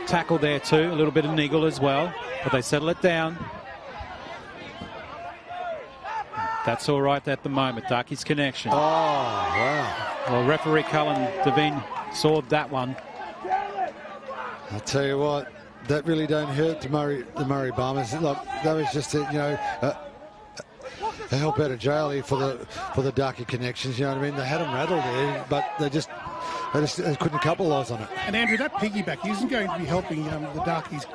tackle there too. A little bit of niggle as well. But they settle it down. That's all right at the moment. Darky's connection. Oh, wow. Well, referee Cullen Devine saw that one. I'll tell you what, that really don't hurt the Murray Bombers. Look, that was just a help out of jail here for the Darky connections. You know what I mean? They had them rattled there, but they couldn't capitalise on it. And Andrew, that piggyback isn't going to be helping the Darkies.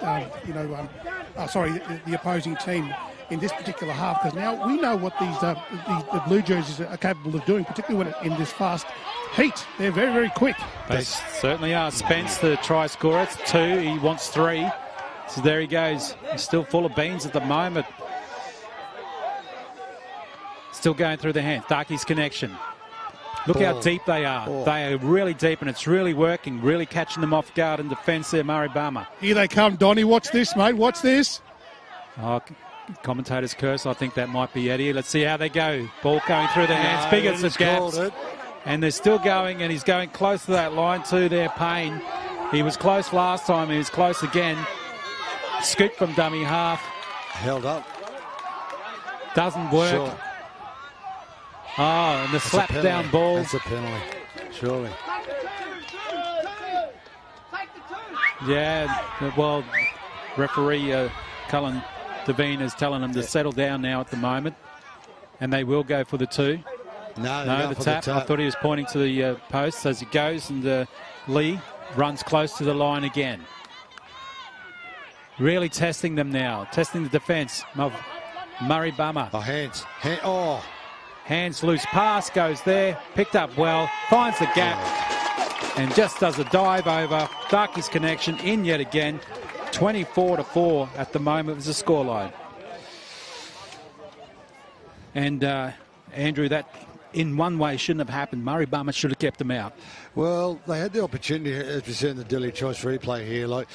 The opposing team in this particular half, because now we know what the Blue Jerseys are capable of doing, particularly when in this fast heat. They're very, very quick. They certainly are. Spence, the try scorer, it's 2. He wants 3. So there he goes. He's still full of beans at the moment. Still going through the hands. Darky's connection. Look how deep they are. They are really deep, and it's really working, really catching them off guard in defence there, Murray Bummer. Here they come, Donny. Watch this, mate. Watch this. Oh, commentator's curse. I think that might be Eddie. Let's see how they go. Ball going through their hands. Biggart's the gaps. And they're still going, and he's going close to that line to their pain. He was close last time. He was close again. Scoop from dummy half. Held up. Doesn't work. Sure. Oh, and the slap down ball. That's a penalty, surely. Yeah, well, referee Cullen Devine is telling them to settle down now at the moment. And they will go for the 2. No, the tap. I thought he was pointing to the post as he goes, and Lee runs close to the line again. Really testing them now, testing the defence of Murray Bummer. Oh, hands. Hands loose pass goes there, picked up well, finds the gap, and just does a dive over. Darky's connection in yet again. 24-4 at the moment was the scoreline. And Andrew, that in one way shouldn't have happened. Murray Bummer should have kept them out. Well, they had the opportunity, as we see in the Delhi Choice replay here. Like,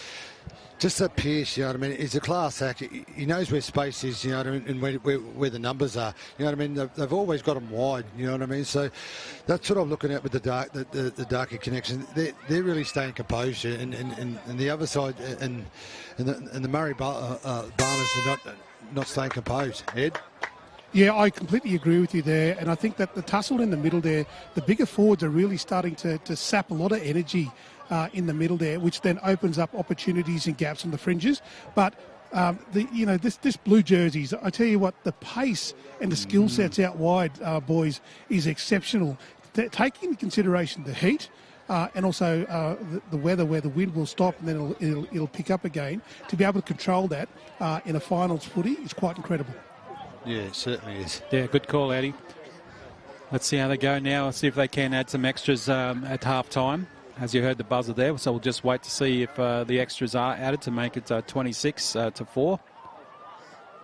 Just that Pearce, you know what I mean? He's a class act. He knows where space is, you know what I mean, and where the numbers are. You know what I mean? They've always got them wide, you know what I mean? So that's what I'm looking at with the Darky connection. They're really staying composed, and the other side, and the Murri Barners are not staying composed. Ed? Yeah, I completely agree with you there, and I think that the tussle in the middle there, the bigger forwards are really starting to sap a lot of energy in the middle there, which then opens up opportunities and gaps on the fringes. But this blue jerseys, I tell you what, the pace and the skill sets out wide, boys, is exceptional. Taking into consideration the heat. And also the weather, where the wind will stop and then it'll pick up again. To be able to control that in a finals footy is quite incredible. Yeah, it certainly is. Yeah, good call, Eddie. Let's see how they go now. Let's see if they can add some extras at half-time. As you heard the buzzer there, so we'll just wait to see if the extras are added to make it 26-4.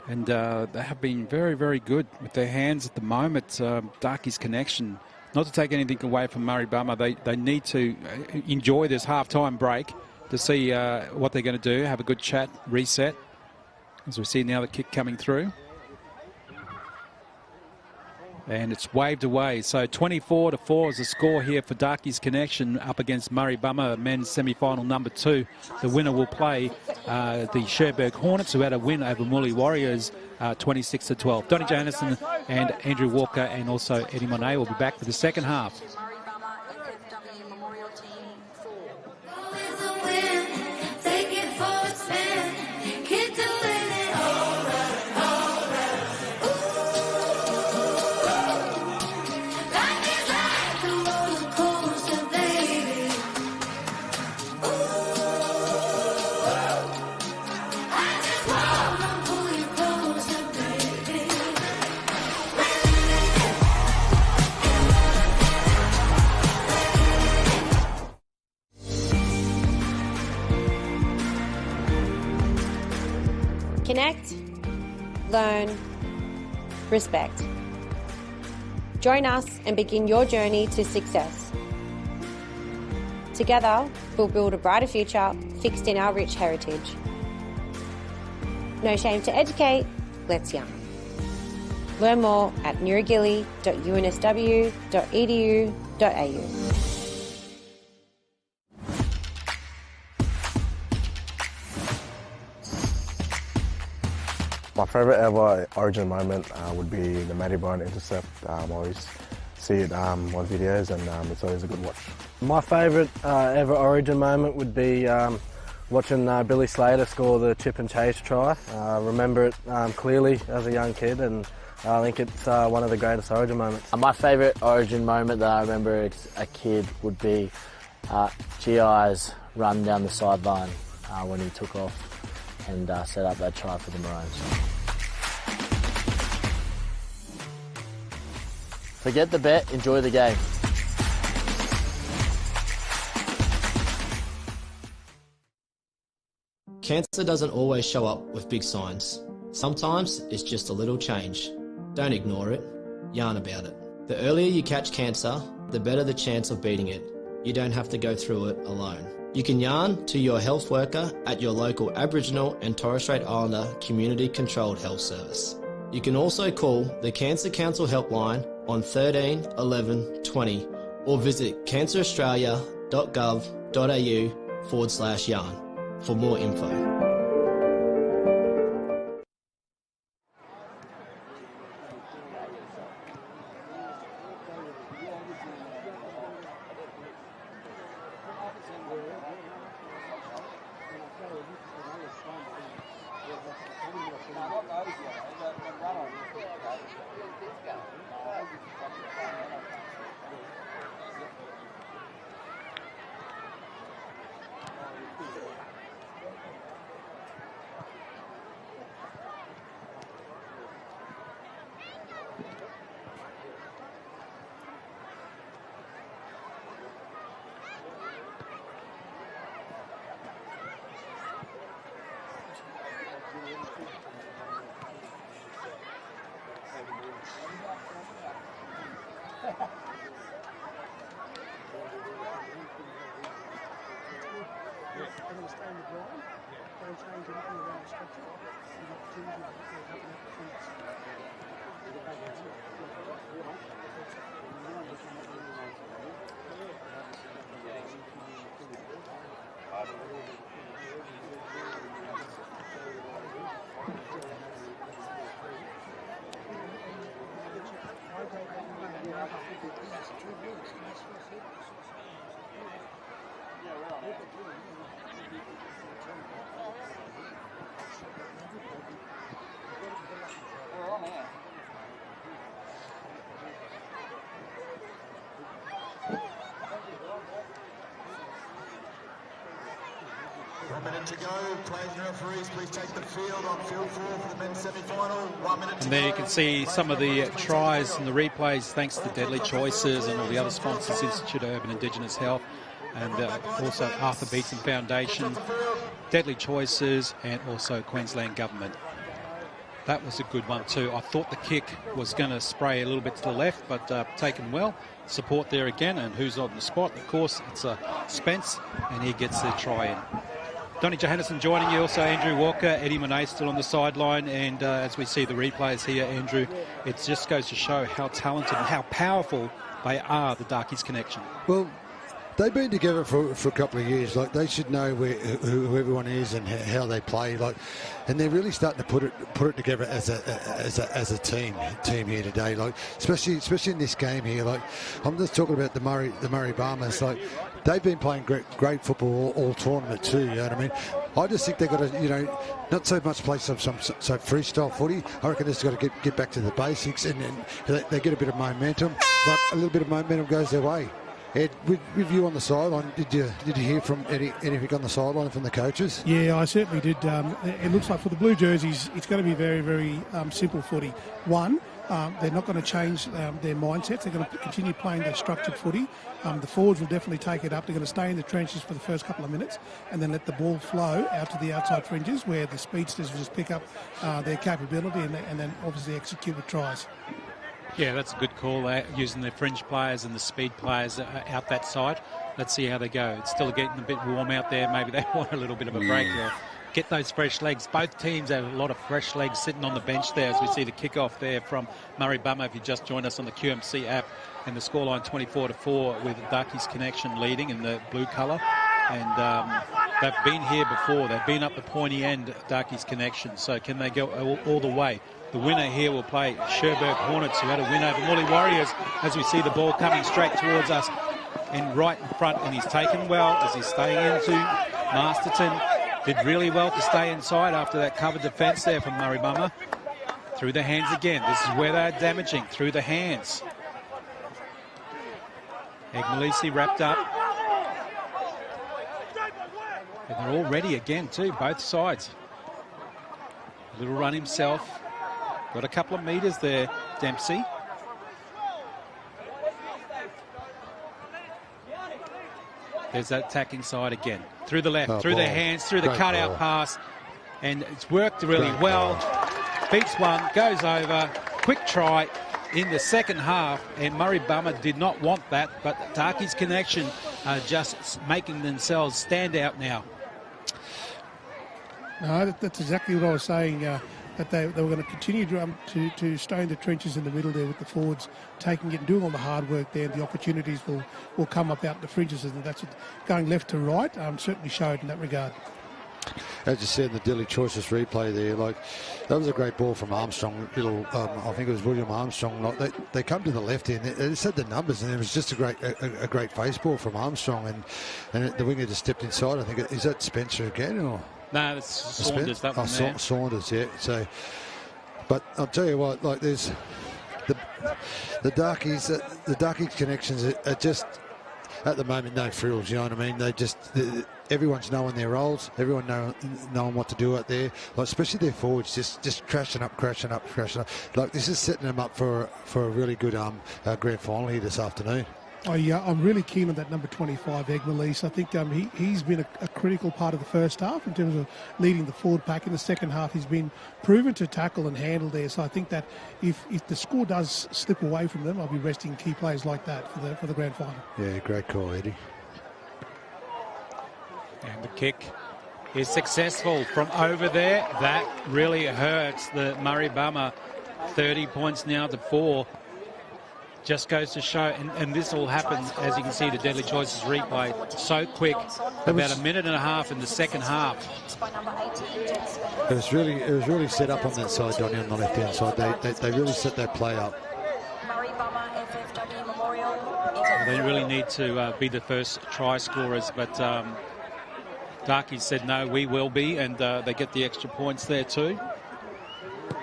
And they have been very, very good with their hands at the moment. Darky's connection. Not to take anything away from Murri Bummer, they need to enjoy this half-time break to see what they're going to do, have a good chat, reset. As we see now the kick coming through. And it's waved away. So 24-4 is the score here for Darky's connection up against Murri Bummer, men's semi-final number 2. The winner will play the Cherbourg Hornets, who had a win over Murri Warriors 26-12. Donnie Johannesson and Andrew Walker and also Eddie Monet will be back for the second half. Connect, learn, respect. Join us and begin your journey to success. Together, we'll build a brighter future fixed in our rich heritage. No shame to educate, let's yarn. Learn more at newragilly.unsw.edu.au. My favourite ever Origin moment would be the Matty Bryant intercept. I always see it on videos, and it's always a good watch. My favourite ever Origin moment would be watching Billy Slater score the chip and chase try. I remember it clearly as a young kid, and I think it's one of the greatest Origin moments. My favourite Origin moment that I remember as a kid would be GI's run down the sideline when he took off and set up that try for the Maroons. Forget the bet, enjoy the game. Cancer doesn't always show up with big signs. Sometimes it's just a little change. Don't ignore it, yarn about it. The earlier you catch cancer, the better the chance of beating it. You don't have to go through it alone. You can yarn to your health worker at your local Aboriginal and Torres Strait Islander Community Controlled Health Service. You can also call the Cancer Council helpline on 13 11 20 or visit canceraustralia.gov.au/yarn for more info. 1 minute to go. Players and referees, please take the field on field 4 for the men's semi-final. 1 minute to And go. there you can see some of the tries and the replays thanks to Deadly Choices and all the other sponsors, Institute of Urban Indigenous Health, and also Arthur Beetson Foundation, Deadly Choices, and also Queensland Government. That was a good one too. I thought the kick was going to spray a little bit to the left, but taken well. Support there again, and who's on the spot? Of course, it's Spence, and he gets the try in. Donnie Johannesson joining you, also Andrew Walker, Eddie Monet still on the sideline, and as we see the replays here, Andrew, it just goes to show how talented and how powerful they are, the Darkies connection. Well, they've been together for a couple of years. Like, they should know who everyone is and how they play. Like, and they're really starting to put it together as a team here today. Like, especially in this game here. Like, I'm just talking about the Murri Bombers. Like, they've been playing great football all tournament too. You know what I mean? I just think they've got to, not so much play some freestyle footy. I reckon they've got to get back to the basics, and they get a bit of momentum. But a little bit of momentum goes their way. Ed, with you on the sideline, did you hear from anything on the sideline from the coaches? Yeah, I certainly did. It looks like for the blue jerseys, it's going to be very, very simple footy. One, they're not going to change their mindsets. They're going to continue playing their structured footy. The forwards will definitely take it up. They're going to stay in the trenches for the first couple of minutes and then let the ball flow out to the outside fringes where the speedsters will just pick up their capability and then obviously execute with tries. Yeah, that's a good call, using the fringe players and the speed players out that side. Let's see how they go. It's still getting a bit warm out there. Maybe they want a little bit of a break there. Get those fresh legs. Both teams have a lot of fresh legs sitting on the bench there as we see the kickoff there from Murri Bummer. If you just joined us on the QMC app, and the scoreline 24-4 with Darkies Connection leading in the blue colour. And they've been here before. They've been up the pointy end, Darkies Connection. So can they go all the way? The winner here will play Cherbourg Hornets, who had a win over Murri Warriors, as we see the ball coming straight towards us and right in front, and he's taken well as he's staying into Masterton. Did really well to stay inside after that covered defence there from Murri Bummer. Through the hands again. This is where they're damaging, through the hands. Egmalisi wrapped up. And they're all ready again too, both sides. A little run himself. Got a couple of metres there, Dempsey. There's that attacking side again. Through the left, through the hands, through the cutout pass. And it's worked really well. Beats one, goes over. Quick try in the second half. And Murri Bummer did not want that. But Darkies Connection are just making themselves stand out now. No, that's exactly what I was saying. That they were going to continue to stay in the trenches in the middle there with the forwards taking it and doing all the hard work there. The opportunities will come up out in the fringes, and that's what going left to right certainly showed in that regard. As you said in the Deadly Choices replay there, like, that was a great ball from Armstrong. I think it was William Armstrong. Like, they come to the left end. They just had the numbers, and it was just a great face ball from Armstrong, and the winger just stepped inside. I think, is that Spencer again or? No, it's Saunders. That one there. Saunders, yeah. So, but I'll tell you what, like, there's the Darkies connections are just at the moment no frills. You know what I mean? Everyone's knowing their roles. Everyone knowing what to do out there. Like, especially their forwards, just crashing up. Like, this is setting them up for a really good grand final here this afternoon. I'm really keen on that number 25, Egmalise. I think he's been a critical part of the first half in terms of leading the forward pack. In the second half, he's been proven to tackle and handle there. So I think that if the score does slip away from them, I'll be resting key players like that for the grand final. Yeah, great call, Eddie. And the kick is successful from over there. That really hurts the Murri Bummer. 30 points now to 4. Just goes to show, and this all happened, as you can see, the Deadly Choices replay, so quick, about a minute and a half in the second half. It was really set up on that side, Donny, on the left-hand side. They really set that play up. They really need to be the first try scorers, but Darkies said no, we will be, and they get the extra points there too.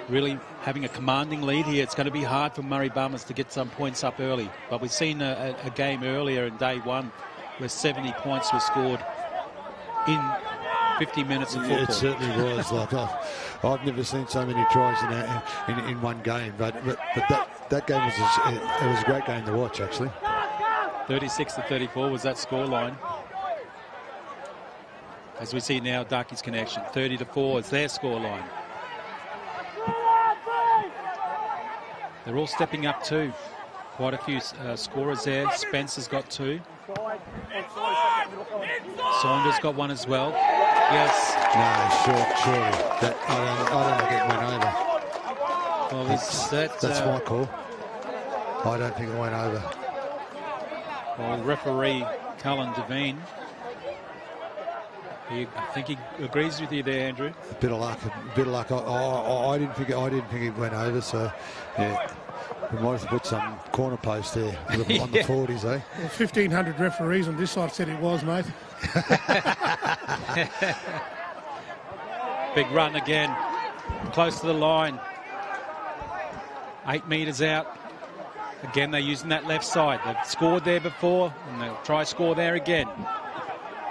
Really having a commanding lead here. It's going to be hard for Murri Bummers to get some points up early, but we've seen a game earlier in day one where 70 points were scored in 50 minutes of football. It certainly was. Like I've never seen so many tries in one game, but that game was a great game to watch, actually. 36-34 was that scoreline. As we see now, Darkies Connection, 30-4 is their scoreline. They're all stepping up too. Quite a few scorers there. Spencer's got 2. Saunders got 1 as well. Yes. No, surely. I don't think it went over. Well, that's my call. I don't think it went over. Well, referee Cullen Devine, I think he agrees with you there, Andrew. A bit of luck. I didn't think it went over. So yeah, we might have put some corner post there on the 40s, eh? Well, 1,500 referees on this side said it was, mate. Big run again, close to the line. 8 metres out. Again, they're using that left side. They've scored there before, and they'll try score there again.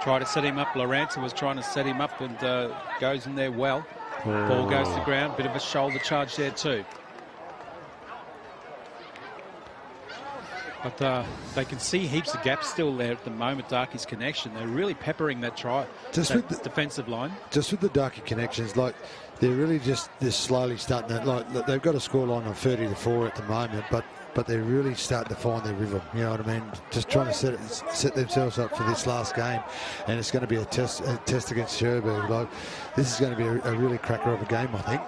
Try to set him up. Loranta was trying to set him up, and goes in there well. Ball goes to the ground. Bit of a shoulder charge there too. But they can see heaps of gaps still there at the moment. Darkies Connection. They're really peppering that defensive line. Just with the Darkie Connections, like they're really just slowly starting to, like they've got a scoreline of 30-4 at the moment, but they're really starting to find their rhythm. You know what I mean? Just trying to set themselves up for this last game, and it's going to be a test against Cherbourg. Like this is going to be a really cracker of a game, I think.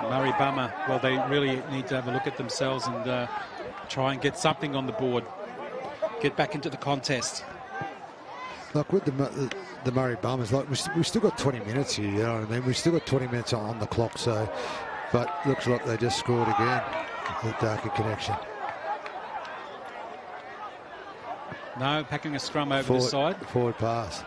Murri Bummer, well, they really need to have a look at themselves and try and get something on the board. Get back into the contest. Like with the Murri Bummers, like we've still got 20 minutes here, you know what I mean? We've still got 20 minutes on the clock, so... But looks like they just scored again with Darkie Connection. No, packing a scrum over the side. Forward pass.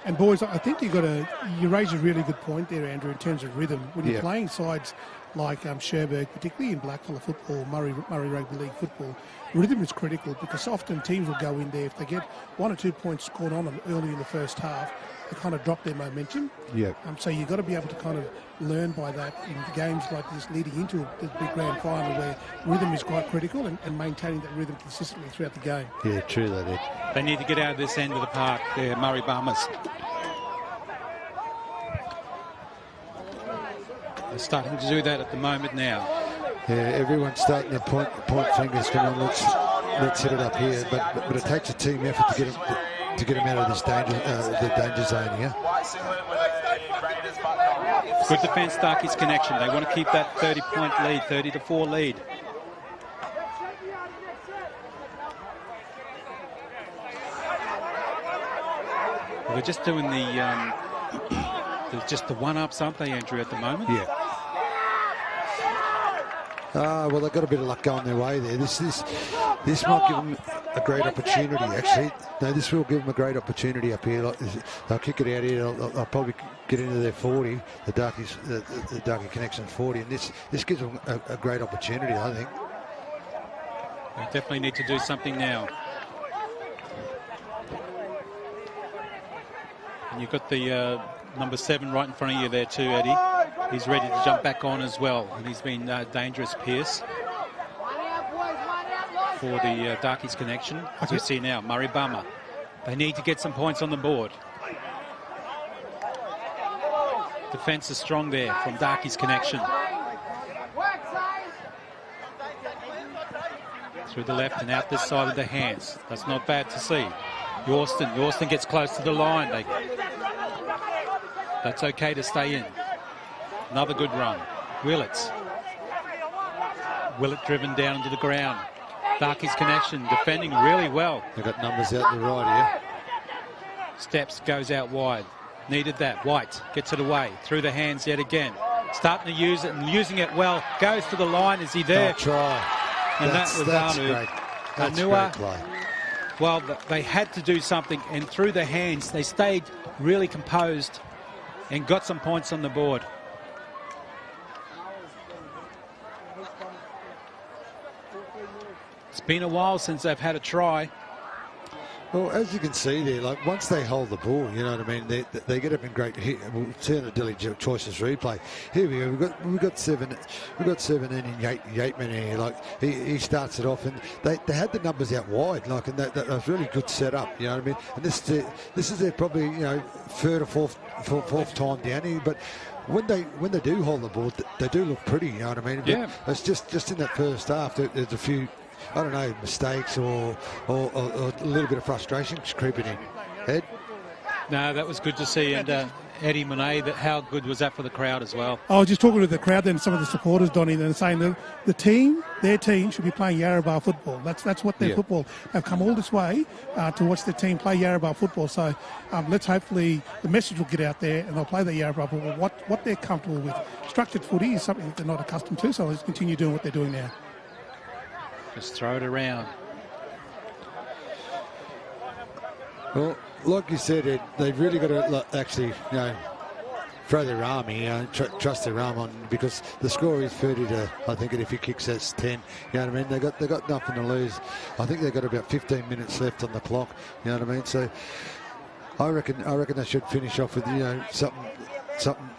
And boys, I think you raise a really good point there, Andrew, in terms of rhythm. When you're playing sides like Cherbourg, particularly in blackfellow football, Murri Rugby League football, rhythm is critical because often teams will go in there, if they get 1 or 2 points scored on them early in the first half, they kind of drop their momentum. Yeah. So you've got to be able to kind of learn by that in games like this leading into the big grand final where rhythm is quite critical and maintaining that rhythm consistently throughout the game. Yeah, true that is. They need to get out of this end of the park, there, Murri Bummers. They're starting to do that at the moment now. Yeah, everyone's starting to point fingers. Come on, let's hit it up here. But it takes a team effort to get them out of this the danger zone here. Good defence, Darkies Connection. They want to keep that 30-point lead, 30-4 lead. Well, they're just doing the one-ups, aren't they, Andrew, at the moment? Yeah. Well, they've got a bit of luck going their way there. This might give them a great opportunity, actually. No, this will give them a great opportunity up here. Like, they'll kick it out here. They'll probably get into their 40, the Darkie Connection 40, and this gives them a great opportunity, I think. They definitely need to do something now. And you've got the number 7 right in front of you there too, Eddie. He's ready to jump back on as well, and he's been dangerous, Pierce, for the Darkies Connection. As we see now, Murri Bummer. They need to get some points on the board. Defence is strong there from Darkies Connection. Through the left and out this side of the hands. That's not bad to see. Yorston gets close to the line. That's okay to stay in. Another good run. Willett driven down into the ground. Darkey's connection, defending really well. They've got numbers out to the right here. Steps, goes out wide. Needed that. White gets it away. Through the hands yet again. Starting to use it and using it well. Goes to the line. Is he there? Try. And that's great. That's Anua, great play. well, they had to do something, and through the hands, they stayed really composed and got some points on the board. It's been a while since they've had a try. Well, as you can see there, like once they hold the ball, you know what I mean, they get up in great. We'll turn the Dilly Choices replay. Here we go. We've got 17 in Yateman here. Like he starts it off, and they had the numbers out wide, like, and that was really good setup. You know what I mean? And this is their probably third or fourth time down here, but. When they do hold the ball, they do look pretty. You know what I mean? Yeah. But it's just in that first half. There's a few, I don't know, mistakes or a little bit of frustration creeping in. Ed? No, that was good to see. And Eddie Monet, how good was that for the crowd as well? I was just talking to the crowd then, some of the supporters, Donnie, and saying that their team should be playing Yarrabah football. That's what their football. They've come all this way to watch their team play Yarrabah football. So let's hopefully the message will get out there and they'll play the Yarrabah football. What they're comfortable with. Structured footy is something that they're not accustomed to, so let's continue doing what they're doing now. Just throw it around. Well, like you said, Ed, they've really got to actually, throw their arm here, trust their arm on, because the score is 30 to, I think, and if he kicks, that's 10. You know what I mean? They got nothing to lose. I think they've got about 15 minutes left on the clock. You know what I mean? So I reckon they should finish off with something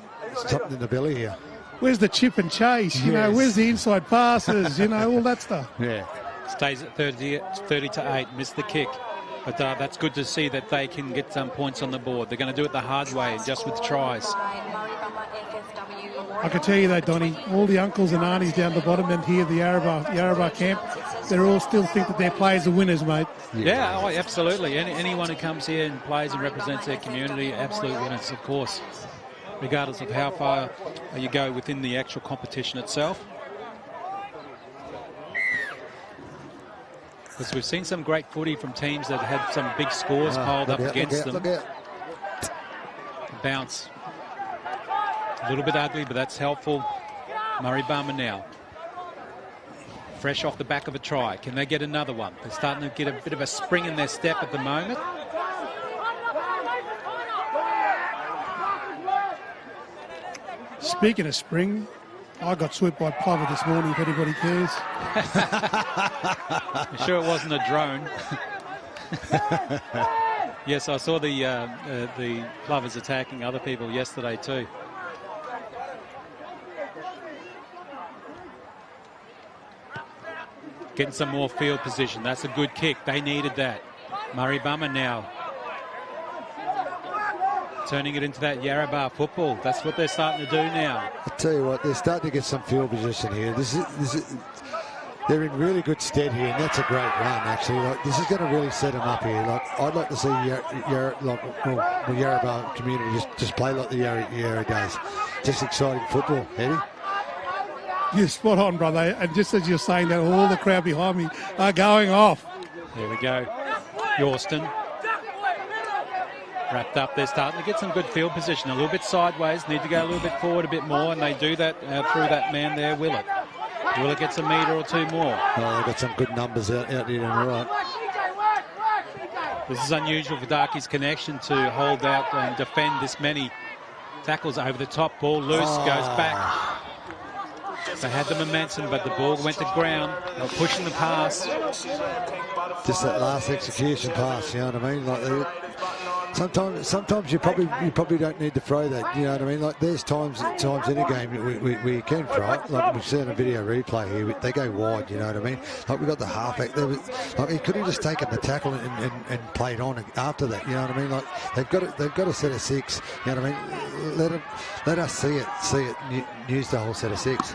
in the belly here. Where's the chip and chase? Yes. Where's the inside passes? All that stuff. Yeah, stays at 30 to 8. Missed the kick. But that's good to see that they can get some points on the board. They're going to do it the hard way, just with tries. I can tell you that, Donnie, all the uncles and aunties down the bottom end here, the Yarrabah camp, they all still think that their players are winners, mate. Yeah, absolutely. Anyone who comes here and plays and represents their community, absolute winners, of course, regardless of how far you go within the actual competition itself. Because we've seen some great footy from teams that had some big scores piled up against them. Look out. Bounce. A little bit ugly, but that's helpful. Murray Barmer now. Fresh off the back of a try. Can they get another one? They're starting to get a bit of a spring in their step at the moment. Speaking of spring, I got swept by Plover this morning, if anybody cares. I'm sure it wasn't a drone. Yes, I saw the Plovers attacking other people yesterday too. Getting some more field position. That's a good kick. They needed that. Murray Bummer now. Turning it into that Yarrabah football. That's what they're starting to do now. I tell you what, they're starting to get some field position here. They're in really good stead here, and that's a great run, actually. Like, this is going to really set them up here. Like, I'd like to see the Yarrabah community just play like the Yarra does. Just exciting football, Eddie. You're spot on, brother. And just as you're saying that, all the crowd behind me are going off. There we go. Yorston. Wrapped up. They're starting to get some good field position. A little bit sideways. Need to go a little bit forward a bit more, and they do that through that man there, Willett. Willett gets a metre or two more. Oh, they've got some good numbers out here on the right. This is unusual for Darkey's connection to hold out and defend this many tackles over the top. Ball loose, goes back. They had the momentum, but the ball went to ground. They were pushing the pass. Just that last execution pass, you know what I mean? Like sometimes you probably don't need to throw that, you know what I mean? Like there's times in a game we can throw it. Like we've seen a video replay here, they go wide, you know what I mean? Like we got the halfback there, like he could have just taken the tackle and played on after that, you know what I mean? Like they've got a set of six, you know what I mean? Let us see it, use the whole set of six.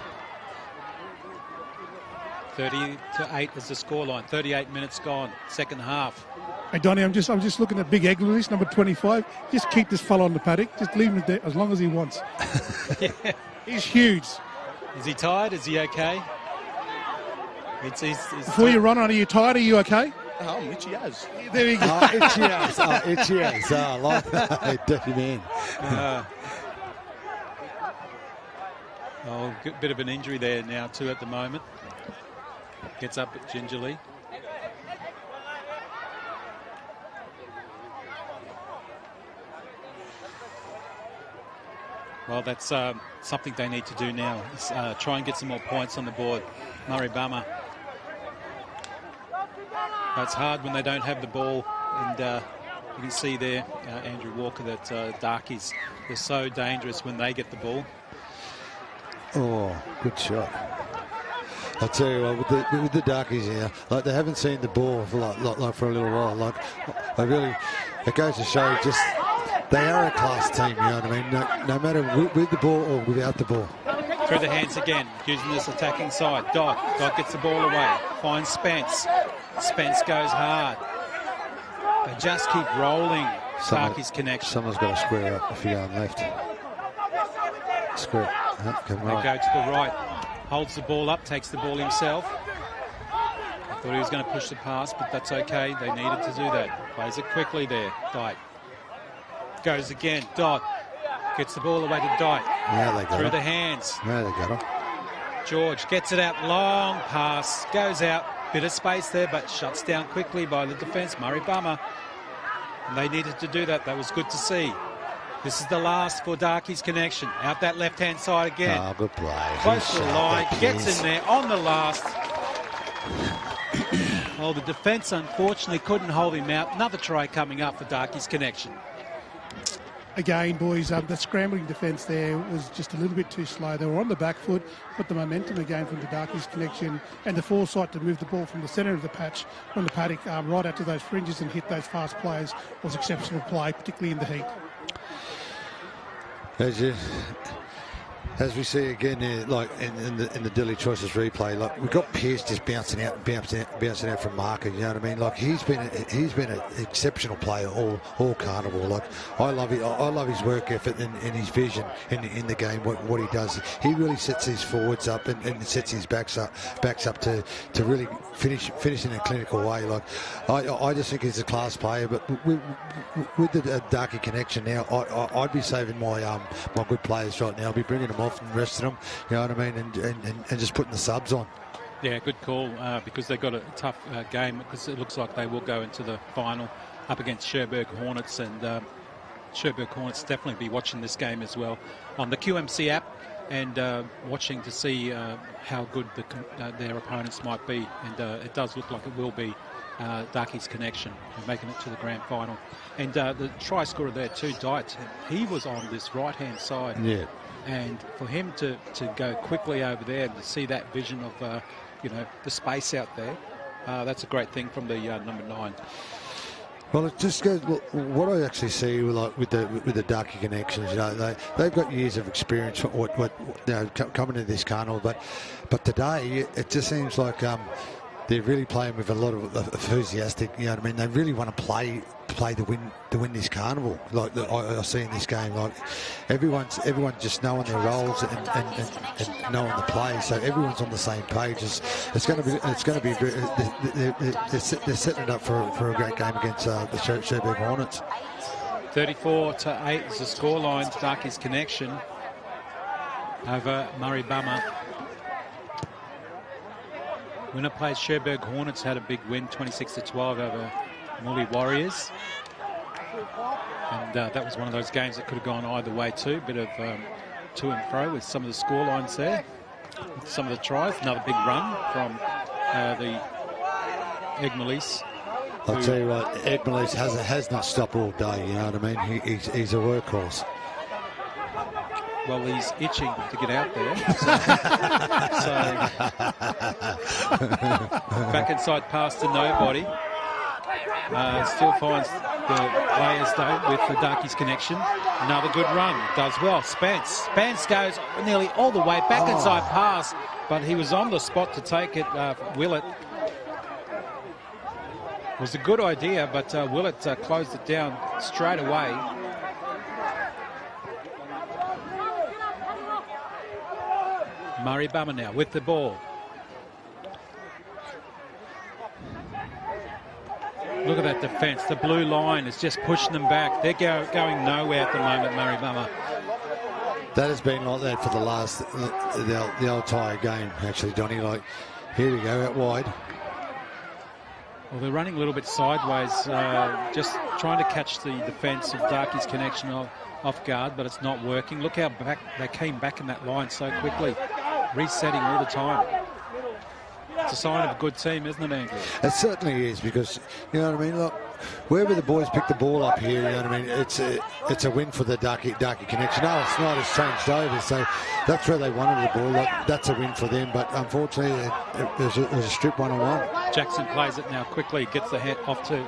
30 to 8 is the scoreline. 38 minutes gone, second half. Hey, Donnie, I'm just looking at Big Eggley's, number 25. Just keep this fella on the paddock. Just leave him there as long as he wants. Yeah. He's huge. Is he tired? Is he okay? Before you run on, are you tired? Are you okay? Oh, I'm itchy as. There we go. Oh, itchy as. Oh, itchy as. Oh, I like that. Dirty man. Bit of an injury there now too at the moment. Gets up gingerly. Well, that's something they need to do now. Is, try and get some more points on the board. Murri Bummer. It's hard when they don't have the ball, and you can see there, Andrew Walker, that Darkies, they're so dangerous when they get the ball. Oh, good shot. I tell you what, with the Darkies here, like they haven't seen the ball for like for a little while. Like they really, it goes to show just they are a class team. You know what I mean? No matter with the ball or without the ball. Through the hands again, using this attacking side. Dodd gets the ball away, finds Spence. Spence goes hard. They just keep rolling. Darkies connection. Someone's got to square up if you're going left. Square. Come They right. go to the right. Holds the ball up, takes the ball himself. I thought he was going to push the pass, but that's okay. They needed to do that. Plays it quickly there. Dyke. Goes again. Dodd gets the ball away to Dyke. Yeah, they got Through it. the hands. Yeah, they got him. George gets it out. Long pass. Goes out. Bit of space there, but shuts down quickly by the defence. Murri Bummer. And they needed to do that. That was good to see. This is the last for Darkies connection. Out that left-hand side again. Oh, good play. Close to the Good line. shot, Gets in there on the last. Well, the defence unfortunately couldn't hold him out. Another try coming up for Darkies connection. Again, boys, the scrambling defence there was just a little bit too slow. They were on the back foot, but the momentum again from the Darkies connection and the foresight to move the ball from the centre of the patch, from the paddock, right out to those fringes and hit those fast players was exceptional play, particularly in the heat. As we see again here, like in the Dilly Choices replay, like we've got Pearce just bouncing out from marker. You know what I mean? Like he's been an exceptional player all carnival. Like I love his work ethic and his vision in the game. What he does, he really sets his forwards up and sets his backs up to really finish in a clinical way. Like I just think he's a class player. But with the Darkie connection now, I'd be saving my good players right now. I'd be bringing them off and resting them, you know what I mean, and just putting the subs on. Yeah, good call, because they've got a tough game, because it looks like they will go into the final up against Cherbourg Hornets, and Cherbourg Hornets definitely be watching this game as well on the QMC app and watching to see how good their opponents might be, and it does look like it will be Darkies connection, making it to the grand final. And the try scorer there too, Dyte, he was on this right-hand side. Yeah. And for him to go quickly over there and to see that vision of, the space out there, that's a great thing from the number 9. Well, it just goes. What I actually see with the Darkie connections, they've got years of experience. Coming to this carnival, but today it just seems like they're really playing with a lot of enthusiastic. You know what I mean? They really want to play to win this carnival. Like I see in this game, like everyone's just knowing their roles and knowing the play. So everyone's on the same page. It's going to be. They're setting it up for a great game against the Cherbourg Hornets. 34-8 is the scoreline. Darkies connection over Murri Bummer. Winner plays Cherbourg Hornets, had a big win, 26-12 over Mully Warriors. And that was one of those games that could have gone either way too. Bit of to and fro with some of the score lines there. Some of the tries. Another big run from the Egmelis. I'll tell you what, Egmelis has not stopped all day, you know what I mean? He's a workhorse. Well, he's itching to get out there. So back inside pass to nobody. Still finds the players though with the Darkies connection. Another good run. Does well. Spence goes nearly all the way back inside pass, but he was on the spot to take it. Willett. It was a good idea, but Willett closed it down straight away. Murri Bummer now with the ball. Look at that defence. The blue line is just pushing them back. They're going nowhere at the moment, Murri Bummer. That has been like that for the last, the entire game, actually, Donny. Like, here we go, out wide. Well, they're running a little bit sideways, just trying to catch the defence of Darkey's connection off guard, but it's not working. Look how back they came back in that line so quickly, resetting all the time. It's a sign of a good team, isn't it, Andrew? It certainly is, because, you know what I mean, look, wherever the boys pick the ball up here, you know what I mean, it's a win for the Darkey connection. No, it's not, it's changed over, so that's where they wanted the ball. That's a win for them, but unfortunately it was a strip one-on-one. Jackson plays it now quickly, gets the head off to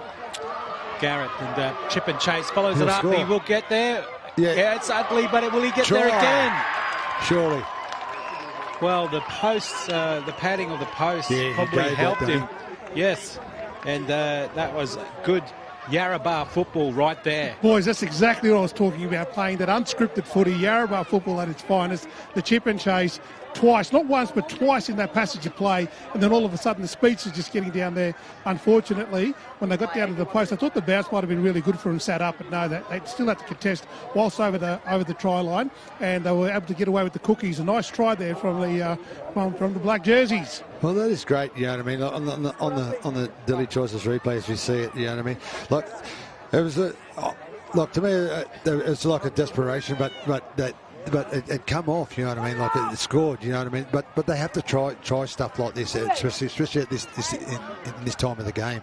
Garrett, and Chip and Chase follows it up. Score. He will get there. Yeah, it's ugly, but will he get there again? Surely. Well, the posts, the padding of the post probably helped him. Yes, and that was good Yarrabah football right there. Boys, that's exactly what I was talking about, playing that unscripted footy, Yarrabah football at its finest, the chip and chase, twice, not once, but twice in that passage of play, and then all of a sudden the speeds are just getting down there. Unfortunately, when they got down to the post, I thought the bounce might have been really good for them sat up, but no, they still had to contest whilst over the try line, and they were able to get away with the cookies. A nice try there from the black jerseys. Well, that is great, you know what I mean, on the Daily Choices replays we see it, you know what I mean. Like, it was to me, it's like a desperation, but it come off, you know what I mean. Like, it scored, you know what I mean. But they have to try stuff like this, especially at in this time of the game.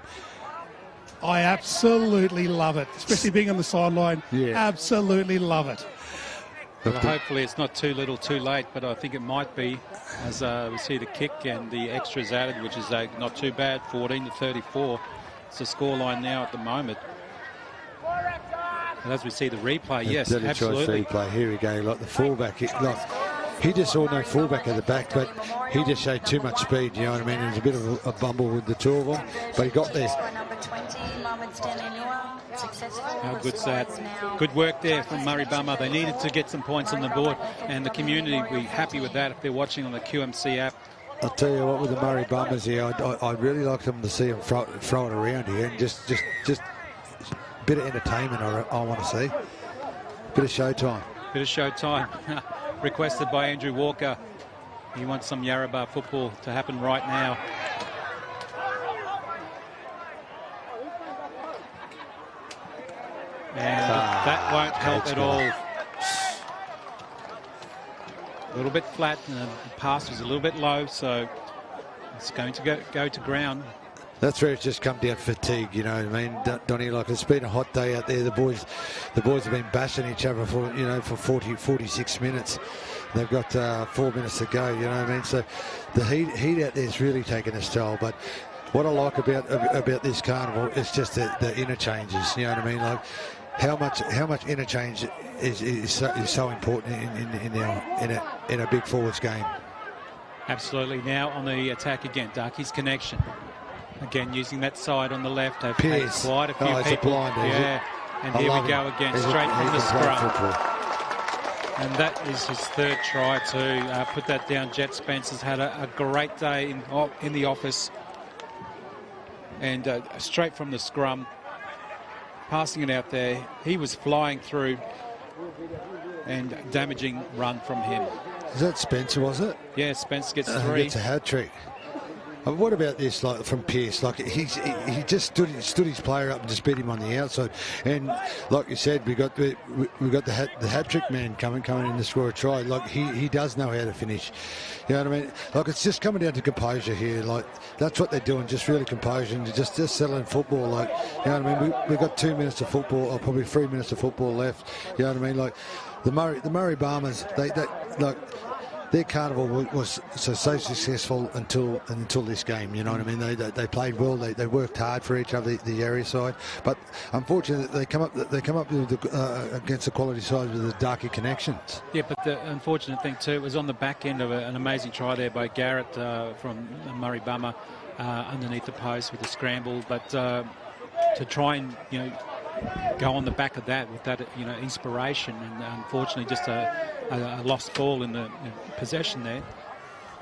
I absolutely love it, especially being on the sideline. Yeah, absolutely love it. Well, hopefully it's not too little too late, but I think it might be, as we see the kick and the extras added, which is not too bad, 14-34. It's the scoreline now at the moment. And as we see the replay, yes, absolutely. Replay. Here we go. Like the fullback, he just saw no fullback at the back, but he just showed too much speed. You know what I mean? It was a bit of a bumble with the two of them, but he got there. How good's that? Good work there from Murri Bummer. They needed to get some points on the board, and the community will be happy with that if they're watching on the QMC app. I'll tell you what, with the Murri Bummers here, I'd really like them to see them throw it around here, and just bit of entertainment I want to see. Bit of showtime. Bit of showtime. Requested by Andrew Walker. He wants some Yarrabah football to happen right now. And that won't help at all. A little bit flat, and the pass was a little bit low, so it's going to go to ground. That's where it's just come down fatigue, you know what I mean, Donny. Like, it's been a hot day out there. The boys have been bashing each other for 46 minutes. They've got 4 minutes to go, you know what I mean. So the heat out there is really taking its toll. But what I like about this carnival is just the interchanges, you know what I mean. Like, how much interchange is so important in a big forwards game. Absolutely. Now on the attack again, Darkey's connection. Again, using that side on the left. They've had quite a few people. It's a blind, yeah. And here we go again, straight from the scrum. And that is his third try to put that down. Jet Spencer's had a great day in the office. And straight from the scrum, passing it out there. He was flying through, and damaging run from him. Is that Spencer, was it? Yeah, Spencer gets 3. Gets a hat-trick. What about this, like, from Pearce? Like, he just stood his player up and just beat him on the outside. And like you said, we got the hat-trick man coming in to score a try. Like, he does know how to finish. You know what I mean? Like, it's just coming down to composure here. Like, that's what they're doing, just really composure and just settling football. Like, you know what I mean? We've got 2 minutes of football, or probably 3 minutes of football left. You know what I mean? Like, the Murri Bombers, they like, their carnival was so successful until this game. You know what I mean? They played well. They worked hard for each other, the area side. But unfortunately, they come up with against the quality side with the Darkey connections. Yeah, but the unfortunate thing too, it was on the back end of an amazing try there by Garrett from Murri Bummer. underneath the post with a scramble, but to try and, you know, go on the back of that with that, you know, inspiration, and unfortunately just a lost ball in the possession there.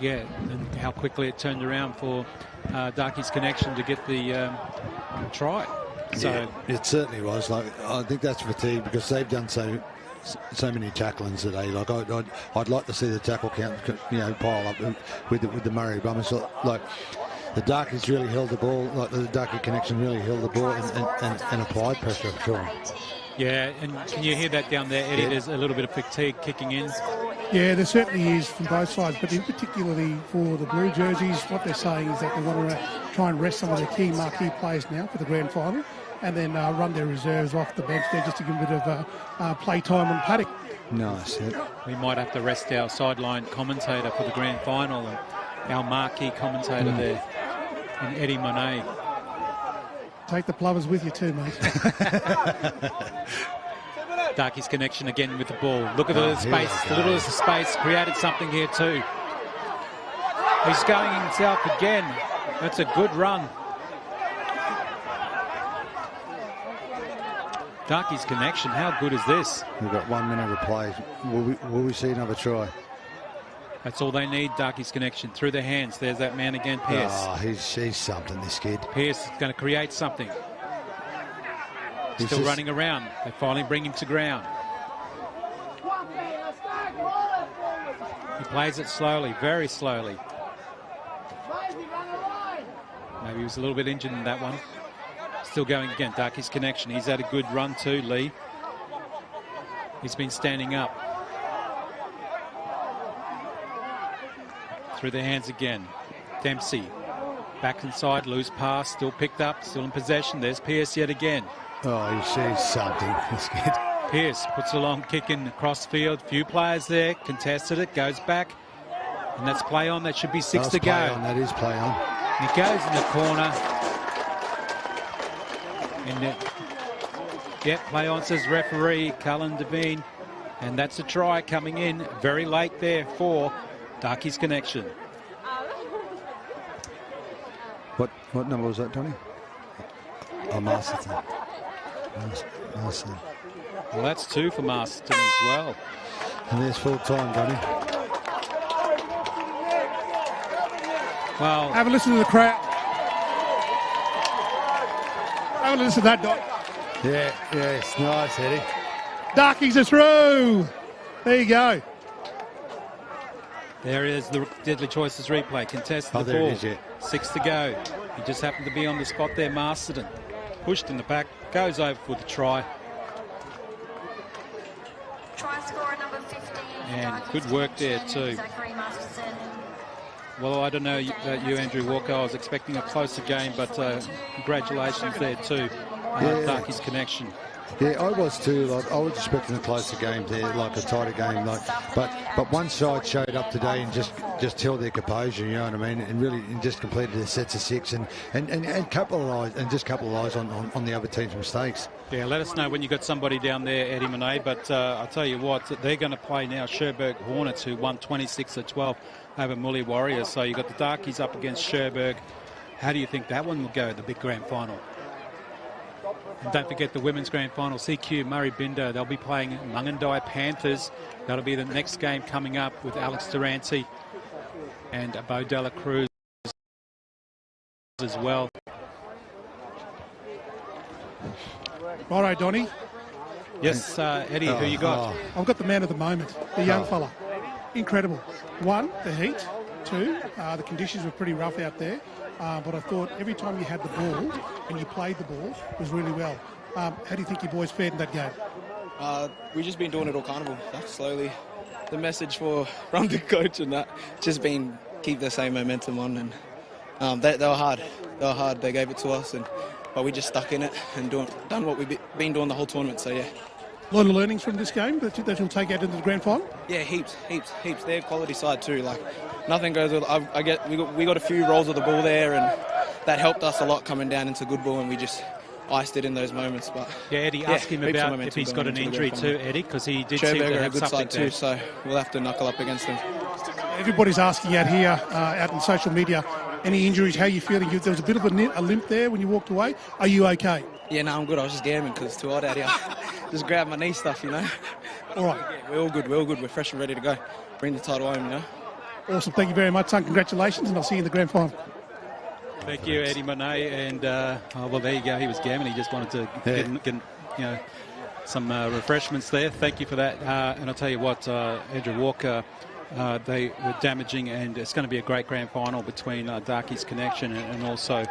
Yeah, and how quickly it turned around for Darkey's Connection to get the try. So yeah, it certainly was. Like, I think that's fatigue because they've done so many tacklings today. Like I'd like to see the tackle count, you know, pile up with the Murri Bombers. Like the Darkies really held the ball. Like the Darkey Connection really held the ball and applied pressure for sure. Yeah, and can you hear that down there, Eddie? Yeah. There's a little bit of fatigue kicking in. Yeah, there certainly is from both sides, but in particularly for the blue jerseys, what they're saying is that they want to try and rest some of their key marquee players now for the grand final, and then run their reserves off the bench there just to give a bit of play time on paddock. Nice. Yeah. We might have to rest our sideline commentator for the grand final, and our marquee commentator there, and Eddie Monet. Take the plovers with you too, mate. Darkey's Connection again with the ball. Look at the space. The little space created something here too. He's going himself again. That's a good run. Darkey's Connection, how good is this? We've got 1 minute of play. Will we see another try? That's all they need, Darkey's Connection. Through their hands. There's that man again, Pearce. Oh, he's something, this kid. Pearce is going to create something. Still running around. They finally bring him to ground. He plays it slowly, very slowly. Maybe he was a little bit injured in that one. Still going again, Darkey's Connection. He's had a good run too, Lee. He's been standing up. Through their hands again. Dempsey. Back inside, loose pass, still picked up, still in possession. There's Pearce yet again. Oh, he sees something. This kid. Pearce puts a long kick in across field. Few players there, contested it, goes back. And that's play on. That should be 6 to go. That is play on. And he goes in the corner. And play on, says referee Cullen Devine. And that's a try coming in very late there for Darkey's Connection. What number was that, Tony? Oh, Masterton. Masterton. Well, that's 2 for Masterton as well. And there's full time, Tony. Well, have a listen to the crowd. Have a listen to that, Doc. Yeah, it's nice, Eddie. Darkies are through. There you go. There is the Deadly Choices replay. Contested the ball. It is, yeah. 6 to go. He just happened to be on the spot there, Masterton. Pushed in the back, goes over for the try. Try scorer number 15. And good work there too. Well, I don't know about you, Andrew Walker. I was expecting a closer game, but congratulations there too. Darkey's Connection. Yeah, I was too. Like, I was expecting a closer game there, like a tighter game. Like, but one side showed up today and just held their composure. You know what I mean? And really, just completed their sets of 6 and capitalised on the other team's mistakes. Yeah, let us know when you got somebody down there, Eddie Monet. But I'll tell you what, they're going to play now Cherbourg Hornets, who won 26-12 over Murri Warriors. So you got the Darkies up against Cherbourg. How do you think that one will go? The big grand final. And don't forget the women's grand final, CQ Murri Binder. They'll be playing Mungandai Panthers. That'll be the next game coming up with Alex Durante and Bo Dela Cruz as well. Righto, Donny. Yes, Eddie, who you got? I've got the man of the moment, the young fella. Incredible. 1, the heat. 2, the conditions were pretty rough out there. But I thought every time you had the ball and you played the ball, it was really well. How do you think your boys fared in that game? We've just been doing it all carnival, like slowly. The message from the coach and that, just been keep the same momentum on. And they were hard. They were hard. They gave it to us, but we just stuck in it and done what we've been doing the whole tournament. So yeah. A lot of learnings from this game that you'll take out into the grand final? Yeah, heaps. They're quality side too. Like nothing goes with. We got a few rolls of the ball there, and that helped us a lot coming down into good ball, and we just iced it in those moments. But yeah, Eddie, ask him about if he's got an injury too, Eddie, because he did seem to have good something side there. too. So we'll have to knuckle up against them. Everybody's asking out here, out in social media, Any injuries? How are you feeling? There was a bit of a limp there when you walked away. Are you okay? Yeah, no, I'm good. I was just gambling because it's too hot out here. Just grab my knee stuff, you know. All right. Yeah, we're all good. We're all good. We're fresh and ready to go. Bring the title home, you know. Awesome. Thank you very much, son. Congratulations, and I'll see you in the grand final. Thank you, Eddie Monet. And, well, there you go. He was gambling. He just wanted to get some refreshments there. Thank you for that. And I'll tell you what, Andrew Walker, they were damaging, and it's going to be a great grand final between Darkey's Connection and also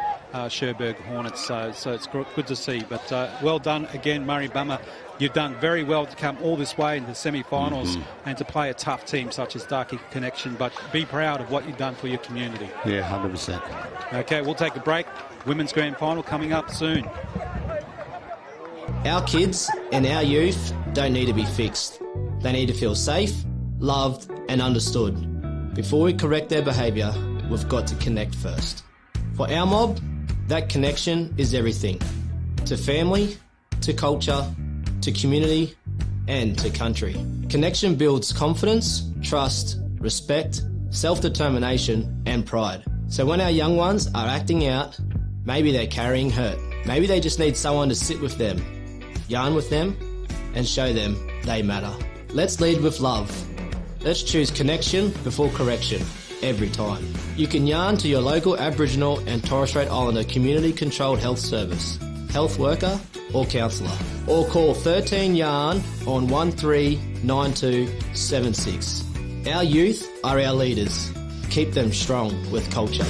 Cherbourg Hornets. So it's good to see. But well done again, Murray Bummer. You've done very well to come all this way in the semi-finals and to play a tough team such as Darkey Connection. But be proud of what you've done for your community. Yeah, 100%. Okay, we'll take a break. Women's grand final coming up soon. Our kids and our youth don't need to be fixed. They need to feel safe, loved and understood. Before we correct their behaviour, we've got to connect first. For our mob, that connection is everything. To family, to culture, to community and to country. Connection builds confidence, trust, respect, self-determination and pride. So when our young ones are acting out, maybe they're carrying hurt. Maybe they just need someone to sit with them, yarn with them and show them they matter. Let's lead with love. Let's choose connection before correction every time. You can yarn to your local Aboriginal and Torres Strait Islander community-controlled health service, health worker or counsellor, or call 13 YARN on 139276. Our youth are our leaders. Keep them strong with culture.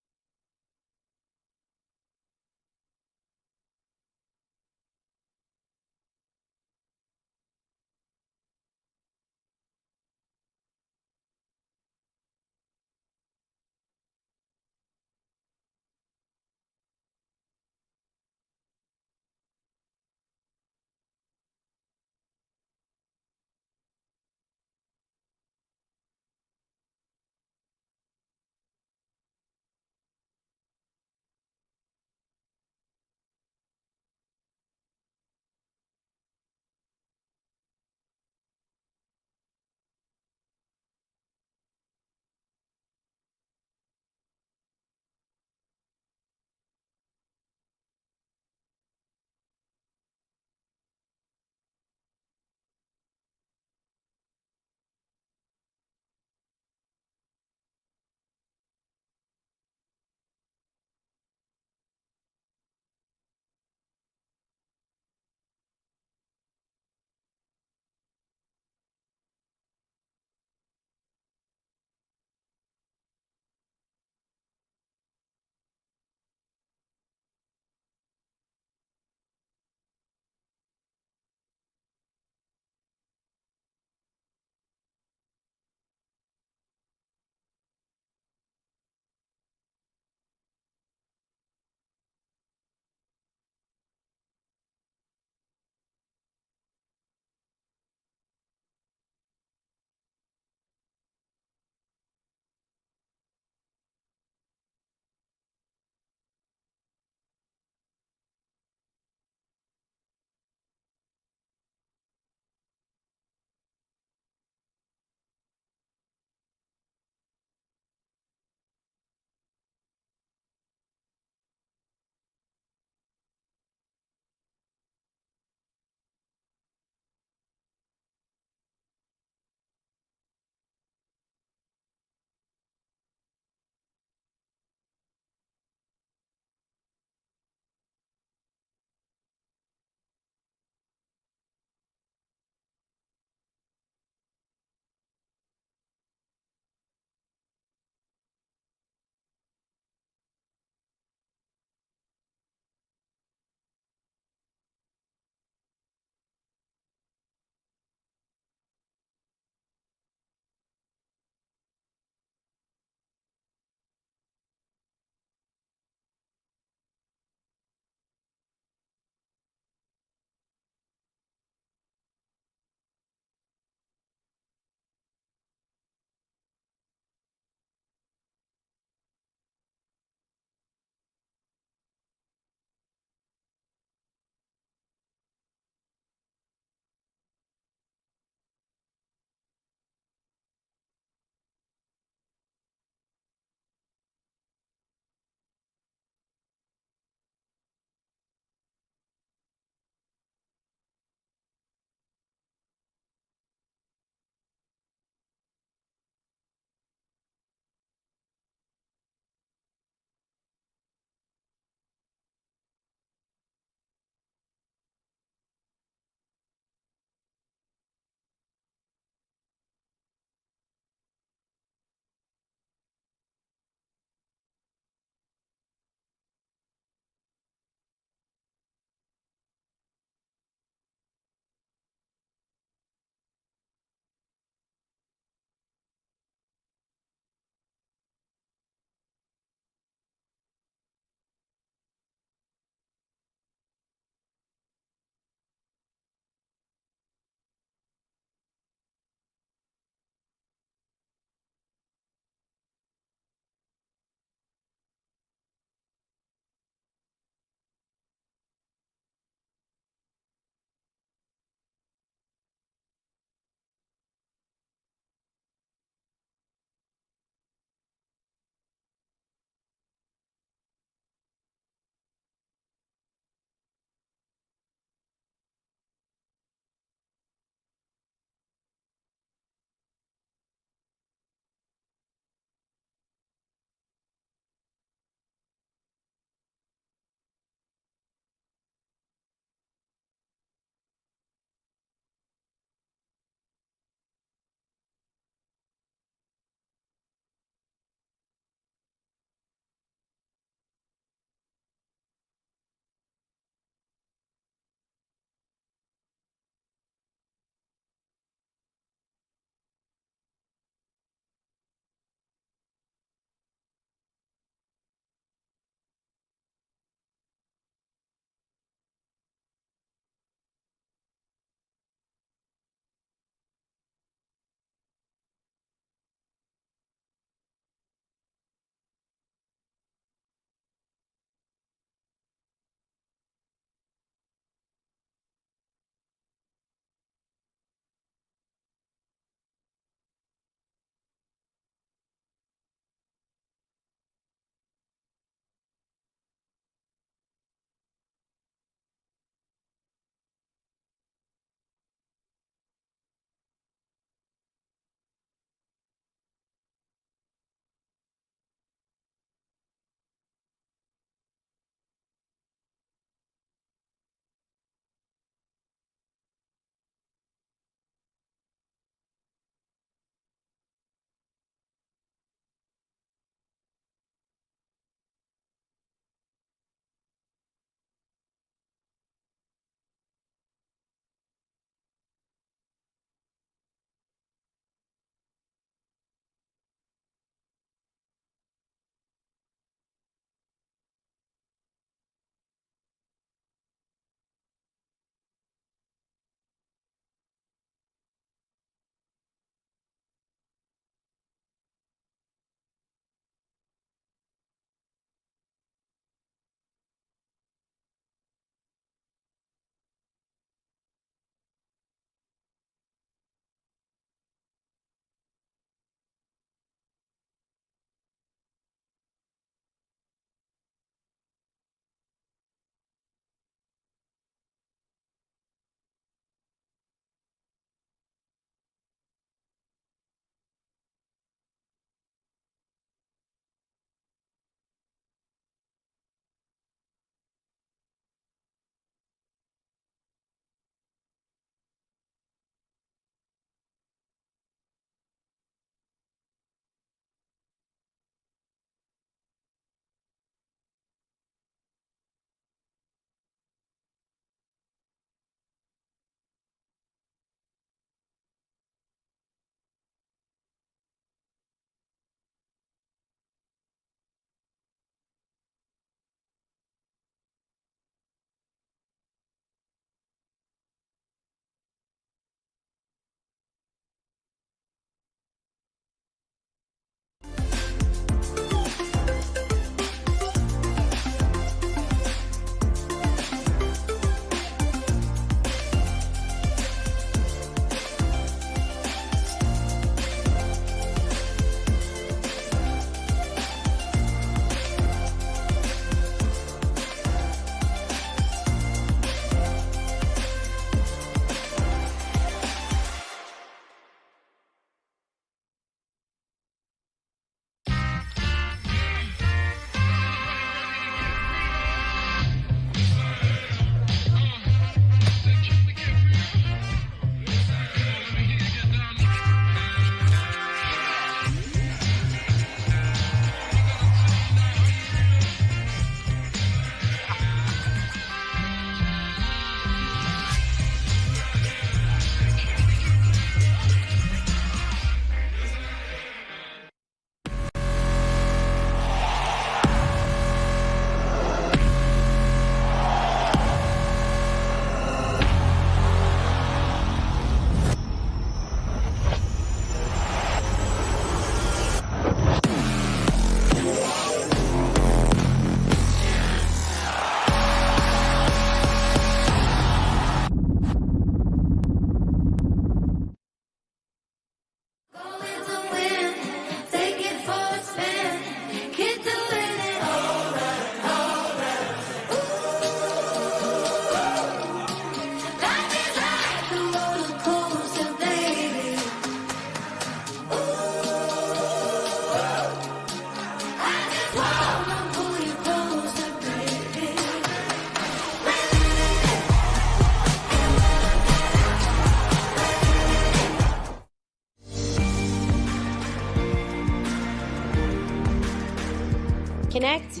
Connect,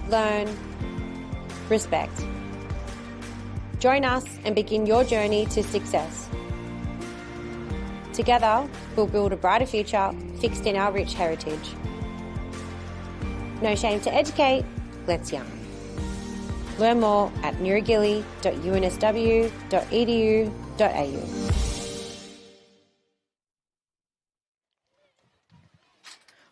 learn, respect. Join us and begin your journey to success. Together, we'll build a brighter future fixed in our rich heritage. No shame to educate, let's yarn. Learn more at murrigilly.unsw.edu.au.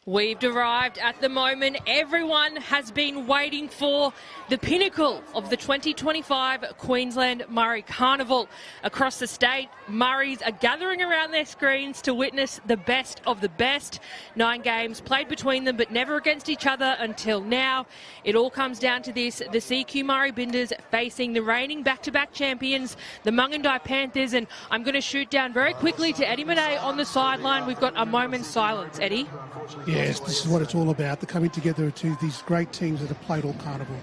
We've arrived at the moment everyone has been waiting for, the pinnacle of the 2025 Queensland Murri Carnival. Across the state, Murris are gathering around their screens to witness the best of the best. 9 games played between them, but never against each other until now. It all comes down to this, the CQ Murri Binders facing the reigning back-to-back champions, the Mungindi Panthers, and I'm going to shoot down very quickly to Eddie Monet on the sideline. We've got a moment's silence. Eddie? Yes, this is what it's all about, the coming together of these great teams that have played all carnival.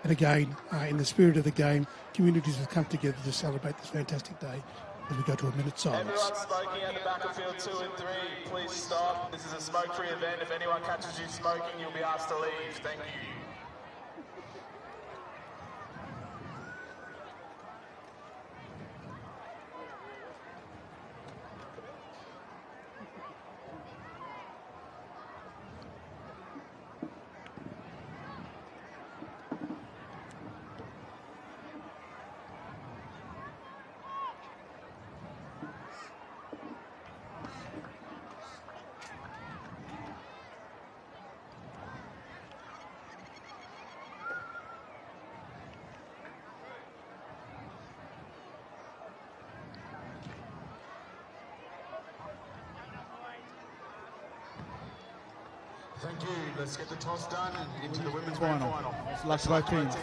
And again, in the spirit of the game, communities have come together to celebrate this fantastic day as we go to a minute's silence. Everyone smoking at the back of field 2 and 3, please stop. This is a smoke-free event. If anyone catches you smoking, you'll be asked to leave. Thank you. Thank you. Let's get the toss done and into the women's grand final. Luck to both teams.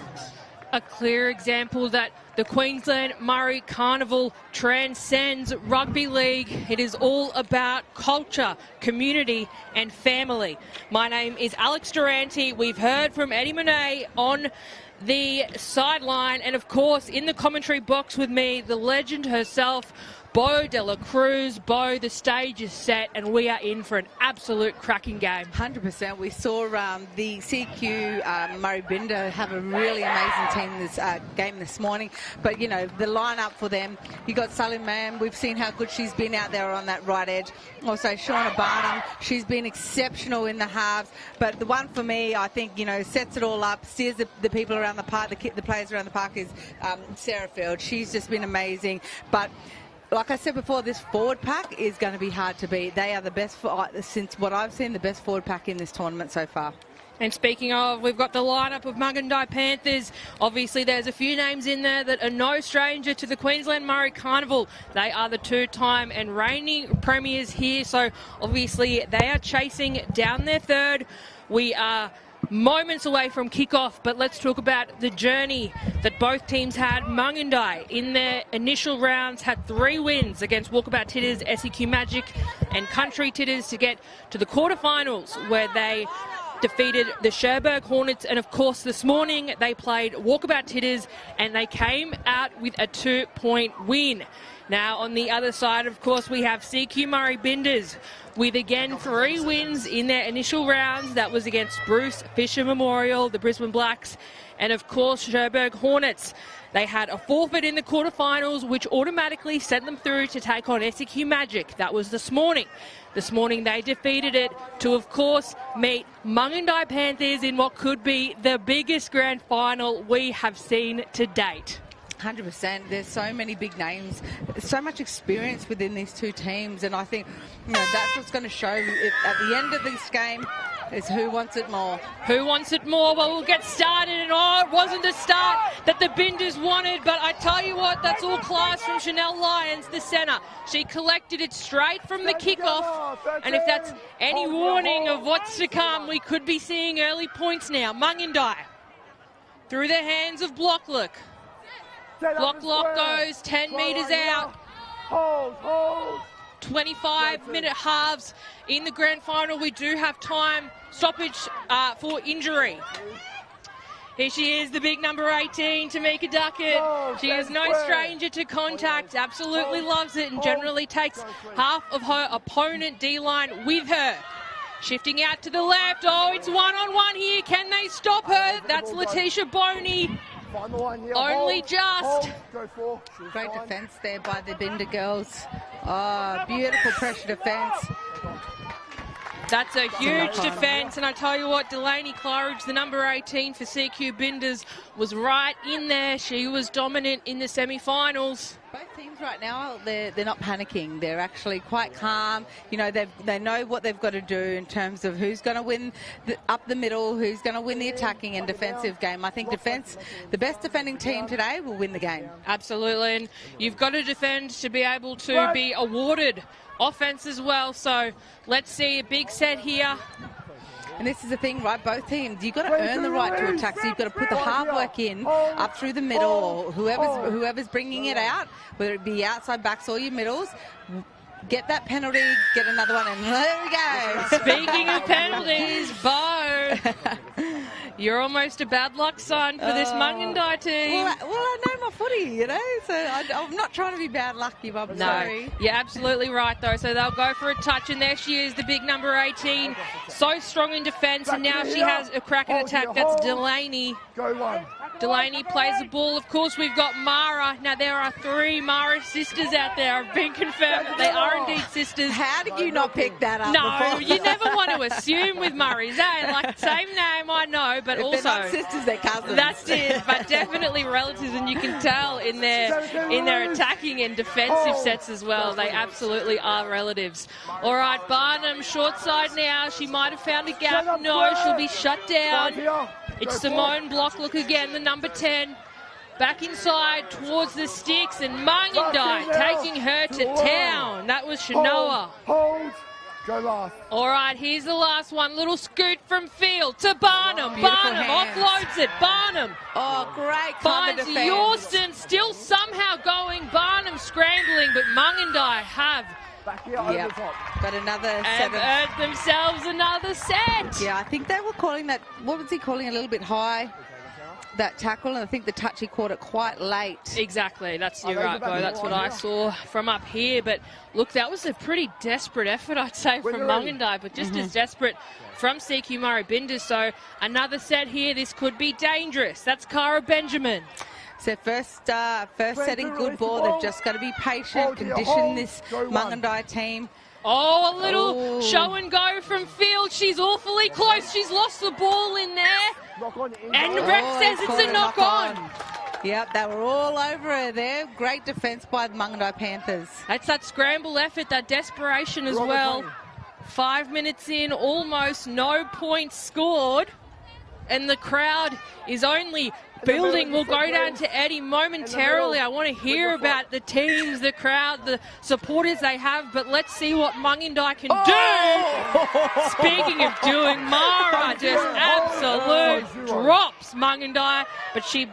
A clear example that the Queensland Murri Carnival transcends rugby league. It is all about culture, community and family. My name is Alex Durante. We've heard from Eddie Monet on the sideline, and of course in the commentary box with me, the legend herself, Bo de la Cruz. Bo, the stage is set and we are in for an absolute cracking game. 100%. We saw the CQ Murri Binder have a really amazing team this game this morning. But, you know, the lineup for them, you got Salim Mam. We've seen how good she's been out there on that right edge. Also, Shauna Barnum, she's been exceptional in the halves. But the one for me, I think, you know, sets it all up, steers the people around the park, the players around the park is Sarah Field. She's just been amazing. But like I said before, this forward pack is going to be hard to beat. They are the best, since what I've seen, the best forward pack in this tournament so far. And speaking of, we've got the lineup of Mungindi Panthers. Obviously, there's a few names in there that are no stranger to the Queensland Murri Carnival. They are the 2-time and reigning premiers here, so obviously they are chasing down their third. We are moments away from kickoff, but let's talk about the journey that both teams had. Mungindi in their initial rounds had 3 wins against Walkabout Titters, SEQ Magic and Country Titters to get to the quarterfinals, where they defeated the Cherbourg Hornets, and of course this morning they played Walkabout Titters and they came out with a 2-point win. Now on the other side, of course, we have CQ Murri Binders with again 3 wins in their initial rounds. That was against Bruce Fisher Memorial, the Brisbane Blacks, and of course Cherbourg Hornets. They had a forfeit in the quarterfinals, which automatically sent them through to take on SEQ Magic. That was this morning. This morning they defeated it to, of course, meet Mungindi Panthers in what could be the biggest grand final we have seen to date. 100%. There's so many big names, so much experience within these two teams, and I think, you know, that's what's going to show at the end of this game is who wants it more. Who wants it more? Well, we'll get started, and it wasn't the start that the Binders wanted, but I tell you what, that's all class from Chanel Lyons, the centre. She collected it straight from the kickoff, and if that's any warning of what's to come, we could be seeing early points now. Mungindi through the hands of Blocklock. Blocklock goes 10 metres out. 25-minute halves in the grand final. We do have time stoppage for injury. Here she is, the big number 18, Tamika Duckett. She is no stranger to contact, absolutely loves it, and generally takes half of her opponent D-line with her. Shifting out to the left. Oh, it's one-on-one here. Can they stop her? That's Letitia Boney. Only just. Great defence there by the Binder girls. Oh, beautiful pressure defence. That's a huge defence, and I tell you what, Delaney Claridge, the number 18 for CQ Binders, was right in there. She was dominant in the semi-finals. Both teams right now, they're not panicking. They're actually quite calm. You know, they know what they've got to do in terms of who's going to win up the middle, who's going to win the attacking and defensive game. I think defence, the best defending team today will win the game. Absolutely, and you've got to defend to be able to be awarded offense as well. So let's see a big set here. And this is the thing, right? Both teams, you've got to earn the right to attack. So you've got to put the hard work in up through the middle, or whoever's bringing it out, whether it be outside backs or your middles. Get that penalty, get another one, and there we go. Speaking of penalties, Bo, you're almost a bad luck sign for this Mungandai team. Well, I know my footy, you know, so I'm not trying to be bad lucky, but I'm sorry. You're absolutely right, though. So they'll go for a touch, and there she is, the big number 18. So strong in defence, and now she has a crack at attack. That's Delaney. Go one. Delaney plays the ball. Of course, we've got Mara. Now, there are 3 Mara sisters out there. I've been confirmed that they are indeed sisters. How did you not pick that up No, before? you never want to assume with Murray's, eh? Like, same name, I know, but if also... they're not sisters, they're cousins. That's it, but definitely relatives, and you can tell in their attacking and defensive sets as well. They absolutely are relatives. All right, Barnum, short side now. She might have found a gap. No, she'll be shut down. It's Simone Blocklook again, the number 10. Back inside towards the sticks, and Mungandai taking her to town. That was Shanoa. Hold. Go last. All right, here's the last one. Little scoot from field to Barnum. Beautiful Barnum hands. offloads it. Barnum. Oh, great cover Finds defence. Yorston still somehow going. Barnum scrambling, but Mungandai have Yep. Got another set of... earned themselves another set. Yeah, I think they were calling that, what was he calling, a little bit high, that tackle, and I think the touch, he caught it quite late. Exactly, you're right, Bo. That's what I saw from up here. But look, that was a pretty desperate effort, I'd say, from Mungandai, but just as desperate from CQ Murri Binders. So another set here. This could be dangerous. That's Cara Benjamin. So first setting good ball. They've just got to be patient, condition this Mungandai team. Oh, a little show and go from field. She's awfully close. She's lost the ball in there. And the ref says it's a knock on. Yep, they were all over her there. Great defence by the Mungandai Panthers. That's that scramble effort, that desperation as well. 5 minutes in, almost no points scored. And the crowd is only building. We'll go down to Eddie momentarily. I want to hear about the teams, the crowd, the supporters they have, but let's see what Mungandai can do. Speaking of doing, Mara just absolute drops Mungandai, but she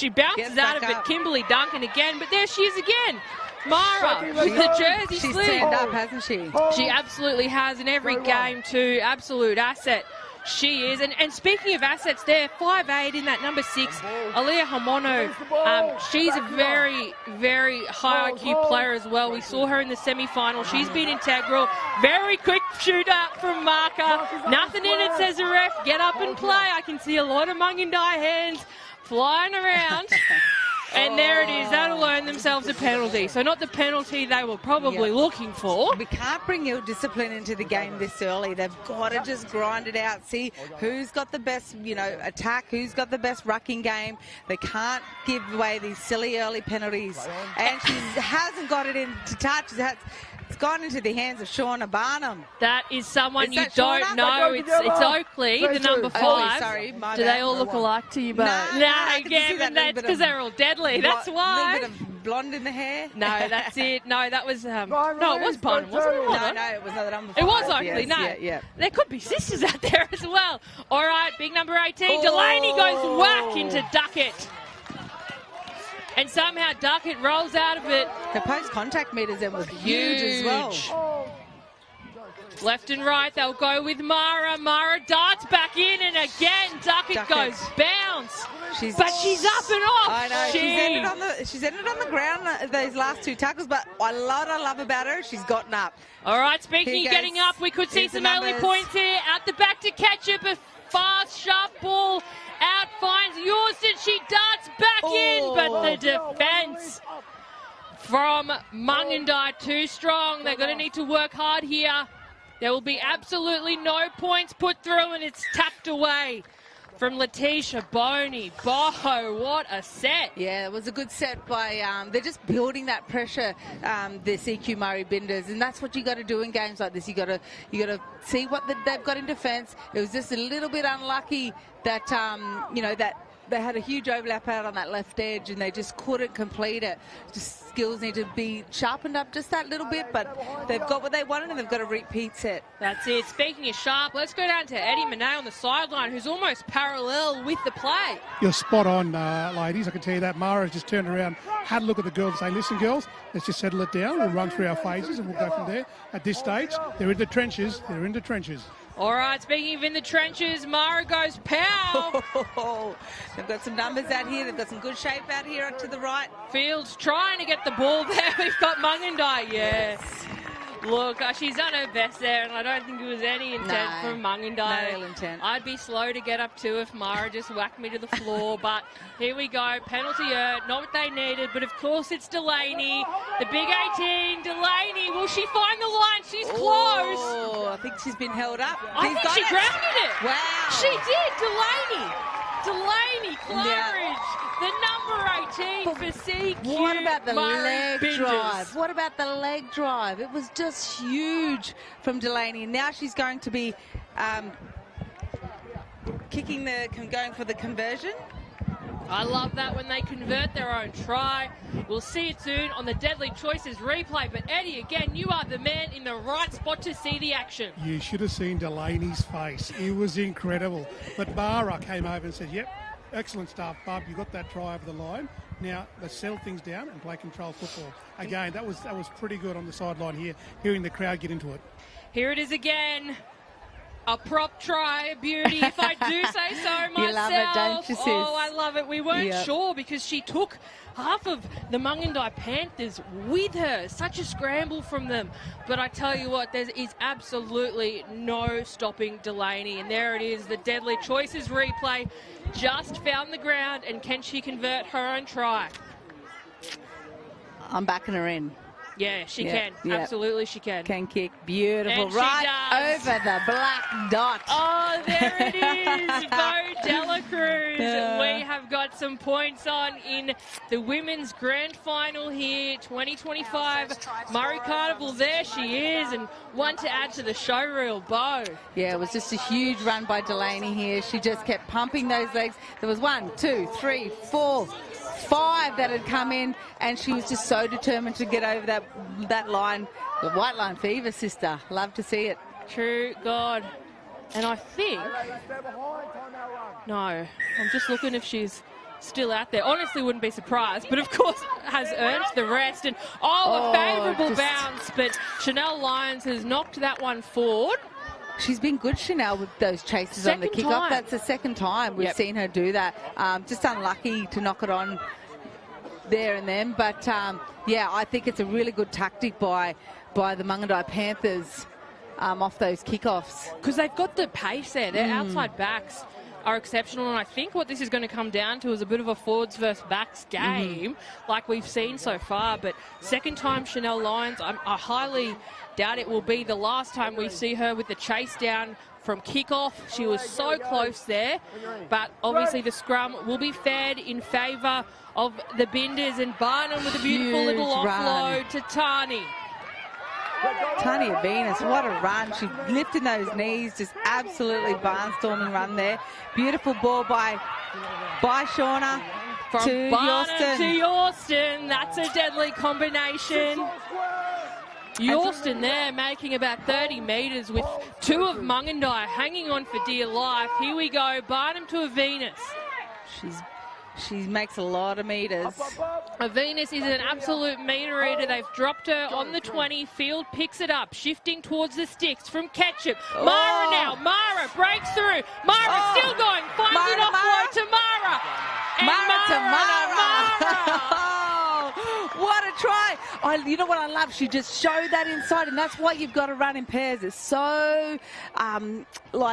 bounces out of it. Kimberly Duncan again, but there she is again. Mara with the jersey She's sleeve. turned up, hasn't she? She absolutely has in every game too. Absolute asset. She is. And speaking of assets there, 5'8" in that number 6, Aliyah Hamono. She's a very, very high IQ player as well. We saw her in the semi-final. She's been integral. Very quick shootout from Marker. Nothing in it, says the ref. Get up and play. I can see a lot of Mungandai hands flying around. And there it is. That'll earn themselves a penalty. So not the penalty they were probably looking for. We can't bring ill discipline into the game this early. They've got to just grind it out. See who's got the best, attack, who's got the best rucking game. They can't give away these silly early penalties. And she hasn't got it into touch. It's gone into the hands of Shauna Barnum. That is someone you don't know. It's Oakley, the number 5. Oh, sorry, Do they all look alike to you, Bo? No, again, that's because they're all deadly. That's why. A little bit of blonde in the hair. No, that's it. No, that was no, it was Barnum, wasn't it? No, it was the number 5. It was Oakley. Yes, no, yeah. There could be sisters out there as well. All right, big number 18. Delaney goes whack into Duckett. And somehow Duckett rolls out of it. The post-contact meters then was huge as well. Left and right, they'll go with Mara. Mara darts back in, and again, Duckett goes bounce. But she's up and off. I know. She's ended on the ground those last two tackles, but a lot I love about her, she's gotten up. All right, speaking of getting up, we could see some early points here. At the back to catch it, but fast, sharp ball out finds Yorston. She darts back in, but the defence from Mungandai too strong. They're going to need to work hard here. There will be absolutely no points put through, and it's tapped away from Letitia Boney. Boho, what a set. Yeah, it was a good set by, they're just building that pressure, the CQ Murri Binders, and that's what you got to do in games like this. You got to see what they've got in defence. It was just a little bit unlucky that, that they had a huge overlap out on that left edge and they just couldn't complete it. Just skills need to be sharpened up just that little bit, but they've got what they wanted and they've got a repeat set. That's it. Speaking of sharp, let's go down to Eddie Monet on the sideline, who's almost parallel with the play. You're spot on, ladies. I can tell you that. Mara just turned around, had a look at the girls and say, listen, girls, let's just settle it down. We'll run through our phases and we'll go from there. At this stage, they're in the trenches. They're in the trenches. All right, speaking of in the trenches, Mara goes pow. They've got some numbers out here. They've got some good shape out here to the right. Fields trying to get the ball there. We've got Mungandai, yeah. Look, she's done her best there, and I don't think it was any intent from Mungandai. No ill intent. I'd be slow to get up to if Mara just whacked me to the floor, but here we go. Penalty not what they needed, but of course it's Delaney. The big 18, Delaney. Will she find the line? She's close. Oh, I think she's been held up. I think she grounded it. Wow. She did, Delaney Claridge, the number 18 for CQ. What about the leg Binders. drive? What about the leg drive? It was just huge from Delaney. Now she's going to be going for the conversion. I love that when they convert their own try. We'll see it soon on the Deadly Choices replay. But Eddie, again, you are the man in the right spot to see the action. You should have seen Delaney's face. It was incredible. But Mara came over and said, yep, excellent stuff, Bub. You got that try over the line. Now, let's settle things down and play control football. Again, that was pretty good on the sideline here, hearing the crowd get into it. Here it is again. A prop try, a beauty, if I do say so myself. You love it, don't you, sis? Oh, I love it. We weren't sure because she took half of the Mungandai Panthers with her. Such a scramble from them. But I tell you what, there is absolutely no stopping Delaney. And there it is, the Deadly Choices replay. Just found the ground, and can she convert her own try? I'm backing her in. Yeah, she can. Yep. Absolutely, she can. Can kick. Beautiful. And right over the black dot. Oh, there it is. Bo Dela Cruz. We have got some points on in the women's grand final here, 2025 Murri Carnival. There she is, and one to add to the show reel, Bo. Yeah, it was just a huge run by Delaney here. She just kept pumping those legs. There was 1, 2, 3, 4, 5 that had come in, and she was just so determined to get over that line. The white line fever, sister. Love to see it. True God. And I think... No, I'm just looking if she's still out there. Honestly, wouldn't be surprised, but of course has earned the rest. And a favourable bounce, but Chanel Lyons has knocked that one forward. She's been good, Chanel, with those chases on the kickoff. That's the second time we've seen her do that. Just unlucky to knock it on there and then. But, yeah, I think it's a really good tactic by the Mungandai Panthers off those kickoffs. Because they've got the pace there. Their outside backs are exceptional, and I think what this is going to come down to is a bit of a forwards versus backs game, like we've seen so far. But second time Chanel Lyons, I highly doubt it will be the last time we see her with the chase down from kickoff. She was so close there, but obviously the scrum will be fed in favour of the Binders, and Barnum with a beautiful little offload to Tani. Tania Venus, what a run. She lifted those knees, just absolutely barnstorming run there. Beautiful ball by Shauna from to Barnum Yorston. to Yorston. That's a deadly combination. Yorston there making about 30 metres with 2 of Mungandai hanging on for dear life. Here we go, Barnum to a Venus. She's She makes a lot of metres. Venus is an absolute meter eater. They've dropped her on the 20. Field picks it up, shifting towards the sticks from Ketchup. Mara now. Mara breaks through. Mara still going. Finds it offload to Mara. And Mara to Mara. What a try. You know what I love? She just showed that inside, and that's why you've got to run in pairs. It's so,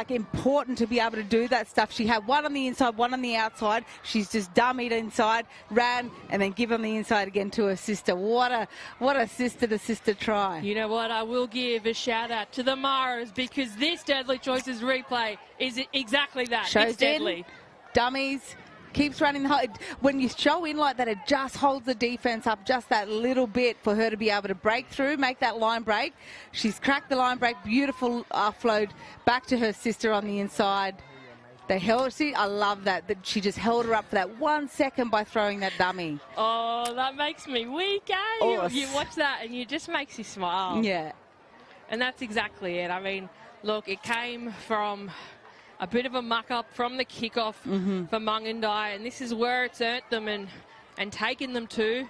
important to be able to do that stuff. She had one on the inside, one on the outside. She's just dummied inside, ran, and then give on the inside again to her sister. What a sister-to-sister try. You know what? I will give a shout-out to the Maras, because this Deadly Choices replay is exactly that. Shows it's deadly. in, dummies. Keeps running the whole. When you show in like that, it just holds the defence up just that little bit for her to be able to break through, make that line break. She's cracked the line break. Beautiful offload back to her sister on the inside. They held. See, I love that she just held her up for that 1 second by throwing that dummy. Oh, that makes me weak, eh? Oh, You watch that and it just makes you smile. Yeah. And that's exactly it. I mean, look, it came from a bit of a muck-up from the kickoff for Mungandai, and this is where it's earned them and taken them to.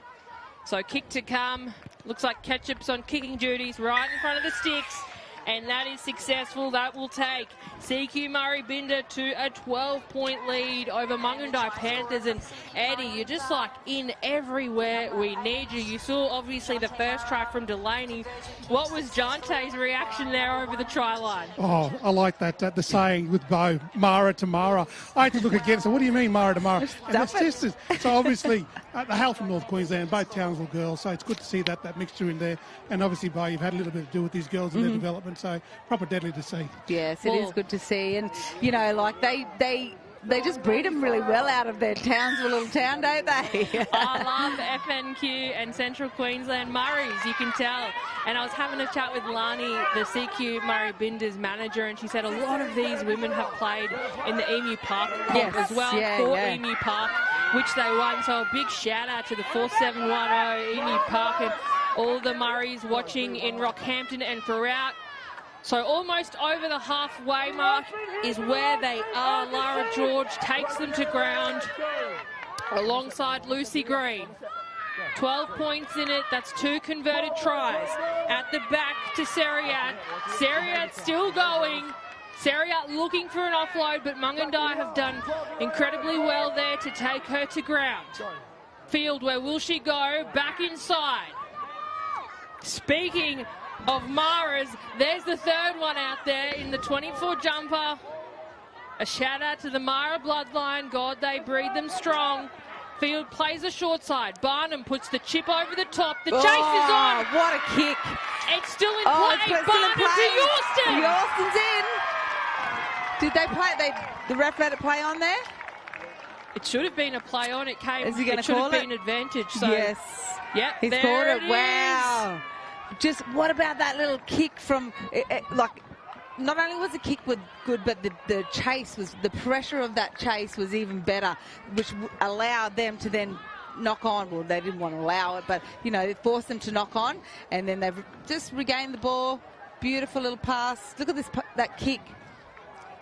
So kick to come. Looks like Ketchup's on kicking duties right in front of the sticks, and that is successful. That will take CQ Murri Binder to a 12-point lead over Mungandai Panthers. And Eddie, you're just like in everywhere we need you. You saw obviously the first try from Delaney. What was Jante's reaction there over the try line? Oh, I like that, the saying with Bo, Mara to Mara. I had to look again, so what do you mean Mara to Mara? And they're sisters. So obviously, the hail from North Queensland, both Townsville girls, so it's good to see that mixture in there. And obviously, Bo, you've had a little bit to do with these girls and their development, so proper deadly to see. Yes, it is good to see. And, you know, like they just breed them really well out of their Townsville little town, don't they? I love FNQ and Central Queensland Murrays, you can tell. And I was having a chat with Lani, the CQ Murri Binders manager, and she said a lot of these women have played in the Emu Park comp as well, Emu Park, which they won. So a big shout out to the 4710 Emu Park and all the Murrays watching in Rockhampton and throughout. So almost over the halfway mark is where they are. Lara George takes them to ground alongside Lucy Green. 12 points in it. That's 2 converted tries. At the back to Seriat. Seriat still going. Seriat looking for an offload, but Mungandai have done incredibly well there to take her to ground. Field, where will she go? Back inside. Speaking of Maras, there's the third one out there in the 24 jumper. A shout out to the Mara bloodline. God, they breed them strong. Field plays the short side. Barnum puts the chip over the top. The chase is on. What a kick. It's still in play. Barnum to Yorston. Yorston's in. Did they play? The ref let it play on there? It should have been a play on. It came. Is he going to should call have it? been advantage. So. Yes. Yep. He's there called it. Is. Wow. Just what about that little kick from, like, not only was the kick good, but the chase was, the pressure of that chase was even better, which allowed them to then knock on. Well, they didn't want to allow it, but, you know, it forced them to knock on, and then they've just regained the ball. Beautiful little pass. Look at that kick.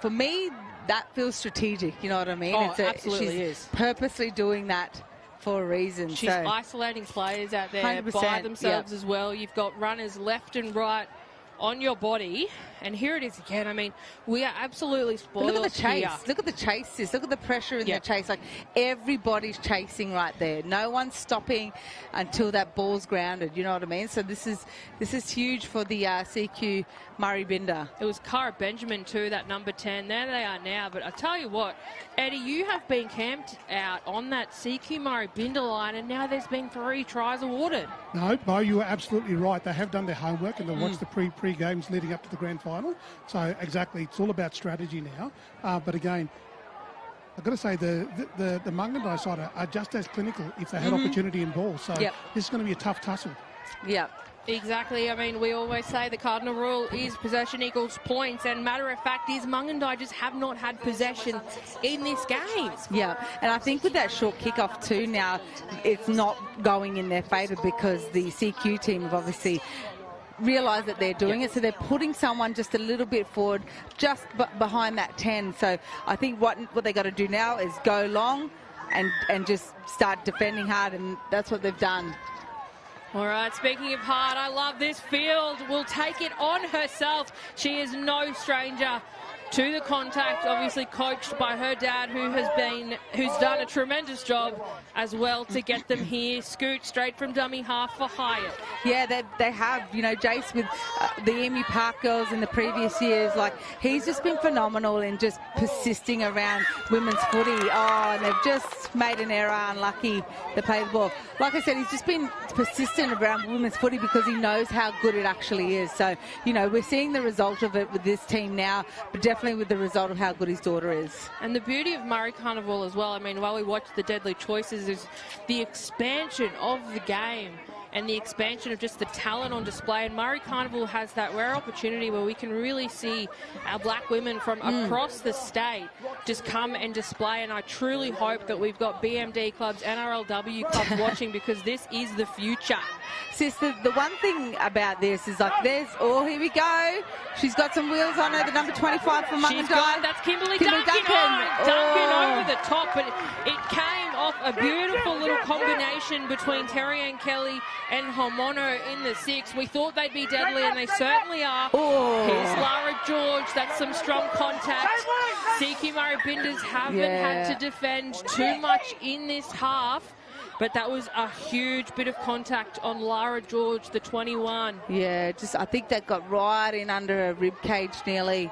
For me, that feels strategic, you know what I mean? Oh, absolutely she's purposely doing that for a reason. She's isolating players out there 100%, by themselves as well. You've got runners left and right on your body. And here it is again. I mean, we are absolutely spoiled. Look at the chase. Here. Look at the chases. Look at the pressure in the chase. Like, everybody's chasing right there. No one's stopping until that ball's grounded. You know what I mean? So this is huge for the CQ Murri Binder. It was Cara Benjamin too, that number 10. There they are now. But I tell you what, Eddie, you have been camped out on that CQ Murri Binder line, and now there's been 3 tries awarded. No, Bo, you are absolutely right. They have done their homework and they've watched the pre-games leading up to the grand final. So exactly, it's all about strategy now. But again, I've got to say the Mungandai side are just as clinical if they had opportunity in ball. So this is going to be a tough tussle. Yep. Exactly. I mean, we always say the cardinal rule is possession equals points, and matter of fact is Mungandai just have not had possession in this game. Yeah, and I think with that short kickoff too now, it's not going in their favour because the CQ team have obviously realise that they're doing it, so they're putting someone just a little bit forward, just behind that 10. So I think what they got to do now is go long, and just start defending hard, and that's what they've done. All right, speaking of hard, I love this field. Will take it on herself. She is no stranger to the contact, obviously coached by her dad, who's done a tremendous job as well to get them here. Scoot straight from dummy half for Hyatt. Yeah, they have. You know, Jace with the Emu Park girls in the previous years, like, he's just been phenomenal in just persisting around women's footy. Oh, and they've just made an error, unlucky to play the ball. Like I said, he's just been persistent around women's footy because he knows how good it actually is. So, you know, we're seeing the result of it with this team now, but definitely with the result of how good his daughter is. And the beauty of Murri Carnival as well, I mean, while we watch the deadly choices, is the expansion of the game and the expansion of just the talent on display. And Murri Carnival has that rare opportunity where we can really see our black women from across the state just come and display. And I truly hope that we've got BMD clubs, NRLW clubs watching, because this is the future. Sis, the one thing about this is, like, here we go. She's got some wheels on her, the number 25 from Mungandai. That's Kimberly Duncan. Duncan over the top, but it came off a beautiful little combination between Terry Ann Kelly and Homono in the 6. We thought they'd be deadly, and they certainly are. Here's Lara George. That's some strong contact. CQ Murri Binders haven't had to defend too much in this half, but that was a huge bit of contact on Lara George, the 21. Yeah, I think that got right in under her rib cage nearly.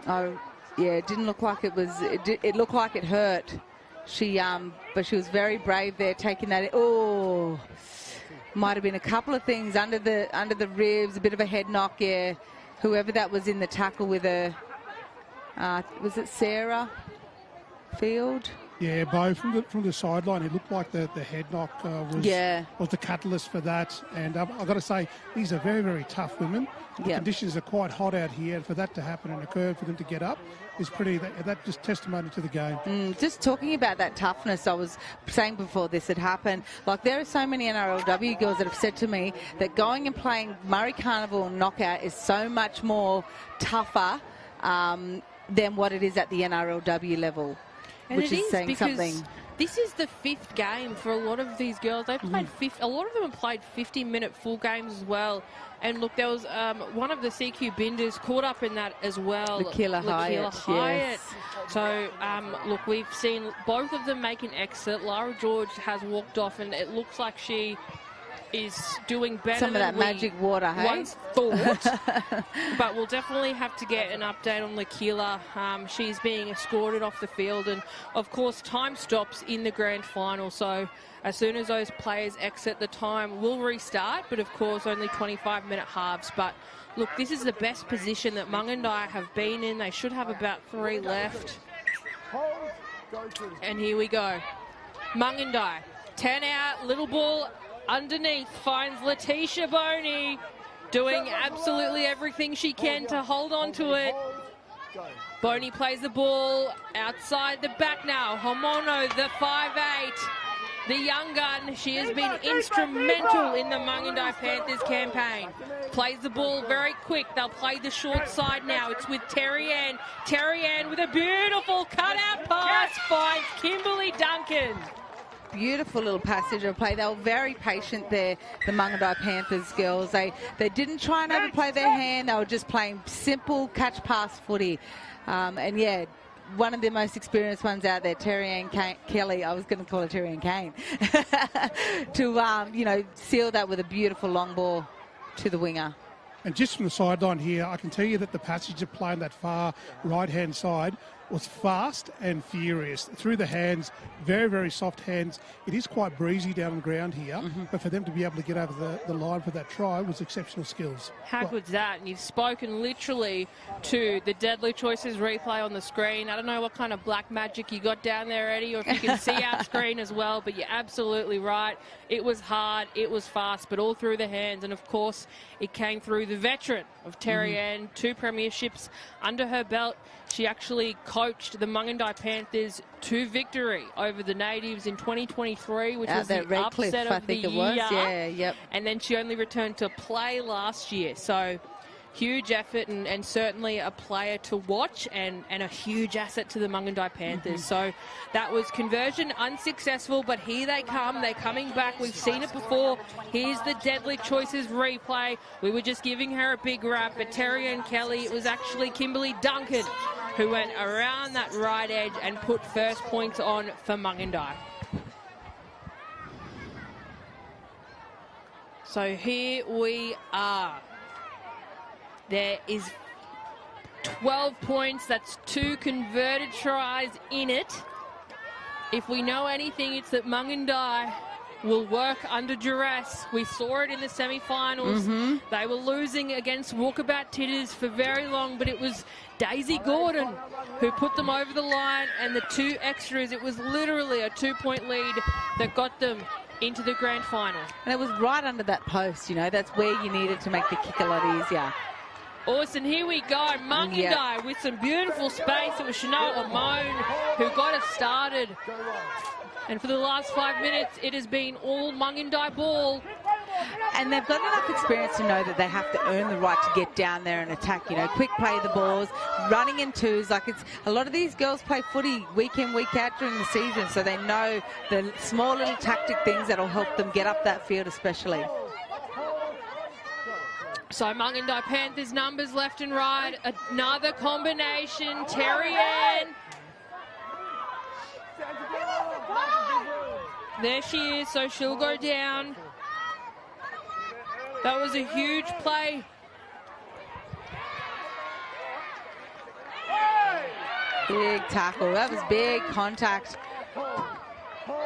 Oh, yeah, it didn't look like it was. It looked like it hurt. But she was very brave there, taking that. Oh, might have been a couple of things under the ribs, a bit of a head knock. Yeah, whoever that was in the tackle with her. Was it Sarah Field? Yeah, Bo, from the sideline, it looked like the head knock was the catalyst for that. And I've got to say, these are very, very tough women. The conditions are quite hot out here, and for that to happen and occur, for them to get up, is pretty. That just testimony to the game. Just talking about that toughness, I was saying before this had happened, like, there are so many NRLW girls that have said to me that going and playing Murri Carnival knockout is so much more tougher than what it is at the NRLW level. And which is saying because something. This is the 5th game for a lot of these girls. They've played a lot of them have played 50-minute full games as well. And look, there was one of the CQ Binders caught up in that as well. Lakila Hyatt. Yes. So, look, we've seen both of them make an exit. Lara George has walked off, and it looks like she is doing better Some of that than magic water, hey? once thought. But we'll definitely have to get an update on Lakila. She's being escorted off the field, and of course time stops in the grand final, so as soon as those players exit, the time will restart, but of course only 25-minute halves. But look, this is the best position that Mungandai have been in. They should have about 3 left. And here we go. Mungandai, 10 out, little ball underneath, finds Letitia Boney, doing absolutely everything she can to hold on to it. Boney plays the ball outside the back now. Homono, the 5'8", the young gun. She has been instrumental in the Mungandai Panthers campaign. Plays the ball very quick. They'll play the short side now. It's with Terry Ann. Terry Ann with a beautiful cutout pass finds Kimberly Duncan. Beautiful little passage of play. They were very patient there, the Mungandai Panthers girls. They didn't try and overplay their hand. They were just playing simple catch-pass footy. And yeah, one of the most experienced ones out there, Terry Ann Kelly, I was going to call her Terry Ann Kane, to seal that with a beautiful long ball to the winger. And just from the sideline here, I can tell you that the passage of play on that far right-hand side was fast and furious. Through the hands, very, very soft hands. It is quite breezy down on the ground here, but for them to be able to get over the line for that try was exceptional skills. How good's that? And you've spoken literally to the Deadly Choices replay on the screen. I don't know what kind of black magic you got down there, Eddie, or if you can see our screen as well, but you're absolutely right. It was hard, it was fast, but all through the hands. And of course, it came through the veteran of Terry Ann, 2 premierships under her belt. She actually coached the Mungandai Panthers to victory over the Natives in 2023, which was the upset of the year. Yeah, yep. And then she only returned to play last year. So huge effort and certainly a player to watch and a huge asset to the Mungandai Panthers. So that was conversion unsuccessful, but here they come. They're coming back. We've seen it before. Here's the Deadly Choices replay. We were just giving her a big rap, but Terry and Kelly, it was actually Kimberly Duncan who went around that right edge and put first points on for Mungandai. So here we are. There is 12 points. That's 2 converted tries in it. If we know anything, it's that Mungandai will work under duress. We saw it in the semi-finals. They were losing against Walkabout Titters for very long, but it was Daisy Gordon who put them over the line, and the 2 extras, it was literally a 2-point lead that got them into the grand final. And it was right under that post, you know, that's where you needed to make the kick a lot easier. Awesome, here we go. Mungandai with some beautiful space. It was Chanel Amon who got us started. And for the last 5 minutes, it has been all Mungandai ball. And they've got enough experience to know that they have to earn the right to get down there and attack, you know, quick play the balls, running in twos. Like, it's a lot of these girls play footy week in, week out during the season, so they know the small little tactic things that'll help them get up that field especially. So Mungandai Panthers numbers left and right. Another combination. Terry Ann. There she is, so she'll go down. That was a huge play. Big tackle. That was big contact.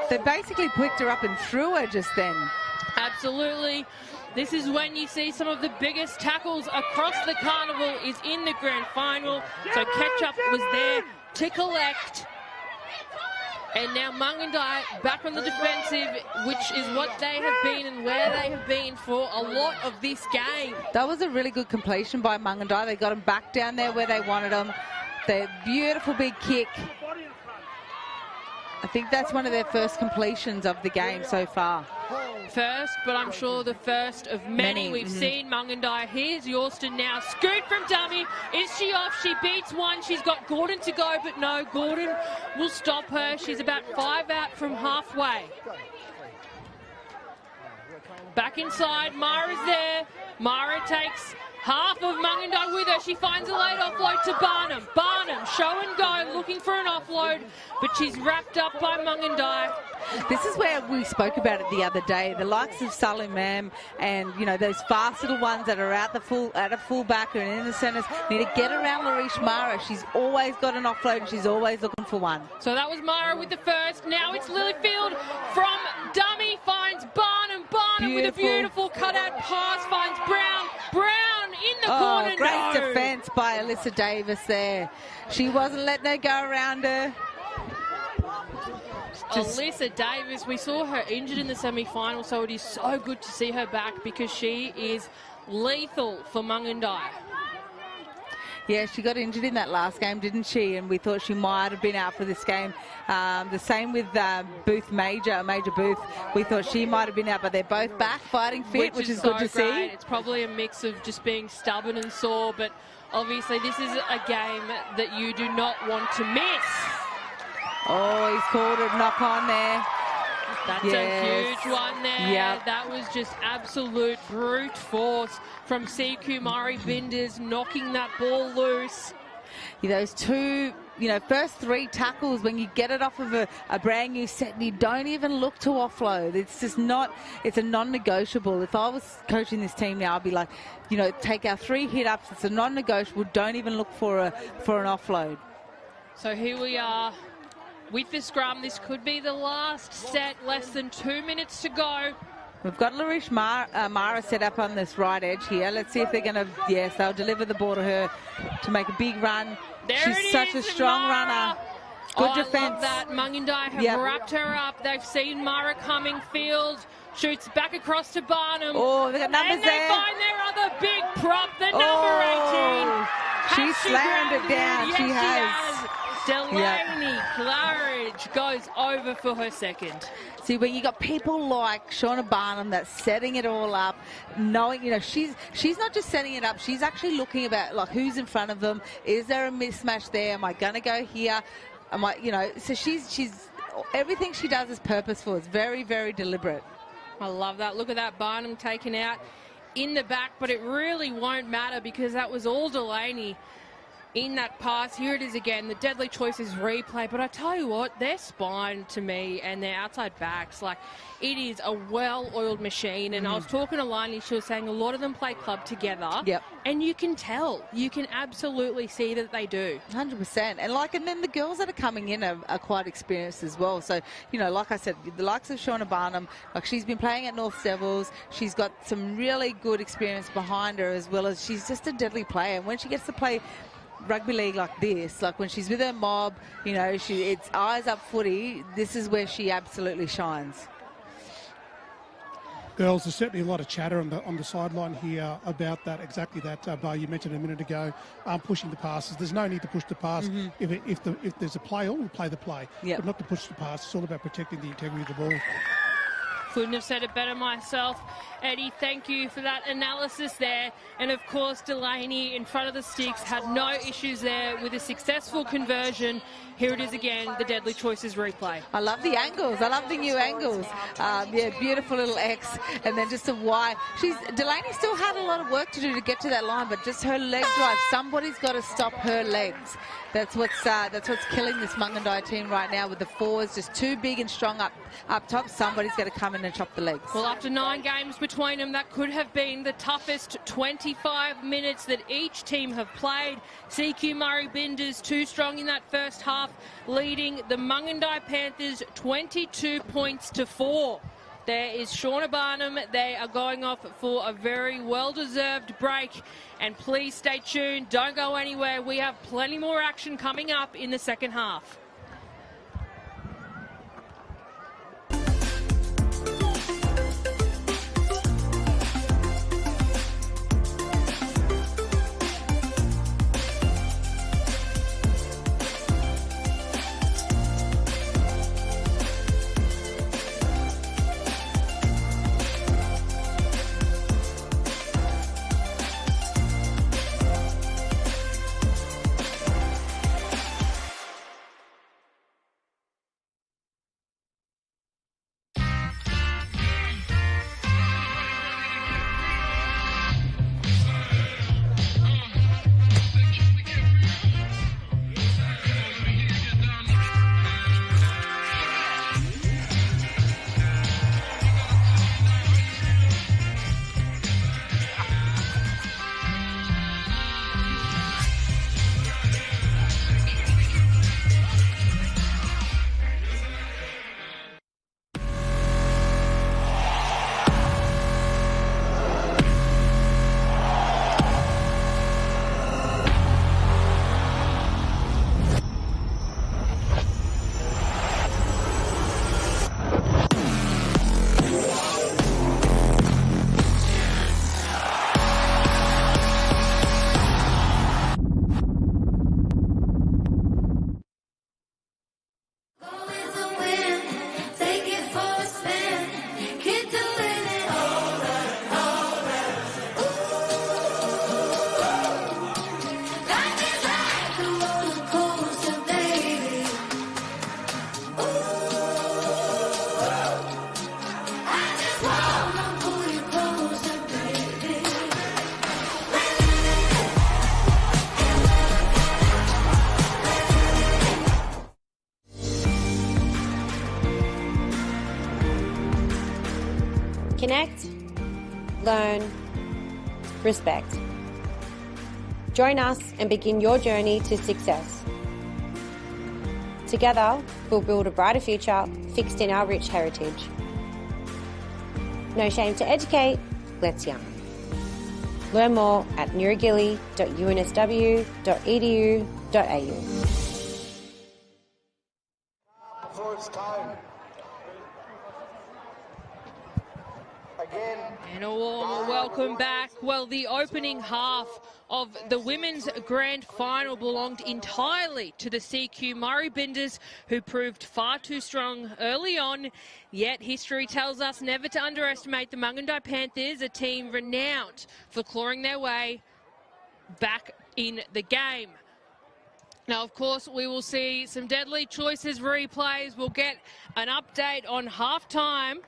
They basically picked her up and threw her just then. Absolutely. This is when you see some of the biggest tackles across the carnival is in the grand final. So Ketchup was there to collect. And now Mungandai back on the defensive, which is what they have been and where they have been for a lot of this game. That was a really good completion by Mungandai. They got them back down there where they wanted them. The beautiful big kick. I think that's one of their first completions of the game so far. First, but I'm sure the first of many. We've seen Mungandai. Here's Yorston now. Scoot from dummy. Is she off? She beats one. She's got Gordon to go, but no, Gordon will stop her. She's about 5 out from halfway. Back inside. Mara's there. Mara takes half of Mungandai with her. She finds a late offload to Barnum. Barnum, show and go, looking for an offload, but she's wrapped up by Mungandai. This is where we spoke about it the other day. The likes of Sully Mam and, you know, those fast little ones that are out of full back and in the centres need to get around Larish Mara. She's always got an offload and she's always looking for one. So that was Mara with the first. Now it's Lilyfield from dummy, finds Barnum. Barnum with a beautiful cutout pass, finds Brown. Brown in the corner. Great defence by Alyssa Davis there. She wasn't letting her go around her. Alyssa Davis, we saw her injured in the semi-final, so it is so good to see her back because she is lethal for Mungandai. Yeah, she got injured in that last game, didn't she? And we thought she might have been out for this game. The same with Major Booth. We thought she might have been out, but they're both back fighting fit, which is so good to see. It's probably a mix of just being stubborn and sore, but obviously this is a game that you do not want to miss. Oh, he's called a knock on there. That's a huge one there. Yep. That was just absolute brute force from CQ Murri Binders knocking that ball loose. Those two, first 3 tackles, when you get it off of a brand new set and you don't even look to offload. It's just not, it's a non-negotiable. If I was coaching this team now, I'd be like, take our 3 hit-ups. It's a non-negotiable. Don't even look for an offload. So here we are. With the scrum, this could be the last set, less than 2 minutes to go. We've got Larish Mara set up on this right edge here. Let's see if they're going to, yes, they'll deliver the ball to her to make a big run. She's such a strong runner. Good defence. I love that. Mungandai have wrapped her up. They've seen Mara coming field. Shoots back across to Barnum. Oh, they got numbers there. And they find their other big prop, the number 18. She slammed it down. Yes, she has. Delaney Claridge goes over for her second. See, when you got people like Shauna Barnum that's setting it all up, knowing, you know, she's not just setting it up, she's actually looking about, like, who's in front of them. Is there a mismatch there? Am I going to go here? Am I, you know, so she's everything she does is purposeful. It's very, very deliberate. I love that. Look at that, Barnum taken out in the back, but it really won't matter because that was all Delaney in that pass. Here it is again, the deadly choices replay. But I tell you what, their spine to me and their outside backs, like, it is a well-oiled machine. And I was talking to Liney, she was saying a lot of them play club together. Yep. And you can tell, you can absolutely see that they do. 100%. And then the girls that are coming in are quite experienced as well. So, you know, like I said, the likes of Shauna Barnum, like, she's been playing at North Devils. She's got some really good experience behind her, as well as she's just a deadly player. And when she gets to play rugby league like this, like when she's with her mob, you know, it's eyes up footy, this is where she absolutely shines. Girls, there's certainly a lot of chatter on the sideline here about that, exactly that, Bar, you mentioned a minute ago, pushing the passes. There's no need to push the pass. If there's a play on, we'll play the play, but not to push the pass. It's all about protecting the integrity of the ball. Couldn't have said it better myself. Eddie, thank you for that analysis there. And of course, Delaney in front of the sticks had no issues there with a successful conversion. Here it is again, the deadly choices replay. I love the angles. I love the new angles. Yeah, beautiful little X. And then just a Y. Delaney still had a lot of work to do to get to that line, but just her leg drive. Somebody's got to stop her legs. That's what's killing this Mungandai team right now, with the forwards just too big and strong up top. Somebody's got to come in and chop the legs. Well, after 9 games between them, that could have been the toughest 25 minutes that each team have played. CQ Murri Binders too strong in that first half, leading the Mungandai Panthers 22 points to 4. There is Shauna Barnum. They are going off for a very well-deserved break. And please stay tuned. Don't go anywhere. We have plenty more action coming up in the second half. Connect, learn, respect. Join us and begin your journey to success. Together, we'll build a brighter future fixed in our rich heritage. No shame to educate, let's yarn. Learn more at newrigilly.unsw.edu.au. For its time. And a warm welcome back. Well, the opening half of the women's grand final belonged entirely to the CQ Murri Binders, who proved far too strong early on. Yet history tells us never to underestimate the Mungindi Panthers, a team renowned for clawing their way back in the game. Now, of course, we will see some deadly choices replays. We'll get an update on halftime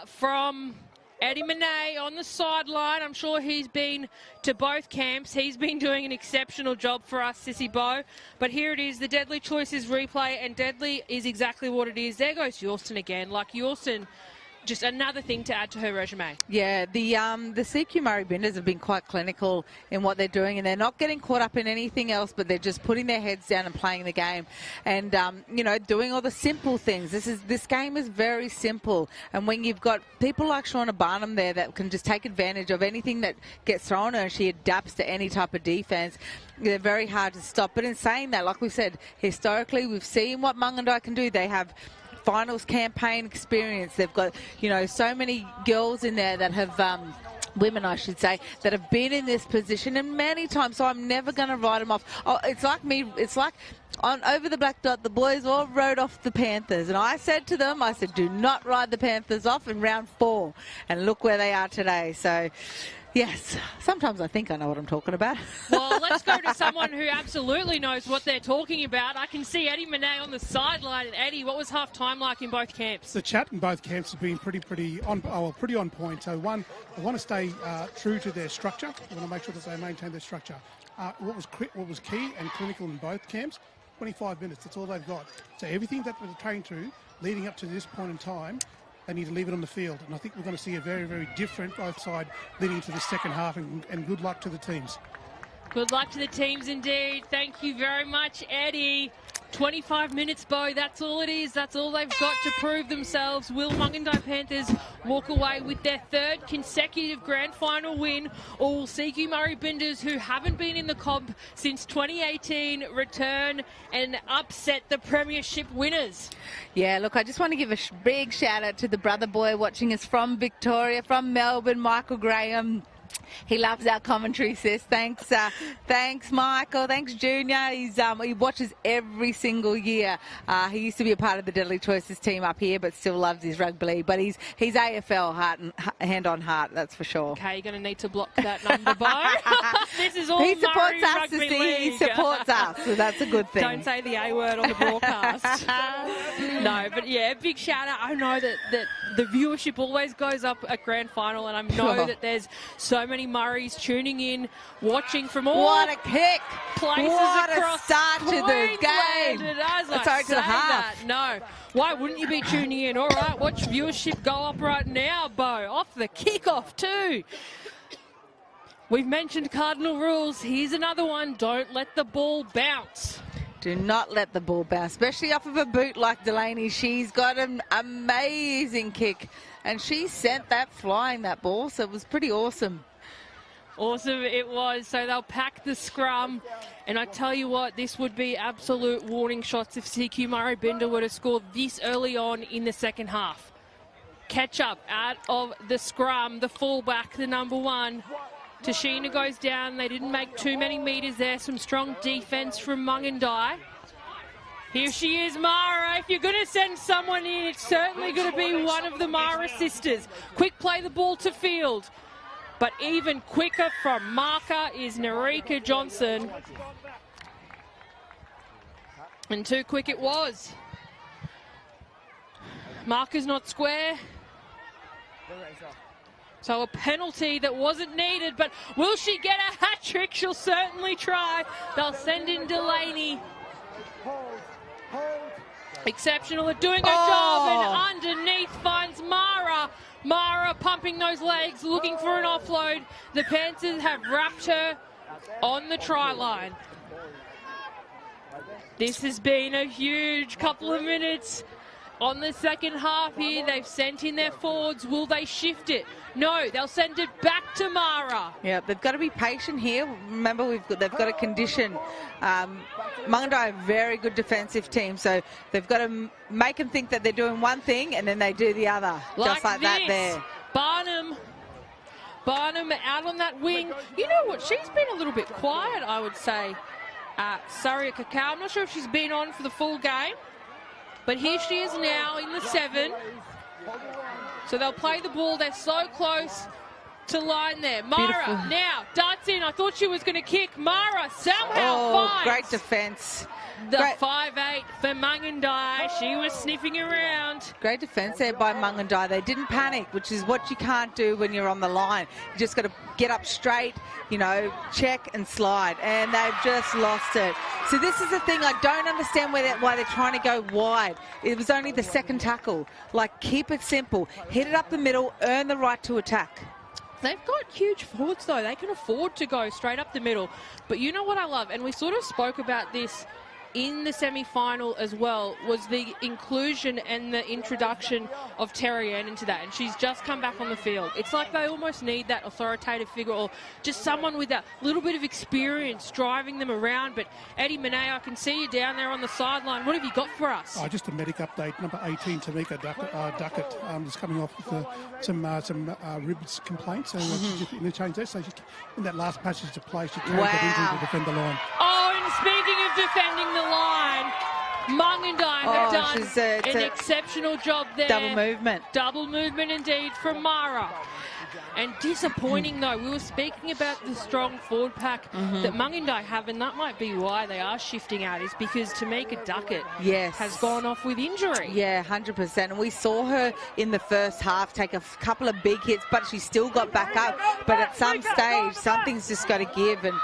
from Eddie Monet on the sideline. I'm sure he's been to both camps. He's been doing an exceptional job for us, Sissy Bo. But here it is, the deadly choices replay, and deadly is exactly what it is. There goes Yorston again. Like, Yorston, just another thing to add to her resume. Yeah, the CQ Murri Binders have been quite clinical in what they're doing, and they're not getting caught up in anything else, but they're just putting their heads down and playing the game, and you know, doing all the simple things. This game is very simple, and when you've got people like Shauna Barnum there that can just take advantage of anything that gets thrown at her, she adapts to any type of defence. They're very hard to stop. But in saying that, like we said, historically we've seen what Mungindi can do. They have finals campaign experience. They've got, you know, so many girls in there that have, women I should say, that have been in this position and many times, so I'm never going to write them off. Oh, it's like me, it's like on Over the Black Dot, the boys all wrote off the Panthers, and I said to them, I said, do not write the Panthers off in round 4, and look where they are today. So yes, sometimes I think I know what I'm talking about. Well, let's go to someone who absolutely knows what they're talking about. I can see Eddie Monet on the sideline. And Eddie, what was half-time like in both camps? The chat in both camps has been pretty on point. So one, I want to stay true to their structure. I want to make sure that they maintain their structure. What was key and clinical in both camps, 25 minutes, that's all they've got. So everything that we're trained through leading up to this point in time, they need to leave it on the field. And I think we're going to see a very, very different both sides leading into the second half, and good luck to the teams. Good luck to the teams indeed. Thank you very much, Eddie. 25 minutes, Bo, that's all it is. That's all they've got to prove themselves. Will Mungindi Panthers walk away with their 3rd consecutive grand final win, or will CQ Murri Binders, who haven't been in the comp since 2018, return and upset the premiership winners? Yeah, look, I just want to give a big shout out to the brother boy watching us from Victoria, from Melbourne, Michael Graham. He loves our commentary, sis. Thanks, thanks, Michael. Thanks, Junior. He watches every single year. He used to be a part of the Deadly Choices team up here, but still loves his rugby league. But he's AFL hand on heart, that's for sure. Okay, you're going to need to block that number, Bo. This is all he supports Murri us, Rugby Sissy. League. He supports us, so that's a good thing. Don't say the A word on the broadcast. No, but yeah, big shout out. I know that the viewership always goes up at grand final, and I know that there's so many Murris tuning in, watching from all what a kick! Places what across a start to the Queensland. game! And as I Sorry, to say the half. that, no. Why wouldn't you be tuning in? All right, watch viewership go up right now, Bo. Off the kickoff too. We've mentioned cardinal rules. Here's another one. Don't let the ball bounce. Do not let the ball bounce, especially off of a boot like Delaney. She's got an amazing kick, and she sent that flying, that ball, so it was pretty awesome. Awesome it was. So they'll pack the scrum, and I tell you what, this would be absolute warning shots if CQ Murri Binder were to score this early on in the second half. Catch up out of the scrum, the fullback, the number 1. Tashina goes down. They didn't make too many metres there. Some strong defence from Mungindi. Here she is, Mara. If you're going to send someone in, it's certainly going to be one of the Mara sisters. Quick play the ball to field. But even quicker from marker is Narika Johnson. And too quick it was. Marker's not square. So a penalty that wasn't needed, but will she get a hat-trick? She'll certainly try. They'll send in Delaney. Exceptional at doing her job, and underneath finds Mara. Mara pumping those legs, looking for an offload. The Panthers have wrapped her on the try line. This has been a huge couple of minutes. on the second half here. They've sent in their forwards. Will they shift it? No, they'll send it back to Mara. Yeah, they've got to be patient here. Remember, they've got to condition. Mungandai are a very good defensive team, so they've got to make them think that they're doing one thing and then they do the other, just like that there. Barnum out on that wing. You know what? She's been a little bit quiet, I would say. Saria Cacao. I'm not sure if she's been on for the full game, but here she is now in the 7. So they'll play the ball. They're so close to line there. Mara now darts in. I thought she was going to kick. Mara somehow finds great defence. The 5'8" for Mungandai. She was sniffing around. Great defence there by Mungandai. They didn't panic, which is what you can't do when you're on the line. You just got to get up straight, you know, check and slide. And they've just lost it. So this is the thing. I don't understand why they're trying to go wide. It was only the second tackle. Like, keep it simple. Hit it up the middle. Earn the right to attack. They've got huge forwards, though. They can afford to go straight up the middle. But you know what I love? And we sort of spoke about this in the semi-final as well, was the inclusion and the introduction of Terry Ann into that, and she's just come back on the field. It's like they almost need that authoritative figure or just someone with that little bit of experience driving them around. But Eddie Monet, I can see you down there on the sideline. What have you got for us? Just a medic update. Number 18, Tamika Duckett, is coming off with some ribs complaints, and she's interchanged that. So in that last passage to play, she carried that injury to defend the line. Oh, and speaking of defending the line, Mungandai have done an exceptional job there. Double movement. Double movement indeed from Mara. And disappointing, though. We were speaking about the strong forward pack that Mungandai have, and that might be why they are shifting out, is because Tamika Duckett has gone off with injury. Yeah, 100%. And we saw her in the first half take a couple of big hits, but she still got back up. But at some stage, something's just got to give. And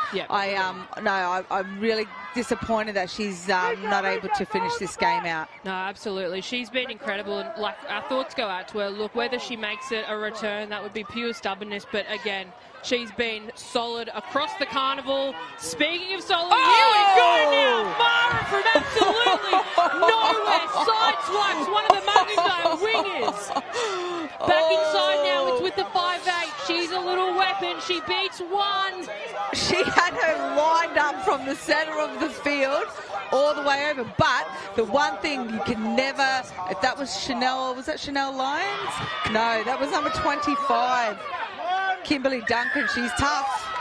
I'm really disappointed that she's not able to finish this game out. No, absolutely. She's been incredible, and like, our thoughts go out to her. Look, whether she makes it a return, that would be pure stubbornness, but again, she's been solid across the carnival. Speaking of solid, here we go now. Mara from absolutely nowhere sideswipes one of the Mungandai wingers. Back inside now, it's with the 5'8". She's a little weapon. She beats one. She had her lined up from the centre of the field all the way over. But the one thing you can never, if that was Chanel, was that Chanel Lyons? No, that was number 25. Kimberly Duncan, she's tough.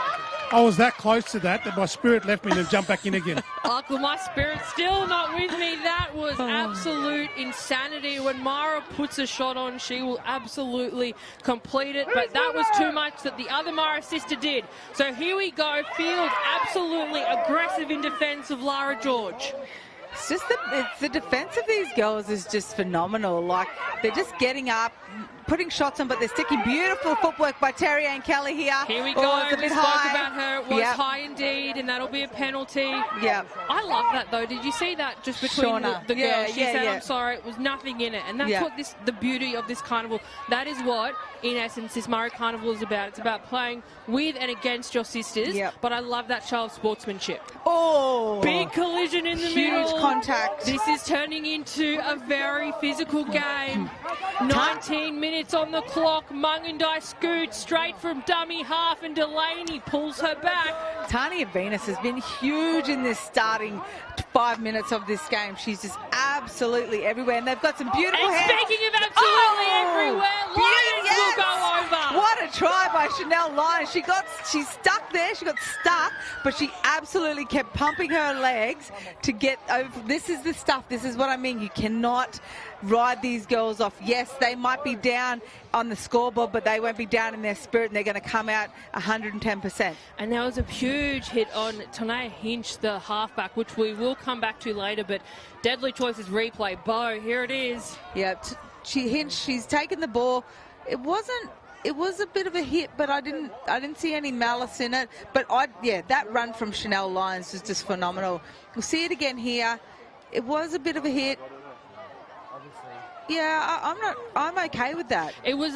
I was that close to that my spirit left me and jumped back in again. Uncle, my spirit's still not with me. That was absolute insanity. When Mara puts a shot on, she will absolutely complete it. But that was too much that the other Mara sister did. So here we go. Field absolutely aggressive in defence of Lara George. It's just the defence of these girls is just phenomenal. Like, they're just getting up, putting shots on, but they're sticking. Beautiful footwork by Terry Ann Kelly here. Here we go. Oh, it's a bit high. About her. It was high indeed, and that'll be a penalty. Yeah. I love that, though. Did you see that just between the girls? She said, I'm sorry, it was nothing in it. And that's what the beauty of this carnival. That is what, in essence, this Murri Carnival is about. It's about playing with and against your sisters. Yep. But I love that show of sportsmanship. Oh. Big collision in the middle. Huge contact. This is turning into a very physical game. 19 minutes on the clock. Mungandai scoots straight from dummy half, and Delaney pulls her back. Tania Venus has been huge in this starting 5 minutes of this game. She's just absolutely everywhere, and they've got some beautiful hands. Speaking of absolutely everywhere, Lyons will go over. What a try by Chanel Lyons. She's stuck there. She got stuck, but she absolutely kept pumping her legs to get over. This is the stuff. This is what I mean. You cannot ride these girls off. Yes, they might be down on the scoreboard, but they won't be down in their spirit, and they're going to come out 110%. And there was a huge hit on Tania Hinch, the halfback, which we will come back to later, but deadly choices replay. Bo, here it is. Yeah, she's taken the ball. It was a bit of a hit, but I didn't see any malice in it. But that run from Chanel Lyons was just phenomenal. We'll see it again here. It was a bit of a hit. Yeah, I'm okay with that. It was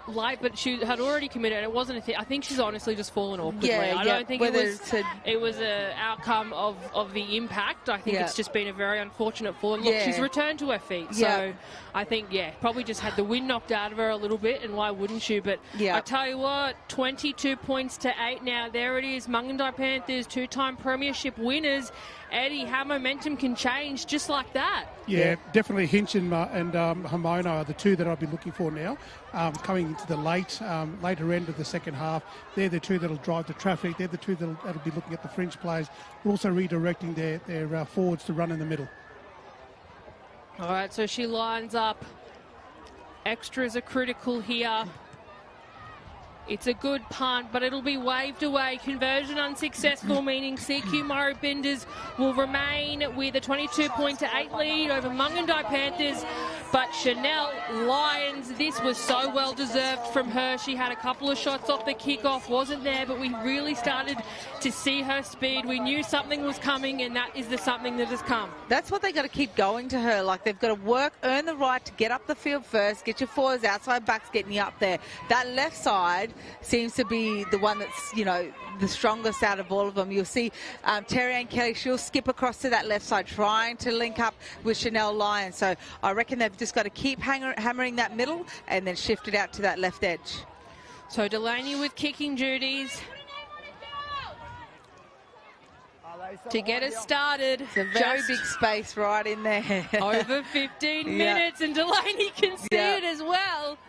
late, but she had already committed. It wasn't a thing. I think she's honestly just fallen awkwardly. I don't think it was an outcome of the impact. I think it's just been a very unfortunate fall. And look, she's returned to her feet. So I think, probably just had the wind knocked out of her a little bit, and why wouldn't you? But I tell you what, 22 points to 8 now. There it is. Mungandai Panthers, 2-time premiership winners. Eddie, how momentum can change just like that. Yeah, definitely Hinch and Hamona are the two that I'll be looking for now. Coming into the later end of the second half, they're the two that'll drive the traffic. They're the two that'll be looking at the fringe players, but also redirecting their forwards to run in the middle. All right, so she lines up. Extras are critical here. It's a good punt, but it'll be waved away. Conversion unsuccessful, meaning CQ Murri Binders will remain with a 22-8 lead over Mungandai Panthers. But Chanel Lyons, this was so well deserved from her. She had a couple of shots off the kickoff, wasn't there, but we really started to see her speed. We knew something was coming, and that is the something that has come. That's what they got to keep going to her. Like, they've got to work, earn the right to get up the field first, get your forwards, outside backs getting you up there. That left side seems to be the one that's, the strongest out of all of them. You'll see Terry Ann Kelly, she'll skip across to that left side, trying to link up with Chanel Lyons. So I reckon they've just got to keep hammering that middle and then shift it out to that left edge. So Delaney with kicking duties to get us started. It's a very big space right in there. Over 15 minutes, and Delaney can see it as well.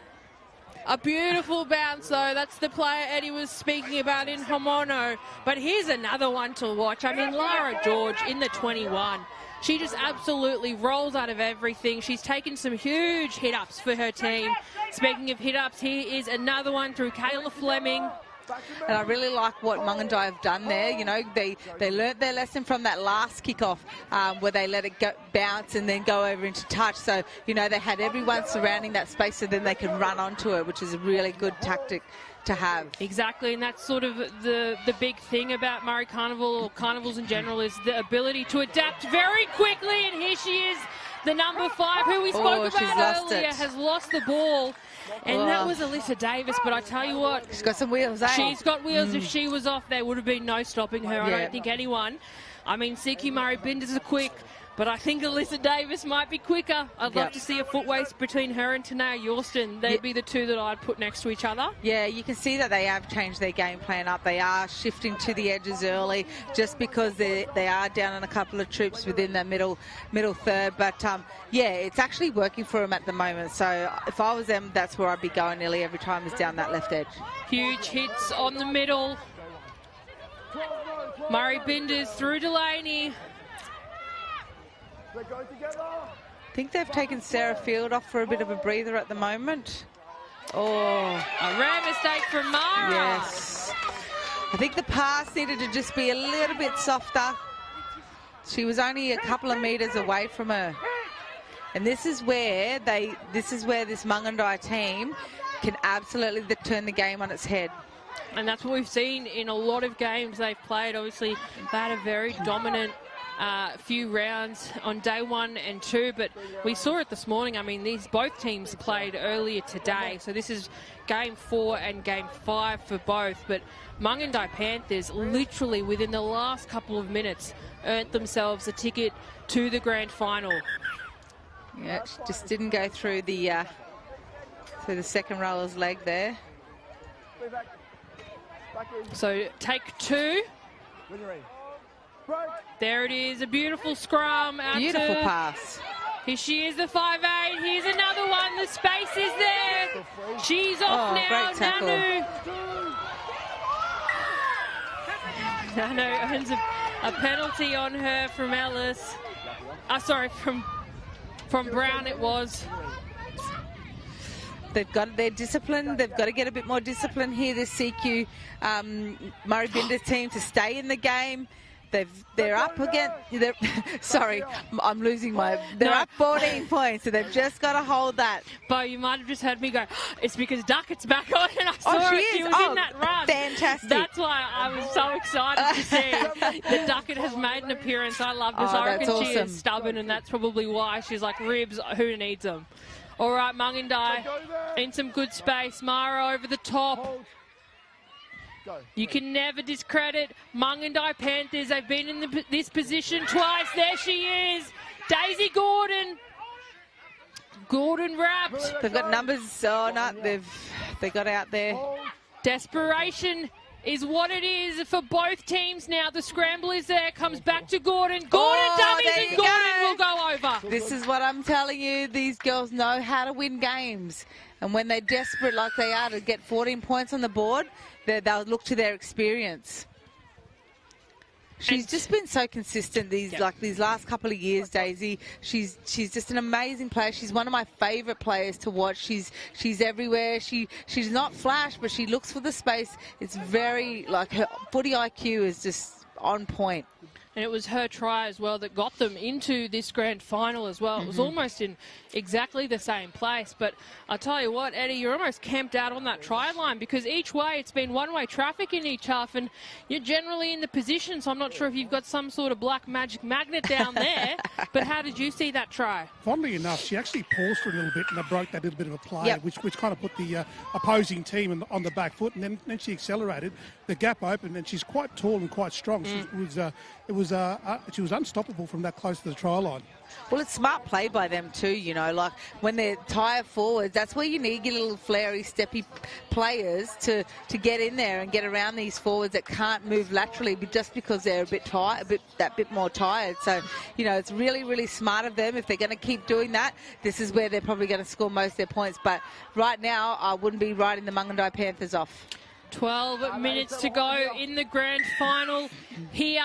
A beautiful bounce, though. That's the player Eddie was speaking about in Homono. But here's another one to watch. I mean, Lara George in the 21. She just absolutely rolls out of everything. She's taken some huge hit-ups for her team. Speaking of hit-ups, here is another one through Kayla Fleming. And I really like what Mungandai have done there. They learnt their lesson from that last kickoff where they let it bounce and then go over into touch. So, they had everyone surrounding that space so then they can run onto it, which is a really good tactic to have. Exactly, and that's sort of the big thing about Murri Carnival, or carnivals in general, is the ability to adapt very quickly. And here she is, the number 5, who we spoke about earlier, has lost the ball. And that was Alyssa Davis, but I tell you what, she's got some wheels, eh? She's got wheels. If she was off, there would have been no stopping her. I don't think anyone. I mean, CQ Murri Binders are quick, but I think Alyssa Davis might be quicker. I'd love to see a foot race between her and Tanea Yorston. They'd be the two that I'd put next to each other. Yeah, you can see that they have changed their game plan up. They are shifting to the edges early just because they are down on a couple of troops within the middle third. But, it's actually working for them at the moment. So if I was them, that's where I'd be going nearly every time is down that left edge. Huge hits on the middle. Murri Binders through Delaney. I think they've taken Sarah Field off for a bit of a breather at the moment. A rare mistake from Mara. Yes. I think the pass needed to just be a little bit softer. She was only a couple of metres away from her. And this is where this Mungandai team can absolutely turn the game on its head. And that's what we've seen in a lot of games they've played. Obviously, they had a very dominant few rounds on day 1 and 2, but we saw it this morning. I mean, both teams played earlier today, so this is game 4 and game 5 for both. But Mungandai Panthers, literally within the last couple of minutes, earned themselves a ticket to the grand final. Yeah, she just didn't go through the second roller's leg there. So take 2. There it is, a beautiful scrum. Beautiful pass. Here she is, the 5'8". Here's another one. The space is there. She's off now. Great tackle. Nanu earns a penalty on her from Ellis. Sorry, from Brown it was. They've got their discipline. They've got to get a bit more discipline here, this CQ Murri Binders team, to stay in the game. They're up again. Sorry, I'm losing my. They're up 14 points, so they've just got to hold that. Bo, you might have just heard me go, it's because Duckett's back on, and I saw she was in that run. Fantastic. That's why I was so excited to see that Duckett has made an appearance. I love this. I reckon she is stubborn, and that's probably why she's like, ribs, who needs them? All right, Mungandai in some good space. Mara over the top. You can never discredit Mungandai Panthers. They've been in this position twice. There she is. Daisy Gordon. Gordon wrapped. They've got numbers. Oh, no, they got out there. Desperation is what it is for both teams now. The scramble is there. Comes back to Gordon. Gordon dummies and Gordon will go over. This is what I'm telling you. These girls know how to win games. And when they're desperate like they are to get 14 points on the board, they'll look to their experience. She's just been so consistent these last couple of years, Daisy. She's just an amazing player. She's one of my favourite players to watch. She's everywhere. She's not flash, but she looks for the space. It's very, like, her footy IQ is just on point. And it was her try as well that got them into this grand final as well. It was almost in exactly the same place. But I'll tell you what, Eddie, you're almost camped out on that try line because each way it's been one-way traffic in each half and you're generally in the position. So I'm not sure if you've got some sort of black magic magnet down there. But how did you see that try? Funnily enough, she actually paused for a little bit and broke that little bit of a play, which kind of put the opposing team on the back foot. And then she accelerated. The gap opened and she's quite tall and quite strong. She was unstoppable from that close to the try line. Well, it's smart play by them too, you know, like when they're tired forwards, that's where you need your little flary, steppy players to get in there and get around these forwards that can't move laterally just because they're a bit more tired. So, you know, it's really, really smart of them. If they're going to keep doing that, this is where they're probably going to score most of their points. But right now, I wouldn't be writing the Mungandai Panthers off. 12 minutes to go in the grand final here.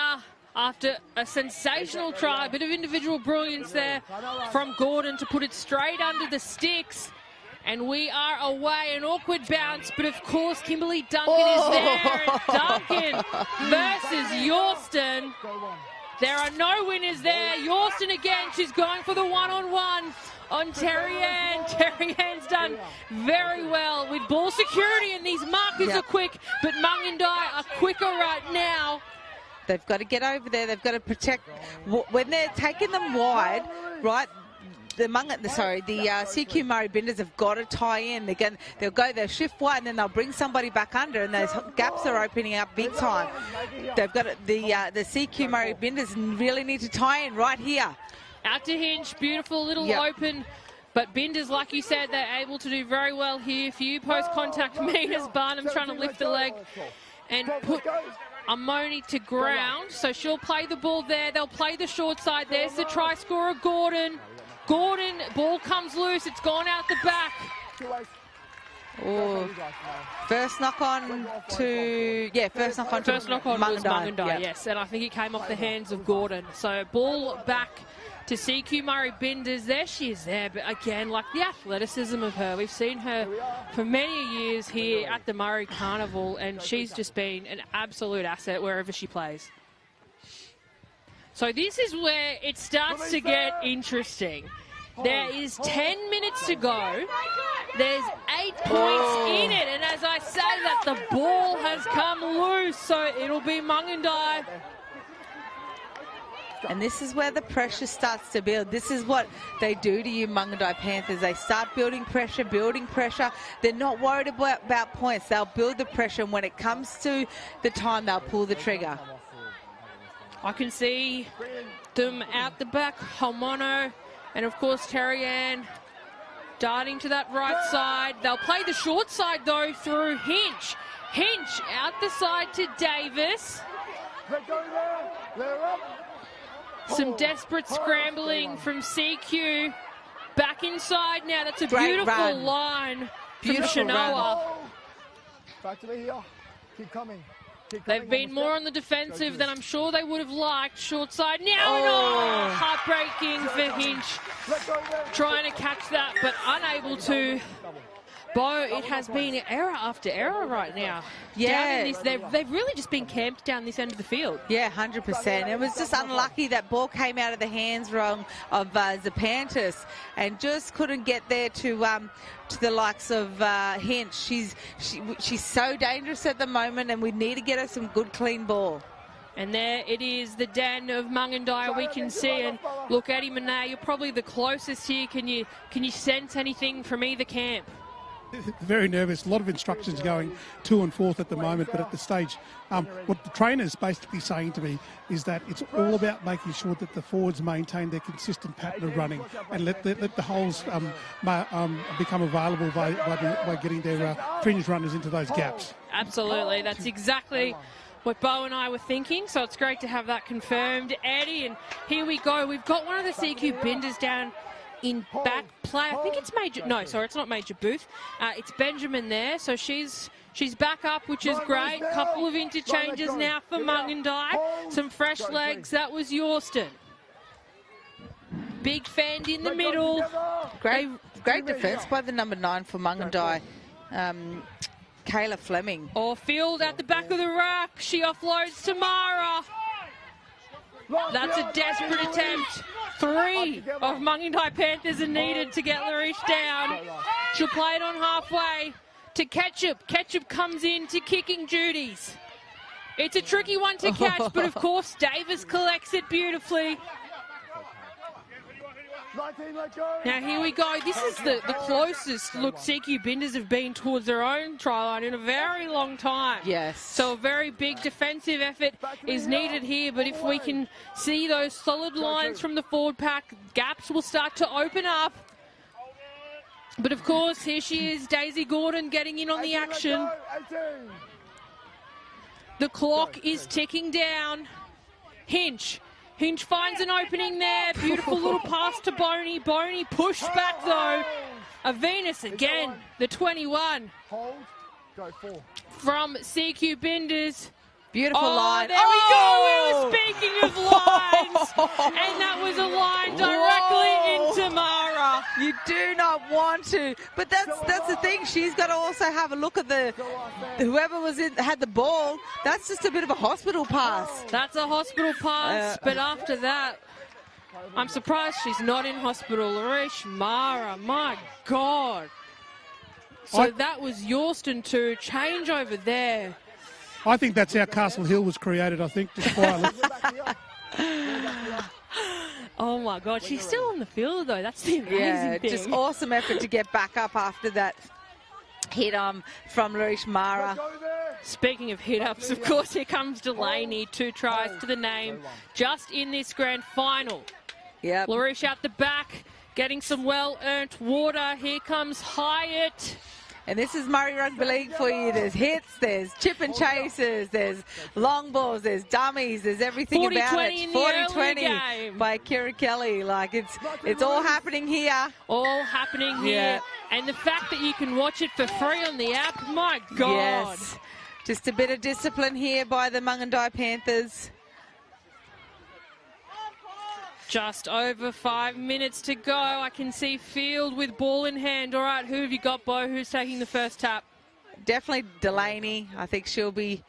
After a sensational try, a bit of individual brilliance there from Gordon to put it straight under the sticks. And we are away, an awkward bounce, but of course Kimberly Duncan is there. Duncan versus Yorston. There are no winners there. Yorston again, she's going for the one-on-one on Terry Ann. Terry Ann's done very well with ball security, and these markers are quick, but Mungandai are quicker right now. They've got to get over there. They've got to protect. When they're taking them wide, right, the CQ Murri Binders have got to tie in. They'll shift wide and then they'll bring somebody back under and those gaps are opening up big time. They've got the CQ Murri Binders really need to tie in right here. Out to Hinch, beautiful little open. But Binders, like you said, they're able to do very well here. Few post-contact meters. Barnum's trying to lift the leg and put Amoni to ground, so she'll play the ball there. They'll play the short side. There's the try scorer, Gordon. Gordon, ball comes loose. It's gone out the back. Oh. First knock on Mungandai, yes. And I think it came off the hands of Gordon. So ball back to CQ Murri Binders. There she is there. But again, like the athleticism of her. We've seen her for many years here at the Murri Carnival, and she's just been an absolute asset wherever she plays. So this is where it starts to get interesting. There is 10 minutes to go. There's 8 points in it. And as I say that, the ball has come loose. So it'll be Mungandai. And this is where the pressure starts to build. This is what they do to you Mungandai Panthers. They start building pressure. They're not worried about points. They'll build the pressure. And when it comes to the time, they'll pull the trigger. I can see them out the back. Homono. And, of course, Terry Ann darting to that right side. They'll play the short side, though, through Hinch. Hinch out the side to Davis. Some desperate scrambling from CQ. Back inside now. That's a beautiful line from Shanoa. Back to here. Keep coming. They've been more on the defensive than I'm sure they would have liked. Short side now. Heartbreaking for Hinch. Trying to catch that, but unable to. Bo, it has been error after error right now. Yeah. They've really just been camped down this end of the field. Yeah, 100%. It was just unlucky that ball came out of the hands wrong of Zapantis and just couldn't get there to the likes of Hinch. She's so dangerous at the moment, and we need to get her some good, clean ball. And there it is, the den of Mungandai we can see. And look, Eddie Monet, you're probably the closest here. Can you sense anything from either camp? Very nervous. A lot of instructions going to and forth at the moment, but at the stage, what the trainer's basically saying to me is that it's all about making sure that the forwards maintain their consistent pattern of running and let the holes become available by getting their fringe runners into those gaps. Absolutely. That's exactly what Bo and I were thinking, so it's great to have that confirmed. Eddie, and here we go. We've got one of the CQ benders down in back play. I think it's Major. No, sorry, it's not Major Booth. It's Benjamin there. So she's back up, which is great. Couple of interchanges now for Mungandai. Some fresh legs. That was Yorston. Big fend in the middle. Great defence by the number 9 for Mungandai. Kayla Fleming. Field at the back of the rack. She offloads to Mara. That's a desperate attempt. 3 of Mungandai Panthers are needed to get Larish down. She'll play it on halfway to Ketchup. Ketchup comes in to kicking duties. It's a tricky one to catch, but of course Davis collects it beautifully. Now here we go. This is the closest look CQ Binders have been towards their own try line in a very long time. Yes. So a very big defensive effort is needed here, but if we can see those solid lines from the forward pack, gaps will start to open up. But of course, here she is, Daisy Gordon getting in on the action. The clock is ticking down. Hinch finds an opening there. Beautiful little pass to Boney. Boney pushed back though. A Venus again, the 21 from CQ Binders. Beautiful line. There we go. We were speaking of lines. And that was a line directly into Mara. You do not want to. But that's the thing. She's got to also have a look at whoever had the ball. That's just a bit of a hospital pass. That's a hospital pass. But after that, I'm surprised she's not in hospital. Larish Mara, my God. So that was Yorston to change over there. I think that's how Castle Hill was created, I think, just quietly. Oh, my God. She's still on the field, though. That's the amazing thing. Just awesome effort to get back up after that hit from Larish Mara. Speaking of hit-ups, of course, here comes Delaney. 2 tries to the name just in this grand final. Yep. Larish out the back, getting some well-earned water. Here comes Hyatt. And this is Murri Rugby League for you. There's hits, there's chip and chases, there's long balls, there's dummies, there's everything about it. 40-20 by Kira Kelly. Like it's all happening here. All happening here. Yeah. And the fact that you can watch it for free on the app, my God. Yes. Just a bit of discipline here by the Mungandai Panthers. Just over 5 minutes to go. I can see Field with ball in hand. All right, who have you got, Bo? Who's taking the first tap? Definitely Delaney. I think she'll be...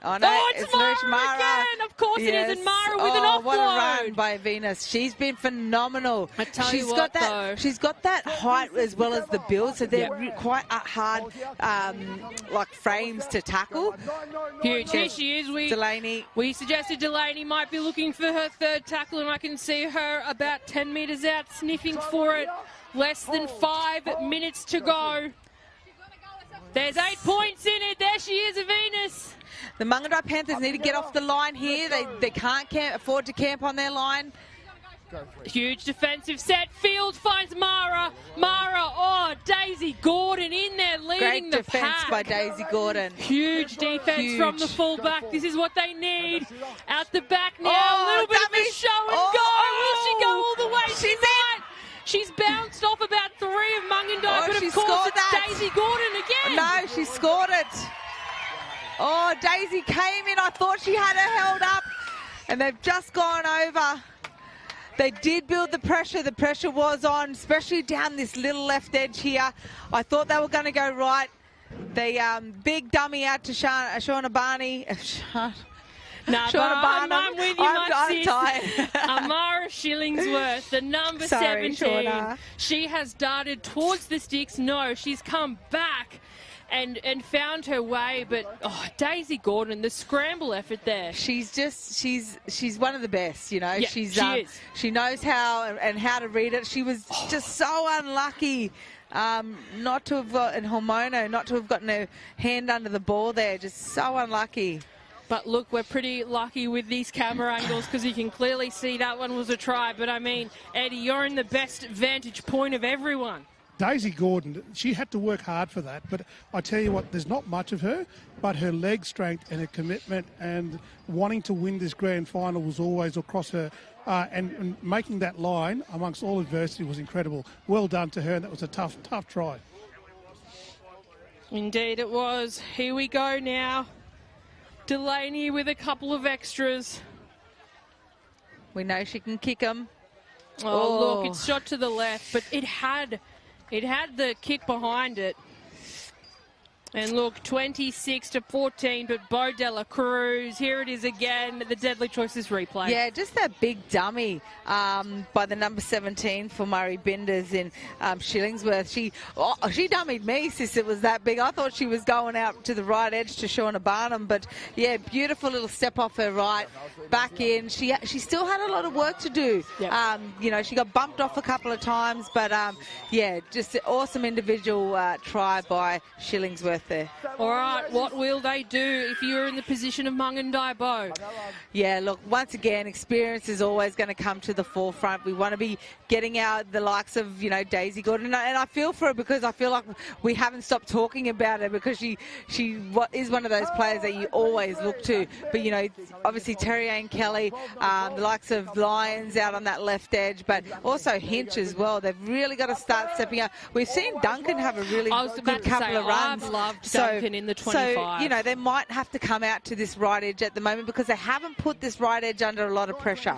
Oh, no, it's Mara again. Of course it is. And Mara with an offload. What a run by Venus. She's been phenomenal. I tell you what, though. She's got that height as well as the build, so they're quite hard, like, frames to tackle. Here she is. Delaney. We suggested Delaney might be looking for her third tackle, and I can see her about 10 metres out sniffing for it. Less than 5 minutes to go. There's 8 points in it. There she is, Venus. The Mungandai Panthers need to get off the line here. They can't afford to camp on their line. Huge defensive set. Field finds Mara. Daisy Gordon in there leading the pack. Great defence by Daisy Gordon. Huge defence from the fullback. This is what they need. Out the back now. A little bit of a show and go. Will she go all the way? She's in. She's bounced off about 3 of Mungandai, but of course it's Daisy Gordon again. No, she scored it. Oh, Daisy came in. I thought she had her held up, and they've just gone over. They did build the pressure. The pressure was on, especially down this little left edge here. I thought they were going to go right. They big dummy out to Shauna Barney. Nah, I'm with you, I'm tired. Amara Shillingsworth, the number 17. Shauna. She has darted towards the sticks. No, she's come back and found her way. But Daisy Gordon, the scramble effort there. She's one of the best, you know. Yeah, she is. She knows how and how to read it. She was just so unlucky not to have got, and Hormono, not to have gotten her hand under the ball there. Just so unlucky. But look, we're pretty lucky with these camera angles because you can clearly see that one was a try. But I mean, Eddie, you're in the best vantage point of everyone. Daisy Gordon, she had to work hard for that, but I tell you what, there's not much of her, but her leg strength and her commitment and wanting to win this grand final was always across her, and making that line amongst all adversity was incredible. Well done to her, and that was a tough try. Indeed it was. Here we go now. Delaney with a couple of extras. We know she can kick them. Oh, look, it's shot to the left, but it had the kick behind it. And look, 26-14, but Bo Dela Cruz, here it is again, the Deadly Choices replay. Yeah, just that big dummy by the number 17 for Murray Binders in Shillingsworth. She dummied me, sis, it was that big. I thought she was going out to the right edge to Shauna Barnum, but yeah, beautiful little step off her right, back in. She still had a lot of work to do. Yep. You know, she got bumped off a couple of times, but yeah, just an awesome individual try by Shillingsworth there. All right, what will they do if you're in the position of Mungandai Bo? Yeah, look, once again, experience is always going to come to the forefront. We want to be getting out the likes of, you know, Daisy Gordon. And I feel for her because I feel like we haven't stopped talking about her because she is one of those players that you always look to. But, you know, obviously Terry-Ann Kelly, the likes of Lyons out on that left edge, but also Hinch as well. They've really got to start stepping up. We've seen Duncan have a really good couple of runs. I've loved Duncan in the 25. So, you know, they might have to come out to this right edge at the moment because they haven't put this right edge under a lot of pressure.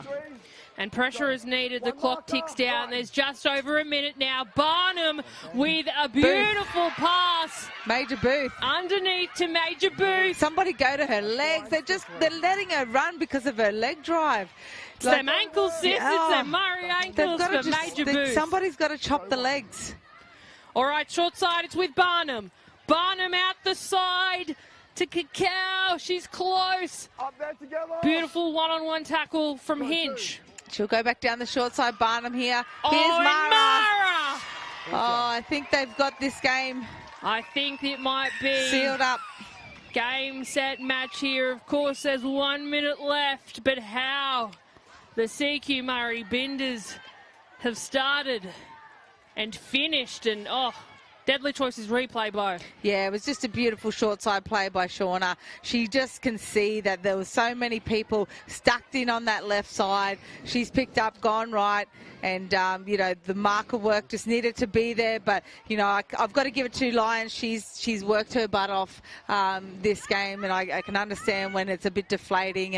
And pressure is needed. The clock ticks down. There's just over a minute now. Barnum with a beautiful pass. Major Booth. Underneath to Major Booth. Somebody go to her legs. They're letting her run because of her leg drive. It's them ankles, sis. It's them Murray ankles for Major Booth. Somebody's got to chop the legs. All right, short side. It's with Barnum. Barnum out the side to Cacao. She's close. Beautiful one-on-one tackle from Hinch. She'll go back down the short side. Barnum here. Oh, here's Mara. Oh, I think they've got this game. I think it might be sealed up. Game, set, match here. Of course, there's 1 minute left, but how the CQ Murri Binders have started and finished, and Deadly Choices replay, Bo. Yeah, it was just a beautiful short side play by Shauna. She just can see that there were so many people stuck in on that left side. She's picked up, gone right, and, you know, the marker work just needed to be there. But, you know, I've got to give it to Lyons. She's worked her butt off this game, and I can understand when it's a bit deflating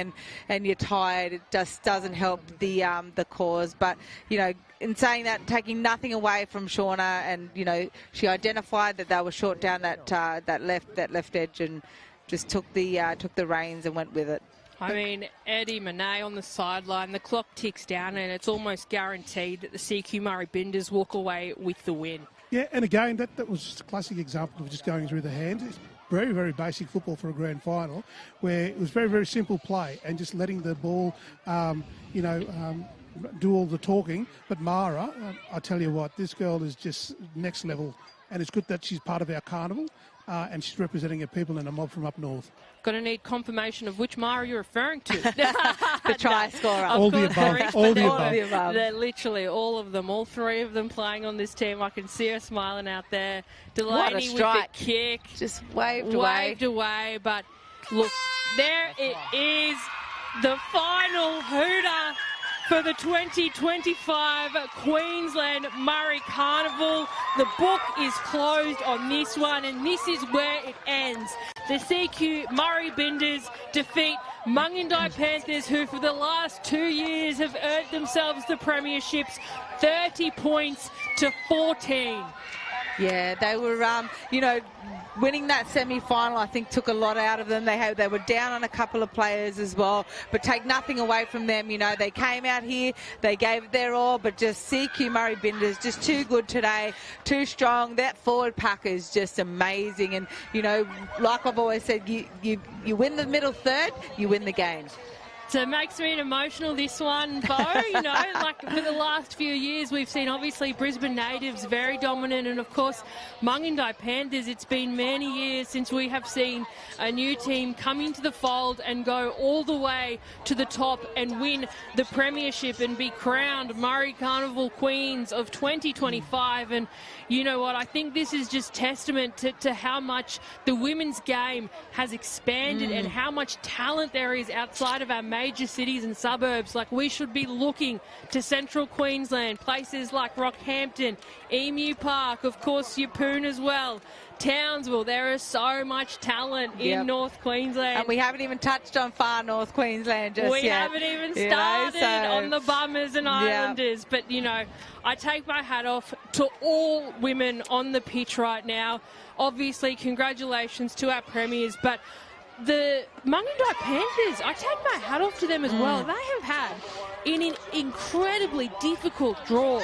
and you're tired. It just doesn't help the cause. But, you know, in saying that, taking nothing away from Shauna, and, you know, she identified that they were short down that left edge and just took the reins and went with it. I mean, Eddie Monet on the sideline, the clock ticks down and it's almost guaranteed that the CQ Murri Binders walk away with the win. Yeah, and again, that was just a classic example of just going through the hands. It's very, very basic football for a grand final, where it was very, very simple play and just letting the ball, do all the talking. But Mara, I tell you what, this girl is just next level, and it's good that she's part of our carnival and she's representing her people in a mob from up north. Going to need confirmation of which Mara you're referring to. The try scorer. All the above. All the above. They're literally all of them, all three of them playing on this team. I can see her smiling out there. Delaney with the kick. Just waved away. But look, there it is. The final hooter for the 2025 Queensland Murri Carnival. The book is closed on this one, and this is where it ends. The CQ Murri Binders defeat Mungandai Panthers, who for the last 2 years have earned themselves the premierships, 30 points to 14. Yeah, they were, winning that semi-final, I think, took a lot out of them. They were down on a couple of players as well, but take nothing away from them. They came out here, they gave it their all, but just CQ Murri Binders, just too good today, too strong. That forward pack is just amazing. And, like I've always said, you win the middle third, you win the game. So it makes me emotional, this one, Bo. Like for the last few years, we've seen obviously Brisbane natives very dominant, and of course Mungindi Panthers. It's been many years since we have seen a new team come into the fold and go all the way to the top and win the premiership and be crowned Murri Carnival Queens of 2025. And you know what? I think this is just testament to how much the women's game has expanded and how much talent there is outside of our major cities and suburbs. Like, we should be looking to central Queensland, places like Rockhampton, Emu Park, of course Yeppoon as well, Townsville. There is so much talent in North Queensland. And we haven't even touched on far North Queensland just yet. We haven't even started on the Bummers and Islanders. But, I take my hat off to all women on the pitch right now. Obviously, congratulations to our premiers, but the Mungindi Panthers, I take my hat off to them as well. They have had an incredibly difficult draw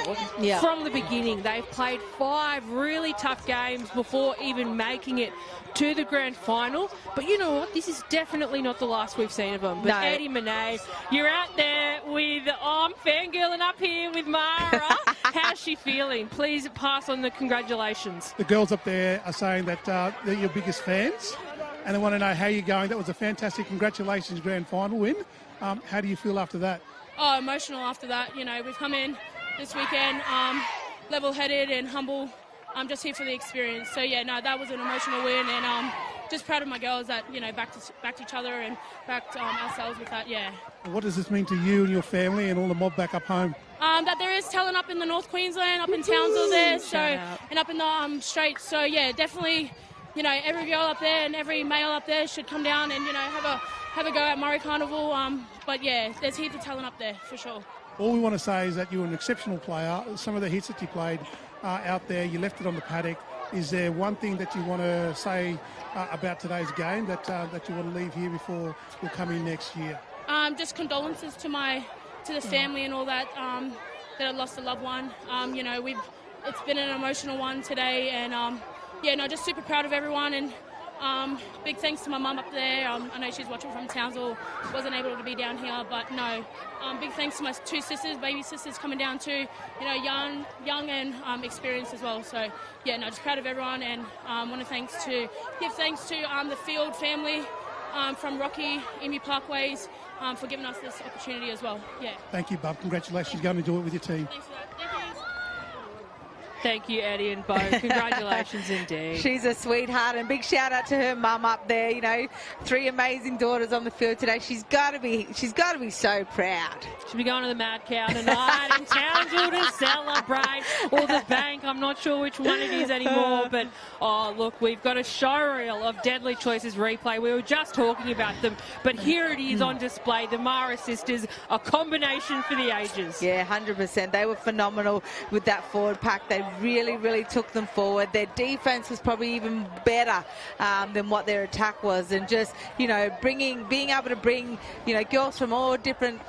from the beginning. They've played 5 really tough games before even making it to the grand final. But you know what? This is definitely not the last we've seen of them. But Eddie Monet, you're out there with, I'm fangirling up here with Mara. How's she feeling? Please pass on the congratulations. The girls up there are saying that they're your biggest fans, and they want to know how you're going. That was a fantastic congratulations grand final win. How do you feel after that? Oh, emotional after that. We've come in this weekend level-headed and humble. I'm just here for the experience. So, that was an emotional win, and just proud of my girls that, backed each other and backed ourselves with that, What does this mean to you and your family and all the mob back up home? That there is talent up in the North Queensland, up in Townsville there, and up in the Straits. So, definitely, every girl up there and every male up there should come down and, have a go at Murri Carnival. But, there's heaps of talent up there, for sure. All we want to say is that you were an exceptional player. Some of the hits that you played out there, you left it on the paddock. Is there one thing that you want to say about today's game that you want to leave here before we'll come in next year? Just condolences to the family and all that, that I lost a loved one. It's been an emotional one today, and just super proud of everyone, and big thanks to my mum up there. I know she's watching from Townsville, wasn't able to be down here, but big thanks to my 2 sisters, baby sisters coming down too, young and experienced as well. So just proud of everyone, and want to give thanks to the Field family from Rocky, Emu Parkways, for giving us this opportunity as well. Thank you, Bub. Congratulations. Go and enjoy it with your team. Thanks for that. Thank you. Thank you, Eddie and Bo. Congratulations indeed. She's a sweetheart, and big shout out to her mum up there. 3 amazing daughters on the field today. She's got to be so proud. She'll be going to the Mad Cow tonight in Townsville to celebrate, or the Bank. I'm not sure which one it is anymore, but look, we've got a showreel of Deadly Choices replay. We were just talking about them, but here it is on display. The Mara sisters, a combination for the ages. Yeah, 100%. They were phenomenal with that forward pack. They really, really took them forward. Their defense was probably even better than what their attack was, and just being able to bring girls from all different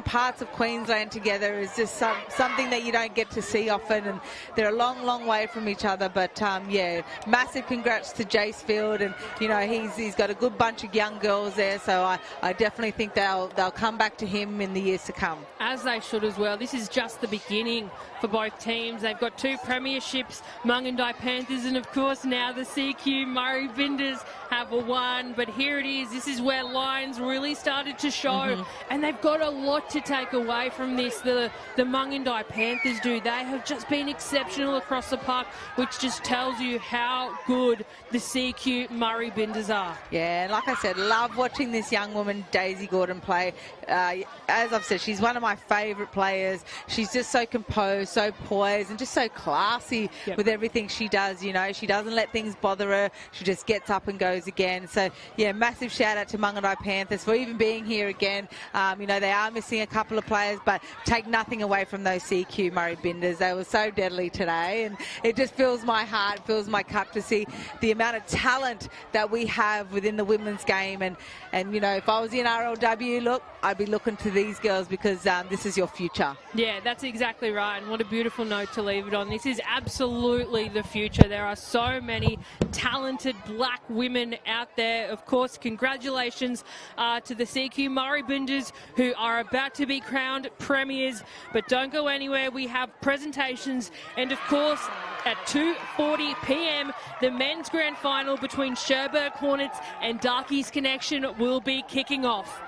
parts of Queensland together is just something that you don't get to see often, and they're a long, long way from each other. But massive congrats to Jace Field, and he's got a good bunch of young girls there, so I definitely think they'll come back to him in the years to come. As they should as well. This is just the beginning for both teams. They've got 2 premierships, Mungindi Panthers, and of course now the CQ Murri Binders have won. But here it is. This is where lines really started to show, and they've got a lot to take away from this. The Mungindi Panthers do. They have just been exceptional across the park, which just tells you how good the CQ Murri Binders are. Yeah, and like I said, love watching this young woman, Daisy Gordon, play. As I've said, she's one of my favourite players. She's just so composed, so poised, and just so classy with everything she does. She doesn't let things bother her. She just gets up and goes goes again. So, yeah, massive shout out to Mungadai Panthers for even being here again. You know, they are missing a couple of players, but take nothing away from those CQ Murri Binders. They were so deadly today, and it just fills my heart, fills my cup to see the amount of talent that we have within the women's game. And you know, if I was in RLW, look, I'd be looking to these girls because this is your future. Yeah, that's exactly right, and what a beautiful note to leave it on. This is absolutely the future. There are so many talented black women out there. Of course, congratulations to the CQ Murri Binders, who are about to be crowned premiers. But don't go anywhere. We have presentations, and of course, at 2:40 p.m, the men's grand final between Cherbourg Hornets and Darkies Connection will be kicking off.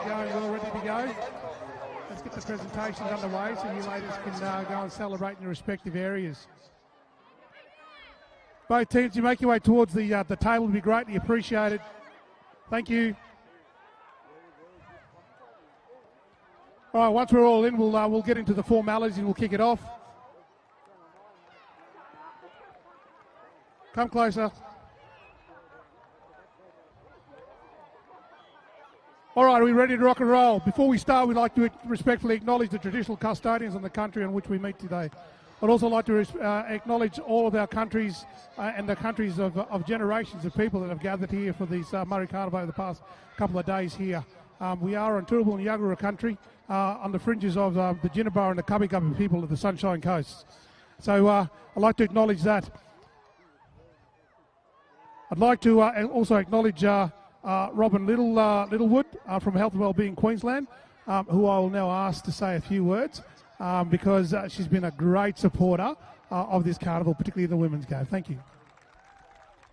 Going well, ready to go. Let's get the presentations underway so you ladies can go and celebrate in your respective areas. Both teams, you make your way towards the table would be greatly appreciated. Thank you. All right, once we're all in, we'll get into the formalities and we'll kick it off. Come closer. All right, are we ready to rock and roll? Before we start, we'd like to respectfully acknowledge the traditional custodians of the country on which we meet today. I'd also like to acknowledge all of our countries and the countries of generations of people that have gathered here for these Murri Carnival over the past couple of days here. We are on Turrbal and Yagara country on the fringes of the Jinnabur and the Cubby Cubby people of the Sunshine Coast. So I'd like to acknowledge that. I'd like to also acknowledge Robin Littlewood from Health and Wellbeing Queensland, who I will now ask to say a few words because she's been a great supporter of this carnival, particularly the women's game. Thank you.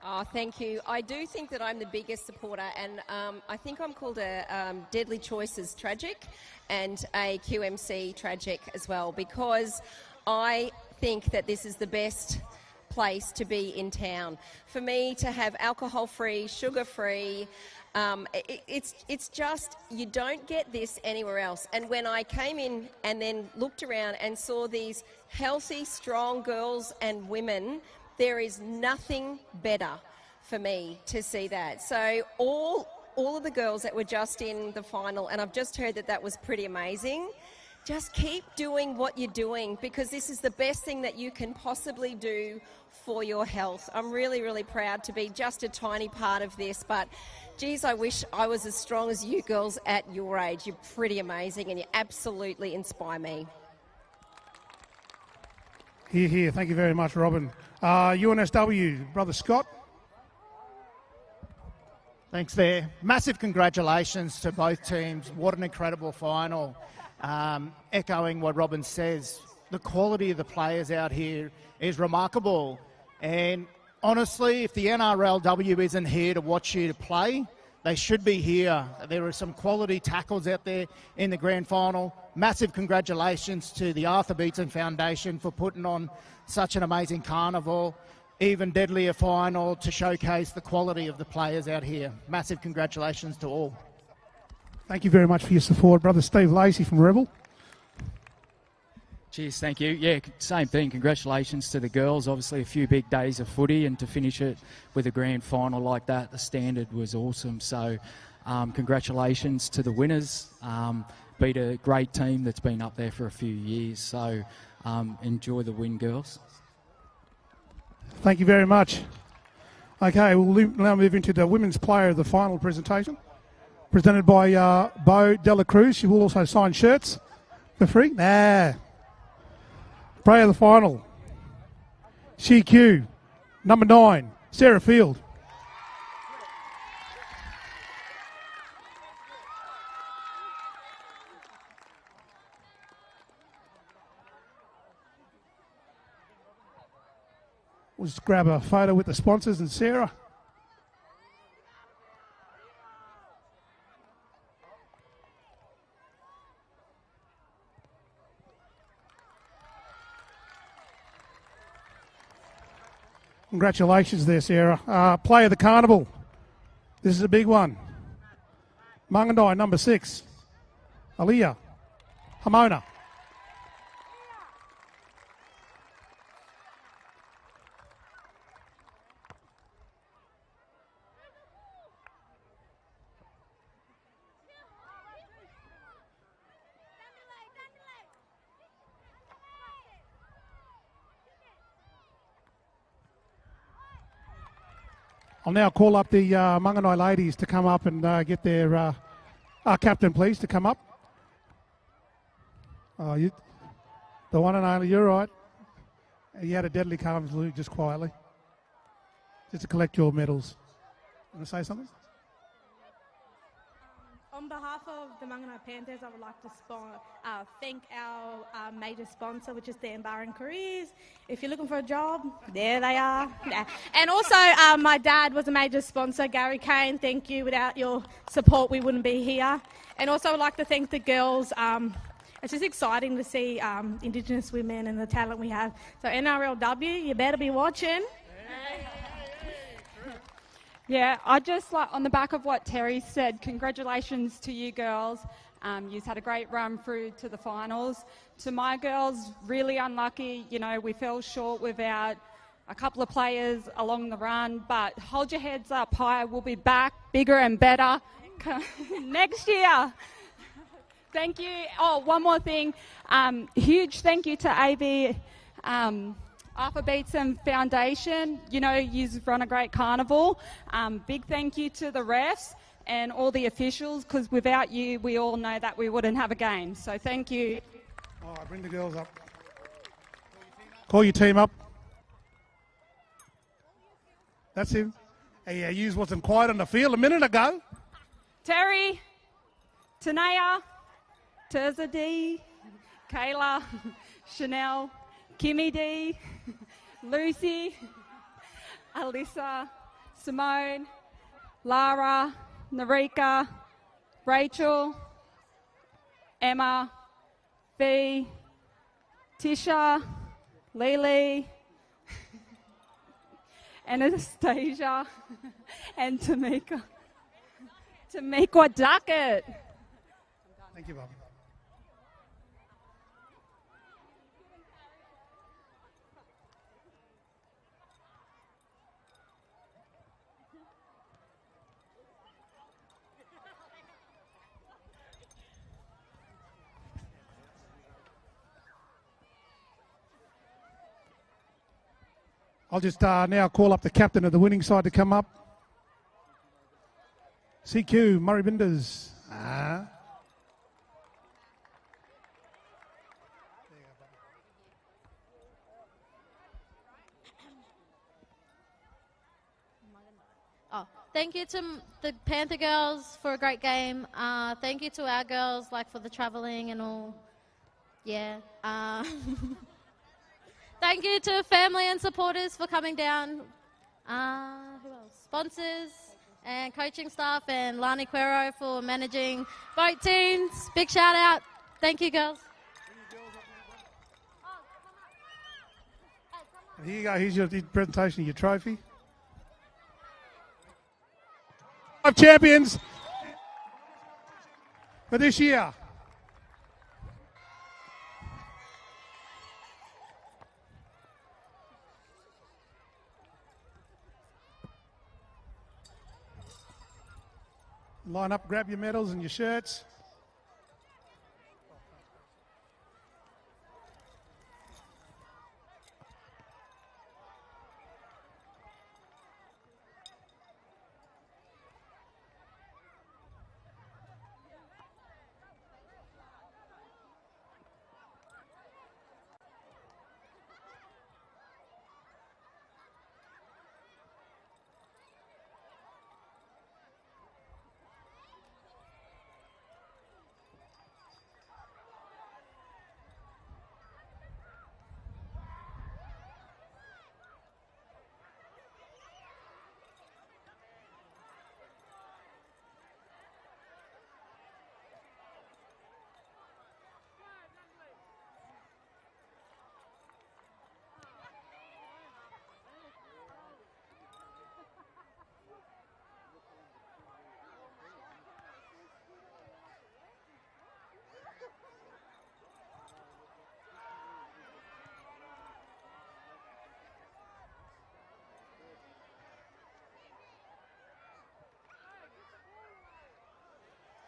Oh, thank you. I do think that I'm the biggest supporter, and I think I'm called a Deadly Choices Tragic and a QMC Tragic as well, because I think that this is the best place to be in town. For me to have alcohol-free, sugar-free, it's just, you don't get this anywhere else. And when I came in and then looked around and saw these healthy, strong girls and women, there is nothing better for me to see that. So all of the girls that were just in the final, and I've just heard that was pretty amazing, just keep doing what you're doing, because this is the best thing that you can possibly do for your health. I'm really, really proud to be just a tiny part of this, but geez, I wish I was as strong as you girls at your age. You're pretty amazing and you absolutely inspire me. Here. Thank you very much, Robin. UNSW, Brother Scott. Thanks there. Massive congratulations to both teams. What an incredible final. Echoing what Robin says, the quality of the players out here is remarkable. And honestly, if the NRLW isn't here to watch you to play, they should be here. There are some quality tackles out there in the grand final. Massive congratulations to the Arthur Beetson Foundation for putting on such an amazing carnival. Even deadlier final to showcase the quality of the players out here. Massive congratulations to all. Thank you very much for your support. Brother Steve Lacey from Rebel. Cheers, thank you. Yeah, same thing. Congratulations to the girls. Obviously a few big days of footy, and to finish it with a grand final like that, the standard was awesome. So congratulations to the winners. Beat a great team that's been up there for a few years. So enjoy the win, girls. Thank you very much. Okay, we'll now move into the Women's Player of the Final presentation, presented by Bo Dela Cruz. She will also sign shirts for free. Player of the Final, CQ, number 9, Sarah Field. We'll just grab a photo with the sponsors and Sarah. Congratulations there, Sarah. Player of the Carnival. This is a big one. Mungandai, number 6. Aliyah Hamona. I'll now call up the Mungandai ladies to come up and get their captain, please, to come up. The one and only, you're right. You had a deadly carnival just quietly, just to collect your medals. Want to say something? On behalf of the Mungandai Panthers, I would like to thank our major sponsor, which is the Empowering Careers. If you're looking for a job, there they are. Yeah. And also, my dad was a major sponsor, Gary Kane. Thank you. Without your support, we wouldn't be here. And also, I'd like to thank the girls. It's just exciting to see Indigenous women and the talent we have. So NRLW, you better be watching. Yeah, I just like on the back of what Terry said, congratulations to you girls. You've had a great run through to the finals. To my girls, really unlucky. You know, we fell short without a couple of players along the run, but hold your heads up high. We'll be back bigger and better next year. Thank you. Oh, one more thing. Huge thank you to AB Arthur Beetson Foundation. You know, you've run a great carnival. Big thank you to the refs and all the officials, because without you, we all know that we wouldn't have a game. So thank you. All right, bring the girls up. Call your team up. That's him. Hey, yeah, you wasn't quiet on the field a minute ago. Terry, Tanea, Terza D, Kayla, Chanel, Kimmy D, Lucy, Alyssa, Simone, Lara, Narika, Rachel, Emma, V, Tisha, Lily, Anastasia, and Tamika. Tamika Duckett. Thank you, Bob. I'll just now call up the captain of the winning side to come up. CQ, Murri Binders. Thank you to the Panther girls for a great game. Thank you to our girls, like, for the travelling and all. Yeah. Thank you to family and supporters for coming down. Who else? Sponsors and coaching staff, and Lani Quero for managing both teams. Big shout out. Thank you, girls. Here you go. Here's your presentation of your trophy. 5 champions for this year. Line up, grab your medals and your shirts.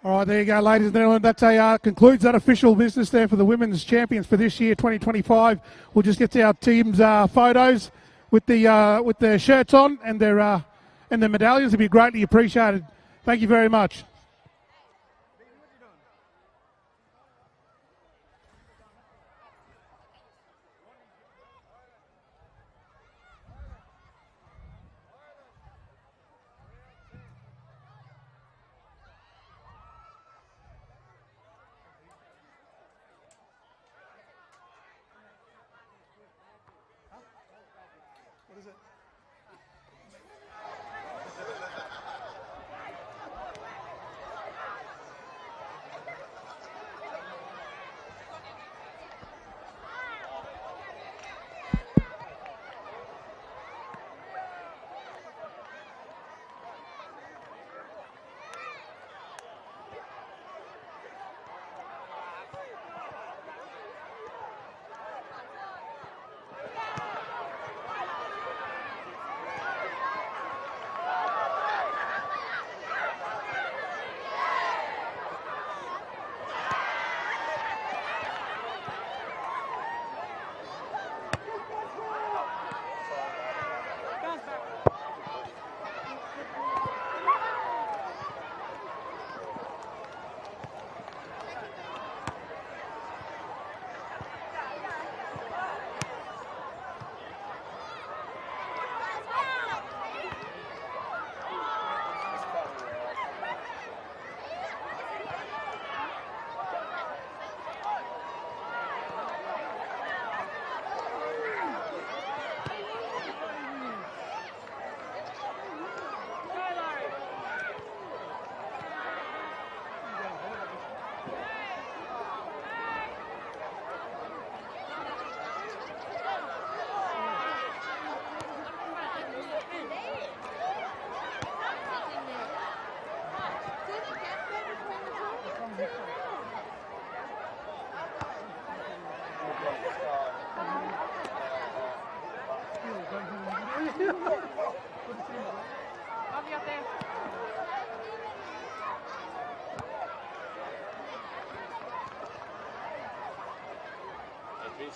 All right, there you go, ladies and gentlemen. That concludes that official business there for the women's champions for this year, 2025. We'll just get to our team's photos with their shirts on and their medallions. It'd be greatly appreciated. Thank you very much.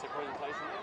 The presentation.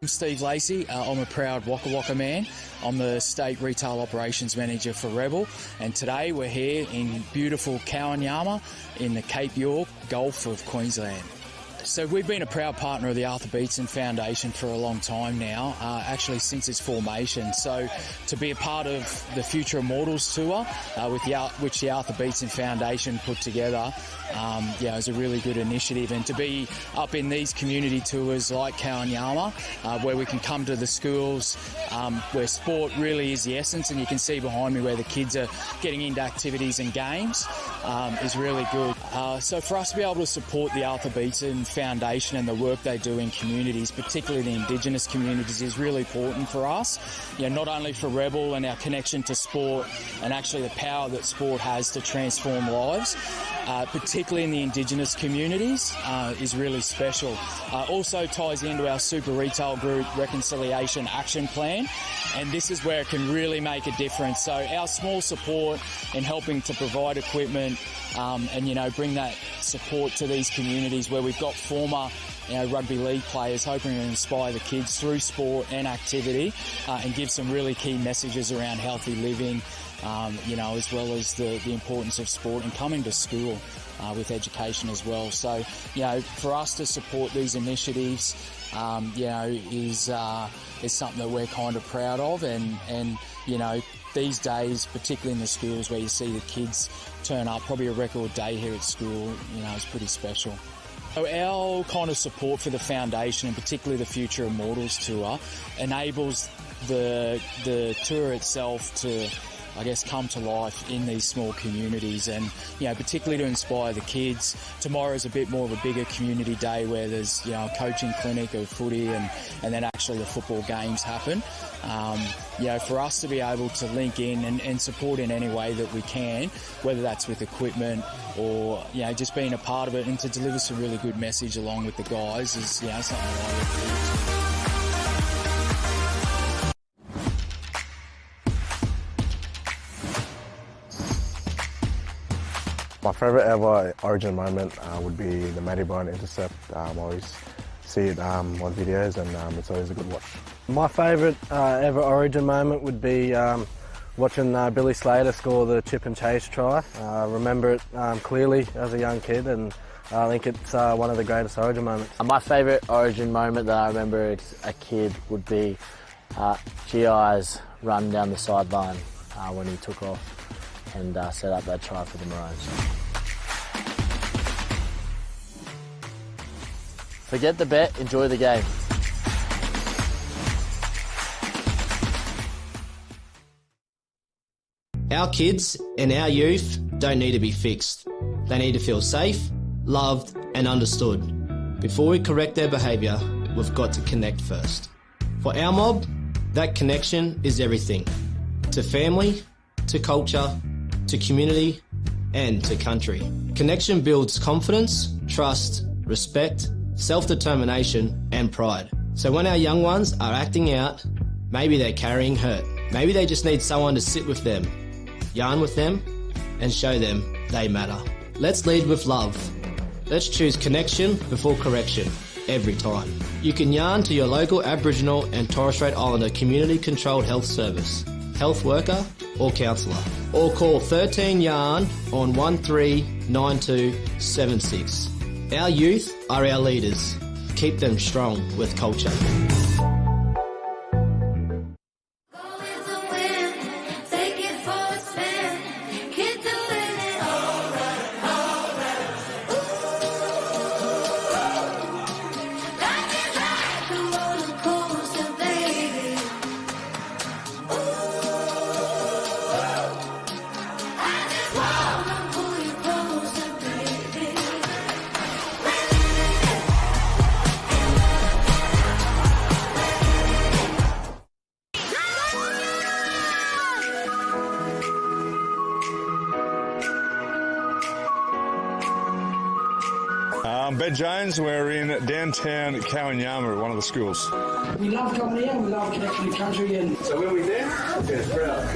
I'm Steve Lacey. I'm a proud Waka Waka man. I'm the State Retail Operations Manager for Rebel, and today we're here in beautiful Kawanyama in the Cape York Gulf of Queensland. So we've been a proud partner of the Arthur Beetson Foundation for a long time now, actually since its formation. So to be a part of the Future Immortals tour, which the Arthur Beetson Foundation put together, is a really good initiative. And to be up in these community tours like Kawanyama, where we can come to the schools where sport really is the essence, and you can see behind me where the kids are getting into activities and games, is really good. So for us to be able to support the Arthur Beetson Foundation and the work they do in communities, particularly the Indigenous communities, is really important for us. Not only for Rebel and our connection to sport and actually the power that sport has to transform lives, particularly in the Indigenous communities, is really special. Also ties into our Super Retail Group Reconciliation Action Plan, and this is where it can really make a difference. So our small support in helping to provide equipment and bring that support to these communities where we've got former rugby league players, hoping to inspire the kids through sport and activity, and give some really key messages around healthy living, as well as the importance of sport and coming to school with education as well. So, for us to support these initiatives, is something that we're kind of proud of, and these days, particularly in the schools where you see the kids turn up, probably a record day here at school, is pretty special. So our kind of support for the foundation, and particularly the Future Immortals tour, enables the tour itself to, I guess, come to life in these small communities, and particularly to inspire the kids. Tomorrow's a bit more of a bigger community day where there's a coaching clinic of footy, and then actually the football games happen. For us to be able to link in and support in any way that we can, whether that's with equipment or just being a part of it, and to deliver some really good message along with the guys, is something that I look forward to. My favourite ever Origin moment would be the Matty Bryant intercept. I always see it on videos, and it's always a good watch. My favourite ever Origin moment would be watching Billy Slater score the chip and chase try. I remember it clearly as a young kid, and I think it's one of the greatest Origin moments. My favourite Origin moment that I remember as a kid would be GI's run down the sideline when he took off and set up that try for the Maroons. Forget the bet, enjoy the game. Our kids and our youth don't need to be fixed. They need to feel safe, loved and understood. Before we correct their behaviour, we've got to connect first. For our mob, that connection is everything. To family, to culture, to community and to country. Connection builds confidence, trust, respect, self-determination and pride. So when our young ones are acting out, maybe they're carrying hurt. Maybe they just need someone to sit with them, yarn with them and show them they matter. Let's lead with love. Let's choose connection before correction every time. You can yarn to your local Aboriginal and Torres Strait Islander community-controlled health service, health worker or counsellor, or call 13 YARN on 139276. Our youth are our leaders. Keep them strong with culture. Ben Jones, we're in downtown Kawanyama at one of the schools. We love coming here, we love connecting the country, and so when we're there, we're proud.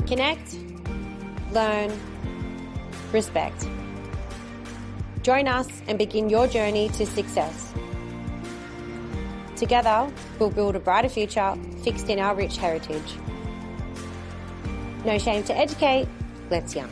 Connect, learn, respect. Join us and begin your journey to success. Together, we'll build a brighter future fixed in our rich heritage. No shame to educate, let's yarn.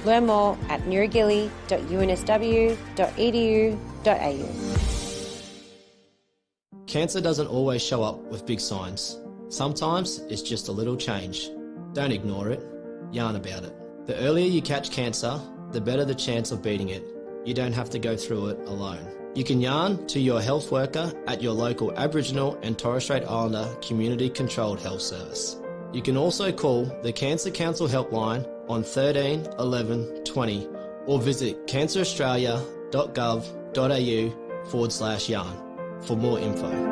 Learn more at newrigilly.unsw.edu.au. Cancer doesn't always show up with big signs. Sometimes it's just a little change. Don't ignore it, yarn about it. The earlier you catch cancer, the better the chance of beating it. You don't have to go through it alone. You can yarn to your health worker at your local Aboriginal and Torres Strait Islander Community Controlled Health Service. You can also call the Cancer Council helpline on 13 11 20 or visit canceraustralia.gov.au/yarn for more info.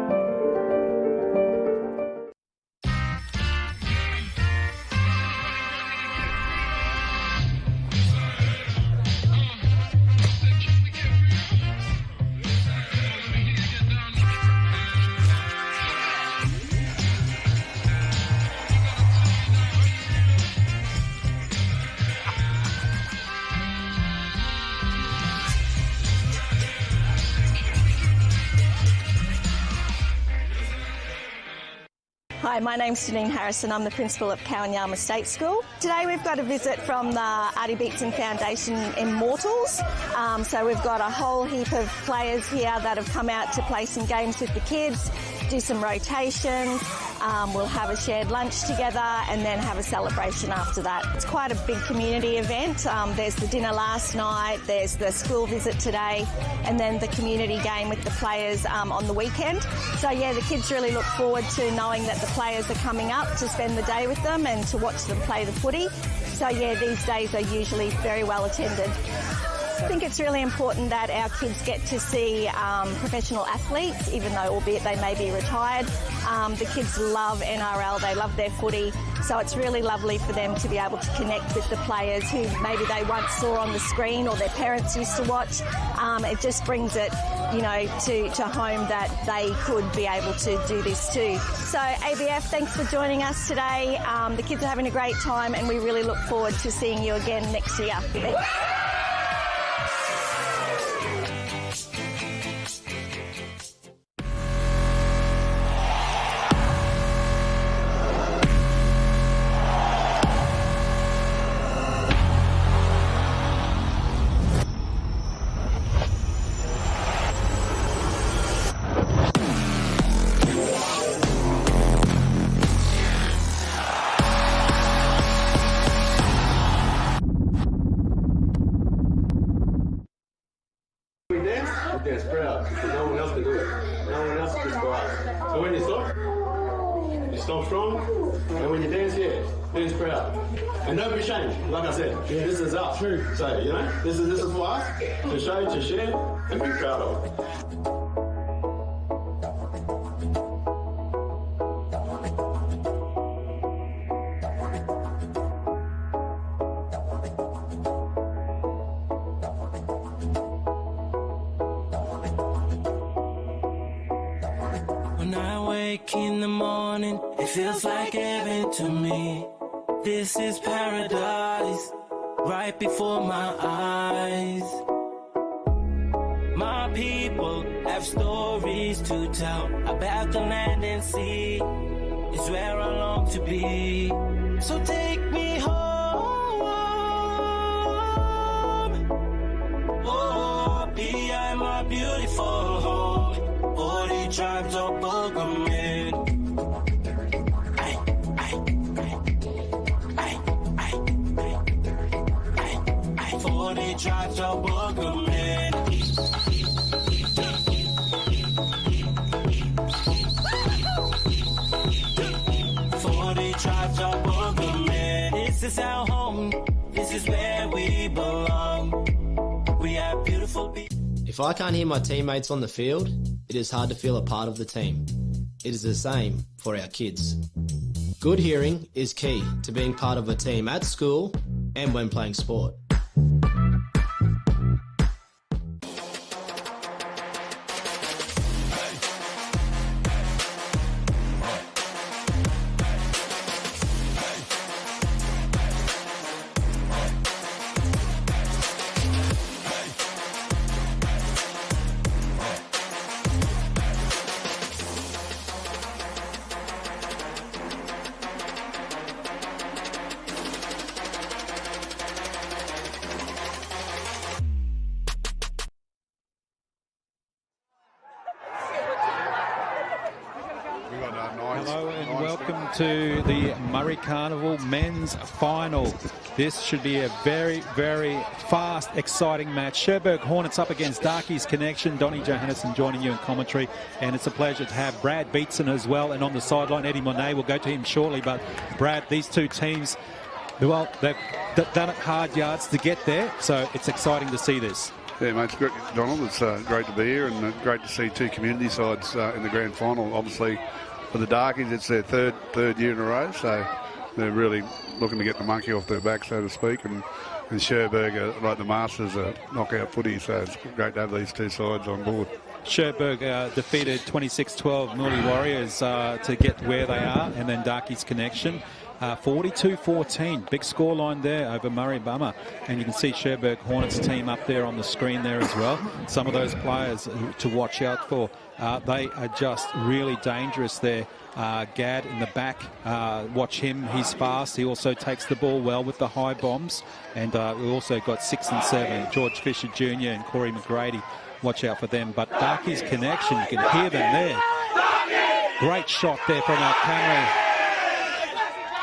Hi, my name's Janine Harrison. I'm the principal of Kawanyama State School. Today we've got a visit from the Artie Beetson Foundation Immortals. So we've got a whole heap of players here that have come out to play some games with the kids, do some rotations. We'll have a shared lunch together and then have a celebration after that. It's quite a big community event. There's the dinner last night, there's the school visit today, and then the community game with the players on the weekend. So yeah, the kids really look forward to knowing that the players are coming up to spend the day with them and to watch them play the footy. So yeah, these days are usually very well attended. I think it's really important that our kids get to see professional athletes, even though albeit they may be retired. The kids love NRL, they love their footy, so it's really lovely for them to be able to connect with the players who maybe they once saw on the screen or their parents used to watch. It just brings it, you know, to home that they could be able to do this too. So ABF, thanks for joining us today. The kids are having a great time and we really look forward to seeing you again next year. Dance proud because no one else can do it. No one else can go out. So when you stop strong, and when you dance, dance proud. And don't be ashamed. Like I said, this is us. True. So, you know, this is for us to show, to share, and be proud of. When I wake in the morning, it feels like heaven to me. This is paradise, right before my eyes. My people have stories to tell about the land and sea. It's where I long to be. So take me home. Oh, be I my beautiful home. All the tribes are welcome in. For the tribes are welcome in. For the tribes are welcome in. This is our home. This is where we belong. We have beautiful people. If I can't hear my teammates on the field, it is hard to feel a part of the team. It is the same for our kids. Good hearing is key to being part of a team at school and when playing sport. Hello and welcome to the Murri Carnival men's final. This should be a very, very fast, exciting match. Cherbourg Hornets up against Darkies Connection. Donnie Johannesson joining you in commentary. And it's a pleasure to have Brad Beetson as well. And on the sideline, Eddie Monet. We'll go to him shortly. But Brad, these two teams, well, they've done it hard yards to get there. So it's exciting to see this. Yeah, mate, it's great, Donald. It's great to be here and great to see two community sides in the grand final. Obviously, for the Darkies, it's their third year in a row, so they're really looking to get the monkey off their back, so to speak. And Cherbourg, like the Masters, knockout footy, so it's great to have these two sides on board. Cherbourg defeated 26-12 Murri Warriors to get where they are, and then Darkies Connection. 42-14, big scoreline there over Murray Bummer. And you can see Cherbourg Hornets team up there on the screen there as well. Some of those players to watch out for. They are just really dangerous there. Gad in the back, watch him, he's fast. He also takes the ball well with the high bombs. And we also got 6 and 7, George Fisher Jr. and Corey McGrady. Watch out for them. But Darkies Connection, you can hear them there. Great shot there from our camera.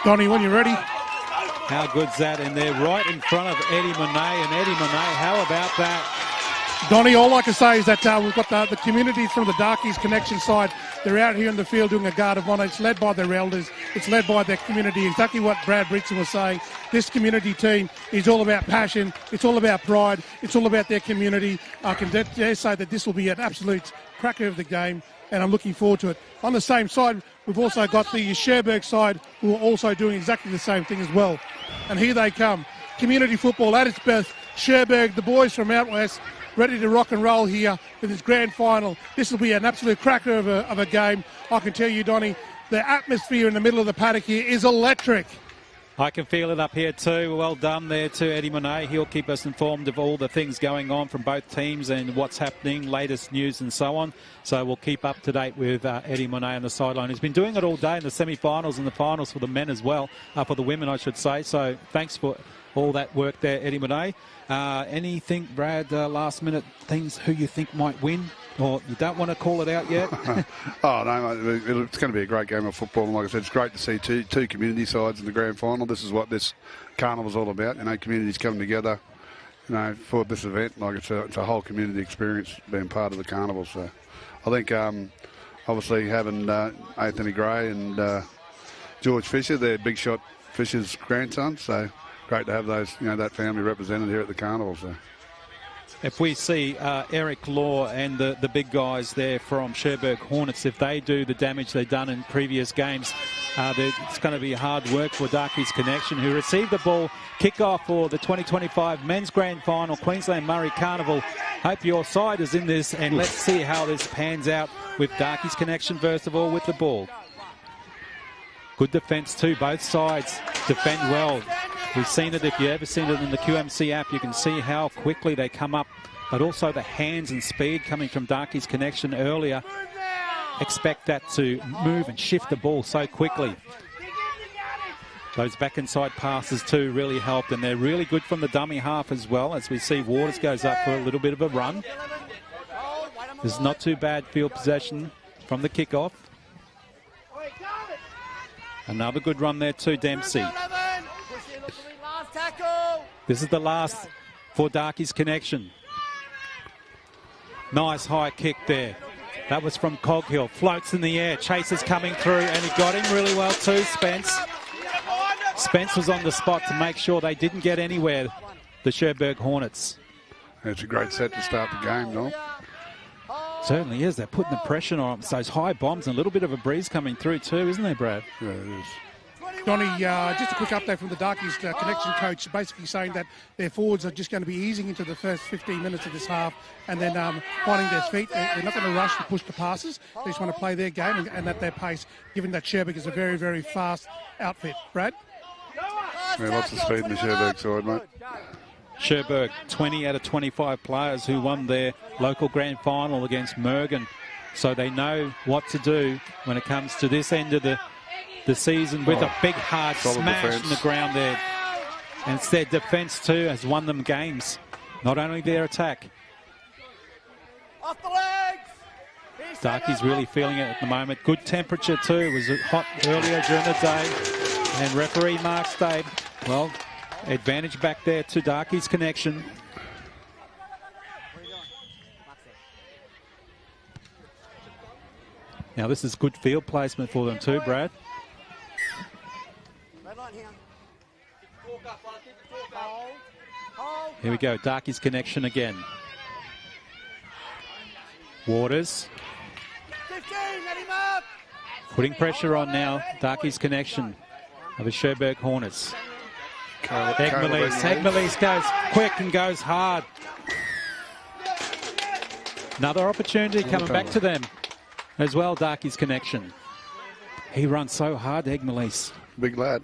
Donnie, when you're ready. How good's that? And they're right in front of Eddie Monet. And Eddie Monet, how about that? Donnie, all I can say is that we've got the communities from the Darkies Connection side. They're out here in the field doing a guard of honour. It's led by their elders. It's led by their community. Exactly what Brad Beetson was saying. This community team is all about passion. It's all about pride. It's all about their community. I can dare say that this will be an absolute cracker of the game, and I'm looking forward to it. On the same side, we've also got the Cherbourg side who are also doing exactly the same thing as well. And here they come. Community football at its best. Cherbourg, the boys from out west, ready to rock and roll here for this grand final. This will be an absolute cracker of a game. I can tell you, Donnie, the atmosphere in the middle of the paddock here is electric. I can feel it up here too. Well done there to Eddie Monet. He'll keep us informed of all the things going on from both teams and what's happening, latest news and so on. So we'll keep up to date with Eddie Monet on the sideline. He's been doing it all day in the semi-finals and the finals for the men as well, for the women I should say. So thanks for all that work there, Eddie Monet. Anything, Brad, last minute things who you think might win? Or you don't want to call it out yet? Oh, no, mate, it's going to be a great game of football. And like I said, it's great to see two community sides in the grand final. This is what this carnival's all about. You know, communities coming together, you know, for this event. Like it's a whole community experience being part of the carnival. So I think obviously having Anthony Gray and George Fisher, they're Big Shot Fisher's grandsons. So great to have those, you know, that family represented here at the carnival. So. If we see Eric Law and the big guys there from Cherbourg Hornets, if they do the damage they've done in previous games, it's going to be hard work for Darkies Connection, who received the ball kick-off for the 2025 Men's Grand Final, Queensland Murri Carnival. Hope your side is in this, and let's see how this pans out with Darkies Connection, first of all, with the ball. Good defence too, both sides defend well. We've seen it, if you've ever seen it in the QMC app, you can see how quickly they come up, but also the hands and speed coming from Darkies Connection earlier. Expect that to move and shift the ball so quickly. Those back inside passes too really helped, and they're really good from the dummy half as well, as we see Waters goes up for a little bit of a run. This is not too bad field possession from the kickoff. Another good run there too, Dempsey. This is the last for Darkies Connection. Nice high kick there. That was from Coghill. Floats in the air. Chaser's coming through, and he got him really well too, Spence. Spence was on the spot to make sure they didn't get anywhere, the Cherbourg Hornets. It's a great set to start the game, no? Certainly is. They're putting the pressure on those high bombs and a little bit of a breeze coming through too, isn't there, Brad? Yeah, it is. Donnie, just a quick update from the Darkies Connection coach, basically saying that their forwards are just going to be easing into the first 15 minutes of this half and then finding their feet. They're not going to rush and push the passes. They just want to play their game and at their pace, given that Cherbourg is a very, very fast outfit. Brad? Yeah, lots of speed in the Cherbourg side, mate. Cherbourg, 20 out of 25 players who won their local grand final against Mergen. So they know what to do when it comes to this end of the season with a big hard smash defense in the ground there. And it's their defence too has won them games, not only their attack. Off the legs! Darky's really feeling it at the moment. Good temperature too. It was hot earlier during the day. And referee Mark stayed. Well, advantage back there to Darky's Connection. Now this is good field placement for them too, Brad. Here we go, Darky's Connection again. Waters. Putting pressure on now, Darky's Connection of the Sherbrooke Hornets. Egmalise goes quick and goes hard. Another opportunity coming back to them as well, Darky's Connection. He runs so hard, Egmalise. Big lad.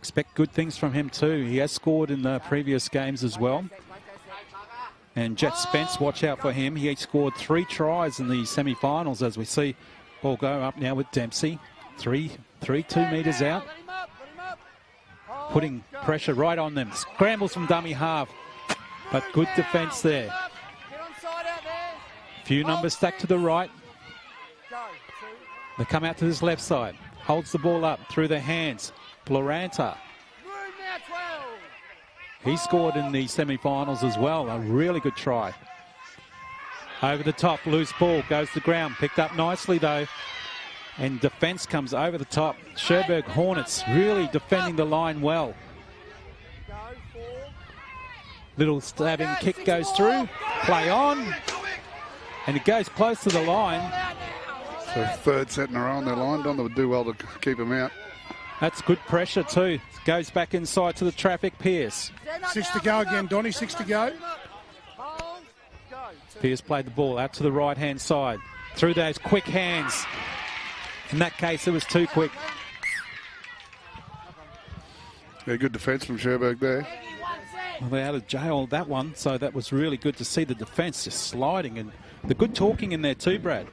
Expect good things from him too. He has scored in the previous games as well. And Jet Spence, watch out for him. He scored 3 tries in the semi-finals, as we see. Ball go up now with Dempsey. 2 meters out. Putting pressure right on them. Scrambles from dummy half. But good defence there. Few numbers stacked to the right. They come out to this left side. Holds the ball up through their hands. Bloranta. He scored in the semi-finals as well. A really good try. Over the top, loose ball, goes to the ground. Picked up nicely though. And defence comes over the top. Sherbrooke Hornets really defending the line well. Little stabbing kick goes through. Play on. And it goes close to the line. So third set in a row on their line. Don would do well to keep him out. That's good pressure too. Goes back inside to the traffic, Pearce. 6 to go again, Donny, 6 to go. Pearce played the ball out to the right-hand side. Through those quick hands. In that case, it was too quick. Yeah, good defence from Sherbrooke there. Well, they're out of jail that one, so that was really good to see the defence just sliding. And the good talking in there too, Brad.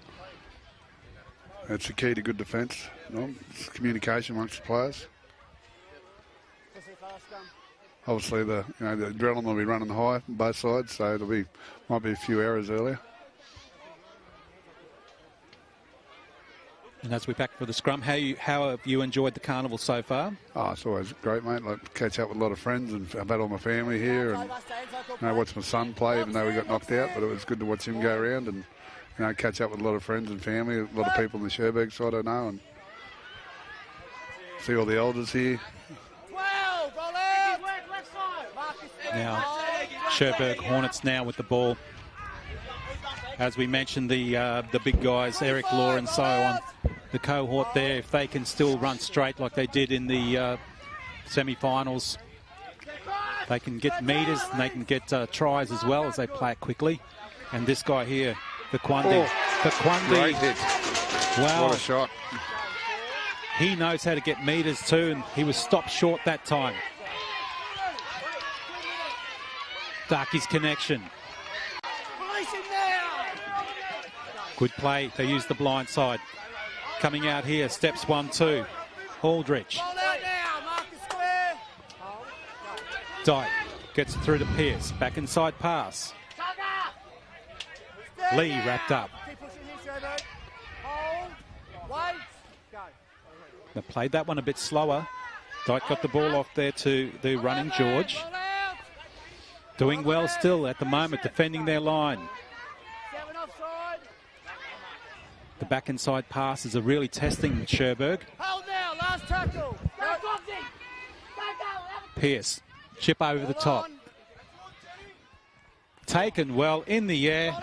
That's the key to good defence. It's communication amongst the players. Obviously, the adrenaline will be running high on both sides, so might be a few errors earlier. And as we back for the scrum, how have you enjoyed the carnival so far? Oh, it's always great, mate. Like catch up with a lot of friends, and I've had all my family here, and watch my son play, even though we got knocked out. But it was good to watch him go around and catch up with a lot of friends and family, a lot of people in the Sherbrooke side I know, and see all the elders here. Now, Sherbrooke Hornets now with the ball. As we mentioned, the big guys, Eric Law and so on, the cohort there, if they can still run straight like they did in the semi-finals, they can get meters and they can get tries as well as they play it quickly. And this guy here, Faquandi. Great hit. Wow. What a shot. He knows how to get meters too, and he was stopped short that time. Darky's Connection. Good play. They use the blind side. Coming out here, steps 1-2. Aldrich. Dyke gets it through to Pearce. Back inside pass. Lee wrapped up. They played that one a bit slower. Dyke got the ball off there to the running George. Doing well still at the moment, defending their line. The back inside passes are really testing Sherbrooke. Pearce, chip over the top. Taken well in the air.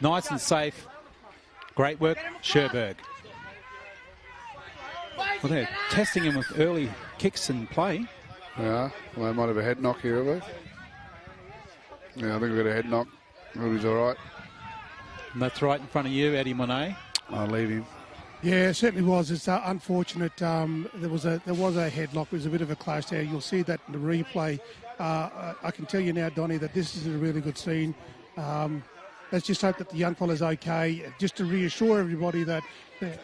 Nice and safe. Great work, Sherbrooke. Well, they're testing him with early kicks and play. Yeah, well, they might have a head knock here, have they? Yeah, I think we've got a head knock. Ruby's all right. And that's right in front of you, Eddie Monet. I'll leave him. Yeah, it certainly was. It's unfortunate. There was a headlock. It was a bit of a clash there. You'll see that in the replay. I can tell you now, Donny, that this is a really good scene. Let's just hope that the young fella's okay. Just to reassure everybody that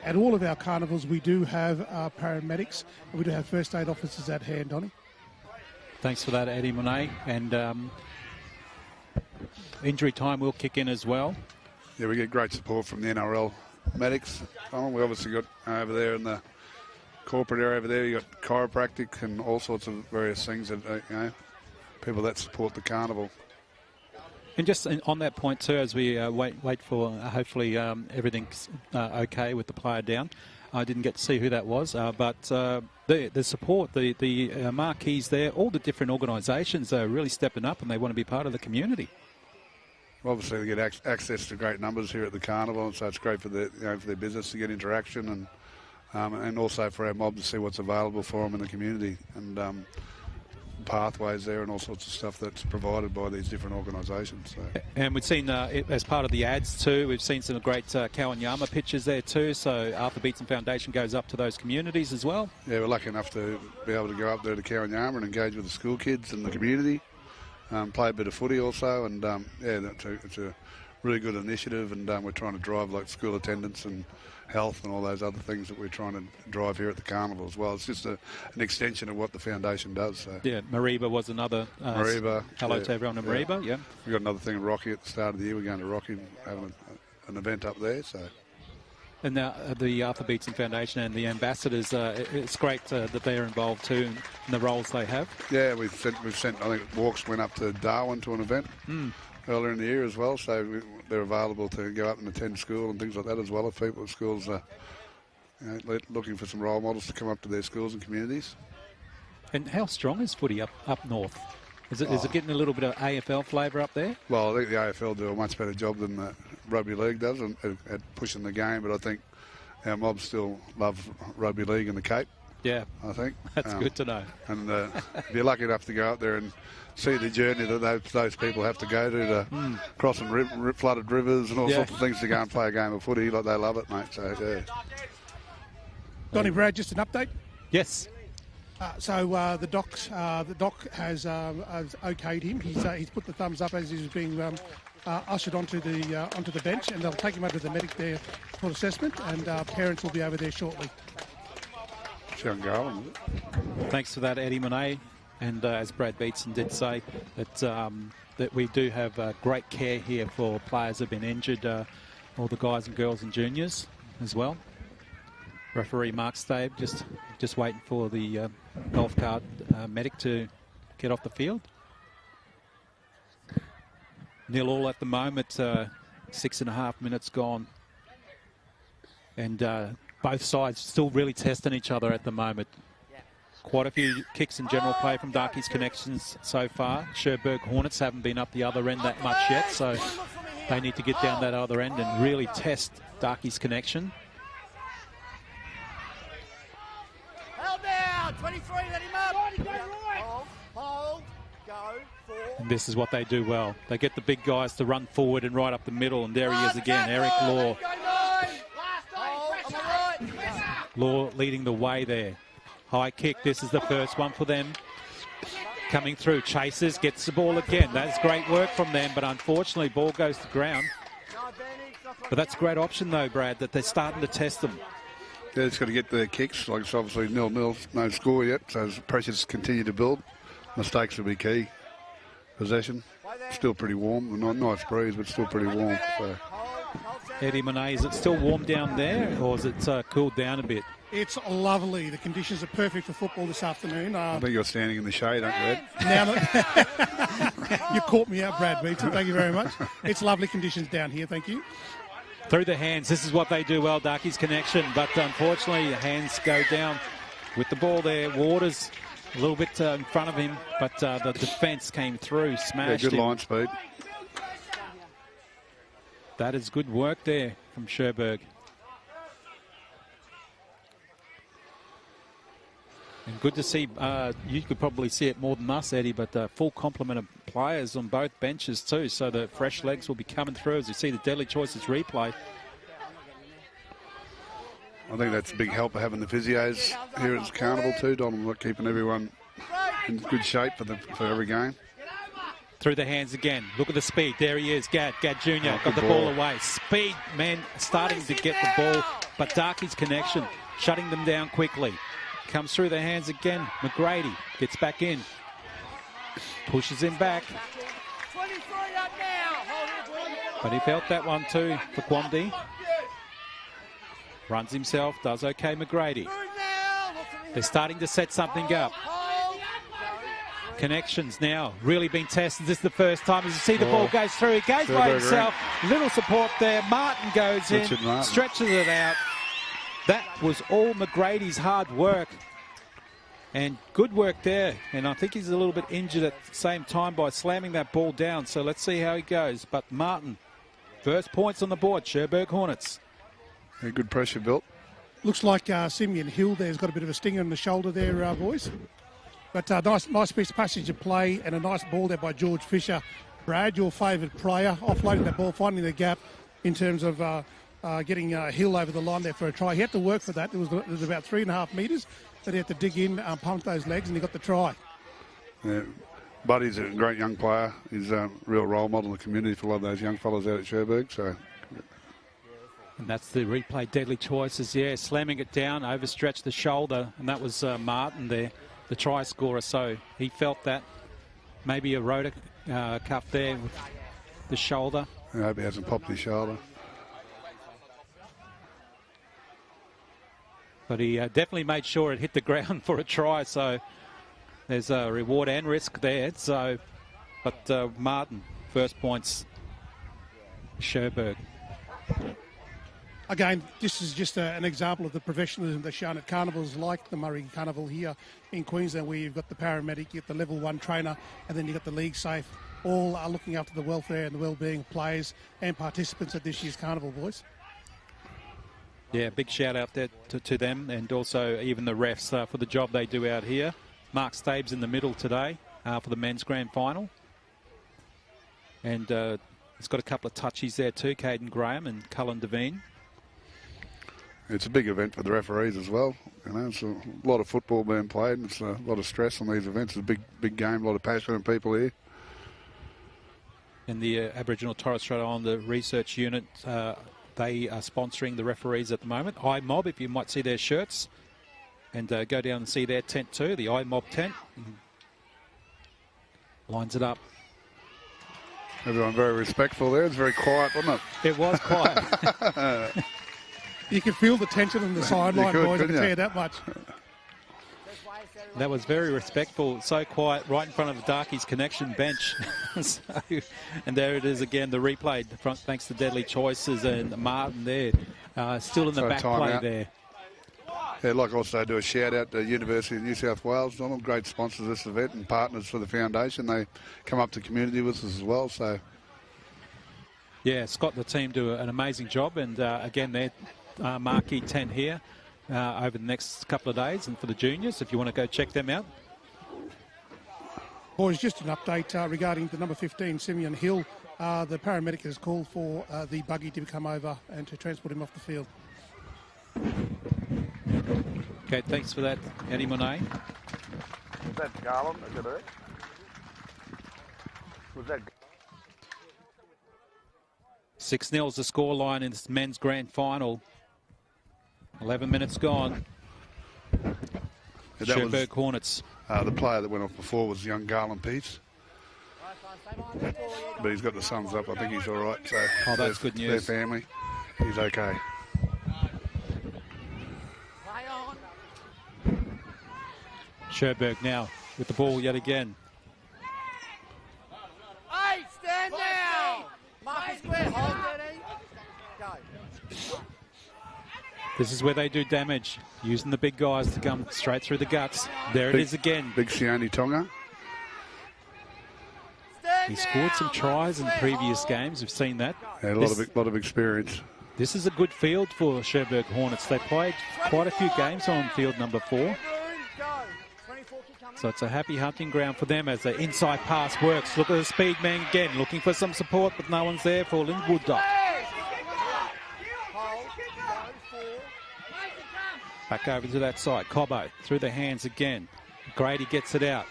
at all of our carnivals we do have paramedics and we do have first aid officers at hand, Donny. Thanks for that, Eddie Monet. And injury time will kick in as well. Yeah, we get great support from the NRL medics. We obviously got over there in the corporate area over there, you got chiropractic and all sorts of various things that, people that support the carnival. And just on that point too, as we wait for hopefully everything's okay with the player down. I didn't get to see who that was, but the support, the marquees there, all the different organisations are really stepping up and they want to be part of the community. Obviously, they get access to great numbers here at the carnival, and so it's great for for their business to get interaction and also for our mob to see what's available for them in the community and pathways there and all sorts of stuff that's provided by these different organisations. So. And we've seen, as part of the ads too, we've seen some great Kawanyama pictures there too, so Arthur Beetson Foundation goes up to those communities as well. Yeah, we're lucky enough to be able to go up there to Kawanyama and engage with the school kids and the community, play a bit of footy also, and it's a really good initiative, and we're trying to drive like school attendance and health and all those other things that we're trying to drive here at the carnival as well. It's just an extension of what the foundation does. So. Yeah, Mariba was another. Mariba. Hello to everyone in Mariba. Yeah. We've got another thing in Rocky at the start of the year. We're going to Rocky, having an event up there. So. And now the Arthur Beetson Foundation and the ambassadors, it's great that they're involved too in the roles they have. Yeah, we've sent. I think Walks went up to Darwin to an event earlier in the year as well. So they're available to go up and attend school and things like that as well. If people at schools are looking for some role models to come up to their schools and communities. And how strong is footy up north? Is it getting a little bit of AFL flavour up there? Well, I think the AFL do a much better job than the rugby league does at pushing the game, but I think our mobs still love rugby league in the Cape. Yeah, I think. That's good to know. And if you're lucky enough to go up there and see the journey that those people have to go to crossing flooded rivers and all sorts of things to go and play a game of footy, like they love it, mate. So, yeah. Donnie, Brad, just an update? Yes. The doc has okayed him. He's put the thumbs up as he's being ushered onto the bench, and they'll take him over to the medic there for assessment, and parents will be over there shortly. Thanks for that, Eddie Monet. And as Brad Beetson did say, that we do have great care here for players who have been injured, all the guys and girls and juniors as well. Referee Mark Stabe just waiting for the golf cart medic to get off the field. 0-0 at the moment, 6.5 minutes gone. And both sides still really testing each other at the moment. Quite a few kicks in general play from Darkies Connections so far. Cherbourg Hornets haven't been up the other end that much yet, so they need to get down that other end and really test Darkies Connection. Held down, 23, let him up. Hold, go, forward. And this is what they do well. They get the big guys to run forward and right up the middle, and there he is again, Eric Law. Law leading the way there. High kick, this is the first one for them. Coming through, chases, gets the ball again. That's great work from them, but unfortunately ball goes to ground. But that's a great option though, Brad, that they're starting to test them. Yeah, it's got to get their kicks. Like it's obviously 0-0, no score yet, so as pressures continue to build, mistakes will be key. Possession, still pretty warm. Nice breeze, but still pretty warm. So. Eddie Monet, is it still warm down there, or is it cooled down a bit? It's lovely. The conditions are perfect for football this afternoon. I think you're standing in the shade, aren't you, Ed? You caught me out, Brad Beetson. Thank you very much. It's lovely conditions down here. Thank you. Through the hands. This is what they do well, Darkies Connection. But unfortunately, the hands go down with the ball there. Waters a little bit in front of him, but the defence came through, smashed him. Good line speed. That is good work there from Cherbourg. And good to see, you could probably see it more than us, Eddie, but full complement of players on both benches too, so the fresh legs will be coming through as you see the Deadly Choices replay. I think that's a big help of having the physios here at the carnival too, Donald, keeping everyone in good shape for every game. Through the hands again. Look at the speed. There he is. Gad Jr. got the ball away. Speed, man, starting to get the ball, but Darkies Connection shutting them down quickly. Comes through the hands again. McGrady gets back in. Pushes him back. 23 up now. But he felt that one too for Quamdi. Runs himself, does okay, McGrady. They're starting to set something up. Connections now really being tested. This is the first time as you see the ball goes through. He goes by himself. Little support there. Martin goes in, stretches it out. That was all McGrady's hard work. And good work there. And I think he's a little bit injured at the same time by slamming that ball down. So let's see how he goes. But Martin, first points on the board. Cherbourg Hornets. Yeah, good pressure built. Looks like Simeon Hill there's got a bit of a stinger in the shoulder there, boys. But nice piece of passage of play and a nice ball there by George Fisher. Brad, your favourite player, offloading that ball, finding the gap in terms of getting Hill over the line there for a try. He had to work for that. It was about 3.5 metres that he had to dig in, pump those legs, and he got the try. Yeah, Buddy's a great young player. He's a real role model in the community for a lot of those young fellas out at Cherbourg. So. And that's the replay deadly choices, yeah, slamming it down, overstretched the shoulder, and that was Martin there, the try scorer, so he felt that. Maybe a rotor cuff there with the shoulder. I hope he hasn't popped his shoulder. But he definitely made sure it hit the ground for a try, so there's a reward and risk there. So, but Martin, first points, Cherbourg. Again, this is just an example of the professionalism that's shown at carnivals like the Murri Carnival here in Queensland, where you've got the paramedic, you've got the level 1 trainer, and then you've got the league safe, all are looking after the welfare and the well-being of players and participants at this year's carnival, boys. Yeah, big shout out there to them, and also even the refs for the job they do out here. Mark Stabes in the middle today for the men's grand final. And he's got a couple of touchies there too, Caden Graham and Cullen Devine. It's a big event for the referees as well. You know, it's a lot of football being played, and it's a lot of stress on these events. It's a big game, a lot of passionate people here. And the Aboriginal and Torres Strait Islander Research Unit, they are sponsoring the referees at the moment. iMob, if you might see their shirts, and go down and see their tent too, the iMob tent. Lines it up. Everyone very respectful there. It's very quiet, wasn't it? It was quiet. You can feel the tension on the sideline, boys, I can tell you that much. That was very respectful, so quiet, right in front of the Darkies Connection bench. So, and there it is again, the replay, thanks to Deadly Choices and Martin there, still in the back play there. Yeah, I'd like also to do a shout out to University of New South Wales, Donald, great sponsors of this event and partners for the foundation. They come up to community with us as well. So, yeah, Scott and the team do an amazing job, and again, they're marquee tent here over the next couple of days, and for the juniors, if you want to go check them out. Boys, just an update regarding the number 15, Simeon Hill. The paramedic has called for the buggy to come over and to transport him off the field. Okay, thanks for that, Eddie Monet. Was that Garland? Is it? Was that? 6-0 is the scoreline in this men's grand final. 11 minutes gone. Cherbourg Hornets. The player that went off before was young Garland Peace. But he's got the sums up. I think he's all right. So that's good news. Their family, he's okay. Cherbourg now with the ball yet again. Hey, stand down! Marcus Square, hold ready. Go. This is where they do damage, using the big guys to come straight through the guts. There it is again. Big Sione Tonga. He scored some tries in previous games. We've seen that. Yeah, a lot of experience. This is a good field for Cherbourg Hornets. They played quite a few games on field number 4. So it's a happy hunting ground for them as the inside pass works. Look at the speed man again, looking for some support, but no one's there for Linwood. Back over to that side. Cobbo through the hands again. Grady gets it out.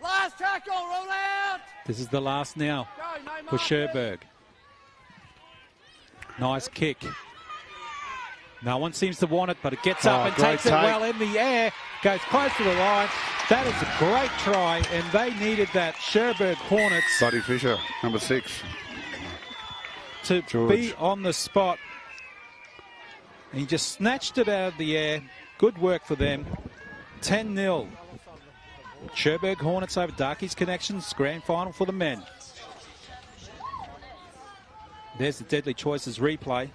Last tackle, roll out! This is the last now for Cherbourg. Nice kick. No one seems to want it, but it gets up and takes it well in the air. Goes close to the line. That is a great try, and they needed that. Cherbourg Hornets. Buddy Fisher, number 6. to be on the spot. And he just snatched it out of the air. Good work for them. 10-0. Cherbourg Hornets over Darkies Connections. Grand final for the men. There's the Deadly Choices replay.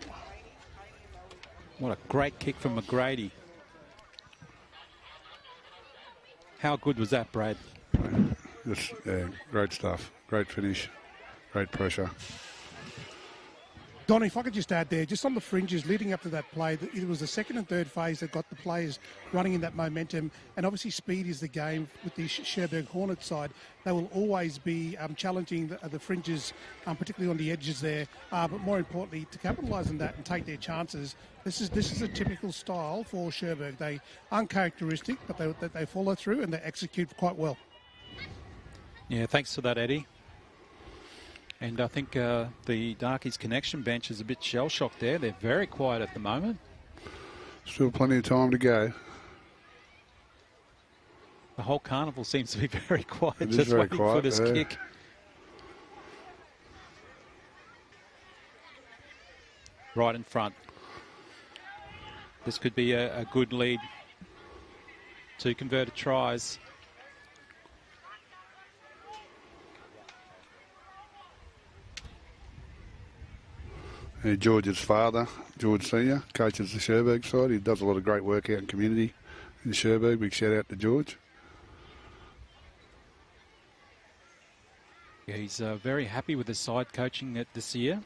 What a great kick from McGrady. How good was that, Brad? Just, great stuff. Great finish. Great pressure. Donny, if I could just add there, just on the fringes leading up to that play, it was the second and third phase that got the players running in that momentum, and obviously speed is the game with the Cherbourg Hornets side. They will always be challenging the fringes, particularly on the edges there, but more importantly, to capitalise on that and take their chances. This is a typical style for Cherbourg. They uncharacteristic, but they follow through and they execute quite well. Yeah, thanks for that, Eddie. And I think the Darkies Connection bench is a bit shell-shocked there. They're very quiet at the moment. Still plenty of time to go. The whole carnival seems to be very quiet, It is just very waiting quiet, for this yeah. kick. Right in front. This could be a good lead. 2 converted tries. George's father, George Senior, coaches the Cherbourg side. He does a lot of great work out in community in Cherbourg. Big shout out to George. Yeah, he's very happy with his side coaching it this year.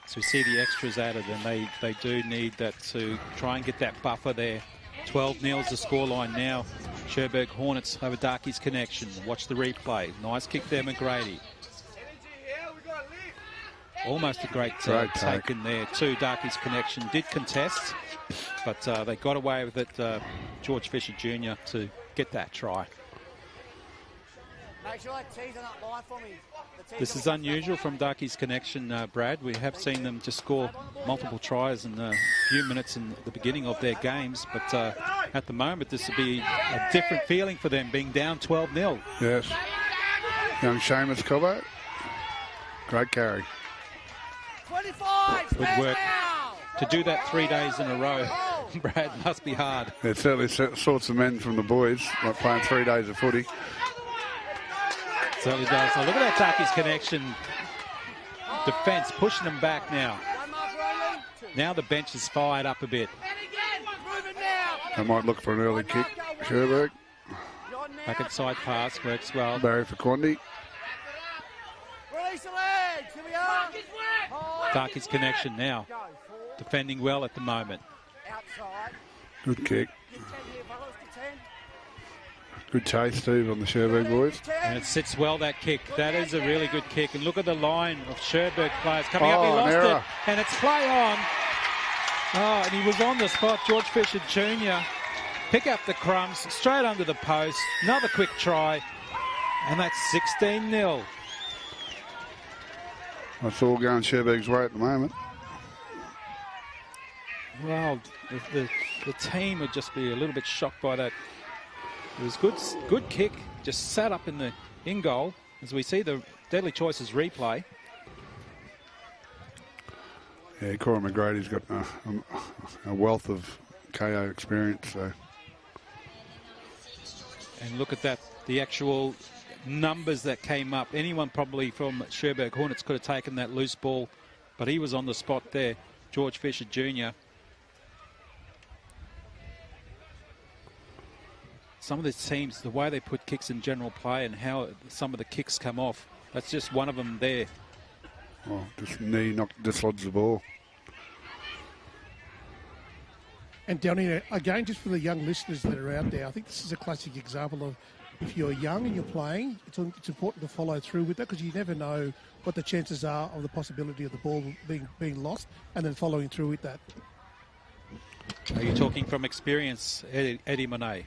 So we see the extras added, and they do need that to try and get that buffer there. 12-0 is the scoreline now. Cherbourg Hornets over Darkies Connection. Watch the replay. Nice kick there, McGrady. Almost a great take in there too. Darkies Connection did contest, but they got away with it. George Fisher Jr. to get that try. Make sure that tee's on that line for me. This is unusual from Darkies Connection, Brad. We have seen them just score multiple tries in a few minutes in the beginning of their games, but at the moment this would be a different feeling for them, being down 12-0. Yes. Young Seamus Cobbo. Great carry. 25, Good work. To do that 3 days in a row, Brad, must be hard. It certainly sorts of men from the boys, like playing 3 days of footy. Certainly does. So look at that Darkies Connection defence pushing them back now. Now the bench is fired up a bit. They might look for an early kick. Cherbourg. Back inside pass works well. Barry for Quandy. Release the legs. Here we are. Darkies Connection now defending well at the moment. Outside. Good kick. Good chase too on the Cherbourg boys. And it sits well, that kick. That is a really good kick. And look at the line of Cherbourg players coming up. He lost it. And it's play on. Oh, and he was on the spot. George Fisher Jr. pick up the crumbs straight under the post. Another quick try. And that's 16-0. That's all going Cherbourg's way at the moment. Well, the team would just be a little bit shocked by that. It was good kick, just sat up in the in goal as we see the Deadly Choices replay. Yeah, Corey McGrady's got a wealth of KO experience. So. And look at that, the actual numbers that came up. Anyone probably from Cherbourg Hornets could have taken that loose ball, but he was on the spot there, George Fisher Jr. Some of the teams, the way they put kicks in general play and how some of the kicks come off, that's just one of them there. Oh, just knee dislodged the ball. And Downey, again, just for the young listeners that are out there, I think this is a classic example of if you're young and you're playing, it's important to follow through with that because you never know what the chances are of the possibility of the ball being lost and then following through with that. Are you talking from experience, Eddie Monet?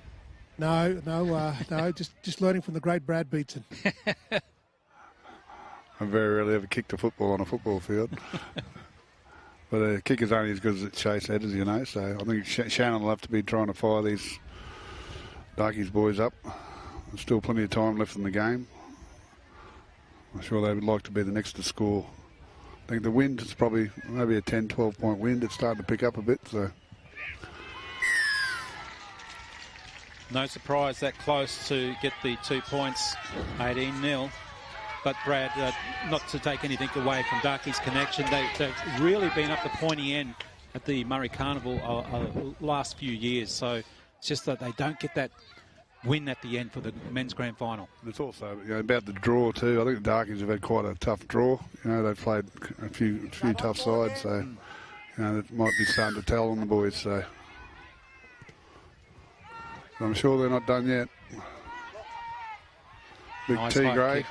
No, just learning from the great Brad Beatson. I very rarely ever kicked a football on a football field. But a kicker's only as good as its chase headers, you know, so I think Shannon will have to be trying to fire these Darkies boys up. There's still plenty of time left in the game. I'm sure they would like to be the next to score I think the wind is probably maybe a 10, 12-point wind. It's starting to pick up a bit, so. No surprise that close to get the 2 points, 18-0. But Brad, not to take anything away from Darkey's Connection, they've really been up the pointy end at the Murri Carnival last few years. So it's just that they don't get that win at the end for the men's grand final. It's also about the draw too. I think the Darkies have had quite a tough draw. They've played a few tough sides, so it might be starting to tell on the boys. So I'm sure they're not done yet. Big Nice T high Gray. kick.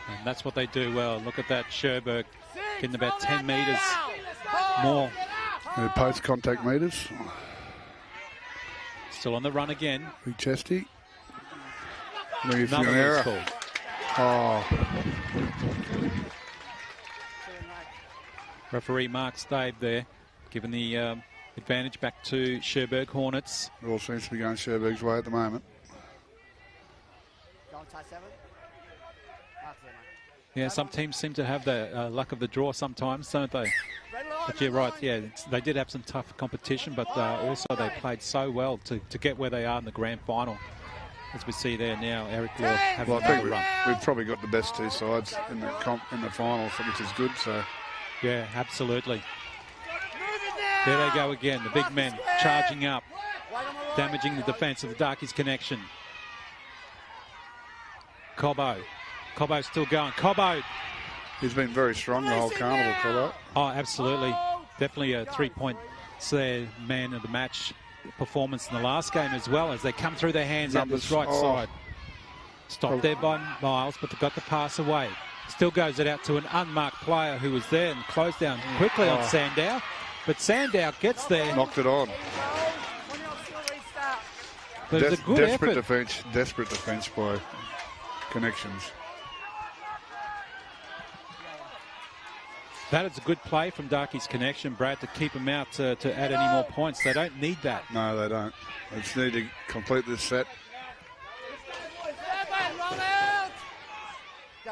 And that's what they do well. Look at that, Sherberg getting about 10 metres more. Their post-contact metres. Still on the run again. Big chesty. Another error. called. Oh. Referee Mark Stave there, giving the advantage back to Sherberg Hornets. It all seems to be going Sherberg's way at the moment. Yeah, some teams seem to have the luck of the draw sometimes, don't they? But you're right, yeah, they did have some tough competition, but also they played so well to get where they are in the grand final. As we see there now, Eric Law having a good run. We've probably got the best two sides in the final, which is good. So, yeah, absolutely. There they go again, the big men charging up, damaging the defence of the Darkies Connection. Cobbo's still going. Cobbo. He's been very strong the whole carnival, Cobbo. Oh, absolutely. Definitely a 3-point man of the match performance in the last game as well, as they come through their hands out this right side. Stopped there by Miles, but they got the pass away. Still goes it out to an unmarked player who was there and closed down quickly on Sandow. But Sandow gets there. Knocked it on. But it was a good effort. Desperate defence by Connections. That is a good play from Darkey's Connection, Brad, to keep them out to add any more points. They don't need that. No, they don't. They just need to complete this set.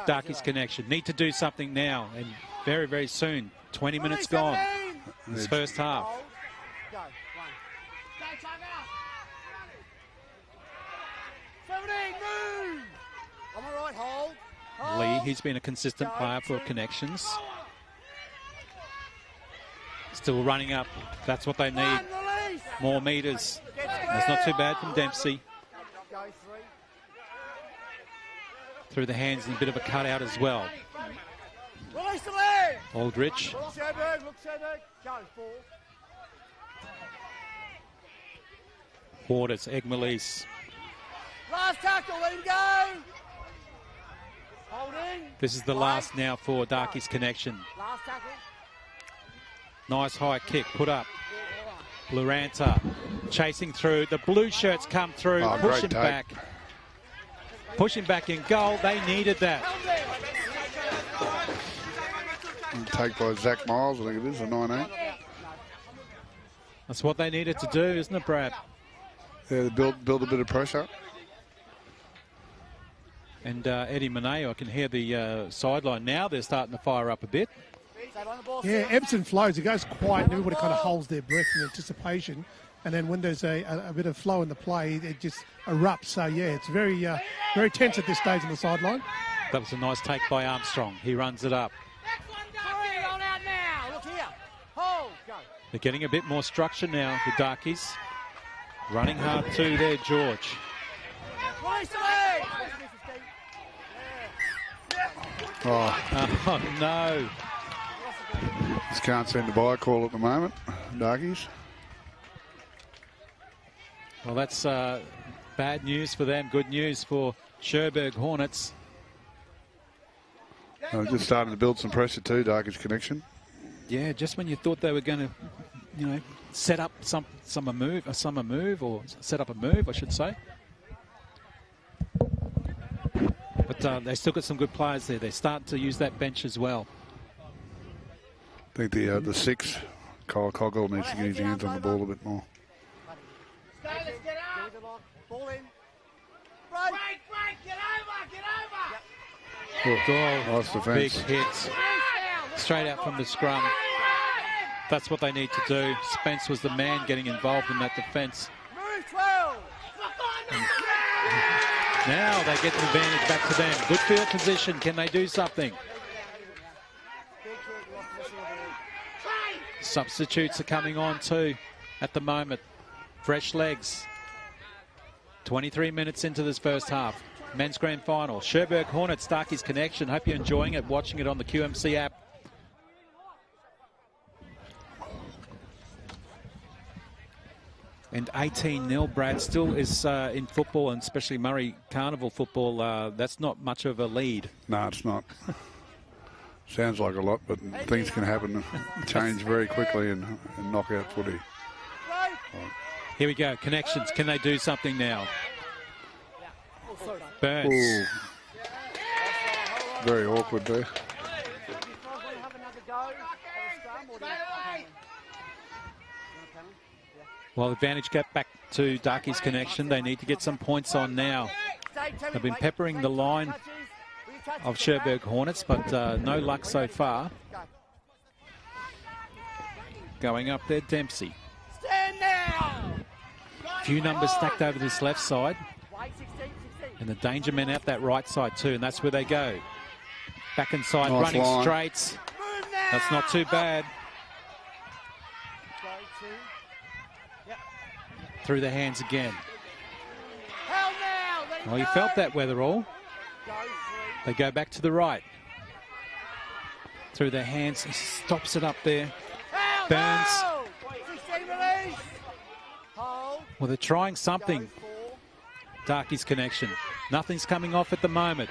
Darkey's Connection need to do something now, and very, very soon. 20 minutes gone in this first half. Lee, he's been a consistent player for Connections. Still running up. That's what they need. More metres. That's not too bad from Dempsey. Through the hands and a bit of a cutout as well. Aldrich. Waters, Egmalise. Last tackle, let him go. Holding. This is the last now for Darkey's Connection. Last tackle. Nice high kick, put up. Luranta chasing through. The blue shirts come through, pushing back. Pushing back in goal. They needed that. Take by Zach Miles, I think it is, a 9-8. That's what they needed to do, isn't it, Brad? Yeah, build a bit of pressure. And Eddie Monet, I can hear the sideline now. They're starting to fire up a bit. Yeah, ebbs and flows. It goes quiet and everybody kind of holds their breath in anticipation. And then when there's a bit of flow in the play, it just erupts. So, yeah, it's very, very tense at this stage on the sideline. That was a nice take by Armstrong. He runs it up. They're getting a bit more structure now, the Darkies. Running hard too there, George. Oh no. Just can't seem to buy a call at the moment, Darkies. Well, that's bad news for them. Good news for Sherberg Hornets. Just starting to build some pressure too, Darkies Connection. Yeah, just when you thought they were going to, set up a move, or set up a move, I should say. But they still got some good players there. They're starting to use that bench as well. I think the 6, Kyle Coggle, needs to get his hands on the ball a bit more. Let's get out. Ball in. Break, get over. Nice Big defence. hits. Straight out from the scrum. That's what they need to do. Spence was the man getting involved in that defence. Now they get the advantage back to them. Good field position. Can they do something? Substitutes are coming on too at the moment. Fresh legs. 23 minutes into this first half. Men's Grand Final. Sherbrooke Hornets, Starkey's Connection. Hope you're enjoying it, watching it on the QMC app. And 18-0, Brad, still is in football, and especially Murri Carnival football. That's not much of a lead. No, it's not. Sounds like a lot, but things can happen, change very quickly in knockout footy. Here we go, Connections. Can they do something now? Burns. Ooh. Very awkward there. Well, advantage get back to Darkey's Connection. They need to get some points on now. They've been peppering the line of Sherbrooke Hornets, but no luck so far. Going up there, Dempsey. Few numbers stacked over this left side. And the danger men out that right side too, and that's where they go. Back inside, nice running line. straights. That's not too bad. Through the hands again. Well, you felt that, Weatherall. They go back to the right. Through their hands, he stops it up there. Burns. Well, they're trying something. Darkey's Connection. Nothing's coming off at the moment.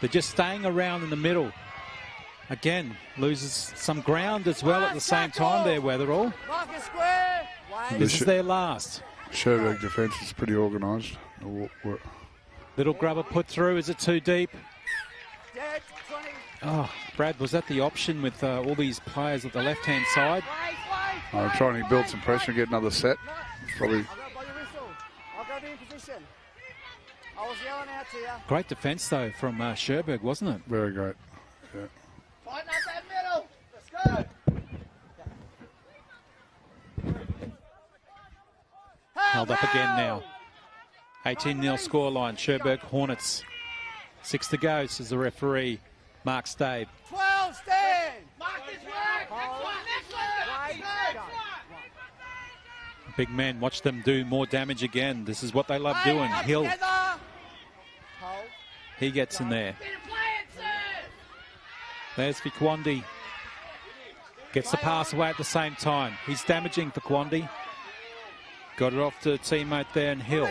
They're just staying around in the middle. Again, loses some ground as well at the same time there, Weatherall. This is their last. Sherbrooke defence is pretty organised. Little grubber put through. Is it too deep? Oh, Brad, was that the option with all these players at the left-hand side? Trying to build some pressure and get another set. Probably. Great defence, though, from Sherbrooke, wasn't it? Very great. Yeah. Fighting out that middle. Let's go. Held up again now. 18-0 scoreline. Sherbrooke Hornets. 6 to go, says the referee, Mark Stave. 12, stand. Mark this work. Next one. Big men, watch them do more damage again. This is what they love doing. Hill. He gets in there. There's Fiquandi. Gets the pass away at the same time. He's damaging Fiquandi. Got it off to a teammate there, and Hill.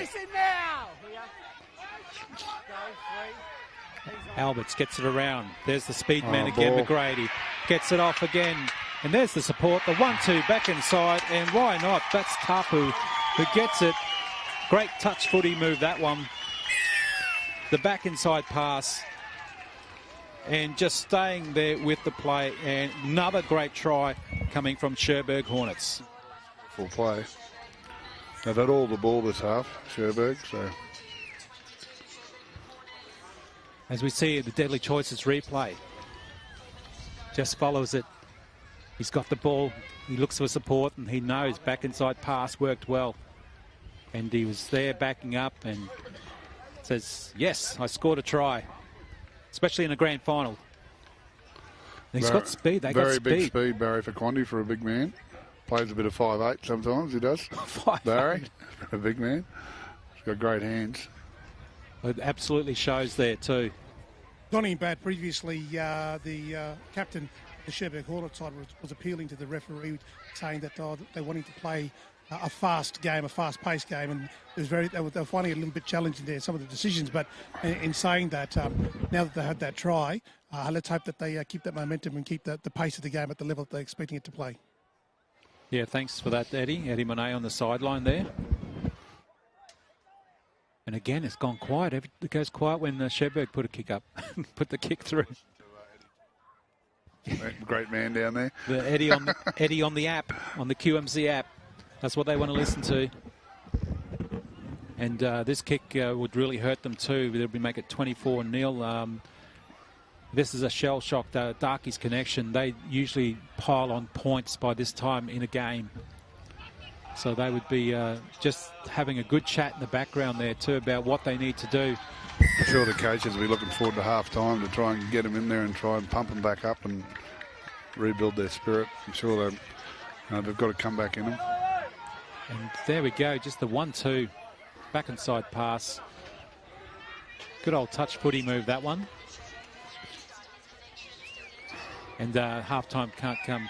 Alberts gets it around. There's the speed man again, ball. McGrady. Gets it off again. And there's the support, the 1-2 back inside. And why not? That's Tapu who gets it. Great touch footy move, that one. The back inside pass. And just staying there with the play. And another great try coming from Sherbrooke Hornets. Full play. They've had all the ball this half, Sherbrooke, so. As we see the Deadly Choices replay. Just follows it. He's got the ball. He looks for support and he knows back inside pass worked well. And he was there backing up and says, yes, I scored a try. Especially in a grand final. And he's got speed. They got very speed. big speed, Barry Fiquandi, for a big man. Plays a bit of 5'8" sometimes, he does. 5'8". Barry, a big man. He's got great hands. It absolutely shows there too. Donnie Bad previously, the captain of the Sherbrooke Hornets side was appealing to the referee, saying that they wanted to play a fast game, a fast-paced game, and it was they were finding it a little bit challenging there, some of the decisions. But in saying that, now that they had that try, let's hope that they keep that momentum and keep the pace of the game at the level that they're expecting it to play. Yeah, thanks for that, Eddie. Eddie Monet on the sideline there. And again, it's gone quiet. It goes quiet when Sherbrooke put a kick up, put the kick through. Great man down there. The Eddie on the app, on the QMC app. That's what they want to listen to. And this kick would really hurt them too. They'll make it 24-0. This is a shell-shocked Darkies connection. They usually pile on points by this time in a game. So they would be just having a good chat in the background there too about what they need to do. I'm sure the coaches will be looking forward to half-time to try and get them in there and try and pump them back up and rebuild their spirit. I'm sure they've got to come back in them. And there we go, just the 1-2 back inside pass. Good old touch footy move, that one. And half-time can't come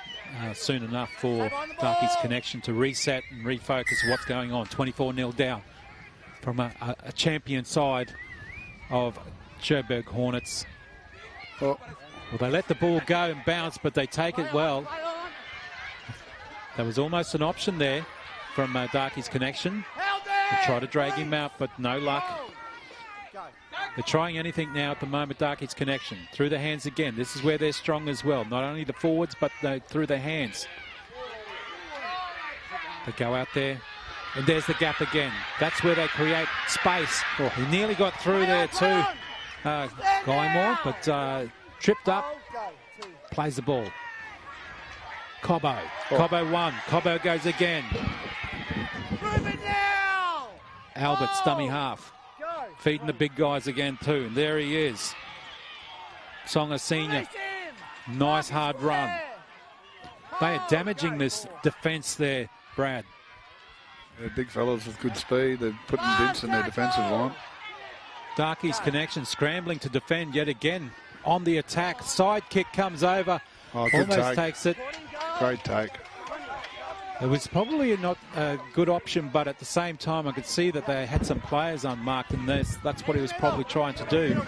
soon enough for Darkies connection to reset and refocus what's going on. 24-0 down from a champion side of Cherbourg Hornets. Well, they let the ball go and bounce, but they take it well. There was almost an option there from Darkies connection. They try to drag him out, but no luck. They're trying anything now at the moment, Darkies connection. Through the hands again. This is where they're strong as well. Not only the forwards, but through the hands. They go out there. And there's the gap again. That's where they create space. Oh, he nearly got through there too, Guymore, but tripped up. Plays the ball. Cobbo. Cobbo won. Cobbo goes again. Albert's dummy half. Feeding the big guys again too. And there he is. Songa Senior. Nice hard run. They are damaging this defence there, Brad. They're big fellas with good speed. They're putting dents in their defensive line. Darkies connection scrambling to defend yet again on the attack. Side kick comes over. Oh, good almost take. Takes it. Great take. It was probably not a good option, but at the same time I could see that they had some players unmarked, and that's what he was probably trying to do.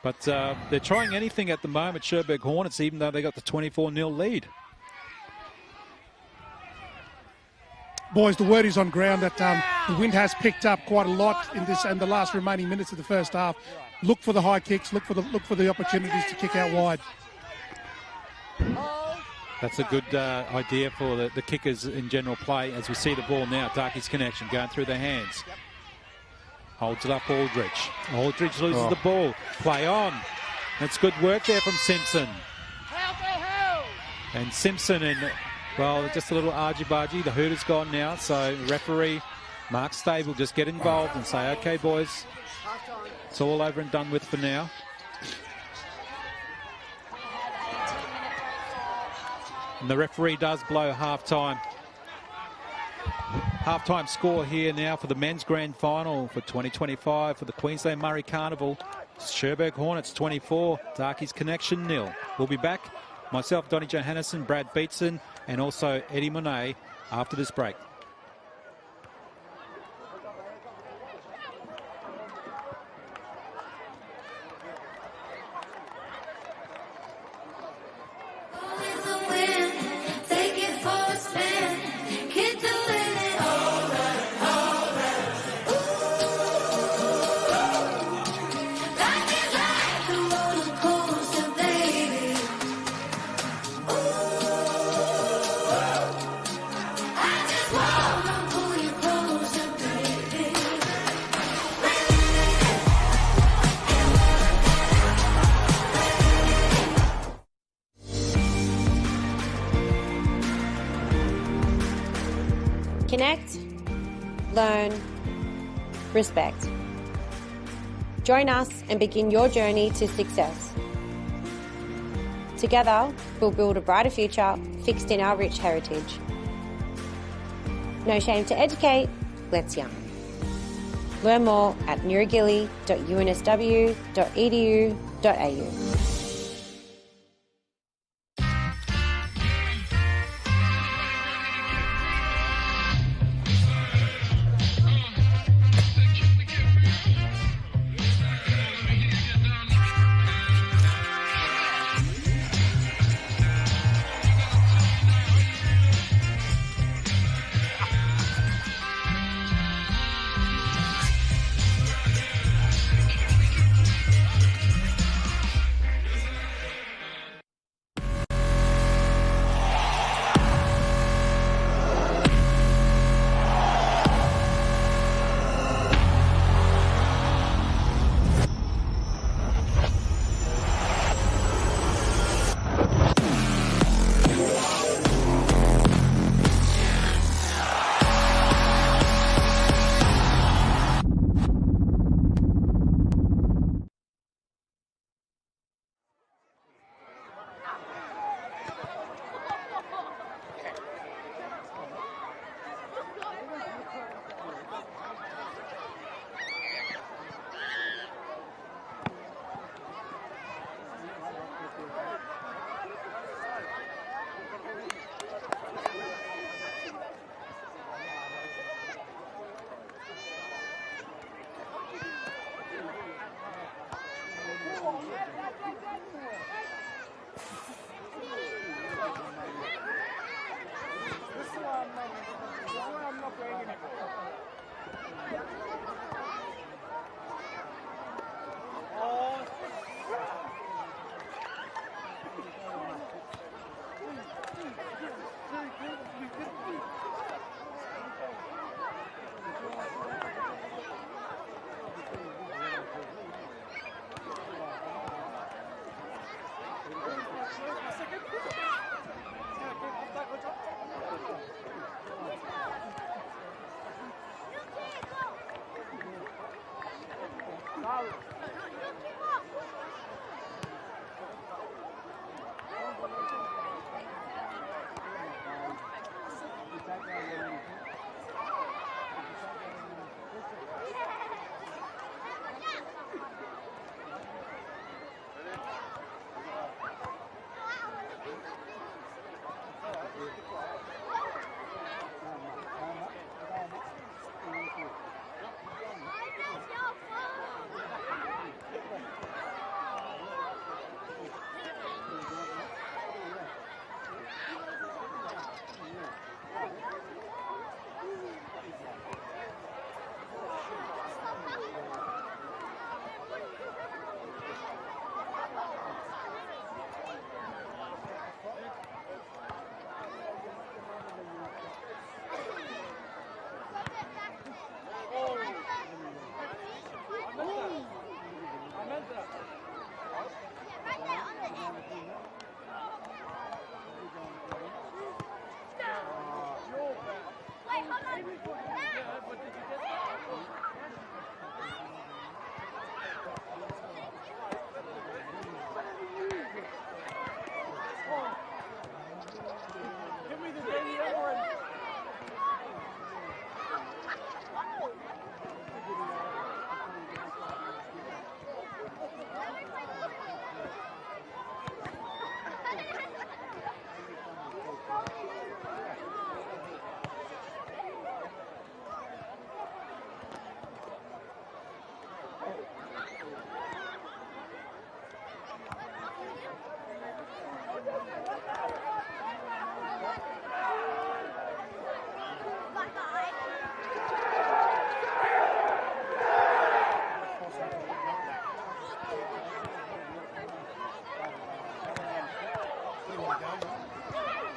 But they're trying anything at the moment, Cherbourg Hornets, even though they got the 24-0 lead. Boys, the word is on ground that the wind has picked up quite a lot in this and the last remaining minutes of the first half. Look for the high kicks. Look for the opportunities to kick out wide. That's a good idea for the kickers in general play. As we see the ball now, Darkies connection going through their hands. Holds it up, Aldridge. Aldridge loses the ball. Play on. That's good work there from Simpson. And Simpson and, well, just a little argy-bargy. The hooter's gone now, so referee Mark Stave will just get involved and say, okay, boys, it's all over and done with for now. And the referee does blow half-time. Half-time score here now for the men's grand final for 2025 for the Queensland Murri Carnival. Cherbourg Hornets 24, Darkies Connection 0. We'll be back, myself, Donnie Johannesson, Brad Beatson, and also Eddie Monet after this break. Connect, learn, respect. Join us and begin your journey to success. Together, we'll build a brighter future fixed in our rich heritage. No shame to educate, let's yarn. Learn more at newrigilly.unsw.edu.au.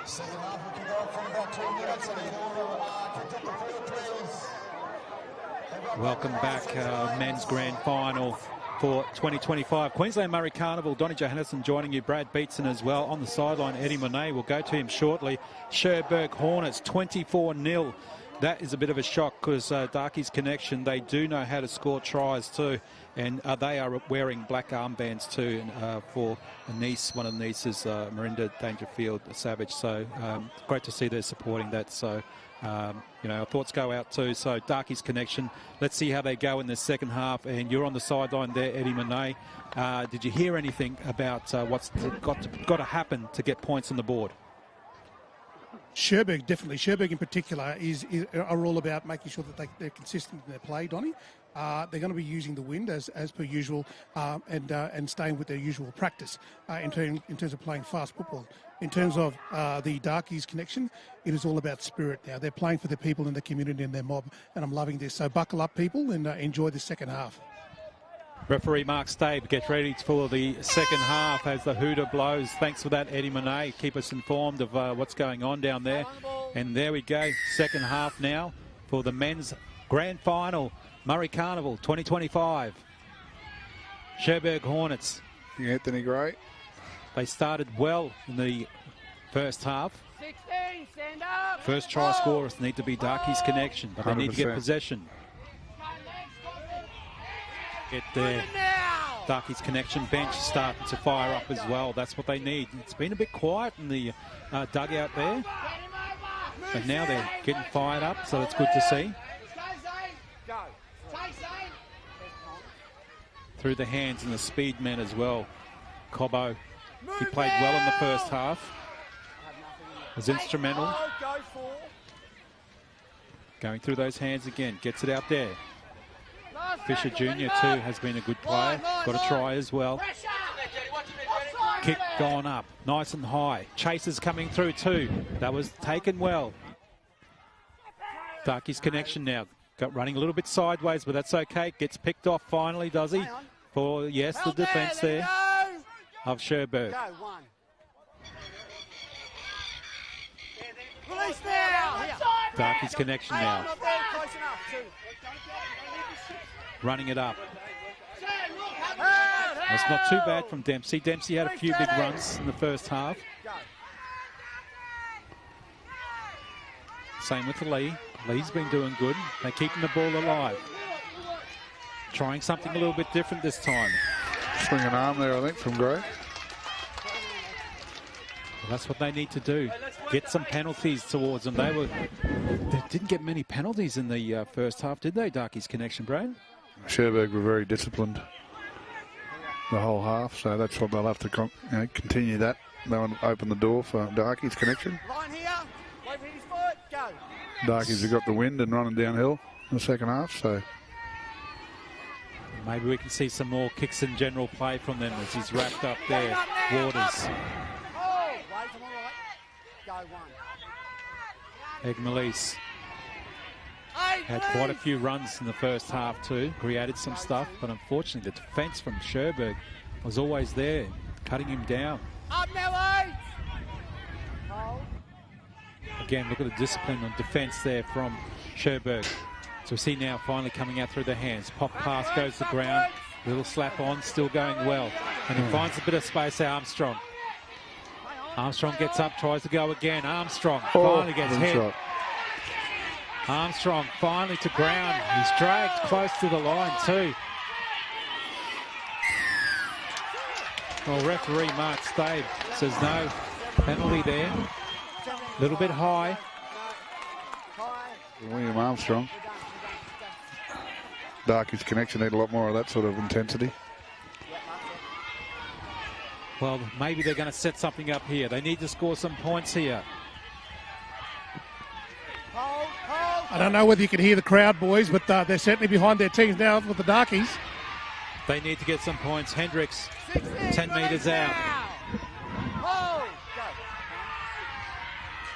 Second half, we can go from about 2 minutes and then kick up the field, please. Welcome back, men's grand final for 2025. Queensland Murri Carnival, Donnie Johannesson joining you, Brad Beatson as well. On the sideline, Eddie Monet, we'll go to him shortly. Sherbrooke Hornets, 24-0. That is a bit of a shock because Darkey's Connection, they do know how to score tries too. And they are wearing black armbands too for a niece, one of the nieces, Marinda Dangerfield Savage. So great to see they're supporting that. So, you know, our thoughts go out too. So Darkey's Connection, let's see how they go in the second half. And you're on the sideline there, Eddie Monet. Did you hear anything about what's got to happen to get points on the board? Sherbrooke, definitely. Sherbrooke in particular are all about making sure that they're consistent in their play, Donnie. They're going to be using the wind as per usual and staying with their usual practice in terms of playing fast football. In terms of the Darkies Connection, it is all about spirit now. They're playing for the people in the community and their mob, and I'm loving this. So buckle up, people, and enjoy the second half. Referee Mark Stave gets ready for the second half as the hooter blows. Thanks for that, Eddie Monet. Keep us informed of what's going on down there. And there we go, second half now for the men's grand final, Murri Carnival 2025. Sherbrooke Hornets. Anthony Gray. They started well in the first half. 16, stand up. First try scorers need to be Darkey's Connection, but they need to get 100%. possession. Get there. Darkey's Connection bench starting to fire up as well. That's what they need. It's been a bit quiet in the dugout there, but now they're getting fired up, so that's good to see. Through the hands and the speed men as well. Cobbo, he played well in the first half. Was instrumental. Going through those hands again, gets it out there. Fisher Jr. too has been a good player. Got a try as well. Kick going up, nice and high. Chasers coming through too. That was taken well. Darkey's Connection now. Got running a little bit sideways, but that's okay. Gets picked off finally, does he? For, yes, the defence there of Sherbrooke. Darkey's Connection now. Running it up. That's not too bad from Dempsey. Dempsey had a few big runs in the first half. Same with Lee. Lee's been doing good. They're keeping the ball alive. Trying something a little bit different this time. Swinging arm there, I think, from Gray. Well, that's what they need to do. Get some penalties towards them. They didn't get many penalties in the first half, did they, Darkies Connection, Brad? Sherberg were very disciplined the whole half, so that's what they'll have to continue that. They'll open the door for Darkies Connection. Line here. Wait for his foot. Go. Darkies have got the wind and running downhill in the second half, so... Maybe we can see some more kicks and general play from them as he's wrapped up there. Waters. Egg-Malise had quite a few runs in the first half too, created some stuff, but unfortunately the defence from Sherberg was always there, cutting him down. Again, look at the discipline on defence there from Sherberg. So we see now finally coming out through the hands. Pop pass goes to the ground, little slap on, still going well. And he finds a bit of space there, Armstrong. Armstrong gets up, tries to go again. Armstrong finally gets hit. Shot. Armstrong finally to ground. He's dragged close to the line too. Well, referee Mark Stave says no penalty there. A little bit high. William Armstrong. Darkies Connection need a lot more of that sort of intensity. Well, maybe they're going to set something up here. They need to score some points here. I don't know whether you can hear the crowd, boys, but they're certainly behind their teams now with the Darkies. They need to get some points. Hendricks, 10 metres out.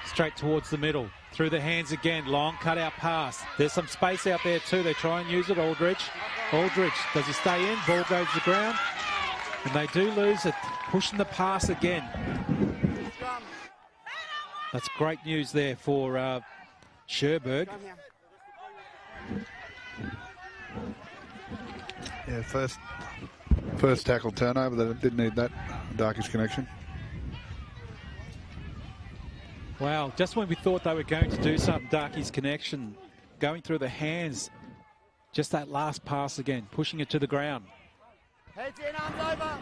Straight towards the middle. Through the hands again. Long cut-out pass. There's some space out there too. They try and use it. Aldridge. Aldridge, does he stay in? Ball goes to the ground. And they do lose it. Pushing the pass again. That's great news there for Sherberg. Yeah, first tackle turnover. They didn't need that. Darkies Connection. Wow, just when we thought they were going to do something, Darkies Connection, going through the hands. Just that last pass again, pushing it to the ground. Heads in, arms over.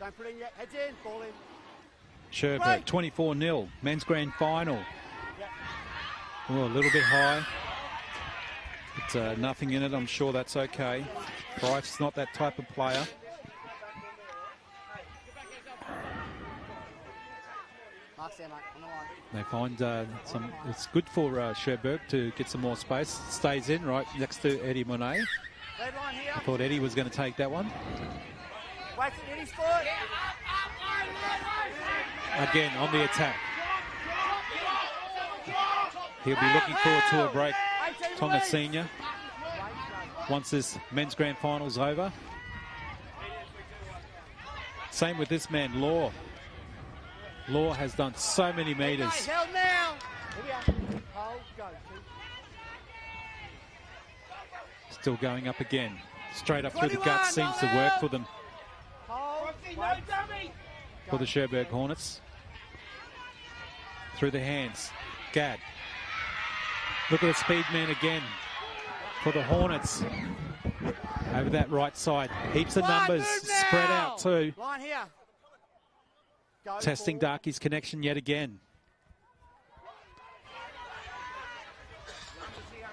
Don't put in yet. Heads in, ball in. Sherberg, 24-0, men's grand final. Oh, a little bit high. But nothing in it, I'm sure that's okay. Bryce's not that type of player. They find it's good for Sherberg to get some more space. Stays in right next to Eddie Monet. I thought Eddie was going to take that one. Again, on the attack. He'll be looking forward to a break, Tonga Senior, once this men's grand final's over. Same with this man, Law. Law has done so many metres. Still going up again. Straight up through the guts seems to work for them. For the Sherberg Hornets. Through the hands. Gadd. Look at the speed man again for the Hornets. Over that right side. Heaps of numbers spread out too. Testing Darkies Connection yet again.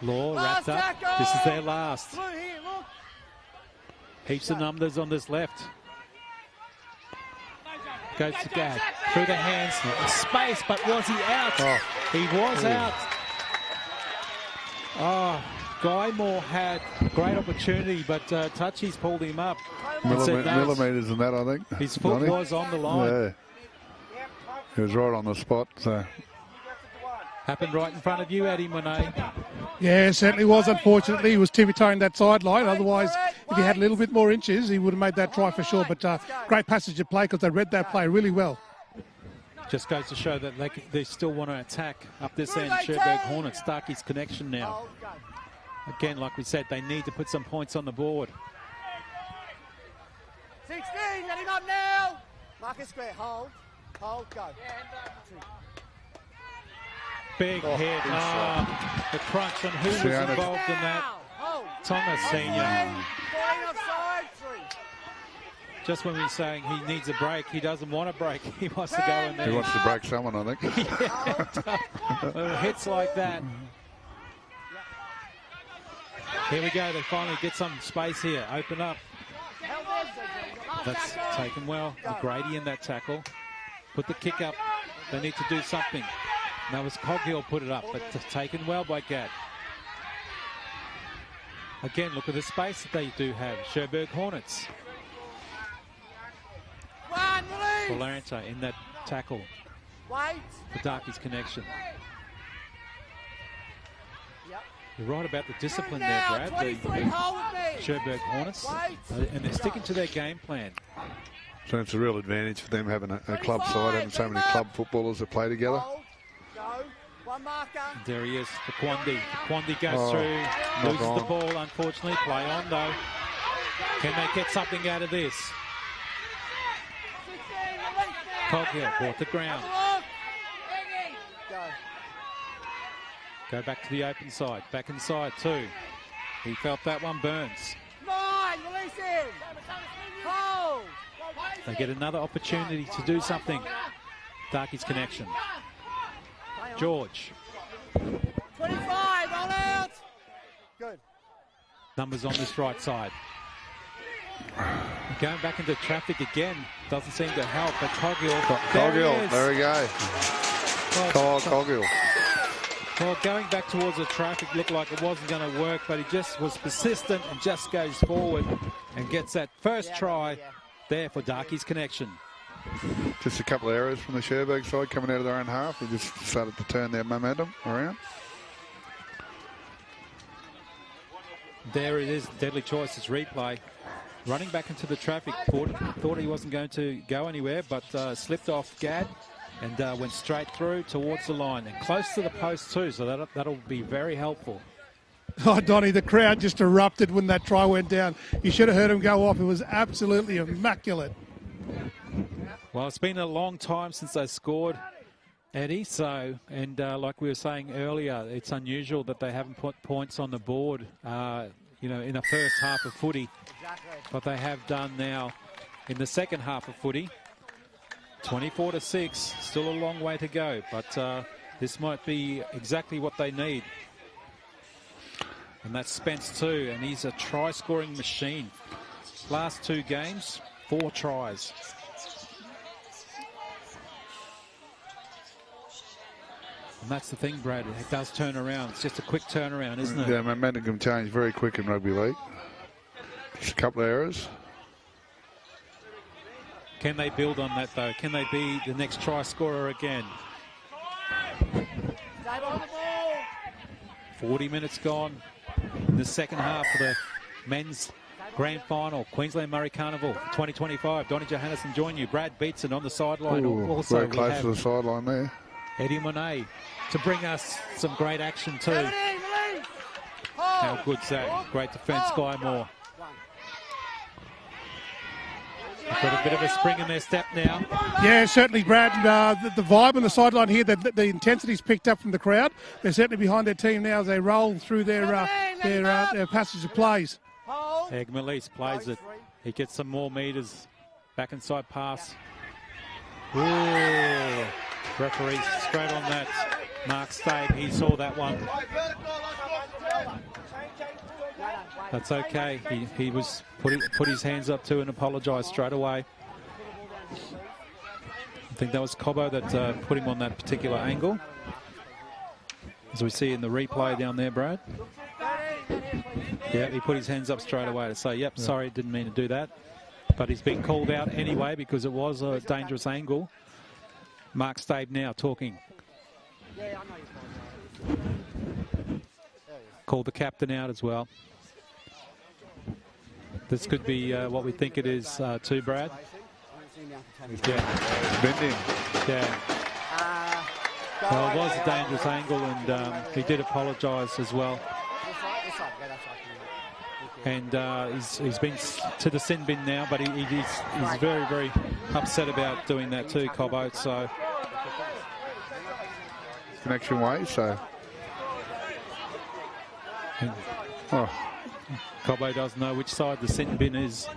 Law wrapped up. This is their last. Heaps of numbers on this left. Goes to Gadd. Through the hands. Space, but was he out? Oh. He was out. Oh, Guy Moore had a great opportunity, but Touchy's pulled him up. Millimetres in that, I think. His foot was on the line. Yeah. He was right on the spot. So. Happened right in front of you, Eddie Monet. Yeah, it certainly was. Unfortunately, he was tippy-toeing that sideline. Otherwise, if he had a little bit more inches, he would have made that try for sure. But great passage of play because they read that play really well. Just goes to show that they still want to attack up this end. Sherberg Hornets, Darkies Connection now. Again, like we said, they need to put some points on the board. 16, let him up now. Marcus Square, hold, go. Big hit. The crunch on who was involved in that. Tonga Senior. Just when we're saying he needs a break, he doesn't want a break. He wants to go in there. He wants to break someone, I think. Little hits like that. Here we go. They finally get some space here. Open up. That's taken well. Grady in that tackle. Put the kick up. They need to do something. That was Coghill put it up, but taken well by Gadd. Again, look at the space that they do have. Cherbourg Hornets. Valente in that tackle. For Darky's connection. You're right about the discipline there, Brad. The Cherbourg Hornets. And they're sticking to their game plan. So it's a real advantage for them having a club side, having so many club footballers that play together. There he is, for Quandi. Quandi goes through, loses the ball, unfortunately. Play on, though. Can they get something out of this? Coghill brought the ground. Go back to the open side. Back inside, too. He felt that one. Burns. They get another opportunity to do something. Darky's connection. George. 25, all out. Good. Numbers on this right side. Going back into traffic again doesn't seem to help, but Coghill. There we go. Coghill. Well, going back towards the traffic looked like it wasn't going to work, but he just was persistent and just goes forward and gets that first try there for Darky's connection. Just a couple of errors from the Cherbourg side coming out of their own half. They just started to turn their momentum around. There it is, Deadly Choices replay. Running back into the traffic, thought he wasn't going to go anywhere, but slipped off Gadd and went straight through towards the line and close to the post too, so that'll be very helpful. Oh, Donnie, the crowd just erupted when that try went down. You should have heard him go off. It was absolutely immaculate. Well, it's been a long time since they scored, Eddie, so, and like we were saying earlier, it's unusual that they haven't put points on the board, you know, in the first half of footy. But they have done now in the second half of footy. 24-6, still a long way to go, but this might be exactly what they need. And that's Spence too, and he's a try-scoring machine. Last 2 games, 4 tries. And that's the thing, Brad, it does turn around. It's just a quick turnaround, isn't it? Yeah, momentum can change very quick in rugby league. Just a couple of errors. Can they build on that, though? Can they be the next try scorer again? 40 minutes gone in the second half of the men's grand final. Queensland Murri Carnival 2025. Donnie Johannesson join you. Brad Beatson on the sideline. Also, very close to the sideline there. Eddie Monet to bring us some great action too. How good's that? Great defence, Guy Moore. Got a bit of a spring in their step now. Yeah, certainly, Brad. The vibe on the sideline here, the intensity's picked up from the crowd. They're certainly behind their team now as they roll through their passage of plays. Egg Melise plays it. He gets some more metres. Back inside pass. Ooh. Referee straight on that. Mark Stabe, he saw that one. That's okay. He was put his hands up too and apologised straight away. I think that was Cobbo that put him on that particular angle. As we see in the replay down there, Brad. Yeah, he put his hands up straight away to say, yep, sorry, didn't mean to do that. But he's been called out anyway because it was a dangerous angle. Mark Stabe now talking. Called the captain out as well. This could be what we think it is too, Brad. Yeah. Bending. Yeah. Well, it was a dangerous angle and he did apologise as well. And he's been to the sin bin now, but he's very, very upset about doing that too, Cobbo. So connection way, so. Cobbo doesn't know which side the sin bin is.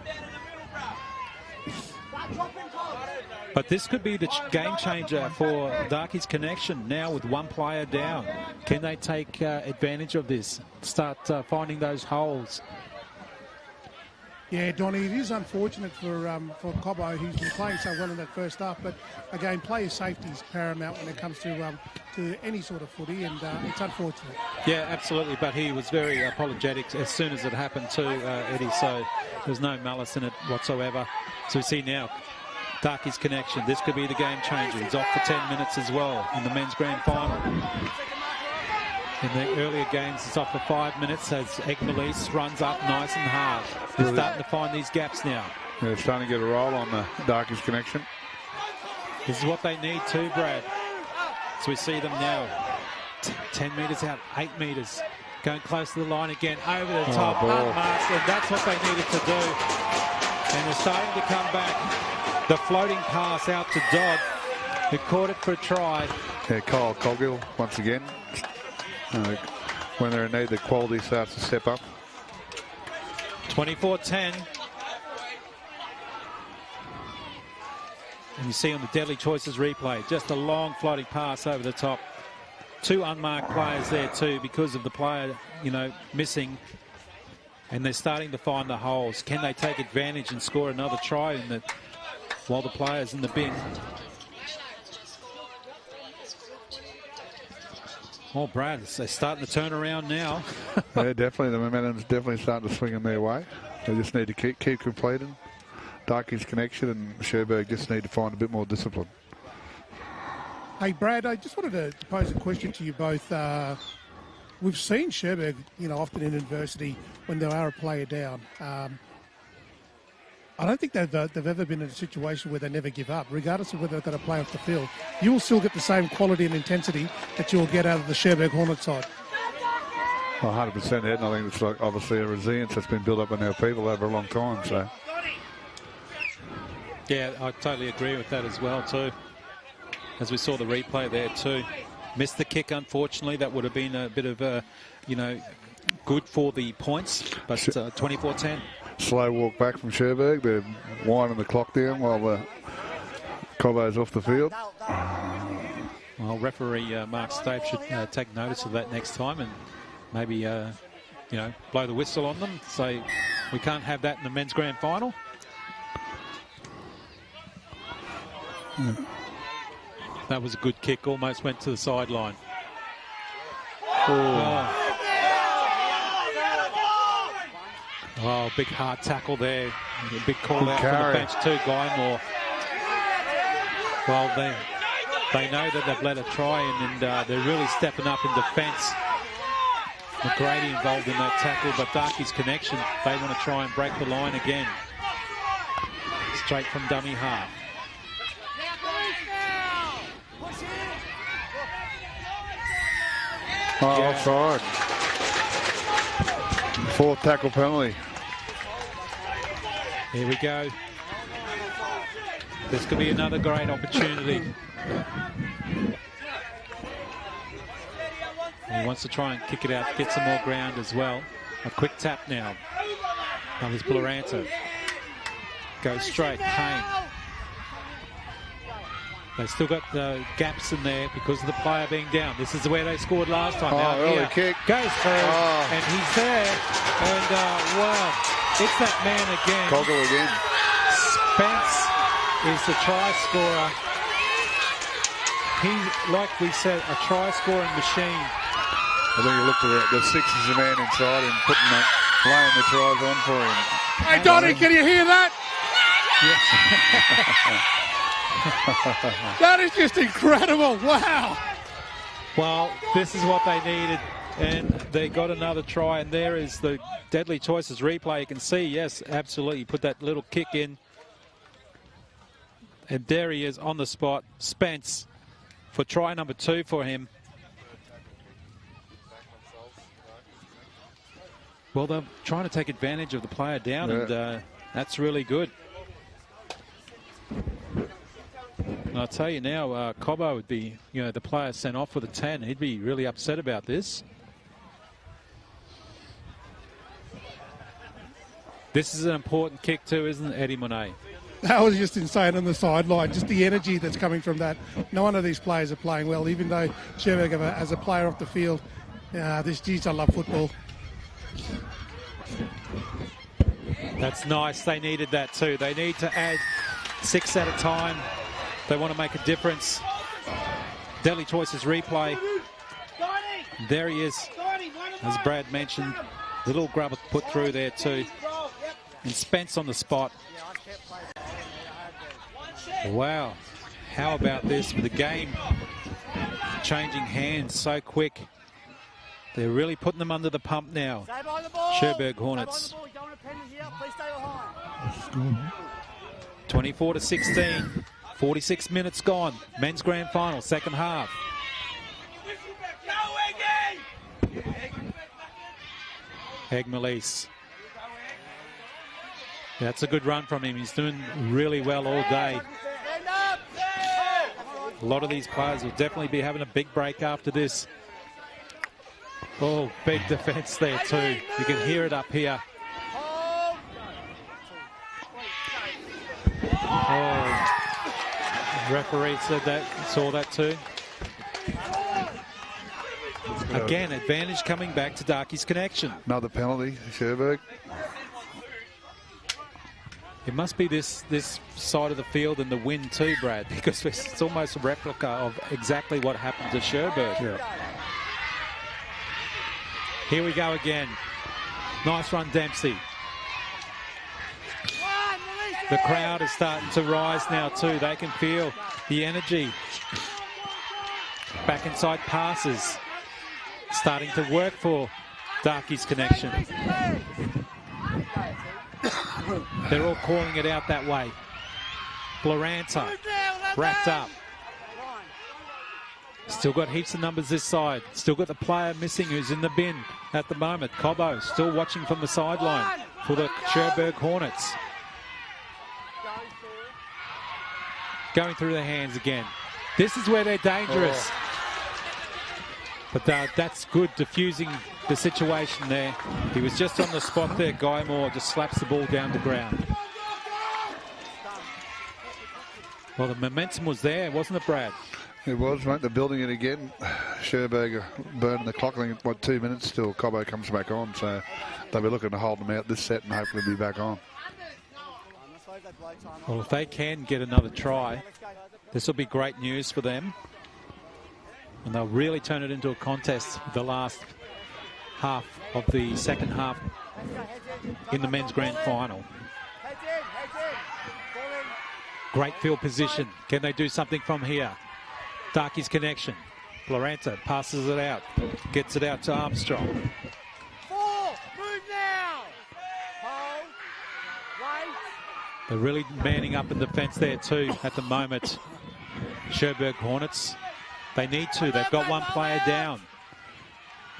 But this could be the game changer for Darkies Connection now with one player down. Can they take advantage of this? Start finding those holes. Yeah, Donnie, it is unfortunate for Cobbo, who's been playing so well in that first half. But again, player safety is paramount when it comes to any sort of footy, and it's unfortunate. Yeah, absolutely. But he was very apologetic as soon as it happened to Eddie. So there's no malice in it whatsoever. So we see now Darkies Connection. This could be the game changer. He's off for 10 minutes as well in the men's grand final. In the earlier games, it's off for 5 minutes as Egmalise runs up nice and hard. They're starting to find these gaps now. Yeah, they're starting to get a roll on the Darkies Connection. This is what they need too, Brad. So we see them now. 10 metres out, 8 metres. Going close to the line again, over the top, unmarked, and that's what they needed to do. And they're starting to come back. The floating pass out to Dodd, who caught it for a try. Yeah, Kyle Coggill once again. When they're in need, the quality starts to step up. 24-10. And you see on the Deadly Choices replay, just a long floating pass over the top. 2 unmarked players there too because of the player, missing. And they're starting to find the holes. Can they take advantage and score another try while the player's in the bin? Oh, Brad, they're starting to turn around now. Yeah, definitely. The momentum's definitely starting to swing in their way. They just need to keep completing. Darkies Connection and Cherbourg just need to find a bit more discipline. Hey, Brad, I just wanted to pose a question to you both. We've seen Cherbourg, often in adversity when there are a player down. I don't think they've ever been in a situation where they never give up, regardless of whether they've got a player off the field. You will still get the same quality and intensity that you'll get out of the Cherbourg Hornets side. Well, 100%, Ed, and I think it's like obviously a resilience that's been built up in our people over a long time. So, yeah, I totally agree with that as well too. As we saw the replay there too, missed the kick unfortunately. That would have been a bit of good for the points, but 24-10. Slow walk back from Cherbourg. They're winding the clock down while the Cobbo's off the field. Well, referee Mark Stape should take notice of that next time and maybe, blow the whistle on them. Say we can't have that in the men's grand final. That was a good kick. Almost went to the sideline. Oh, big hard tackle there. A big call out from the bench too, Guy Moore. Well, they know that they've let a try in, and they're really stepping up in defence. McGrady involved in that tackle, but Darkies Connection, they want to try and break the line again. Straight from dummy half. Offside. 4th tackle penalty. Here we go. This could be another great opportunity. He wants to try and kick it out, get some more ground as well. A quick tap now. Now there's Bloranta. Goes straight, Payne. They've still got the gaps in there because of the player being down. This is where they scored last time. Out early here. kick. Goes through, and he's there. And, wow, it's that man again. Coggle again. Spence is the try scorer. He's, like we said, a try-scoring machine. I think you looked at the 6 is the man inside and laying the tries on for him. Hey, Donnie, can you hear that? Yeah. That is just incredible. Wow. Well, this is what they needed, and they got another try, and there is the Deadly Choices replay. You can see, yes, absolutely, put that little kick in. And there he is on the spot, Spence, for try number 2 for him. Well, they're trying to take advantage of the player down, and that's really good. And I'll tell you now, Cobbo would be, the player sent off with a 10. He'd be really upset about this. This is an important kick too, isn't it, Eddie Monet? That was just insane on the sideline, just the energy that's coming from that. No one of these players are playing well, even though Sherberg, as a player off the field, geez, I love football. That's nice. They needed that too. They need to add 6 at a time. They want to make a difference. Deadly Choices replay. There he is, as Brad mentioned. Little grubber put through there too. And Spence on the spot. Wow. How about this with the game changing hands so quick? They're really putting them under the pump now. Sherberg Hornets. 24-16. 46 minutes gone. Men's grand final, second half. Egg-Melise. That's a good run from him. He's doing really well all day. A lot of these players will definitely be having a big break after this. Oh, big defence there too. You can hear it up here. Oh, referee said that, saw that too. Again, advantage coming back to Darkey's Connection. Another penalty, Sherberg. It must be this side of the field and the wind too, Brad, because it's almost a replica of exactly what happened to Sherberg. Yeah. Here we go again. Nice run, Dempsey. The crowd is starting to rise now too. They can feel the energy. Back inside passes. Starting to work for Darkey's Connection. They're all calling it out that way. Gloranta wrapped up. Still got heaps of numbers this side. Still got the player missing who's in the bin at the moment. Cobbo still watching from the sideline for the Sherberg Hornets. Going through their hands again. This is where they're dangerous. But that's good, diffusing the situation there. He was just on the spot there. Guy Moore just slaps the ball down the ground. Well, the momentum was there, wasn't it, Brad? It was, mate. They're building it again. Sherberg burning the clock. I think, 2 minutes still. Cobbo comes back on. So they'll be looking to hold them out this set and hopefully be back on. Well, if they can get another try, this will be great news for them. And they'll really turn it into a contest the last half of the second half in the men's grand final. Great field position. Can they do something from here? Darkey's Connection. Gloranta passes it out. Gets it out to Armstrong. Move now. Hold. Wait. They're really manning up in defence there too at the moment. Sherberg Hornets. They need to. They've got one player down.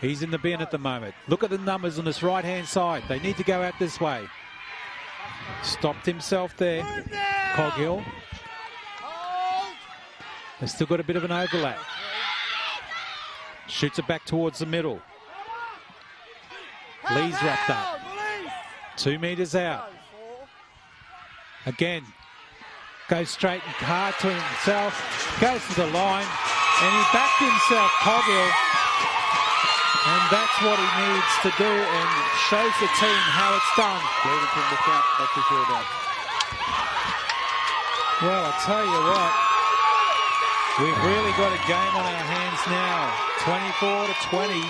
He's in the bin at the moment. Look at the numbers on this right-hand side. They need to go out this way. Stopped himself there. Coghill. They've still got a bit of an overlap. Shoots it back towards the middle. Lee's wrapped up. 2 metres out. Again. Goes straight and hard to himself. Goes to the line. And he backed himself, Coghill. And that's what he needs to do and shows the team how it's done. That's for sure about. Well, I'll tell you what. We've really got a game on our hands now. 24-20.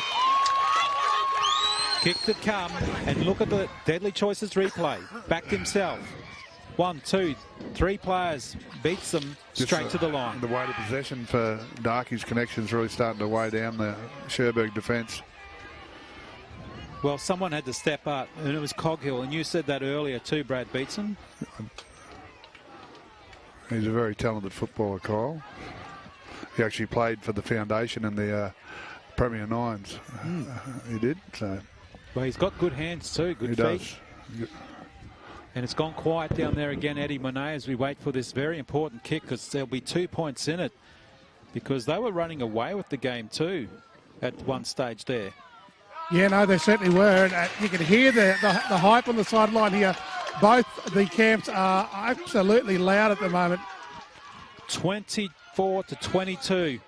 Kick to come. And look at the Deadly Choices replay. Backed himself. 1, 2, 3 players beats them straight to the line. The weight of possession for Darkey's Connection's really starting to weigh down the Sherberg defence. Well, someone had to step up, and it was Coghill, and you said that earlier too, Brad Beatson. He's a very talented footballer, Kyle. He actually played for the foundation in the Premier Nines. He did. So. Well, he's got good hands too, good feet. Does. And it's gone quiet down there again, Eddie Monet, as we wait for this very important kick, because there'll be 2 points in it, because they were running away with the game too at one stage there. Yeah, no, they certainly were. And, you can hear the hype on the sideline here. Both the camps are absolutely loud at the moment. 24-22.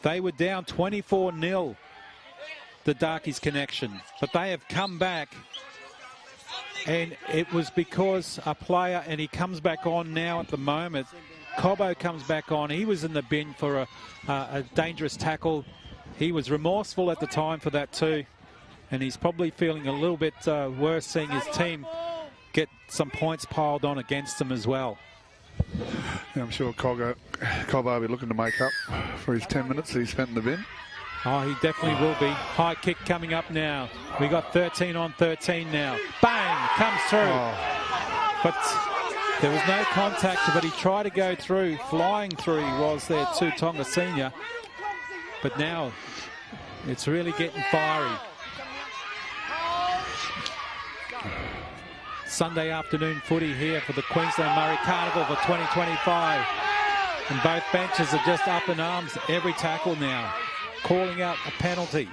They were down 24-0, the Darkies Connection. But they have come back. And it was because a player, and he comes back on now at the moment. Cobbo comes back on. He was in the bin for a dangerous tackle. He was remorseful at the time for that too. And he's probably feeling a little bit worse seeing his team get some points piled on against him as well. Yeah, I'm sure Cobbo will be looking to make up for his 10 minutes that he spent in the bin. Oh, he definitely will be. High kick coming up now. We got 13 on 13 now. Bang! Comes through. Oh. But there was no contact, but he tried to go through. Flying through he was there too, Tonga Senior. But now it's really getting fiery. Sunday afternoon footy here for the Queensland Murri Carnival for 2025. And both benches are just up in arms every tackle now, calling out a penalty.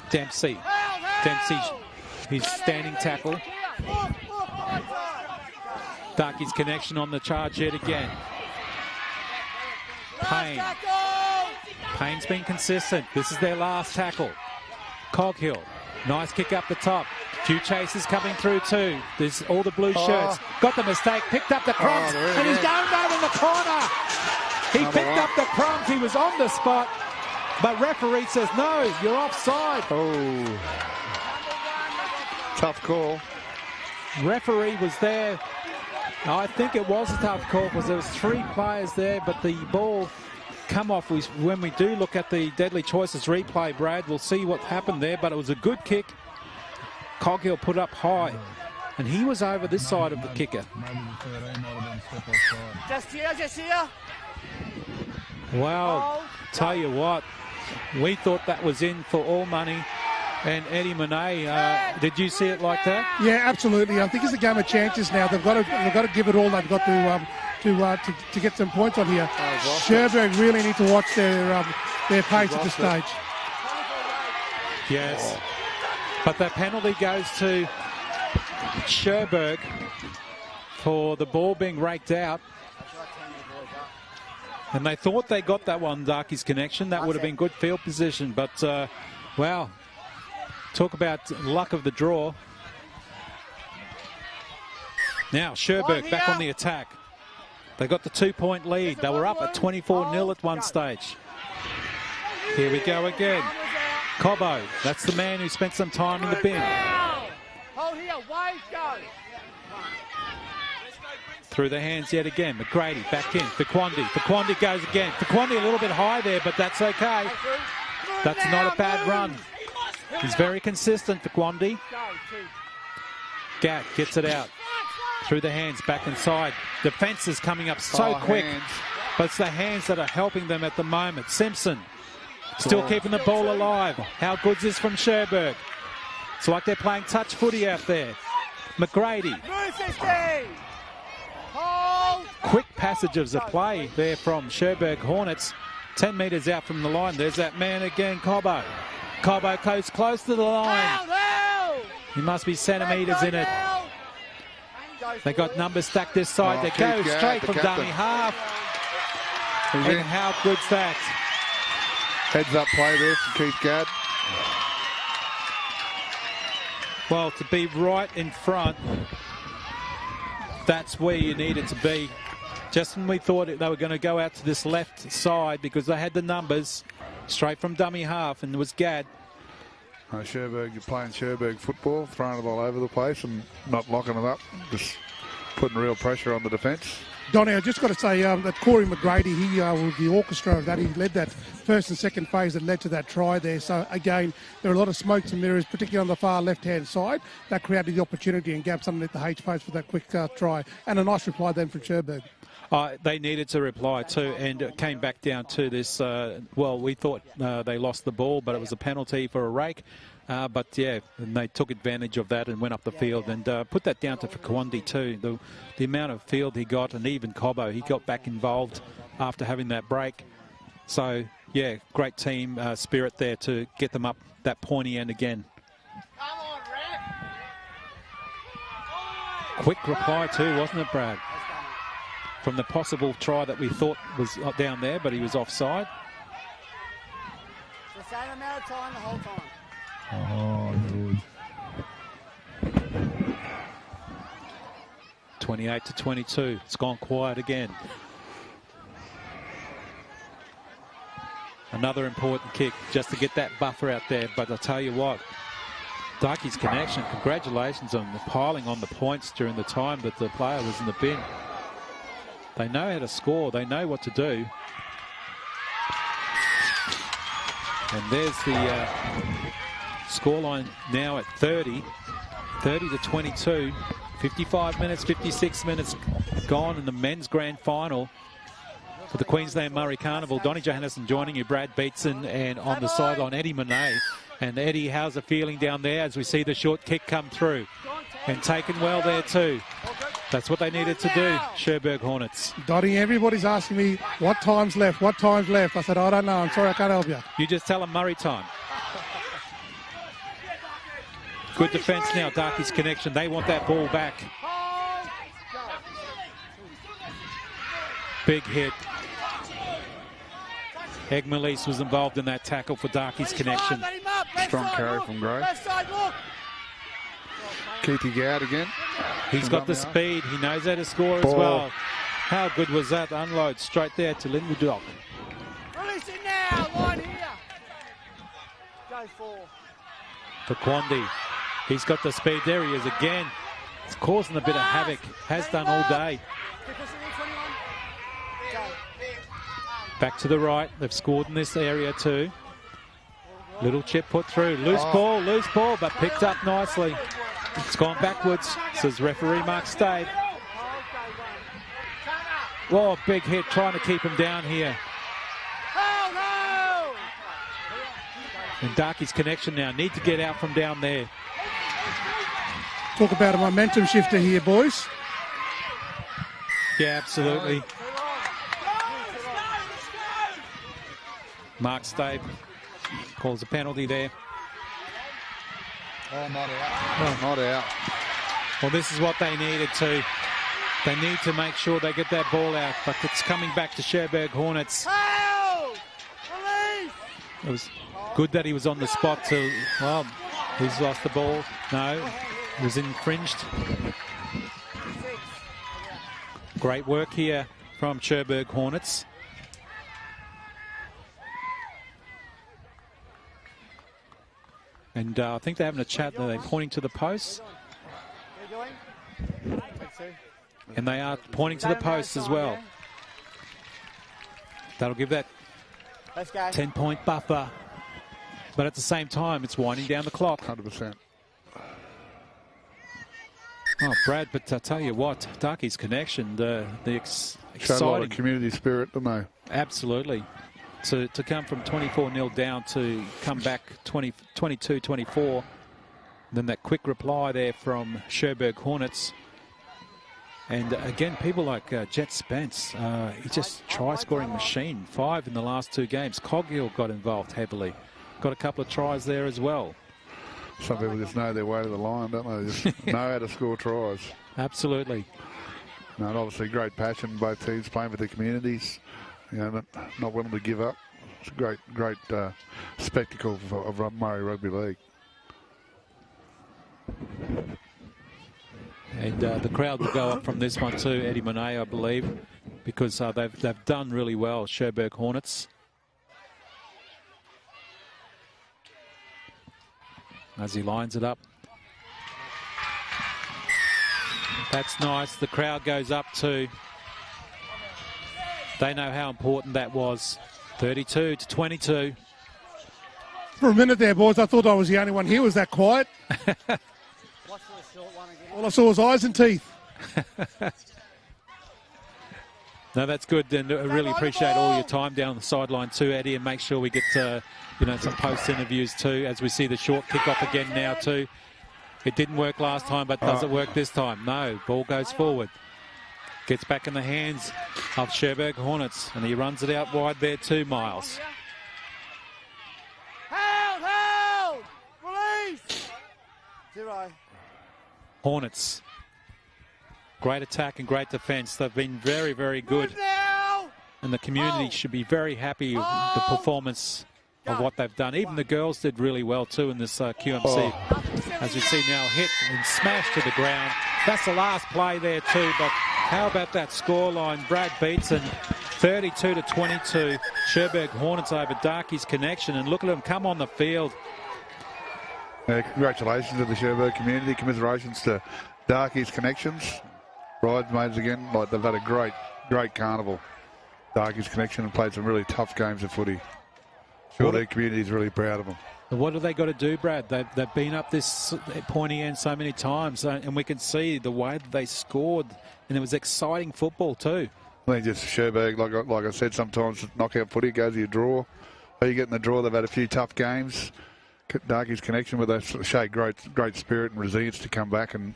Dempsey, his standing tackle. Darkies Connection on the charge yet again. Payne's been consistent. This is their last tackle. Coghill, nice kick up the top. Few chases coming through too. There's all the blue shirts. Got the mistake, picked up the crumbs, and he's going down in the corner. He picked up the crumbs, he was on the spot, but referee says, no, you're offside. Oh, tough call. Referee was there. I think it was a tough call because there was 3 players there, but the ball come off. When we do look at the Deadly Choices replay, Brad, we'll see what happened there, but it was a good kick. Coghill put up high, and he was over this side of the kicker. Just here. Well, tell you what, we thought that was in for all money. And Eddie Monet, did you see it like that? Yeah, absolutely. I think it's a game of chances now. They've got to give it all. They've got to get some points on here. Sherberg really need to watch their pace at this stage. Yes, but that penalty goes to Sherberg for the ball being raked out. And they thought they got that one, Darkies Connection. That would have been good field position. But, wow, talk about luck of the draw. Now, Sherberg back on the attack. They got the 2-point lead. They were up at 24-0 at one stage. Here we go again. Cobbo, that's the man who spent some time in the bin. Hold here, wave, go. Through the hands yet again. McGrady back in. Faquandi goes again. Faquandi a little bit high there, but that's okay. That's not a bad run. He's very consistent, Faquandi. Gatt gets it out. Through the hands, back inside. Defence is coming up so quick. But it's the hands that are helping them at the moment. Simpson still keeping the ball alive. How good's this from Sherberg? It's like they're playing touch footy out there. McGrady. Quick passages of play there from Sherberg Hornets. 10 metres out from the line. There's that man again, Cobbo. Cobbo goes close to the line. He must be centimetres in it. They got numbers stacked this side. They go straight from dummy half. And how good's that? Heads up play there from Keith Gadd. Well, to be right in front, that's where you needed to be. Just when we thought they were going to go out to this left side because they had the numbers, straight from dummy half, and it was Gadd. Sherberg, you're playing Sherberg football, throwing it all over the place and not locking it up, just putting real pressure on the defence. Donnie, I just got to say that Corey McGrady, he was the orchestra of that. He led that first and second phase that led to that try there. So, again, there are a lot of smokes and mirrors, particularly on the far left-hand side. That created the opportunity and gaps underneath the H-post for that quick try. And a nice reply then from Sherberg. They needed to reply too, and it came back down to this. Well, we thought they lost the ball, but it was a penalty for a rake. But yeah, and they took advantage of that and went up the field and put that down to Faquandi too. The amount of field he got, and even Cobbo, he got back involved after having that break. So, yeah, great team spirit there to get them up that pointy end again. Quick reply too, wasn't it, Brad? From the possible try that we thought was down there, but he was offside. The same amount of time the whole time. Oh, good. 28-22. It's gone quiet again. Another important kick just to get that buffer out there. But I'll tell you what, Darky's connection, congratulations on the piling on the points during the time that the player was in the bin. They know how to score. They know what to do. And there's the scoreline now at 30-22. 55 minutes, 56 minutes gone in the men's grand final for the Queensland Murri Carnival. Donnie Johannesson joining you, Brad Beatson, and on the sideline, Eddie Monet. And Eddie, how's the feeling down there as we see the short kick come through? And taken well there too. That's what they needed to do, Cherbourg Hornets. Donnie, everybody's asking me, what time's left? What time's left? I said, I don't know. I'm sorry, I can't help you. You just tell them Murray time. Good defence now, Darky's connection. They want that ball back. Big hit. Egg-Melise was involved in that tackle for Darky's connection. Strong carry from Gray. Keithy Gowd again. He's got the speed. He knows how to score as well. How good was that unload straight there to Linwood Dock? Release it now, line here. Go For Quandy. He's got the speed. There he is again. It's causing a bit of havoc. Has done all day. Back to the right. They've scored in this area too. Little chip put through. Loose ball, but picked up nicely. It's gone backwards, says referee Mark Stave. Oh, big hit, trying to keep him down here. And Darky's connection now. Need to get out from down there. Talk about a momentum shifter here, boys. Yeah, absolutely. Mark Stave calls a penalty there. Oh, not out. Oh, not out. Well, this is what they needed to. They need to make sure they get that ball out, but it's coming back to Cherbourg Hornets. It was good that he was on the spot to, well, he's lost the ball. No, it was infringed. Great work here from Cherbourg Hornets. And I think they're having a chat. They're pointing to the posts. And they are pointing to the posts as well. That'll give that 10-point buffer. But at the same time, it's winding down the clock. 100%. Oh, Brad, but I tell you what, Darky's connection, the exciting... Showed a lot of community spirit, didn't they? Absolutely. To come from 24-0 down to come back 22-24. Then that quick reply there from Cherbourg Hornets. And again, people like Jet Spence, he just try-scoring machine. 5 in the last 2 games. Coghill got involved heavily. Got a couple of tries there as well. Some people just know their way to the line, don't they? Just know how to score tries. Absolutely. No, and obviously great passion, both teams playing for their communities. You know, not willing to give up. It's a great spectacle of Murray Rugby League. And the crowd will go up from this one too, Eddie Monet, I believe, because they've done really well, Cherbourg Hornets. As he lines it up. That's nice. The crowd goes up too. They know how important that was. 32-22. For a minute there, boys, I thought I was the only one here. Was that quiet? All I saw was eyes and teeth. No, that's good, and I really appreciate all your time down the sideline too, Eddie, and make sure we get some post interviews too, as we see the short kick-off again now too. It didn't work last time, but does it work this time? No, ball goes forward. Gets back in the hands of Cherbourg Hornets, and he runs it out wide there, 2 miles. Held! Release! 0. Hornets. Great attack and great defence. They've been very, very good. And the community should be very happy with the performance of what they've done. Even the girls did really well too in this QMC. As you see now, hit and smashed to the ground. That's the last play there too, but how about that scoreline? Brad Beatson, 32-22. Cherbourg Hornets over Darkey's Connection, and look at them come on the field. Congratulations to the Cherbourg community. Commiserations to Darkey's Connections. Bridesmaids again, like they've had a great carnival. Darkey's Connection and played some really tough games of footy. Sure, their community is really proud of them. What have they got to do, Brad? They've been up this pointy end so many times, and we can see the way that they scored, and it was exciting football too. I think just Cherbourg, like I said, sometimes knockout footy goes to your draw. Or you get in the draw, they've had a few tough games. Darkey's Connection, where they showed great spirit and resilience to come back and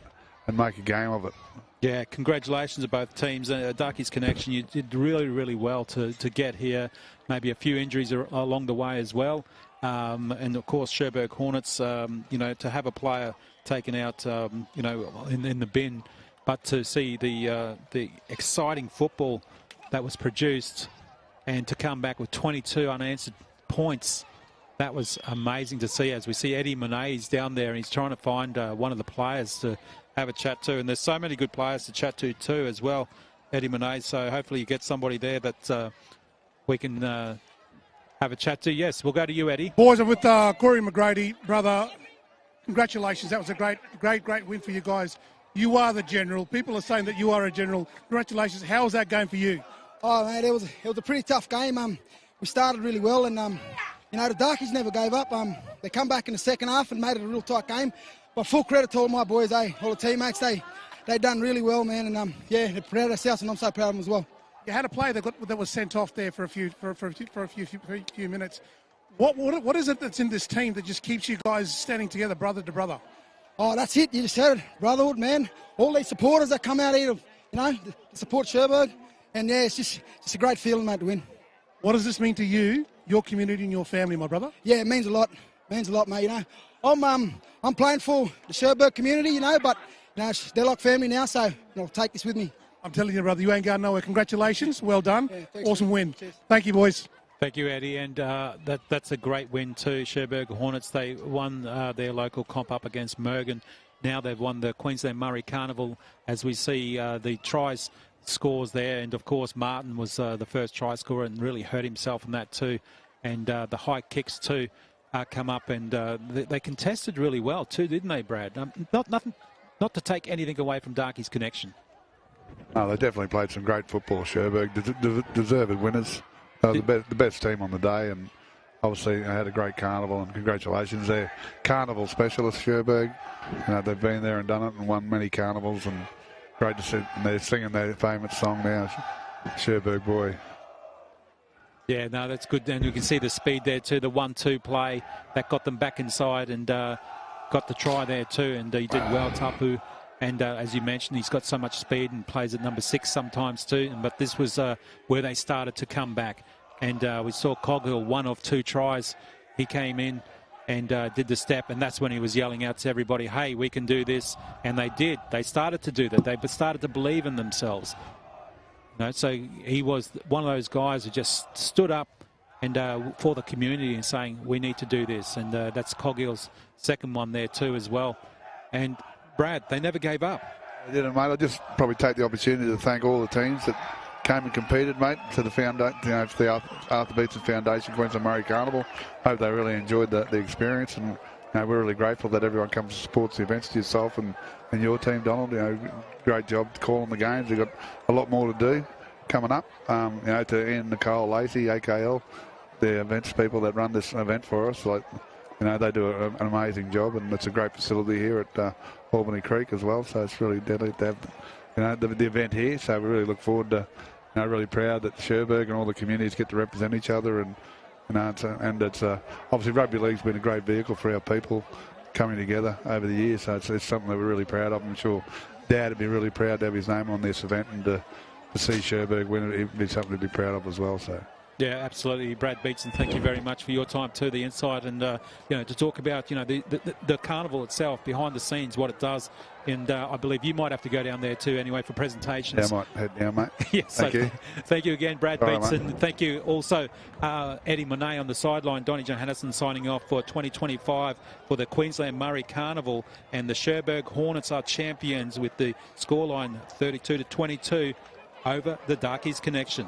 make a game of it. Yeah, congratulations to both teams. Darkey's Connection, you did really, really well to get here. Maybe a few injuries along the way as well. And of course, Cherbourg Hornets, to have a player taken out, in the bin, but to see the exciting football that was produced and to come back with 22 unanswered points, that was amazing to see. As we see Eddie Monet down there, and he's trying to find one of the players to have a chat to, and there's so many good players to chat to too as well, Eddie Monet. So hopefully you get somebody there that we can have a chat to. Yes, we'll go to you, Eddie. Boys, I'm with Corey McGrady, brother. Congratulations, that was a great win for you guys. You are the general. People are saying that you are a general. Congratulations. How was that game for you? Oh, mate, it was a pretty tough game. We started really well, and the Darkies never gave up. They come back in the second half and made it a real tight game. But full credit to all my boys, all the teammates. They done really well, man, and they're proud of ourselves, and I'm so proud of them as well. You had a player that was sent off there for a few minutes. What is it that's in this team that just keeps you guys standing together, brother to brother? Oh, that's it. You just said it, brotherhood, man. All these supporters that come out here, to support Cherbourg, and yeah, it's just a great feeling, mate, to win. What does this mean to you, your community, and your family, my brother? Yeah, it means a lot. It means a lot, mate. I'm playing for the Cherbourg community, but they're like family now, so I'll take this with me. I'm telling you, brother, you ain't going nowhere. Congratulations. Well done. Yeah, thanks, awesome man. win. Cheers. Thank you, boys. Thank you, Eddie. And that's a great win too. Cherbourg Hornets, they won their local comp up against Mergen. Now they've won the Queensland Murri Carnival, as we see the tries scores there. And, of course, Martin was the first try scorer and really hurt himself in that too. And the high kicks too come up, and they contested really well too, didn't they, Brad? Not to take anything away from Darkey's Connection. No, they definitely played some great football, Cherbourg. Deserved winners. The best team on the day, and obviously had a great carnival, and congratulations. They're carnival specialists, Cherbourg. They've been there and done it and won many carnivals, and great to see. And they're singing their famous song now, Cherbourg Boy. Yeah, no, that's good. And you can see the speed there too, the 1-2 play that got them back inside and got the try there too. And he did well, Tapu. And as you mentioned, he's got so much speed and plays at number 6 sometimes too. But this was where they started to come back. And we saw Coghill, 1 of 2 tries. He came in and did the step, and that's when he was yelling out to everybody, hey, we can do this. And they did. They started to do that. They started to believe in themselves. So he was one of those guys who just stood up and for the community and saying, we need to do this. And that's Coghill's second one there too as well. And Brad, they never gave up. They didn't, mate. I'll just probably take the opportunity to thank all the teams that came and competed, mate, to the foundation, to the Arthur Beetson Foundation, Queensland Murri Carnival. Hope they really enjoyed the experience, and we're really grateful that everyone comes and supports the events, to yourself and your team, Donald. Great job calling the games. They've got a lot more to do coming up. To Ian, Nicole, Lacey, AKL, the events people that run this event for us, they do an amazing job, and it's a great facility here at Albany Creek as well. So it's really deadly to have the event here. So we really look forward to, really proud that Cherbourg and all the communities get to represent each other, and it's obviously rugby league's been a great vehicle for our people coming together over the years. So it's something that we're really proud of. I'm sure Dad would be really proud to have his name on this event, and to see Sherbrooke win it would be something to be proud of as well. So. Yeah, absolutely. Brad Beetson, thank you very much for your time too, the insight, and to talk about the carnival itself, behind the scenes, what it does. And I believe you might have to go down there too anyway for presentations. Yeah, I might head down, mate. Yes, Thank you. Thank you again, Brad All right, Beetson. mate. Thank you also, Eddie Monet on the sideline, Donnie Johannesson signing off for 2025 for the Queensland Murri Carnival, and the Sherbrooke Hornets are champions with the scoreline 32-22 over the Darkies Connection.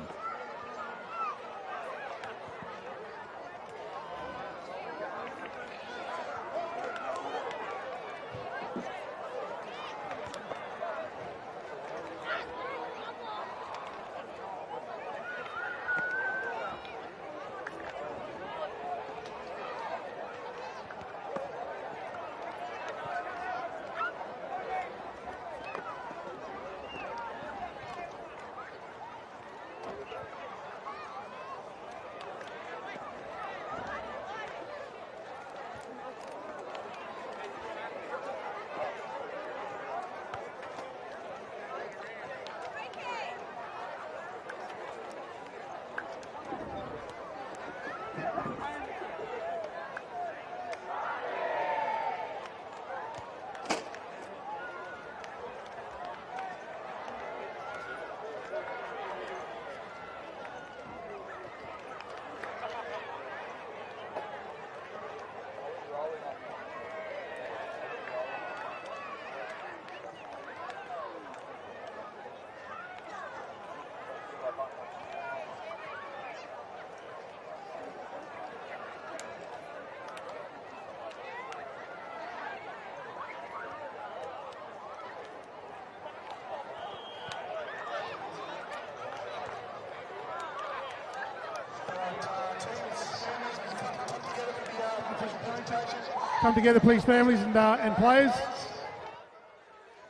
Come together, please, families and players.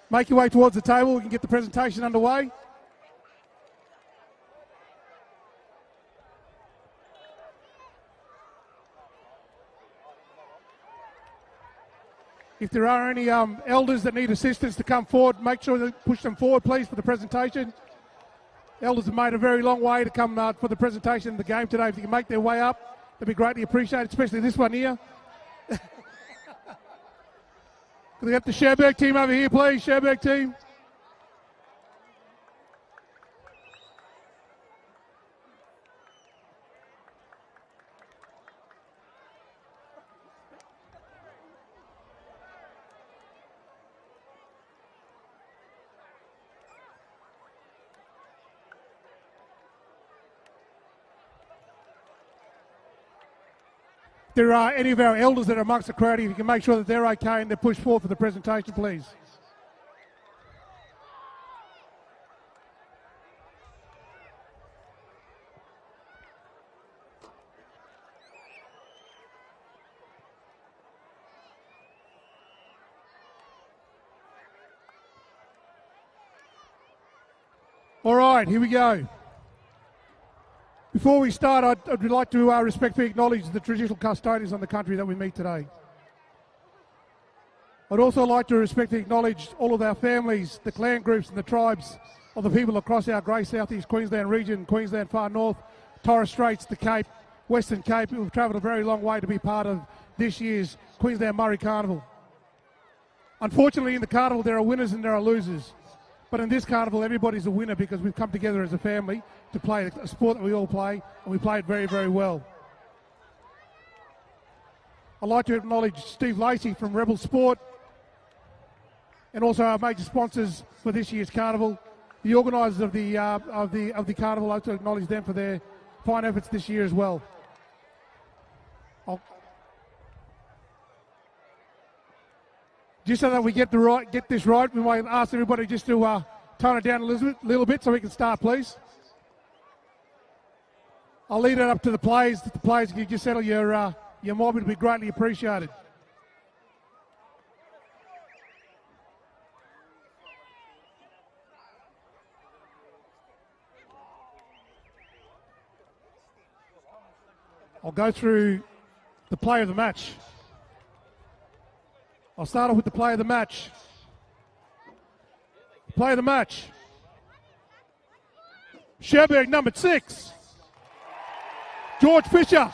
Make your way towards the table. We can get the presentation underway. If there are any elders that need assistance to come forward, make sure to push them forward, please, for the presentation. Elders have made a very long way to come for the presentation of the game today. If you can make their way up, that'd be greatly appreciated, especially this one here. Can we get the Sherbrooke team over here, please? Sherbrooke team. If there are any of our elders that are amongst the crowd, if you can make sure that they're okay and they're pushed forward for the presentation, please. All right, here we go. Before we start, I'd like to respectfully acknowledge the traditional custodians of the country that we meet today. I'd also like to respectfully acknowledge all of our families, the clan groups and the tribes of the people across our great southeast Queensland region, Queensland far north, Torres Straits, the Cape, Western Cape, who have travelled a very long way to be part of this year's Queensland Murri Carnival. Unfortunately, in the carnival there are winners and there are losers. But in this carnival, everybody's a winner because we've come together as a family to play a sport that we all play, and we play it very, very well. I'd like to acknowledge Steve Lacey from Rebel Sport, and also our major sponsors for this year's carnival. The organisers of the carnival, I'd like to acknowledge them for their fine efforts this year as well. Just so that we get this right, we might ask everybody just to tone it down a little bit so we can start, please. I'll leave it up to the players. The players, if you just settle your mob, it'll be greatly appreciated. I'll go through the play of the match. I'll start off with the play of the match. Play of the match. Sherberg, number 6. George Fisher.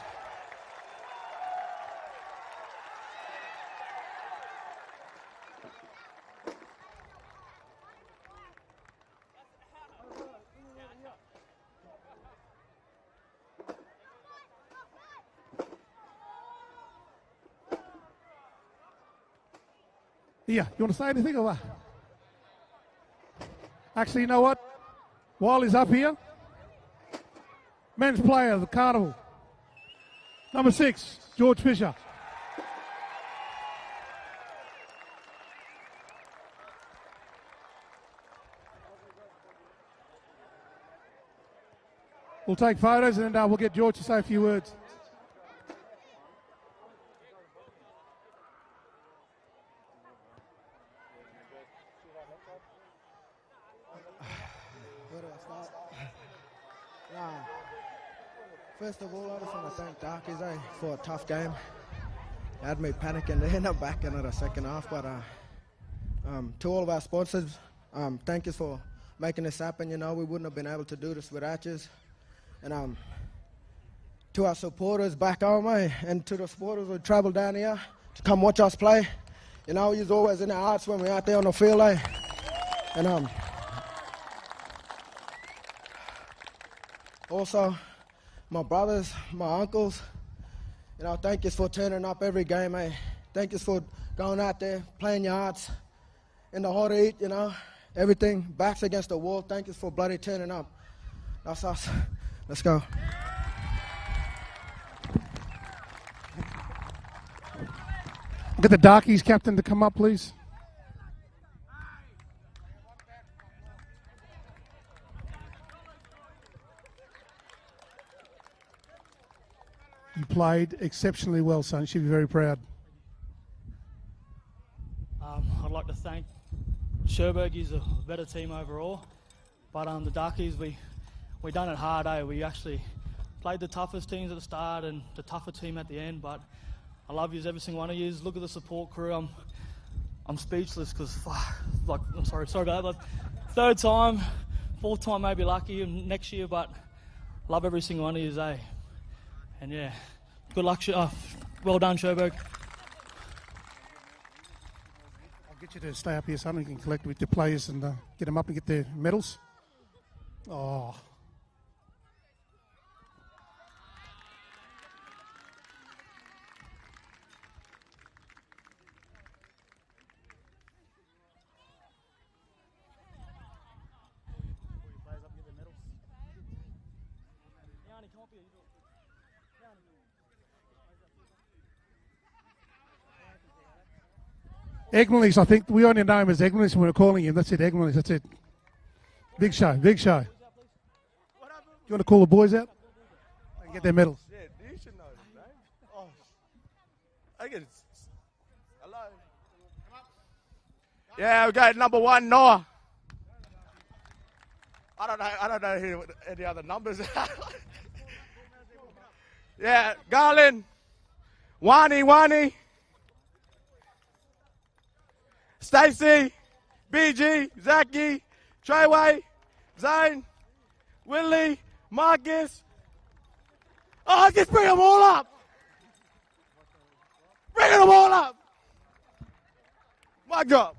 Yeah, you want to say anything or what? Actually, you know what? While he's up here, men's player of the carnival, number 6, George Fisher. We'll take photos and we'll get George to say a few words. Where do I start? First of all, I just want to thank Darkies for a tough game. It had me panicking to end up back in the second half, but to all of our sponsors, thank you for making this happen. You know, we wouldn't have been able to do this without you. And to our supporters back home, and to the supporters who travel down here to come watch us play. You know, you're always in our hearts when we're out there on the field, And also, my brothers, my uncles, you know, thank you for turning up every game, Thank you for going out there, playing your hearts in the hot heat, you know, everything, backs against the wall. Thank you for bloody turning up. That's us. Let's go. Get the Darkies captain to come up, please. You played exceptionally well, son. You should be very proud. I'd like to thank Sherberg. He's a better team overall. But the Darkies, we done it hard, We actually played the toughest teams at the start and the tougher team at the end. But I love yous, every single one of yous. Look at the support crew. I'm speechless because, I'm sorry about that. But third time, fourth time maybe lucky next year. But love every single one of yous, And yeah, good luck. Well done, Sherberg. I'll get you to stay up here, son. You can collect with your players and get them up and get their medals. Oh. Egmley's, I think. We only know him as Egmley's when we're calling him. That's it, Egmley's. That's it. Big show, big show. You want to call the boys out? And get their medals. Yeah, you should know his name. Oh, I get it. Hello. Yeah, we got number 1, Noah. I don't know who any other numbers. Yeah, Garland, Wani, Stacey, BG, Zachy, Treyway, Zane, Willie, Marcus. Oh, just bring them all up. Bring them all up. My God.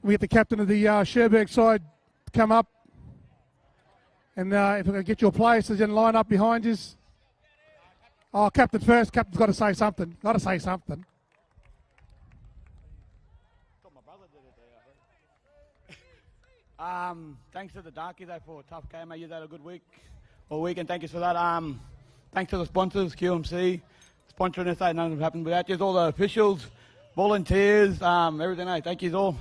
We get the captain of the Sherberg side to come up. And if we can get your players to then line up behind you. Oh, captain first. Captain's got to say something. Got to say something. Thanks to the Darkies for a tough game. You had a good week or weekend. Thank you for that. Thanks to the sponsors, QMC, sponsoring us. None of it happened without you. All the officials, volunteers, everything. Thank you all.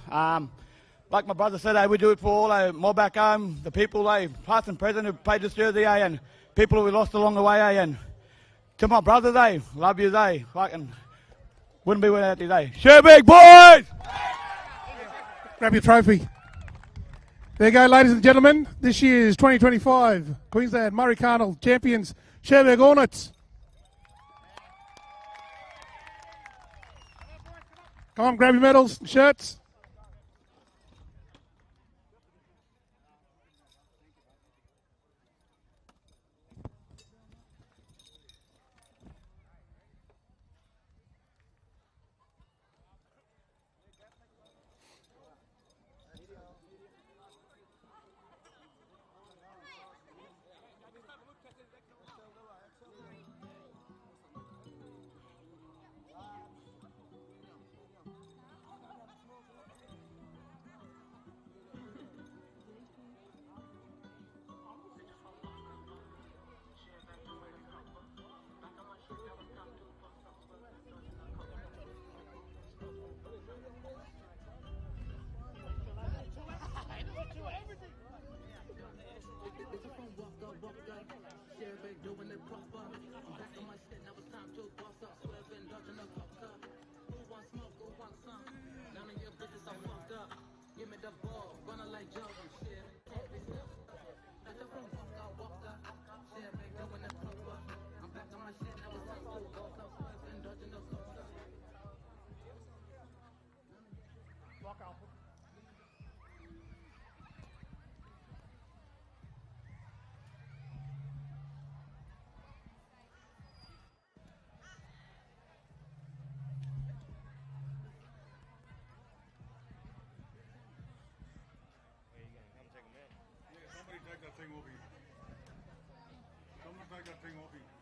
Like my brother said, we do it for all more back home, the people, past and present who played this jersey, and people who we lost along the way, and to my brothers, love you, fucking wouldn't be without you, Sherbrooke boys! Grab your trophy. There you go, ladies and gentlemen. This year's 2025 Queensland Murri Carnival champions, Sherbrooke Hornets. Come on, grab your medals and shirts. Somebody take that thing off him. Someone take that thing off him.